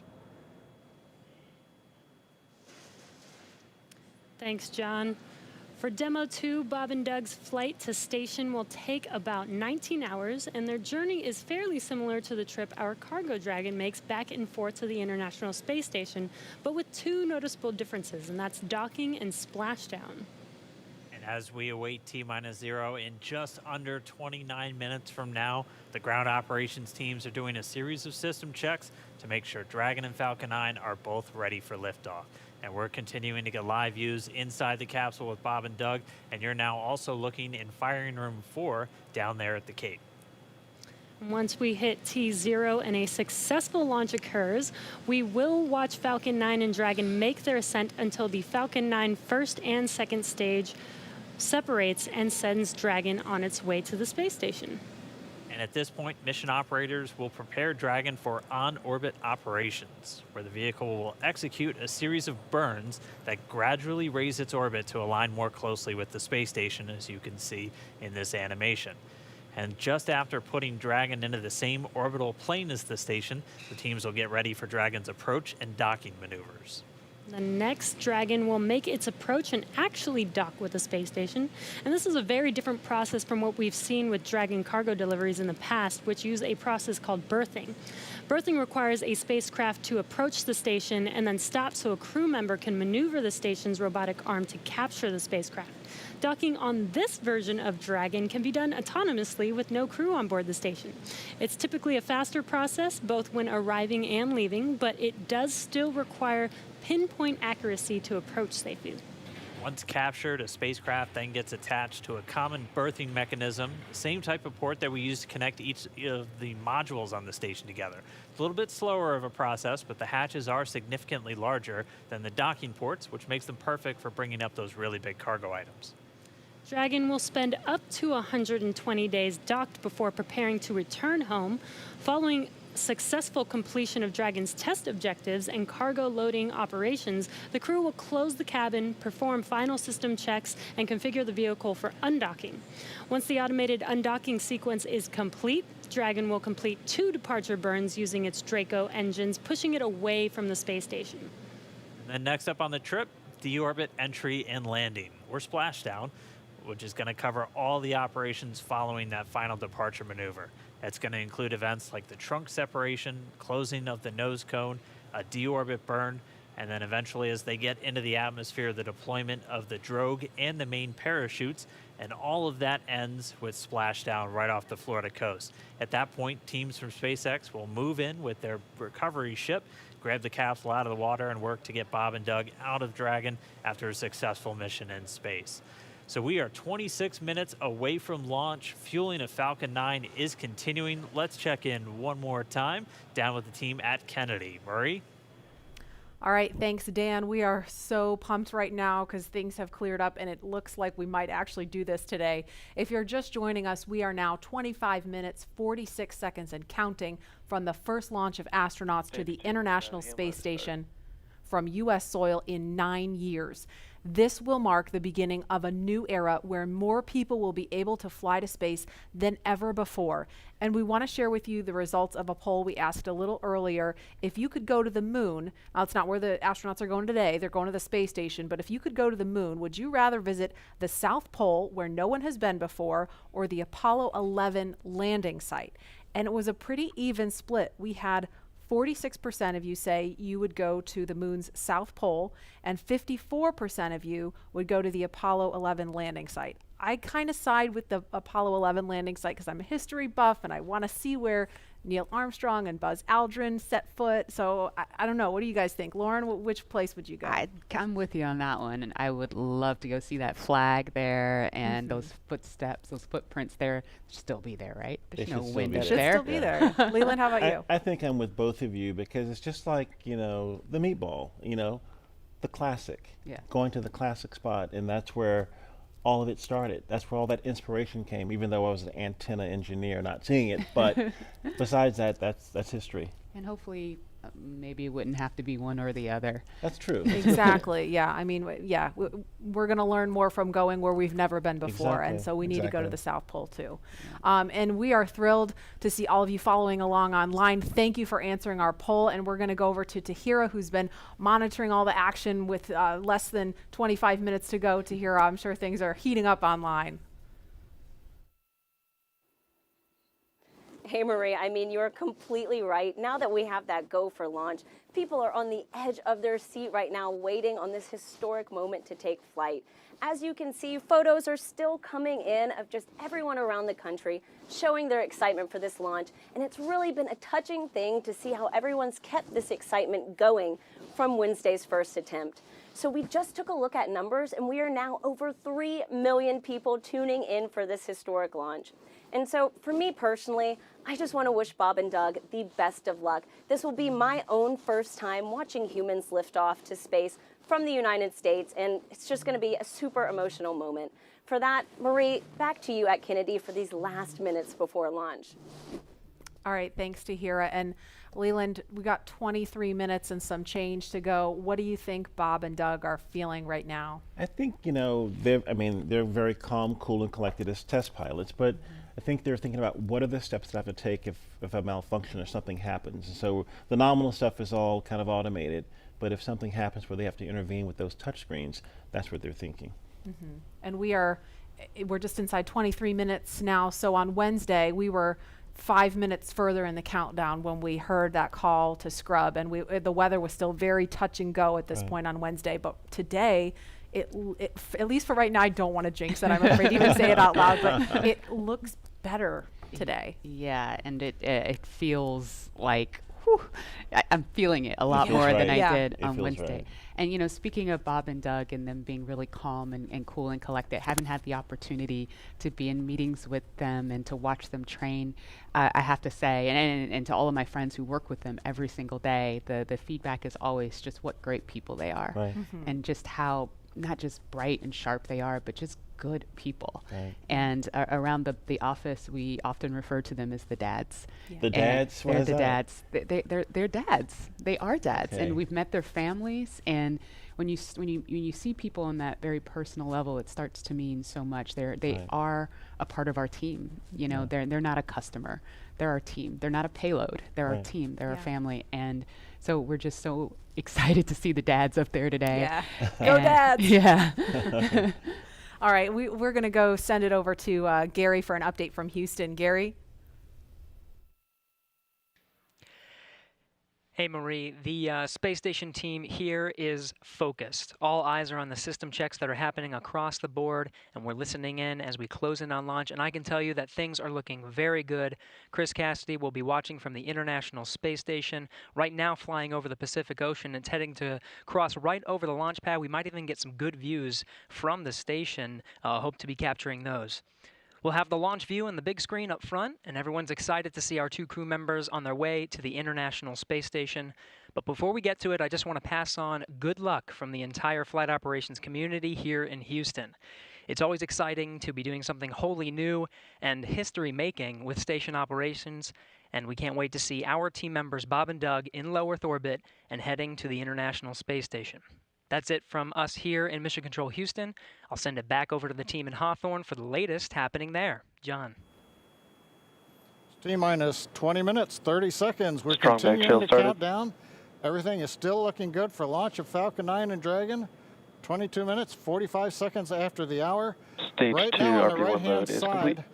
Speaker 6: Thanks, John. For Demo-2, Bob and Doug's flight to station will take about 19 hours, and their journey is fairly similar to the trip our Cargo Dragon makes back and forth to the International Space Station, but with two noticeable differences, and that's docking and splashdown.
Speaker 15: And as we await T-0 in just under 29 minutes from now, the ground operations teams are doing a series of system checks to make sure Dragon and Falcon 9 are both ready for liftoff. And we're continuing to get live views inside the capsule with Bob and Doug, and you're now also looking in firing room 4 down there at the Cape.
Speaker 6: Once we hit T0 and a successful launch occurs, we will watch Falcon 9 and Dragon make their ascent until the Falcon 9 first and second stage separates and sends Dragon on its way to the space station.
Speaker 15: And at this point, mission operators will prepare Dragon for on-orbit operations, where the vehicle will execute a series of burns that gradually raise its orbit to align more closely with the space station, as you can see in this animation. And just after putting Dragon into the same orbital plane as the station, the teams will get ready for Dragon's approach and docking maneuvers.
Speaker 6: The next Dragon will make its approach and actually dock with the space station. And this is a very different process from what we've seen with Dragon cargo deliveries in the past, which use a process called berthing. Berthing requires a spacecraft to approach the station and then stop so a crew member can maneuver the station's robotic arm to capture the spacecraft. Docking on this version of Dragon can be done autonomously with no crew on board the station. It's typically a faster process, both when arriving and leaving, but it does still require pinpoint accuracy to approach safely.
Speaker 15: Once captured, a spacecraft then gets attached to a common berthing mechanism, the same type of port that we use to connect each of the modules on the station together. It's a little bit slower of a process, but the hatches are significantly larger than the docking ports, which makes them perfect for bringing up those really big cargo items.
Speaker 6: Dragon will spend up to 120 days docked before preparing to return home. Following successful completion of Dragon's test objectives and cargo loading operations, the crew will close the cabin, perform final system checks, and configure the vehicle for undocking. Once the automated undocking sequence is complete, Dragon will complete 2 departure burns using its Draco engines, pushing it away from the space station.
Speaker 15: And then next up on the trip, deorbit entry and landing, or splashdown, which is going to cover all the operations following that final departure maneuver. It's going to include events like the trunk separation, closing of the nose cone, a deorbit burn, and then eventually as they get into the atmosphere, the deployment of the drogue and the main parachutes, and all of that ends with splashdown right off the Florida coast. At that point, teams from SpaceX will move in with their recovery ship, grab the capsule out of the water, and work to get Bob and Doug out of Dragon after a successful mission in space. So we are 26 minutes away from launch. Fueling of Falcon 9 is continuing. Let's check in one more time down with the team at Kennedy. Murray?
Speaker 13: All right, thanks, Dan. We are so pumped right now because things have cleared up and it looks like we might actually do this today. If you're just joining us, we are now 25 minutes, 46 seconds and counting from the first launch of astronauts to the International Space Station from U.S. soil in 9 years. This will mark the beginning of a new era where more people will be able to fly to space than ever before. And we want to share with you the results of a poll we asked a little earlier. If you could go to the moon, now it's not where the astronauts are going today, they're going to the space station, but if you could go to the moon, would you rather visit the South Pole where no one has been before or the Apollo 11 landing site? And it was a pretty even split. We had 46% of you say you would go to the moon's South Pole, and 54% of you would go to the Apollo 11 landing site. I kind of side with the Apollo 11 landing site because I'm a history buff and I want to see where Neil Armstrong and Buzz Aldrin set foot. So I don't know. What do you guys think? Lauren, which place would you go?
Speaker 19: I'm with you on that one. And I would love to go see that flag there and those footsteps, those footprints there should still be there, right? There's no wind up there.
Speaker 13: Should still be there. Leland, how about you?
Speaker 18: I think I'm with both of you because it's just like, the meatball, the classic.
Speaker 19: Yeah.
Speaker 18: Going to the classic spot. And that's where all of it started. That's where all that inspiration came, even though I was an antenna engineer not seeing it. But besides that, that's history.
Speaker 19: And hopefully maybe it wouldn't have to be one or the other.
Speaker 18: That's true.
Speaker 13: Exactly. Yeah. I mean, yeah, we're going to learn more from going where we've never been before.
Speaker 18: Exactly.
Speaker 13: And so we need to go to
Speaker 18: Exactly.
Speaker 13: the South Pole too. And we are thrilled to see all of you following along online. Thank you for answering our poll. And we're going to go over to Tahira, who's been monitoring all the action with less than 25 minutes to go. Tahira, I'm sure things are heating up online.
Speaker 2: Hey, Marie, I mean, you're completely right. Now that we have that go for launch, people are on the edge of their seat right now waiting on this historic moment to take flight. As you can see, photos are still coming in of just everyone around the country showing their excitement for this launch. And it's really been a touching thing to see how everyone's kept this excitement going from Wednesday's first attempt. So we just took a look at numbers, and we are now over 3 million people tuning in for this historic launch. And so for me personally, I just want to wish Bob and Doug the best of luck. This will be my own first time watching humans lift off to space from the United States, and it's just going to be a super emotional moment. For that, Marie, back to you at Kennedy for these last minutes before launch.
Speaker 13: All right, thanks, Tahira. And Leland, we got 23 minutes and some change to go. What do you think Bob and Doug are feeling right now?
Speaker 18: I think, you know, they're very calm, cool, and collected as test pilots, but I think they're thinking about what are the steps that I have to take if a malfunction or something happens. And so the nominal stuff is all kind of automated, but if something happens where they have to intervene with those touch screens, that's what they're thinking.
Speaker 13: Mm-hmm. And we're just inside 23 minutes now. So on Wednesday, we were 5 minutes further in the countdown when we heard that call to scrub, and the weather was still very touch and go at this point on Wednesday. But today, it at least for right now, I don't want to jinx it. I'm afraid to even say it out loud, but it looks better today.
Speaker 19: Yeah, and it feels like, whew, I'm feeling it a lot more than I did on Wednesday.
Speaker 18: Right.
Speaker 19: And, you know, speaking of Bob and Doug and them being really calm and cool and collected, haven't had the opportunity to be in meetings with them and to watch them train. I have to say, and to all of my friends who work with them every single day, the feedback is always just what great people they are.
Speaker 18: Right.
Speaker 19: And just how not just bright and sharp they are, but just good people.
Speaker 18: Right.
Speaker 19: And around the office, we often refer to them as the dads.
Speaker 18: Yeah. The dads?
Speaker 19: They're
Speaker 18: What is
Speaker 19: the
Speaker 18: that?
Speaker 19: dads. They're dads. They are dads,
Speaker 18: Okay.
Speaker 19: and we've met their families. And when you see people on that very personal level, it starts to mean so much. They
Speaker 18: Right.
Speaker 19: are a part of our team. You know, they're not a customer. They're our team. They're not a payload. They're our
Speaker 18: Right.
Speaker 19: team. They're our family. And so we're just so excited to see the dads up there today.
Speaker 13: Yeah. Go dads.
Speaker 19: Yeah.
Speaker 13: All right, we're going to go send it over to Gary for an update from Houston. Gary?
Speaker 8: Hey, Marie, the space station team here is focused. All eyes are on the system checks that are happening across the board, and we're listening in as we close in on launch, and I can tell you that things are looking very good. Chris Cassidy will be watching from the International Space Station, right now flying over the Pacific Ocean. It's heading to cross right over the launch pad. We might even get some good views from the station. Hope to be capturing those. We'll have the launch view and the big screen up front, and everyone's excited to see our two crew members on their way to the International Space Station. But before we get to it, I just want to pass on good luck from the entire flight operations community here in Houston. It's always exciting to be doing something wholly new and history-making with station operations, and we can't wait to see our team members Bob and Doug in low Earth orbit and heading to the International Space Station. That's it from us here in Mission Control Houston. I'll send it back over to the team in Hawthorne for the latest happening there. John.
Speaker 17: T-minus 20 minutes, 30 seconds. We're
Speaker 5: Strong back
Speaker 17: continuing
Speaker 5: shield
Speaker 17: to
Speaker 5: started.
Speaker 17: count down. Everything is still looking good for launch of Falcon 9 and Dragon. 22 minutes, 45 seconds after the hour.
Speaker 5: Stage
Speaker 17: right
Speaker 5: 2
Speaker 17: now on the
Speaker 5: RP1
Speaker 17: right-hand
Speaker 5: mode is complete.
Speaker 17: side,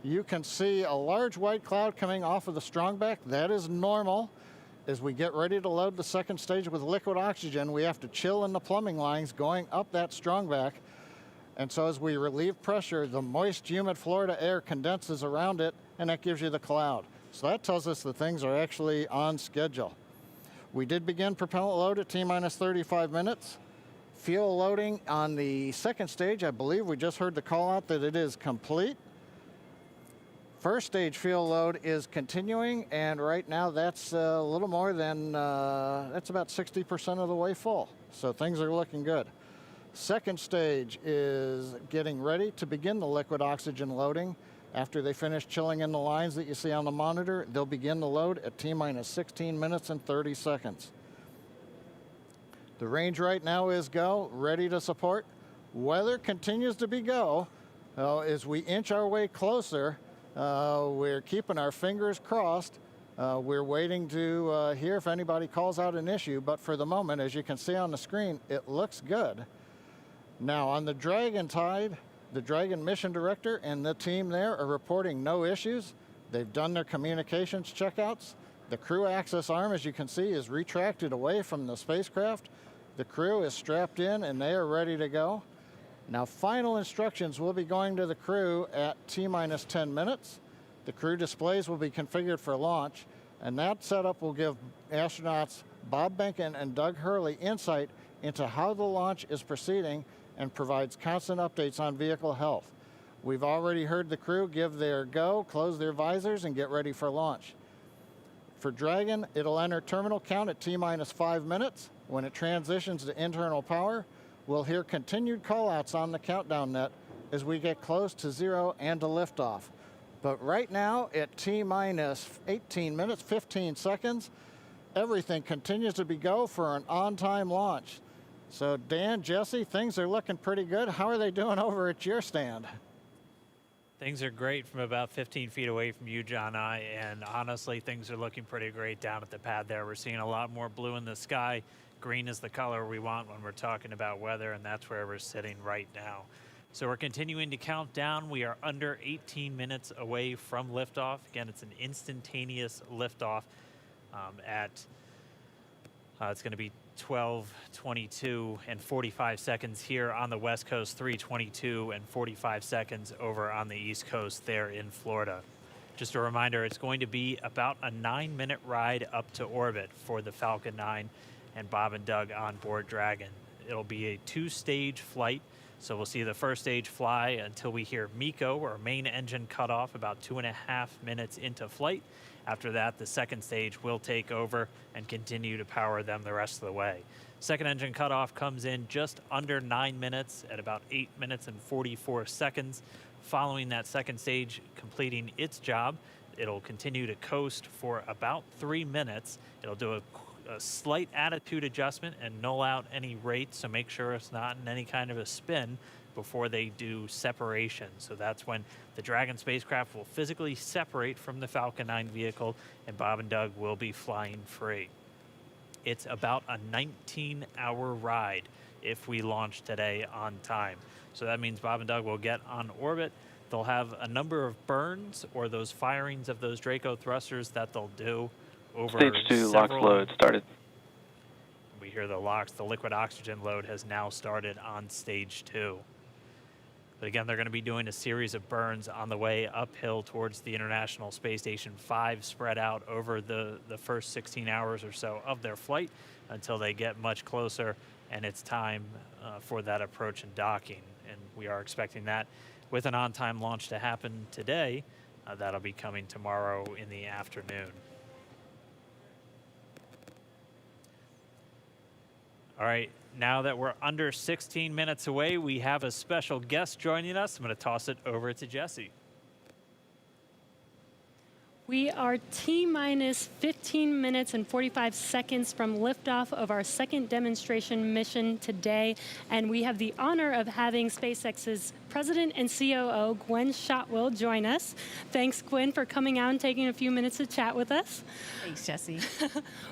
Speaker 17: you can see a large white cloud coming off of the strongback. That is normal. As we get ready to load the second stage with liquid oxygen, we have to chill in the plumbing lines going up that strongback. And so as we relieve pressure, the moist, humid Florida air condenses around it, and that gives you the cloud. So that tells us that things are actually on schedule. We did begin propellant load at T-minus 35 minutes. Fuel loading on the second stage, I believe we just heard the call out that it is complete. First stage fuel load is continuing, and right now that's a little more than, that's about 60% of the way full. So things are looking good. Second stage is getting ready to begin the liquid oxygen loading. After they finish chilling in the lines that you see on the monitor, they'll begin the load at T-minus 16 minutes and 30 seconds. The range right now is go, ready to support. Weather continues to be go. As we inch our way closer, we're keeping our fingers crossed. We're waiting to hear if anybody calls out an issue, but for the moment, as you can see on the screen, it looks good. Now on the Dragon side, the Dragon mission director and the team there are reporting no issues. They've done their communications checkouts. The crew access arm, as you can see, is retracted away from the spacecraft. The crew is strapped in and they are ready to go. Now final instructions will be going to the crew at T-minus 10 minutes. The crew displays will be configured for launch, and that setup will give astronauts Bob Behnken and Doug Hurley insight into how the launch is proceeding and provides constant updates on vehicle health. We've already heard the crew give their go, close their visors, and get ready for launch. For Dragon, it'll enter terminal count at T-minus 5 minutes. When it transitions to internal power, we'll hear continued callouts on the countdown net as we get close to 0 and to liftoff. But right now, at T-minus 18 minutes, 15 seconds, everything continues to be go for an on-time launch. So Dan, Jesse, things are looking pretty good. How are they doing over at your stand?
Speaker 15: Things are great from about 15 feet away from you, John, and honestly, things are looking pretty great down at the pad there. We're seeing a lot more blue in the sky. Green is the color we want when we're talking about weather, and that's where we're sitting right now. So we're continuing to count down. We are under 18 minutes away from liftoff. Again, it's an instantaneous liftoff it's going to be 12:22 and 45 seconds here on the West Coast, 3:22 and 45 seconds over on the East Coast there in Florida. Just a reminder, it's going to be about a 9-minute ride up to orbit for the Falcon 9 and Bob and Doug on board Dragon. It'll be a 2-stage flight. So we'll see the first stage fly until we hear MECO, or main engine cutoff, about 2.5 minutes into flight. After that, the second stage will take over and continue to power them the rest of the way. Second engine cutoff comes in just under 9 minutes at about 8 minutes and 44 seconds. Following that second stage completing its job, it'll continue to coast for about 3 minutes. It'll do a slight attitude adjustment and null out any rates, so make sure it's not in any kind of a spin before they do separation. So that's when the Dragon spacecraft will physically separate from the Falcon 9 vehicle and Bob and Doug will be flying free. It's about a 19-hour ride if we launch today on time. So that means Bob and Doug will get on orbit. They'll have a number of burns or those firings of those Draco thrusters that they'll do over
Speaker 5: Stage 2 LOX load started.
Speaker 15: We hear the LOX, the liquid oxygen load has now started on stage 2. But again, they're going to be doing a series of burns on the way uphill towards the International Space Station 5, spread out over the first 16 hours or so of their flight until they get much closer and it's time for that approach and docking. And we are expecting that with an on-time launch to happen today. That'll be coming tomorrow in the afternoon. All right, now that we're under 16 minutes away, we have a special guest joining us. I'm going to toss it over to Jesse.
Speaker 6: We are T-minus 15 minutes and 45 seconds from liftoff of our second demonstration mission today, and we have the honor of having SpaceX's President and COO, Gwen Shotwell, join us. Thanks, Gwen, for coming out and taking a few minutes to chat with us.
Speaker 4: Thanks, Jesse.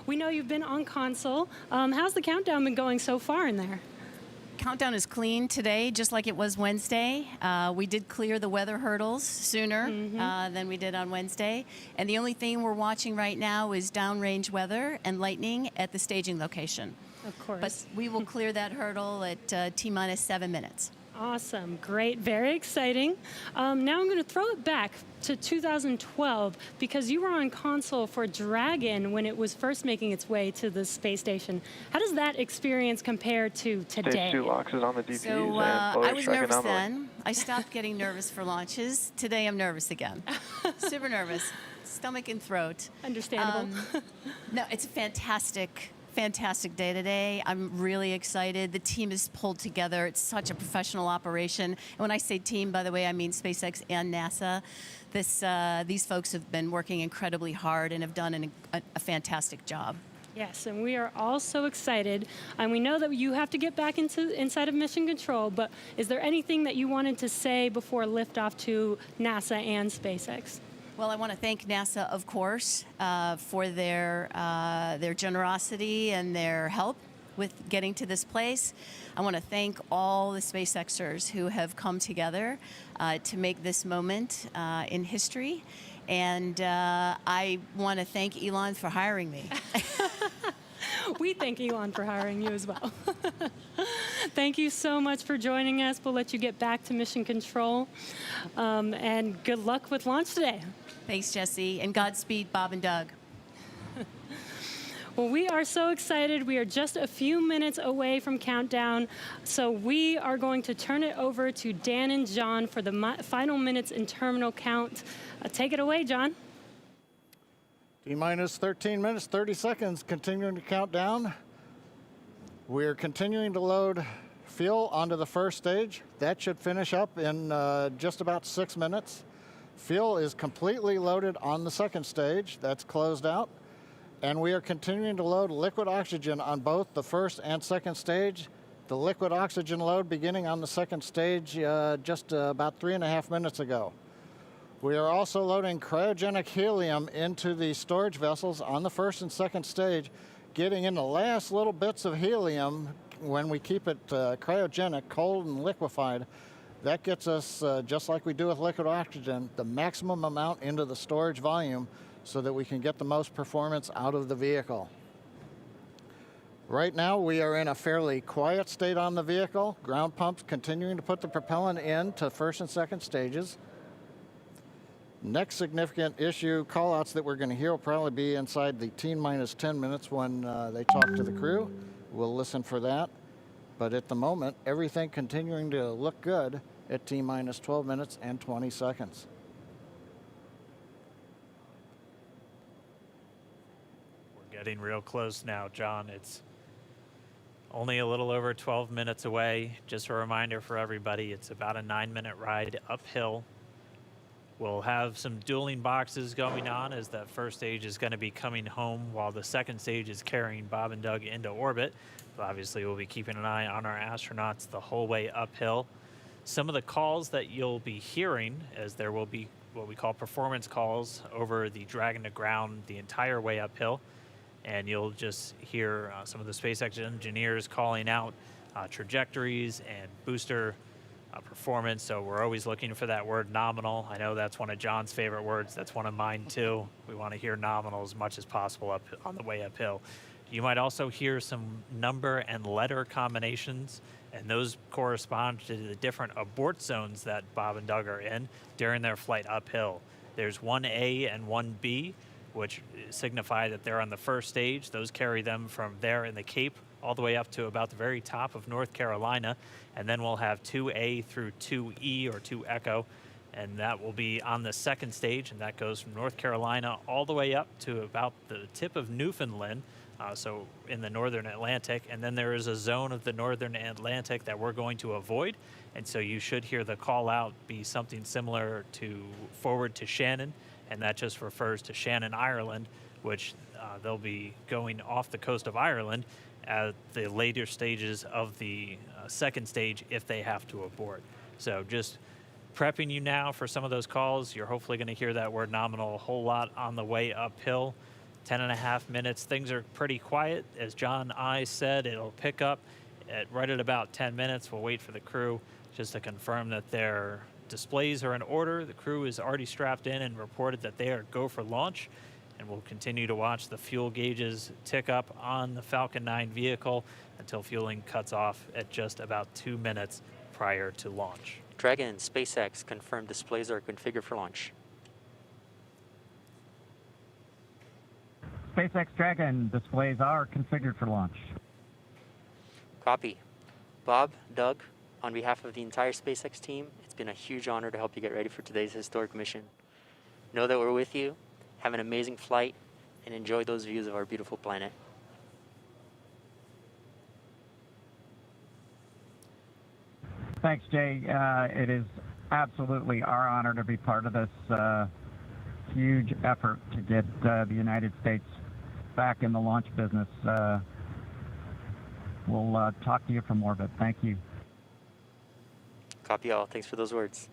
Speaker 6: We know you've been on console. How's the countdown been going so far in there?
Speaker 4: Countdown is clean today, just like it was Wednesday. We did clear the weather hurdles sooner than we did on Wednesday. And the only thing we're watching right now is downrange weather and lightning at the staging location.
Speaker 6: Of course.
Speaker 4: But we will clear that hurdle at T-minus 7 minutes.
Speaker 6: Awesome, great, very exciting. Now I'm going to throw it back to 2012 because you were on console for Dragon when it was first making its way to the space station. How does that experience compare to today?
Speaker 5: Stage 2 LOX is on the DPs
Speaker 4: So I was nervous then. I stopped getting nervous for launches. Today I'm nervous again. Super nervous, stomach and throat.
Speaker 6: Understandable.
Speaker 4: No, it's a fantastic fantastic day today. I'm really excited. The team is pulled together. It's such a professional operation. And when I say team, by the way, I mean SpaceX and NASA. These folks have been working incredibly hard and have done a fantastic job.
Speaker 6: Yes, and we are all so excited. And we know that you have to get back inside of mission control, but is there anything that you wanted to say before liftoff to NASA and SpaceX?
Speaker 4: Well, I want to thank NASA, of course, for their generosity and their help with getting to this place. I want to thank all the SpaceXers who have come together to make this moment in history. And I want to thank Elon for hiring me.
Speaker 6: We thank Elon for hiring you as well. Thank you so much for joining us. We'll let you get back to mission control. And good luck with launch today.
Speaker 4: Thanks, Jesse. And Godspeed, Bob and Doug.
Speaker 6: Well, we are so excited. We are just a few minutes away from countdown. So we are going to turn it over to Dan and John for the final minutes in terminal count. Take it away, John.
Speaker 17: T-minus 13 minutes, 30 seconds, continuing to count down. We're continuing to load fuel onto the first stage. That should finish up in just about 6 minutes. Fuel is completely loaded on the second stage. That's closed out. And we are continuing to load liquid oxygen on both the first and second stage. The liquid oxygen load beginning on the second stage just about 3.5 minutes ago. We are also loading cryogenic helium into the storage vessels on the first and second stage, getting in the last little bits of helium when we keep it cryogenic, cold and liquefied. That gets us, just like we do with liquid oxygen, the maximum amount into the storage volume so that we can get the most performance out of the vehicle. Right now, we are in a fairly quiet state on the vehicle. Ground pumps continuing to put the propellant in to first and second stages. Next significant issue, callouts that we're going to hear will probably be inside the T-minus 10 minutes when they talk to the crew. We'll listen for that. But at the moment, everything continuing to look good at T-minus 12 minutes and 20 seconds.
Speaker 15: We're getting real close now, John. It's only a little over 12 minutes away. Just a reminder for everybody, it's about a 9-minute ride uphill. We'll have some dueling boxes going on as that first stage is going to be coming home while the second stage is carrying Bob and Doug into orbit. But obviously, we'll be keeping an eye on our astronauts the whole way uphill. Some of the calls that you'll be hearing, as there will be what we call performance calls over the Dragon to ground the entire way uphill. And you'll just hear some of the SpaceX engineers calling out trajectories and booster performance. So we're always looking for that word nominal. I know that's one of John's favorite words. That's one of mine too. We want to hear nominal as much as possible up on the way uphill. You might also hear some number and letter combinations, and those correspond to the different abort zones that Bob and Doug are in during their flight uphill. There's 1A and 1B, which signify that they're on the first stage. Those carry them from there in the Cape all the way up to about the very top of North Carolina. And then we'll have 2A through 2E or 2 Echo, and that will be on the second stage, and that goes from North Carolina all the way up to about the tip of Newfoundland, so in the northern Atlantic. And then there is a zone of the northern Atlantic that we're going to avoid, and so you should hear the call out be something similar to forward to Shannon, and that just refers to Shannon, Ireland, which they'll be going off the coast of Ireland at the later stages of the second stage if they have to abort. So just prepping you now for some of those calls. You're hopefully going to hear that word nominal a whole lot on the way uphill. 10.5 minutes. Things are pretty quiet. As John I said, it'll pick up right at about 10 minutes. We'll wait for the crew just to confirm that their displays are in order. The crew is already strapped in and reported that they are go for launch. And we'll continue to watch the fuel gauges tick up on the Falcon 9 vehicle until fueling cuts off at just about 2 minutes prior to launch.
Speaker 10: Dragon, SpaceX, confirmed displays are configured for launch.
Speaker 12: SpaceX Dragon, displays are configured for launch.
Speaker 10: Copy. Bob, Doug, on behalf of the entire SpaceX team, it's been a huge honor to help you get ready for today's historic mission. Know that we're with you. Have an amazing flight and enjoy those views of our beautiful planet.
Speaker 12: Thanks, Jay. It is absolutely our honor to be part of this huge effort to get the United States back in the launch business. We'll talk to you from orbit. Thank you.
Speaker 10: Copy all. Thanks for those words.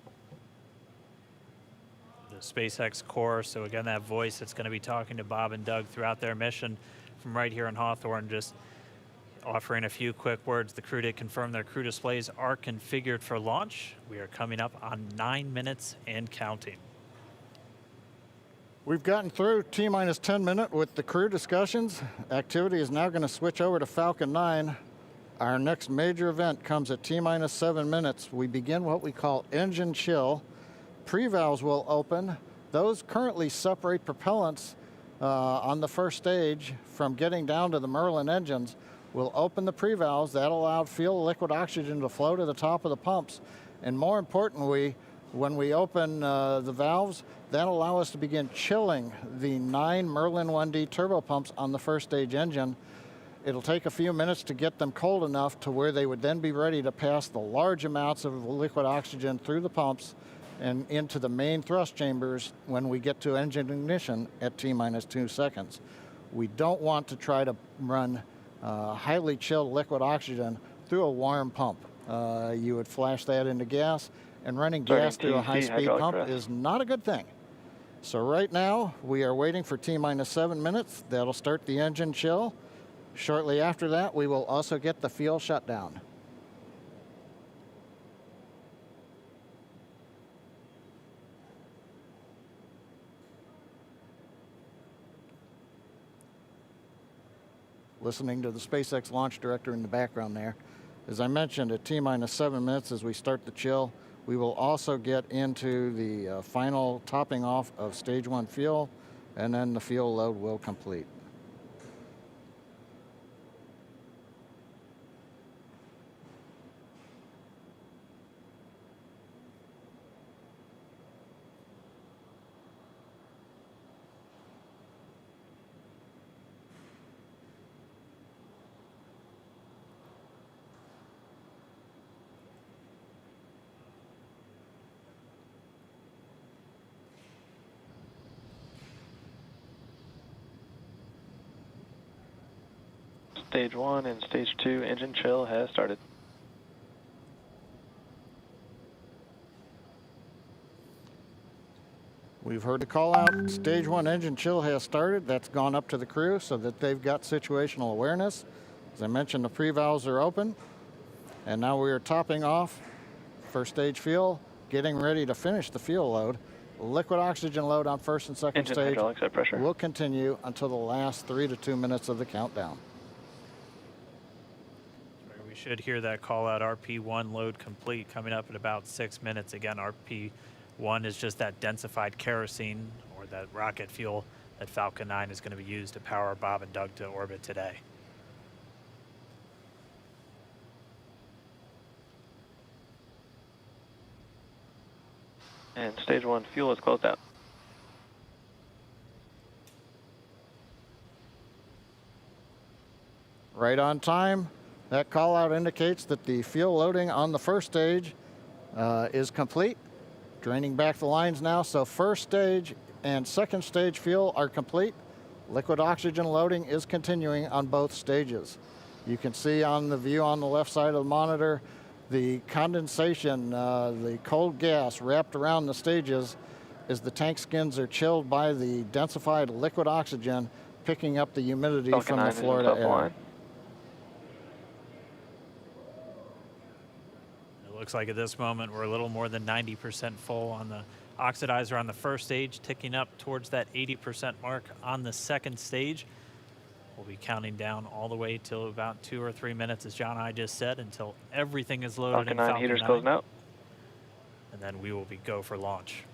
Speaker 15: The SpaceX core, so again, that voice that's going to be talking to Bob and Doug throughout their mission from right here in Hawthorne, just offering a few quick words. The crew did confirm their crew displays are configured for launch. We are coming up on 9 minutes and counting.
Speaker 17: We've gotten through T-minus 10 minute with the crew discussions. Activity is now going to switch over to Falcon 9. Our next major event comes at T-minus 7 minutes. We begin what we call engine chill. Pre-valves will open. Those currently separate propellants on the first stage from getting down to the Merlin engines. We'll open the pre-valves. That allowed fuel liquid oxygen to flow to the top of the pumps. And more importantly, when we open the valves, that'll allow us to begin chilling the 9 Merlin 1D turbopumps on the first stage engine. It'll take a few minutes to get them cold enough to where they would then be ready to pass the large amounts of liquid oxygen through the pumps and into the main thrust chambers when we get to engine ignition at T-minus 2 seconds. We don't want to try to run highly chilled liquid oxygen through a warm pump. You would flash that into gas, and running gas through a high-speed pump is not a good thing. So right now, we are waiting for T-minus 7 minutes. That'll start the engine chill. Shortly after that, we will also get the fuel shutdown. Listening to the SpaceX launch director in the background there. As I mentioned, at T-minus 7 minutes as we start the chill, we will also get into the final topping off of stage 1 fuel, and then the fuel load will complete.
Speaker 5: Stage 1 and Stage 2 engine chill has started.
Speaker 17: We've heard the call out. Stage 1 engine chill has started. That's gone up to the crew so that they've got situational awareness. As I mentioned, the pre-valves are open. And now we are topping off first stage fuel, getting ready to finish the fuel load. Liquid oxygen load on first and second
Speaker 5: Engine
Speaker 17: stage
Speaker 5: hydraulics at pressure.
Speaker 17: will continue until the last 3 to 2 minutes of the countdown.
Speaker 15: We should hear that call out RP1 load complete coming up at about 6 minutes. Again, RP1 is just that densified kerosene or that rocket fuel that Falcon 9 is going to be used to power Bob and Doug to orbit today.
Speaker 5: And Stage 1 fuel is closed out.
Speaker 17: Right on time. That call out indicates that the fuel loading on the first stage is complete. Draining back the lines now, so first stage and second stage fuel are complete. Liquid oxygen loading is continuing on both stages. You can see on the view on the left side of the monitor the condensation, the cold gas wrapped around the stages as the tank skins are chilled by the densified liquid oxygen picking up the humidity from the Florida air.
Speaker 15: Looks like at this moment we're a little more than 90% full on the oxidizer on the first stage, ticking up towards that 80% mark on the second stage. We'll be counting down all the way till about 2 or 3 minutes, as John and I just said, until everything is loaded in Falcon 9.
Speaker 5: Heaters closing out.
Speaker 15: And then we will be go for launch.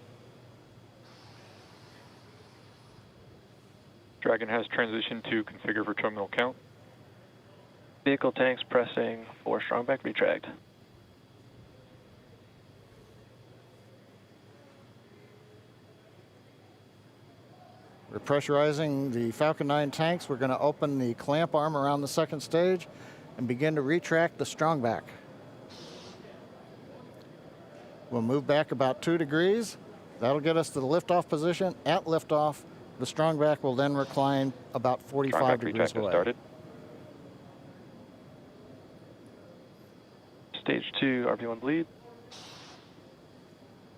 Speaker 5: Dragon has transitioned to configure for terminal count. Vehicle tanks pressing for strong back retract.
Speaker 17: We're pressurizing the Falcon 9 tanks. We're going to open the clamp arm around the second stage and begin to retract the strongback. We'll move back about 2 degrees. That'll get us to the liftoff position. At liftoff, the strong back will then recline about 45 degrees away.
Speaker 5: Started. Stage 2, RP1 bleed.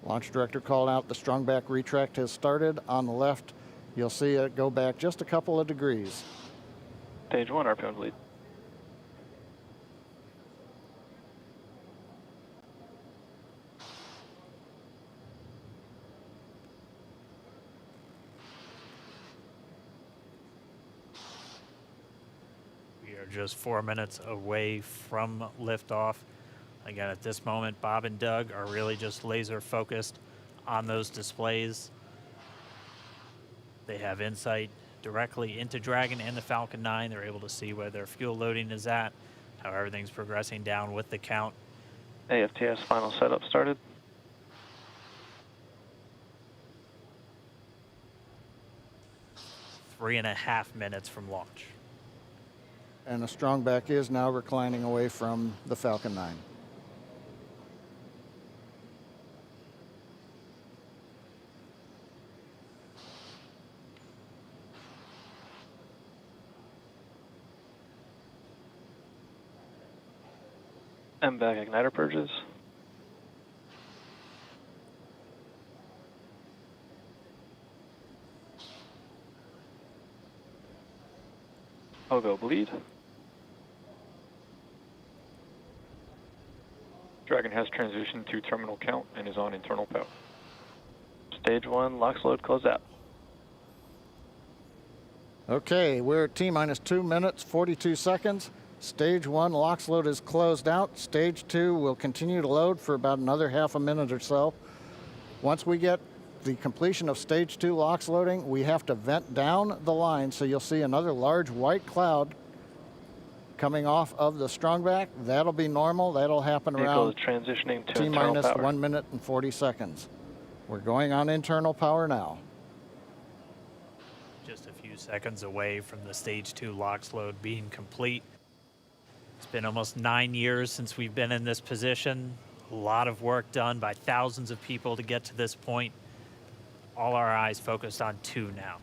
Speaker 17: Launch director called out the strong back retract has started. On the left, you'll see it go back just a couple of degrees.
Speaker 5: Stage 1, RP1 bleed.
Speaker 15: We are just 4 minutes away from liftoff. Again, at this moment, Bob and Doug are really just laser focused on those displays. They have insight directly into Dragon and the Falcon 9. They're able to see where their fuel loading is at, how everything's progressing down with the count.
Speaker 5: AFTS final setup started.
Speaker 15: Three and a half minutes from launch.
Speaker 17: And the strong back is now reclining away from the Falcon 9.
Speaker 5: MVAC igniter purges. Hogo bleed. Dragon has transitioned to terminal count and is on internal power. Stage 1, LOX load closed out.
Speaker 17: Okay, we're at T-minus 2 minutes, 42 seconds. Stage 1 LOX load is closed out. Stage 2 will continue to load for about another half a minute or so. Once we get the completion of Stage 2 LOX loading, we have to vent down the line, so you'll see another large white cloud coming off of the strong back. That'll be normal. That'll happen around
Speaker 5: transitioning to
Speaker 17: T-minus
Speaker 5: internal power.
Speaker 17: 1 minute and 40 seconds. We're going on internal power now.
Speaker 15: Just a few seconds away from the Stage 2 LOX load being complete. It's been almost 9 years since we've been in this position. A lot of work done by thousands of people to get to this point. All our eyes focused on 2 now.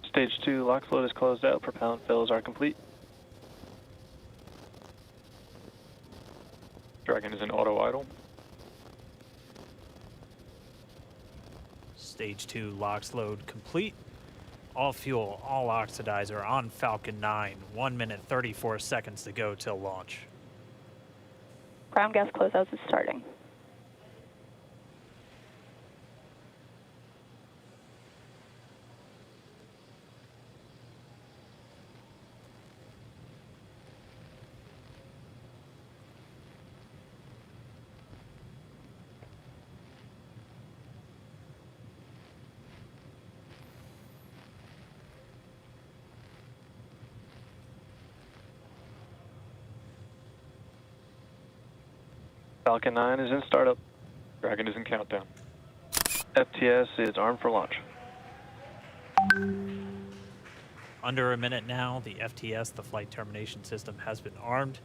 Speaker 5: Stage 2 LOX load is closed out. Propellant fills are complete. Dragon is in auto idle.
Speaker 15: Stage 2 LOX load complete. All fuel, all oxidizer on Falcon 9. 1 minute, 34 seconds to go till launch.
Speaker 9: Ground gas closeouts is starting.
Speaker 5: Falcon 9 is in startup. Dragon is in countdown. FTS is armed for launch.
Speaker 15: Under a minute now, the FTS, the flight termination system, has been armed.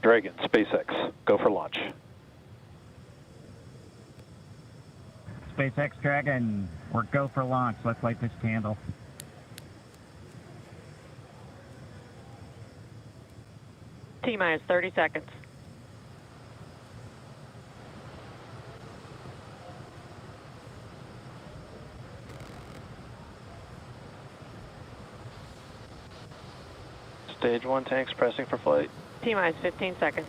Speaker 5: Dragon, SpaceX, go for launch.
Speaker 12: SpaceX Dragon, we're go for launch. Let's light this candle.
Speaker 9: T-minus 30 seconds.
Speaker 5: Stage 1 tanks pressing for flight.
Speaker 9: T-minus 15 seconds.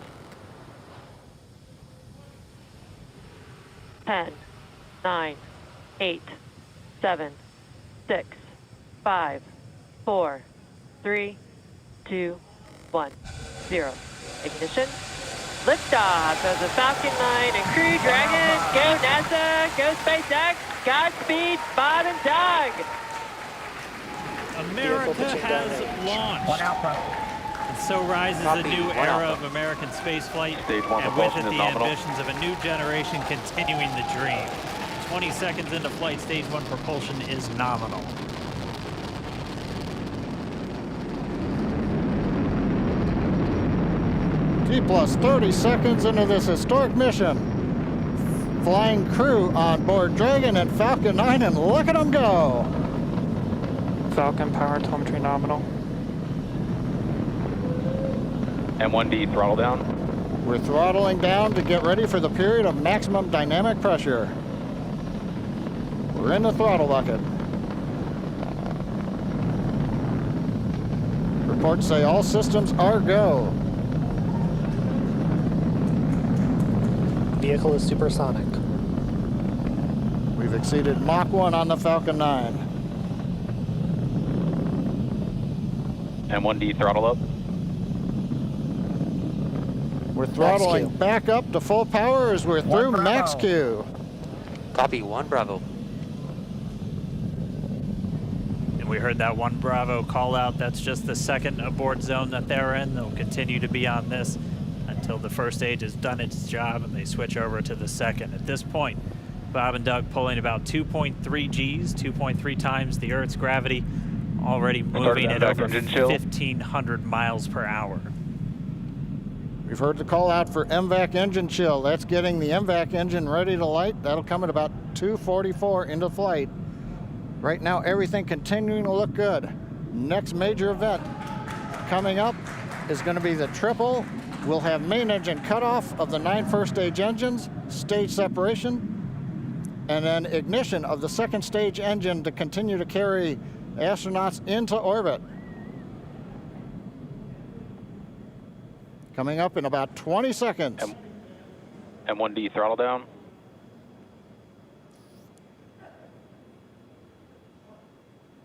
Speaker 9: 10, 9, 8, 7, 6, 5, 4, 3, 2, 1, 0. Ignition. Liftoff of the Falcon 9 and Crew Dragon. Go NASA, go SpaceX. Godspeed, Bob and Doug.
Speaker 15: America has launched. And so rises a new era of American spaceflight, and with it the ambitions of a new generation continuing the dream. 20 seconds into flight, Stage 1 propulsion is nominal.
Speaker 17: T plus 30 seconds into this historic mission. Flying crew on board Dragon and Falcon 9, and look at them go.
Speaker 11: Falcon power telemetry nominal.
Speaker 5: M1D throttle down.
Speaker 17: We're throttling down to get ready for the period of maximum dynamic pressure. We're in the throttle bucket. Reports say all systems are go.
Speaker 11: Vehicle is supersonic.
Speaker 17: We've exceeded Mach 1 on the Falcon 9.
Speaker 5: M1D throttle up.
Speaker 17: We're throttling back up to full power as we're through max Q.
Speaker 10: Copy, 1 Bravo.
Speaker 15: And we heard that 1 Bravo call out. That's just the second abort zone that they're in. They'll continue to be on this until the first stage has done its job and they switch over to the second. At this point, Bob and Doug pulling about 2.3 Gs, 2.3 times the Earth's gravity, already moving at over 1,500 miles per hour.
Speaker 17: We've heard the call out for MVAC engine chill. That's getting the MVAC engine ready to light. That'll come at about 2:44 into flight. Right now, everything continuing to look good. Next major event coming up is going to be the triple. We'll have main engine cutoff of the 9 first stage engines, stage separation, and then ignition of the second stage engine to continue to carry astronauts into orbit. Coming up in about 20 seconds.
Speaker 5: M1D throttle down.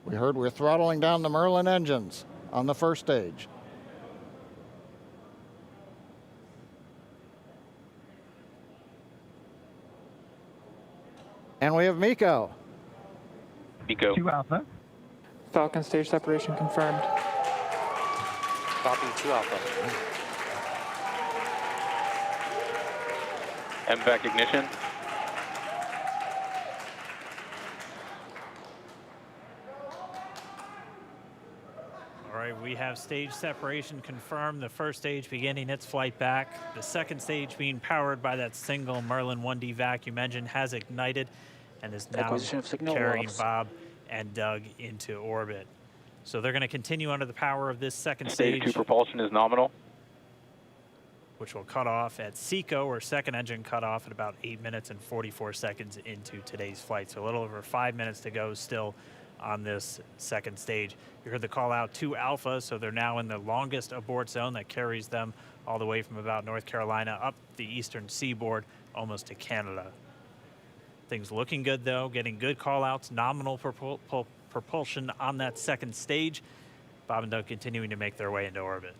Speaker 17: We heard we're throttling down the Merlin engines on the first stage. And we have MECO.
Speaker 5: MECO.
Speaker 11: 2 Alpha. Falcon stage separation confirmed.
Speaker 10: Copy, 2 Alpha.
Speaker 5: MVAC ignition.
Speaker 15: All right, we have stage separation confirmed. The first stage beginning its flight back. The second stage being powered by that single Merlin 1D vacuum engine has ignited and is now carrying Bob and Doug into orbit. So they're going to continue under the power of this second stage.
Speaker 5: Stage 2 propulsion is nominal.
Speaker 15: Which will cut off at SECO, or second engine cut off at about 8 minutes and 44 seconds into today's flight. So a little over 5 minutes to go still on this second stage. You heard the call out 2 Alpha, so they're now in the longest abort zone that carries them all the way from about North Carolina up the eastern seaboard, almost to Canada. Things looking good though, getting good call outs, nominal propulsion on that second stage. Bob and Doug continuing to make their way into orbit.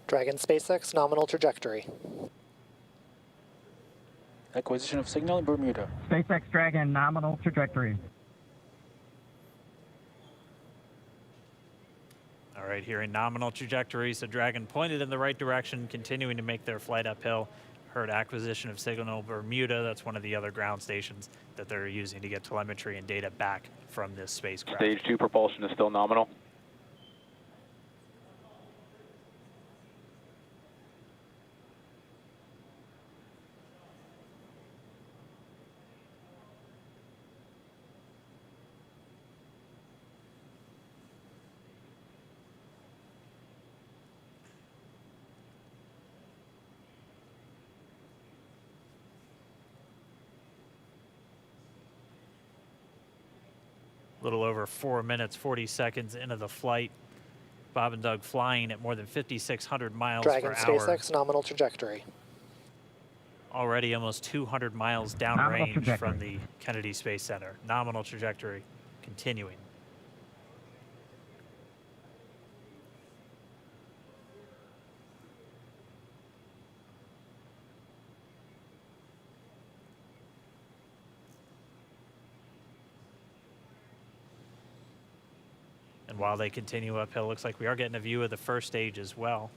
Speaker 11: Dragon SpaceX nominal trajectory.
Speaker 14: Acquisition of signal in Bermuda.
Speaker 12: SpaceX Dragon nominal trajectory.
Speaker 15: All right, here in nominal trajectory, so Dragon pointed in the right direction, continuing to make their flight uphill. Heard acquisition of signal Bermuda. That's one of the other ground stations that they're using to get telemetry and data back from this spacecraft.
Speaker 5: Stage 2 propulsion is still nominal.
Speaker 15: Little over 4 minutes, 40 seconds into the flight. Bob and Doug flying at more than 5,600 miles
Speaker 11: Dragon
Speaker 15: per hour.
Speaker 11: SpaceX nominal trajectory.
Speaker 15: Already almost 200 miles downrange from the Kennedy Space Center. Nominal trajectory continuing. And while they continue uphill, looks like we are getting a view of the first stage as well.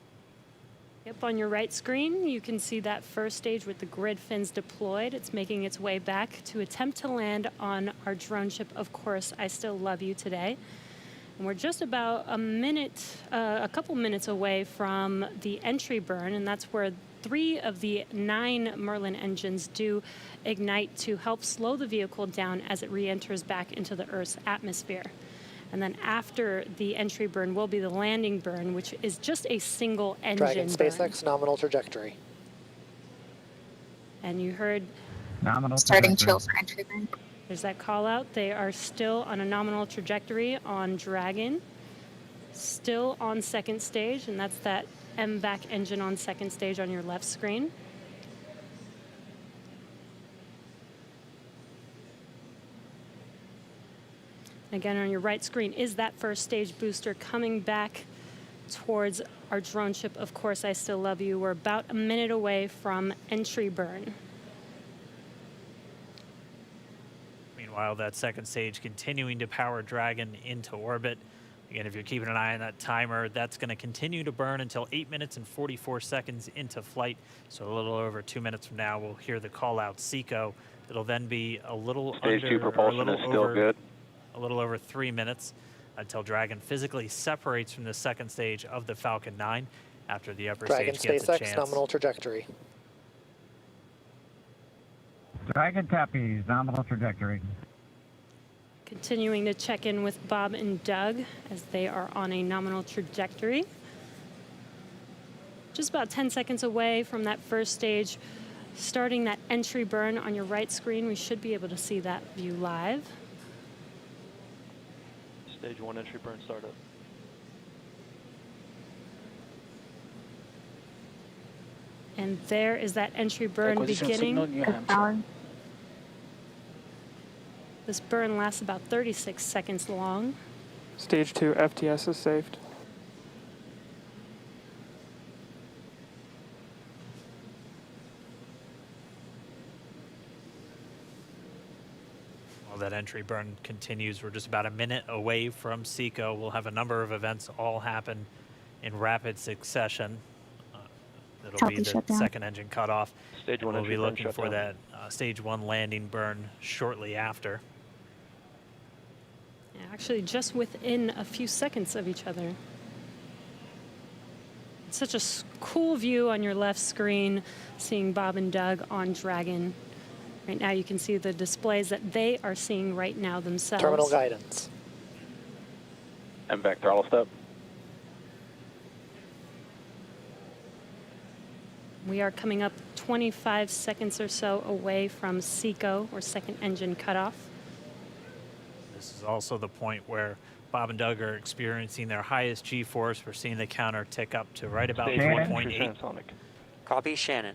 Speaker 6: Yep, on your right screen, you can see that first stage with the grid fins deployed. It's making its way back to attempt to land on our drone ship, Of Course, I Still Love You today. And we're just about a couple minutes away from the entry burn, and that's where 3 of the 9 Merlin engines do ignite to help slow the vehicle down as it re-enters back into the Earth's atmosphere. And then after the entry burn will be the landing burn, which is just a single engine
Speaker 11: Dragon
Speaker 6: burn.
Speaker 11: SpaceX nominal trajectory.
Speaker 6: And you heard
Speaker 12: Nominal
Speaker 9: Starting
Speaker 12: trajectory.
Speaker 9: chill for entry burn.
Speaker 6: there's that call out. They are still on a nominal trajectory on Dragon, still on second stage, and that's that MVAC engine on second stage on your left screen. Again, on your right screen is that first stage booster coming back towards our drone ship, Of Course, I Still Love You. We're about a minute away from entry burn.
Speaker 15: Meanwhile, that second stage continuing to power Dragon into orbit. Again, if you're keeping an eye on that timer, that's going to continue to burn until 8 minutes and 44 seconds into flight. So a little over 2 minutes from now, we'll hear the call out SECO. It'll then be a little
Speaker 5: Stage 2 propulsion is still good.
Speaker 15: A little over 3 minutes until Dragon physically separates from the second stage of the Falcon 9 after the upper
Speaker 11: Dragon
Speaker 15: stage gets a
Speaker 11: SpaceX
Speaker 15: chance.
Speaker 11: nominal trajectory.
Speaker 12: Dragon copies, nominal trajectory.
Speaker 6: Continuing to check in with Bob and Doug as they are on a nominal trajectory. Just about 10 seconds away from that first stage, starting that entry burn on your right screen. We should be able to see that view live.
Speaker 14: Stage 1 entry burn startup.
Speaker 6: And there is that entry burn
Speaker 14: Acquisition of
Speaker 6: beginning.
Speaker 14: signal, New Hampshire.
Speaker 6: This burn lasts about 36 seconds long.
Speaker 11: Stage 2 FTS is saved.
Speaker 15: While that entry burn continues, we're just about a minute away from SECO. We'll have a number of events all happen in rapid succession. It'll
Speaker 9: Copy,
Speaker 15: be the
Speaker 9: shutdown.
Speaker 15: second engine cutoff.
Speaker 14: Stage 1
Speaker 15: We'll
Speaker 14: entry
Speaker 15: be
Speaker 14: burn
Speaker 15: looking for
Speaker 14: shutdown.
Speaker 15: that stage 1 landing burn shortly after.
Speaker 6: Yeah, actually, just within a few seconds of each other. It's such a cool view on your left screen, seeing Bob and Doug on Dragon. Right now, you can see the displays that they are seeing right now themselves.
Speaker 11: Terminal guidance.
Speaker 5: MVAC throttle step.
Speaker 6: We are coming up 25 seconds or so away from SECO, or second engine cutoff.
Speaker 15: This is also the point where Bob and Doug are experiencing their highest G-force. We're seeing the counter tick up to right about
Speaker 14: Stage 1
Speaker 15: 1.8.
Speaker 14: transonic.
Speaker 10: Copy, Shannon.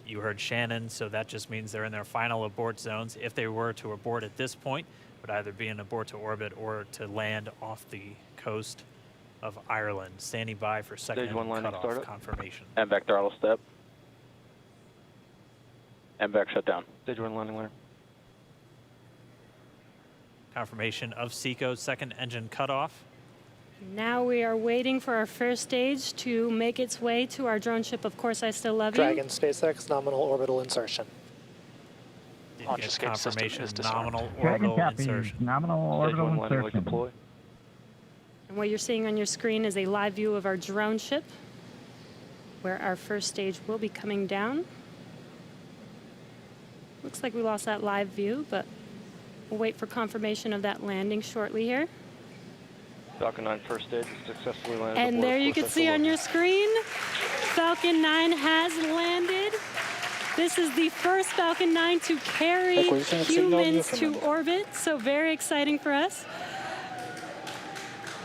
Speaker 15: You heard Shannon, so that just means they're in their final abort zones. If they were to abort at this point, it would either be an abort to orbit or to land off the coast of Ireland. Standing by for second
Speaker 14: Stage 1 landing
Speaker 15: cutoff
Speaker 14: startup.
Speaker 15: confirmation.
Speaker 5: MVAC throttle step. MVAC shutdown.
Speaker 14: Stage 1 landing ladder.
Speaker 15: Confirmation of SECO's second engine cutoff.
Speaker 6: Now we are waiting for our first stage to make its way to our drone ship, Of Course, I Still Love You.
Speaker 11: Dragon SpaceX nominal orbital insertion.
Speaker 15: Did
Speaker 14: Launch
Speaker 15: get
Speaker 14: escape system
Speaker 15: confirmation
Speaker 14: is disarmed.
Speaker 15: nominal
Speaker 12: Dragon
Speaker 15: orbital
Speaker 12: copies,
Speaker 15: insertion.
Speaker 12: nominal
Speaker 14: Stage 1
Speaker 12: orbital
Speaker 14: landing leg
Speaker 12: insertion.
Speaker 14: deploy.
Speaker 6: And what you're seeing on your screen is a live view of our drone ship, where our first stage will be coming down. Looks like we lost that live view, but we'll wait for confirmation of that landing shortly here.
Speaker 14: Falcon 9 first stage is successfully landed.
Speaker 6: And
Speaker 14: aboard.
Speaker 6: there you
Speaker 14: Of course,
Speaker 6: can see
Speaker 14: I
Speaker 6: on
Speaker 14: still
Speaker 6: your screen, Falcon 9 has landed. This is the first Falcon 9 to carry
Speaker 14: Acquisition of signal,
Speaker 6: humans to
Speaker 14: Newfoundland.
Speaker 6: orbit, so very exciting for us.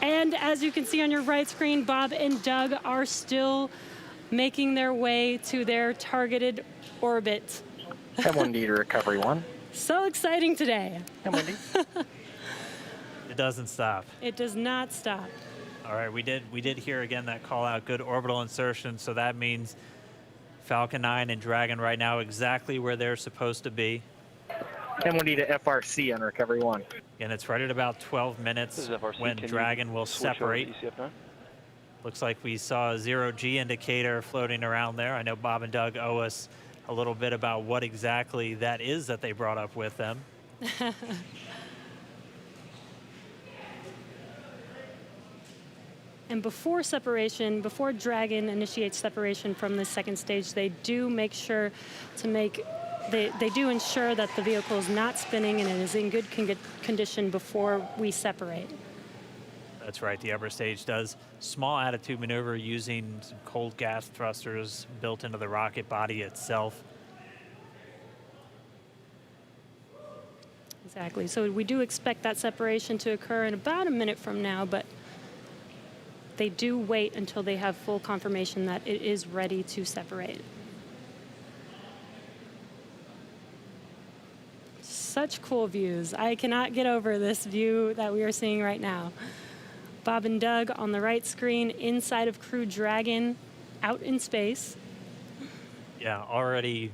Speaker 6: And as you can see on your right screen, Bob and Doug are still making their way to their targeted orbit.
Speaker 11: M1D to recovery 1.
Speaker 6: So exciting today.
Speaker 11: M1D.
Speaker 15: It doesn't stop.
Speaker 6: It does not stop.
Speaker 15: All right, we did hear again that call out, good orbital insertion, so that means Falcon 9 and Dragon right now exactly where they're supposed to be.
Speaker 11: M1D to FRC on recovery 1.
Speaker 15: And it's right at about 12
Speaker 14: This
Speaker 15: minutes
Speaker 14: is FRC.
Speaker 15: when
Speaker 14: Can you
Speaker 15: Dragon will
Speaker 14: switch over to
Speaker 15: separate.
Speaker 14: ECF9?
Speaker 15: Looks like we saw a zero-G indicator floating around there. I know Bob and Doug owe us a little bit about what exactly that is that they brought up with them.
Speaker 6: And before separation, before Dragon initiates separation from the second stage, they do make sure to they do ensure that the vehicle is not spinning and it is in good condition before we separate.
Speaker 15: That's right, the upper stage does small attitude maneuver using some cold gas thrusters built into the rocket body itself.
Speaker 6: Exactly, so we do expect that separation to occur in about a minute from now, but they do wait until they have full confirmation that it is ready to separate. Such cool views. I cannot get over this view that we are seeing right now. Bob and Doug on the right screen, inside of Crew Dragon, out in space.
Speaker 15: Yeah, already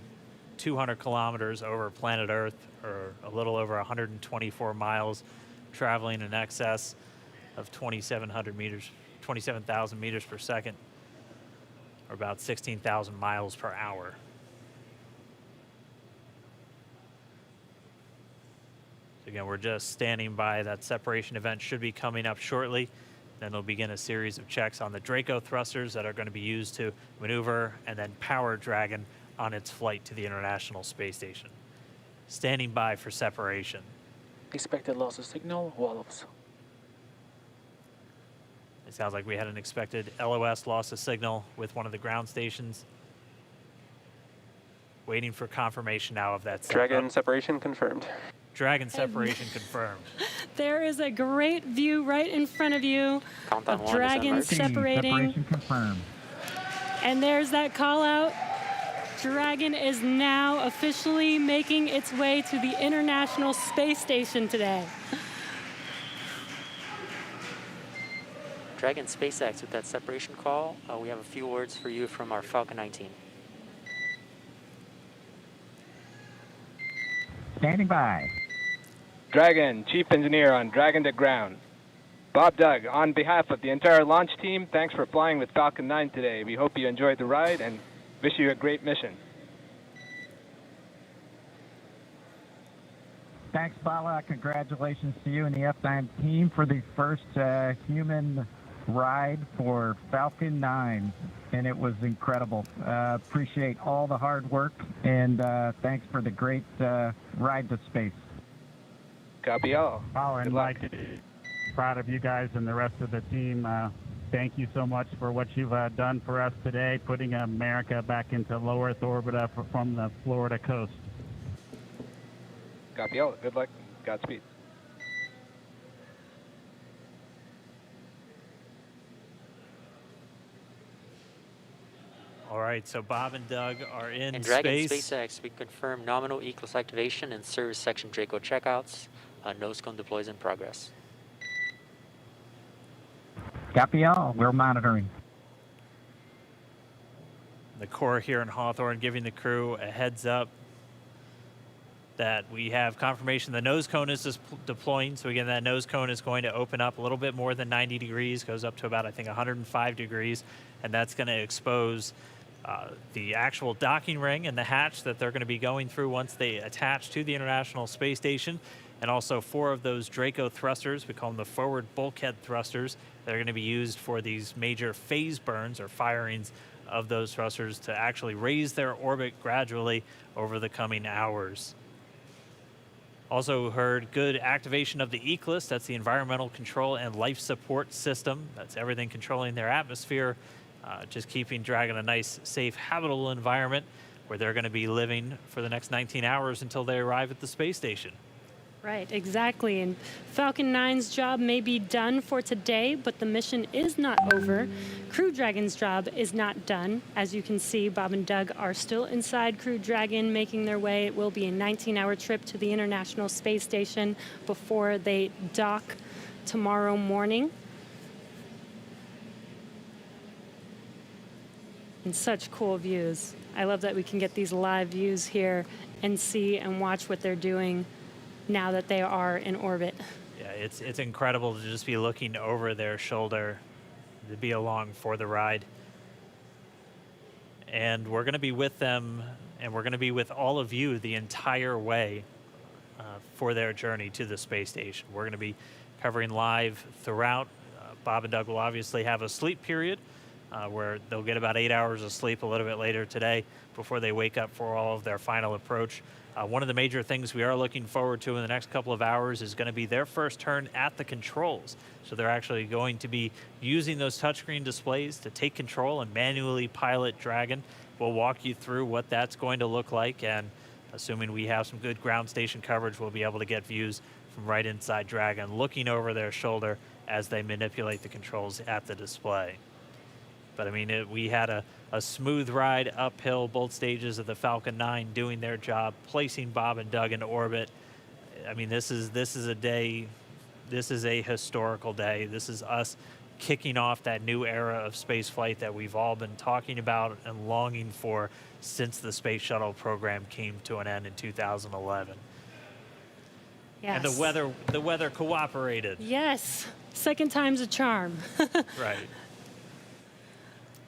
Speaker 15: 200 kilometers over planet Earth, or a little over 124 miles, traveling in excess of 2,700 meters. 27,000 meters per second, or about 16,000 miles per hour. So again, we're just standing by. That separation event should be coming up shortly. Then they'll begin a series of checks on the Draco thrusters that are going to be used to maneuver and then power Dragon on its flight to the International Space Station. Standing by for separation.
Speaker 21: Expected loss of signal, wallops.
Speaker 15: It sounds like we had an expected LOS loss of signal with one of the ground stations. Waiting for confirmation now of that setup.
Speaker 22: Dragon separation confirmed.
Speaker 15: Dragon separation confirmed.
Speaker 6: There is a great view right in front of you of Dragon separating.
Speaker 12: Separation confirmed.
Speaker 6: And there's that call out. Dragon is now officially making its way to the International Space Station today.
Speaker 10: Dragon SpaceX with that separation call. We have a few words for you from our Falcon 9 team.
Speaker 12: Standing by.
Speaker 22: Dragon, Chief Engineer on Dragon to Ground. Bob Doug, on behalf of the entire launch team, thanks for flying with Falcon 9 today. We hope you enjoyed the ride and wish you a great mission.
Speaker 12: Thanks, Bala. Congratulations to you and the F9 team for the first human ride for Falcon 9, and it was incredible. Appreciate all the hard work, and thanks for the great ride to space.
Speaker 22: Copy all.
Speaker 12: Oh, and Mike, proud of you guys and the rest of the team. Thank you so much for what you've done for us today, putting America back into low Earth orbit from the Florida coast.
Speaker 22: Copy all. Good luck. Godspeed.
Speaker 15: All right, so Bob and Doug are in
Speaker 10: Dragon
Speaker 15: space.
Speaker 10: SpaceX, we confirm nominal ECLS activation and service section Draco checkouts. Nose cone deploys in progress.
Speaker 12: Copy all. We're monitoring.
Speaker 15: The core here in Hawthorne giving the crew a heads up that we have confirmation the nose cone is deploying. So again, that nose cone is going to open up a little bit more than 90 degrees, goes up to about, I think, 105 degrees. And that's going to expose the actual docking ring and the hatch that they're going to be going through once they attach to the International Space Station. And also 4 of those Draco thrusters, we call them the forward bulkhead thrusters, that are going to be used for these major phase burns or firings of those thrusters to actually raise their orbit gradually over the coming hours. Also heard good activation of the ECLS, that's the Environmental Control and Life Support System. That's everything controlling their atmosphere, just keeping Dragon a nice, safe, habitable environment where they're going to be living for the next 19 hours until they arrive at the space station.
Speaker 6: Right, exactly. And Falcon 9's job may be done for today, but the mission is not over. Crew Dragon's job is not done. As you can see, Bob and Doug are still inside Crew Dragon, making their way. It will be a 19-hour trip to the International Space Station before they dock tomorrow morning. And such cool views. I love that we can get these live views here and see and watch what they're doing now that they are in orbit.
Speaker 15: Yeah, it's incredible to just be looking over their shoulder, to be along for the ride. And we're going to be with them, and we're going to be with all of you the entire way for their journey to the space station. We're going to be covering live throughout. Bob and Doug will obviously have a sleep period where they'll get about 8 hours of sleep a little bit later today before they wake up for all of their final approach. One of the major things we are looking forward to in the next couple of hours is going to be their first turn at the controls. So they're actually going to be using those touchscreen displays to take control and manually pilot Dragon. We'll walk you through what that's going to look like, and assuming we have some good ground station coverage, we'll be able to get views from right inside Dragon, looking over their shoulder as they manipulate the controls at the display. But I mean, we had a smooth ride uphill, both stages of the Falcon 9 doing their job, placing Bob and Doug into orbit. I mean, this is a day, this is a historical day. This is us kicking off that new era of spaceflight that we've all been talking about and longing for since the space shuttle program came to an end in 2011.
Speaker 6: Yes.
Speaker 15: And the weather cooperated.
Speaker 6: Yes, second time's a charm.
Speaker 15: Right.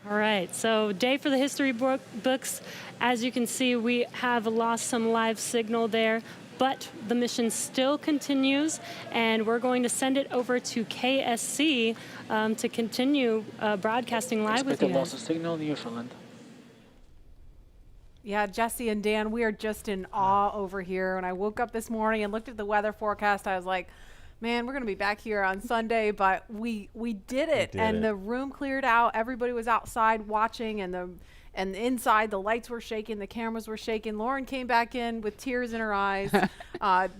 Speaker 6: All right, so day for the history books. As you can see, we have lost some live signal there, but the mission still continues, and we're going to send it over to KSC to continue broadcasting live with you.
Speaker 21: Loss of signal, Newfoundland.
Speaker 13: Yeah, Jesse and Dan, we are just in awe over here. When I woke up this morning and looked at the weather forecast, I was like, man, we're going to be back here on Sunday, but we did it. The room cleared out. Everybody was outside watching, and inside the lights were shaking, the cameras were shaking. Lauren came back in with tears in her eyes.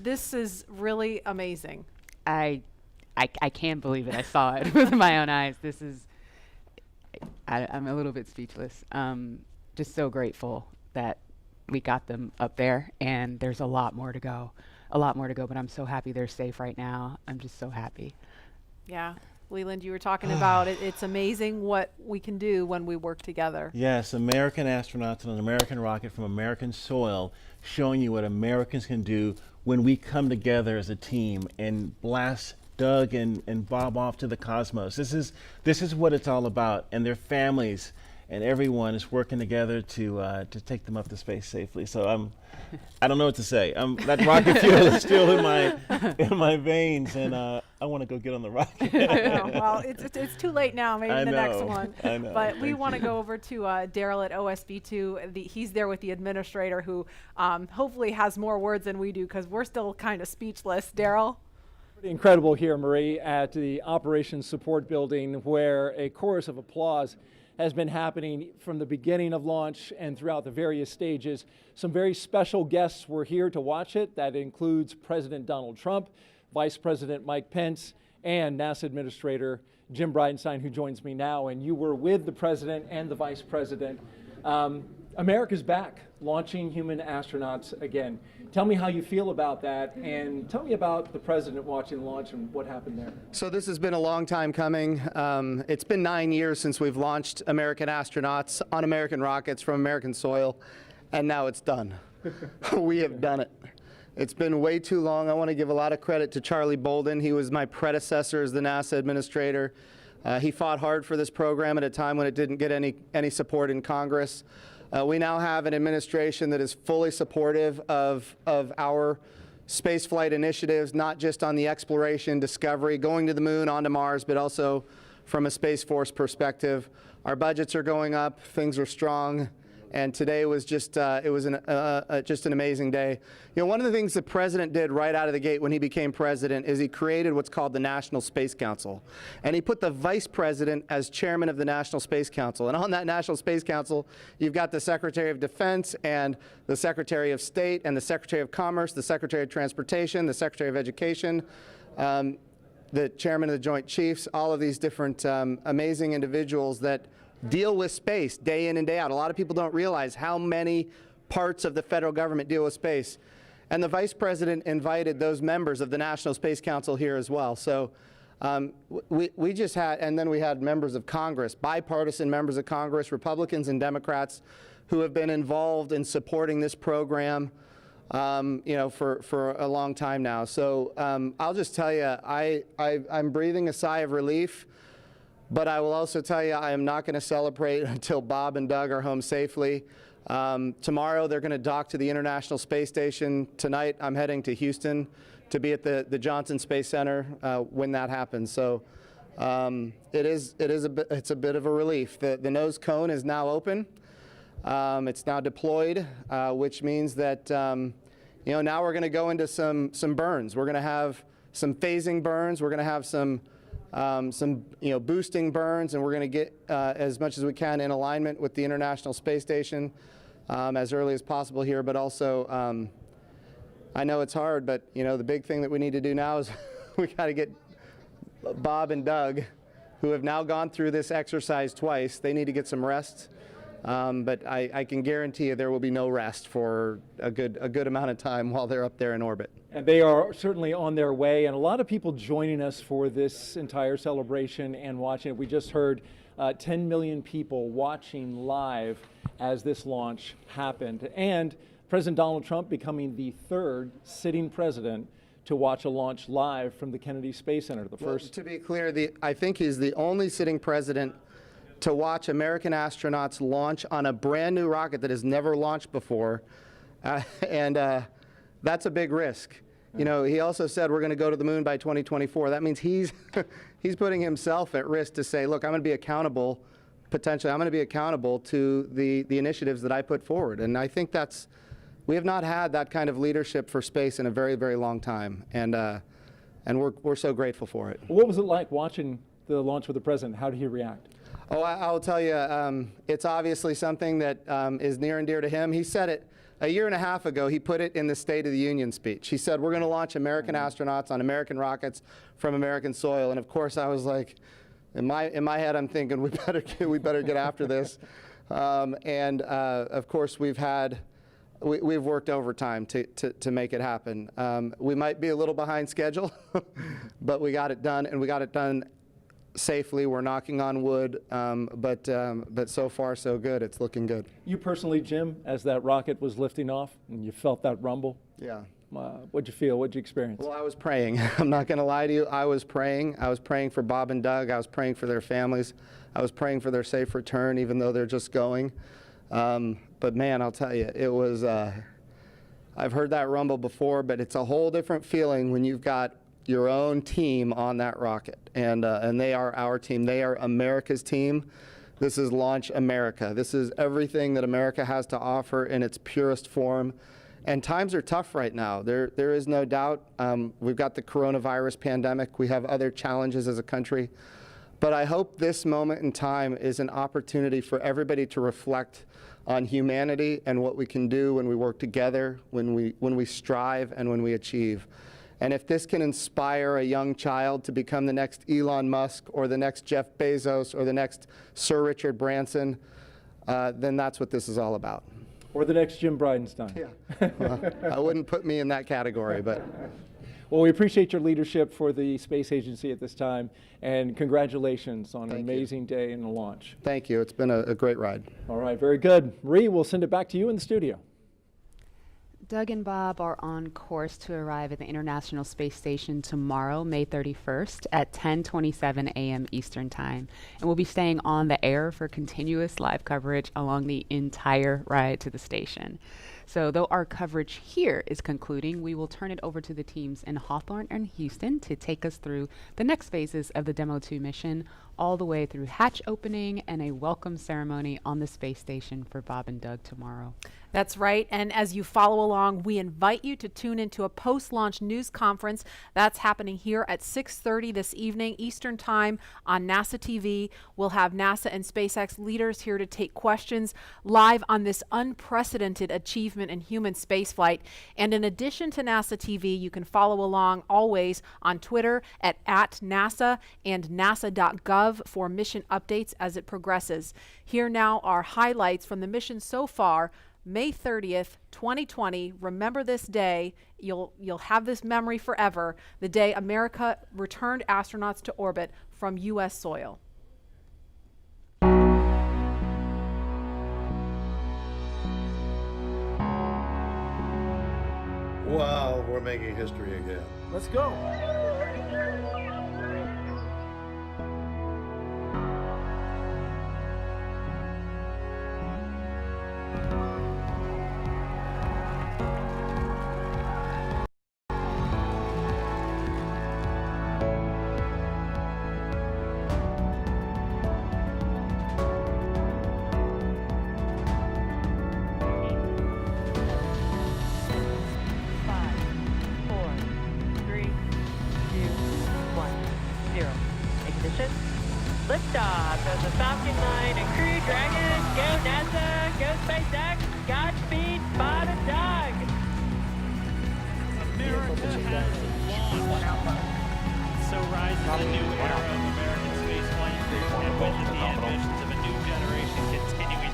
Speaker 13: This is really amazing.
Speaker 19: I can't believe it. I saw it with my own eyes. This is, I'm a little bit speechless. Just so grateful that we got them up there, and there's a lot more to go. But I'm so happy they're safe right now. I'm just so happy.
Speaker 13: Yeah. Leland, you were talking about it. It's amazing what we can do when we work together.
Speaker 18: Yes, American astronauts on an American rocket from American soil, showing you what Americans can do when we come together as a team and blast Doug and Bob off to the cosmos. This is what it's all about, and their families and everyone is working together to take them up to space safely. So I don't know what to say. That rocket fuel is still in my veins, and I want to go get on the rocket.
Speaker 13: Well, it's too late now. Maybe the next one.
Speaker 18: I know.
Speaker 13: But we want to go over to Daryl at OSB2. He's there with the administrator, who hopefully has more words than we do, because we're still kind of speechless. Daryl?
Speaker 3: Pretty incredible here, Marie, at the Operations Support Building, where a chorus of applause has been happening from the beginning of launch and throughout the various stages. Some very special guests were here to watch it. That includes President Donald Trump, Vice President Mike Pence, and NASA Administrator Jim Bridenstine, who joins me now. And you were with the President and the Vice President. America's back, launching human astronauts again. Tell me how you feel about that, and tell me about the President watching the launch and what happened there.
Speaker 20: So this has been a long time coming. It's been 9 years since we've launched American astronauts on American rockets from American soil, and now it's done. We have done it. It's been way too long. I want to give a lot of credit to Charlie Bolden. He was my predecessor as the NASA administrator. He fought hard for this program at a time when it didn't get any support in Congress. We now have an administration that is fully supportive of our spaceflight initiatives, not just on the exploration, discovery, going to the moon, onto Mars, but also from a Space Force perspective. Our budgets are going up, things are strong, and today was just just an amazing day. You know, one of the things the President did right out of the gate when he became President is he created what's called the National Space Council, and he put the Vice President as chairman of the National Space Council. And on that National Space Council, you've got the Secretary of Defense and the Secretary of State and the Secretary of Commerce, the Secretary of Transportation, the Secretary of Education, the Chairman of the Joint Chiefs, all of these different amazing individuals that deal with space day in and day out. A lot of people don't realize how many parts of the federal government deal with space. And the Vice President invited those members of the National Space Council here as well. So we just had, and then we had members of Congress, bipartisan members of Congress, Republicans and Democrats, who have been involved in supporting this program for a long time now. So I'll just tell you, I'm breathing a sigh of relief. But I will also tell you, I am not going to celebrate until Bob and Doug are home safely. Tomorrow, they're going to dock to the International Space Station. Tonight, I'm heading to Houston to be at the Johnson Space Center when that happens. So it's a bit of a relief. The nose cone is now open. It's now deployed, which means that now we're going to go into some burns. We're going to have some phasing burns. We're going to have some boosting burns, and we're going to get as much as we can in alignment with the International Space Station as early as possible here. But also, I know it's hard, but the big thing that we need to do now is we got to get Bob and Doug, who have now gone through this exercise twice. They need to get some rest. But I can guarantee you there will be no rest for a good amount of time while they're up there in orbit.
Speaker 3: And they are certainly on their way, and a lot of people joining us for this entire celebration and watching it. We just heard 10 million people watching live as this launch happened, and President Donald Trump becoming the third sitting president to watch a launch live from the Kennedy Space Center. The first.
Speaker 20: To be clear, I think he's the only sitting president to watch American astronauts launch on a brand new rocket that has never launched before, and that's a big risk. He also said we're going to go to the moon by 2024. That means he's putting himself at risk to say, look, I'm going to be accountable, potentially, I'm going to be accountable to the initiatives that I put forward. And I think we have not had that kind of leadership for space in a very, very long time, and we're so grateful for it.
Speaker 3: What was it like watching the launch with the president? How did he react?
Speaker 20: Oh, I'll tell you, it's obviously something that is near and dear to him. He said it a year and a half ago. He put it in the State of the Union speech. He said, we're going to launch American astronauts on American rockets from American soil. And of course, I was like, in my head, I'm thinking, we better get after this. Of course, we've worked overtime to make it happen. We might be a little behind schedule, but we got it done, and we got it done safely. We're knocking on wood, but so far so good. It's looking good.
Speaker 3: You personally, Jim, as that rocket was lifting off and you felt that rumble?
Speaker 20: Yeah.
Speaker 3: What'd you feel? What'd you experience?
Speaker 20: Well, I was praying. I'm not going to lie to you. I was praying. I was praying for Bob and Doug. I was praying for their families. I was praying for their safe return, even though they're just going. But man, I'll tell you, it was, I've heard that rumble before, but it's a whole different feeling when you've got your own team on that rocket, and they are our team. They are America's team. This is Launch America. This is everything that America has to offer in its purest form. And times are tough right now. There is no doubt. We've got the coronavirus pandemic. We have other challenges as a country. But I hope this moment in time is an opportunity for everybody to reflect on humanity and what we can do when we work together, when we strive, and when we achieve. And if this can inspire a young child to become the next Elon Musk or the next Jeff Bezos or the next Sir Richard Branson, then that's what this is all about.
Speaker 3: Or the next Jim Bridenstine.
Speaker 20: Yeah. Well, I wouldn't put me in that category, but.
Speaker 3: Well, we appreciate your leadership for the space agency at this time, and congratulations on an amazing day in the launch.
Speaker 20: Thank you. It's been a great ride.
Speaker 3: All right, very good. Marie, we'll send it back to you in the studio.
Speaker 19: Doug and Bob are on course to arrive at the International Space Station tomorrow, May 31st at 10:27 a.m. Eastern Time. And we'll be staying on the air for continuous live coverage along the entire ride to the station. So though our coverage here is concluding, we will turn it over to the teams in Hawthorne and Houston to take us through the next phases of the Demo-2 mission, all the way through hatch opening and a welcome ceremony on the space station for Bob and Doug tomorrow.
Speaker 13: That's right. And as you follow along, we invite you to tune into a post-launch news conference that's happening here at 6:30 this evening Eastern Time on NASA TV. We'll have NASA and SpaceX leaders here to take questions live on this unprecedented achievement in human spaceflight. And in addition to NASA TV, you can follow along always on Twitter at @NASA and nasa.gov for mission updates as it progresses. Here now are highlights from the mission so far. May 30th, 2020. Remember this day. You'll have this memory forever. The day America returned astronauts to orbit from U.S. soil.
Speaker 1: Wow, we're making history again.
Speaker 3: Let's go.
Speaker 7: ignition. Liftoff of the Falcon 9 and Crew Dragon. Go NASA, go SpaceX, Godspeed, Bob and Doug.
Speaker 15: America has launched. So rises a new era of American spaceflight, and with it the ambitions of a new generation continuing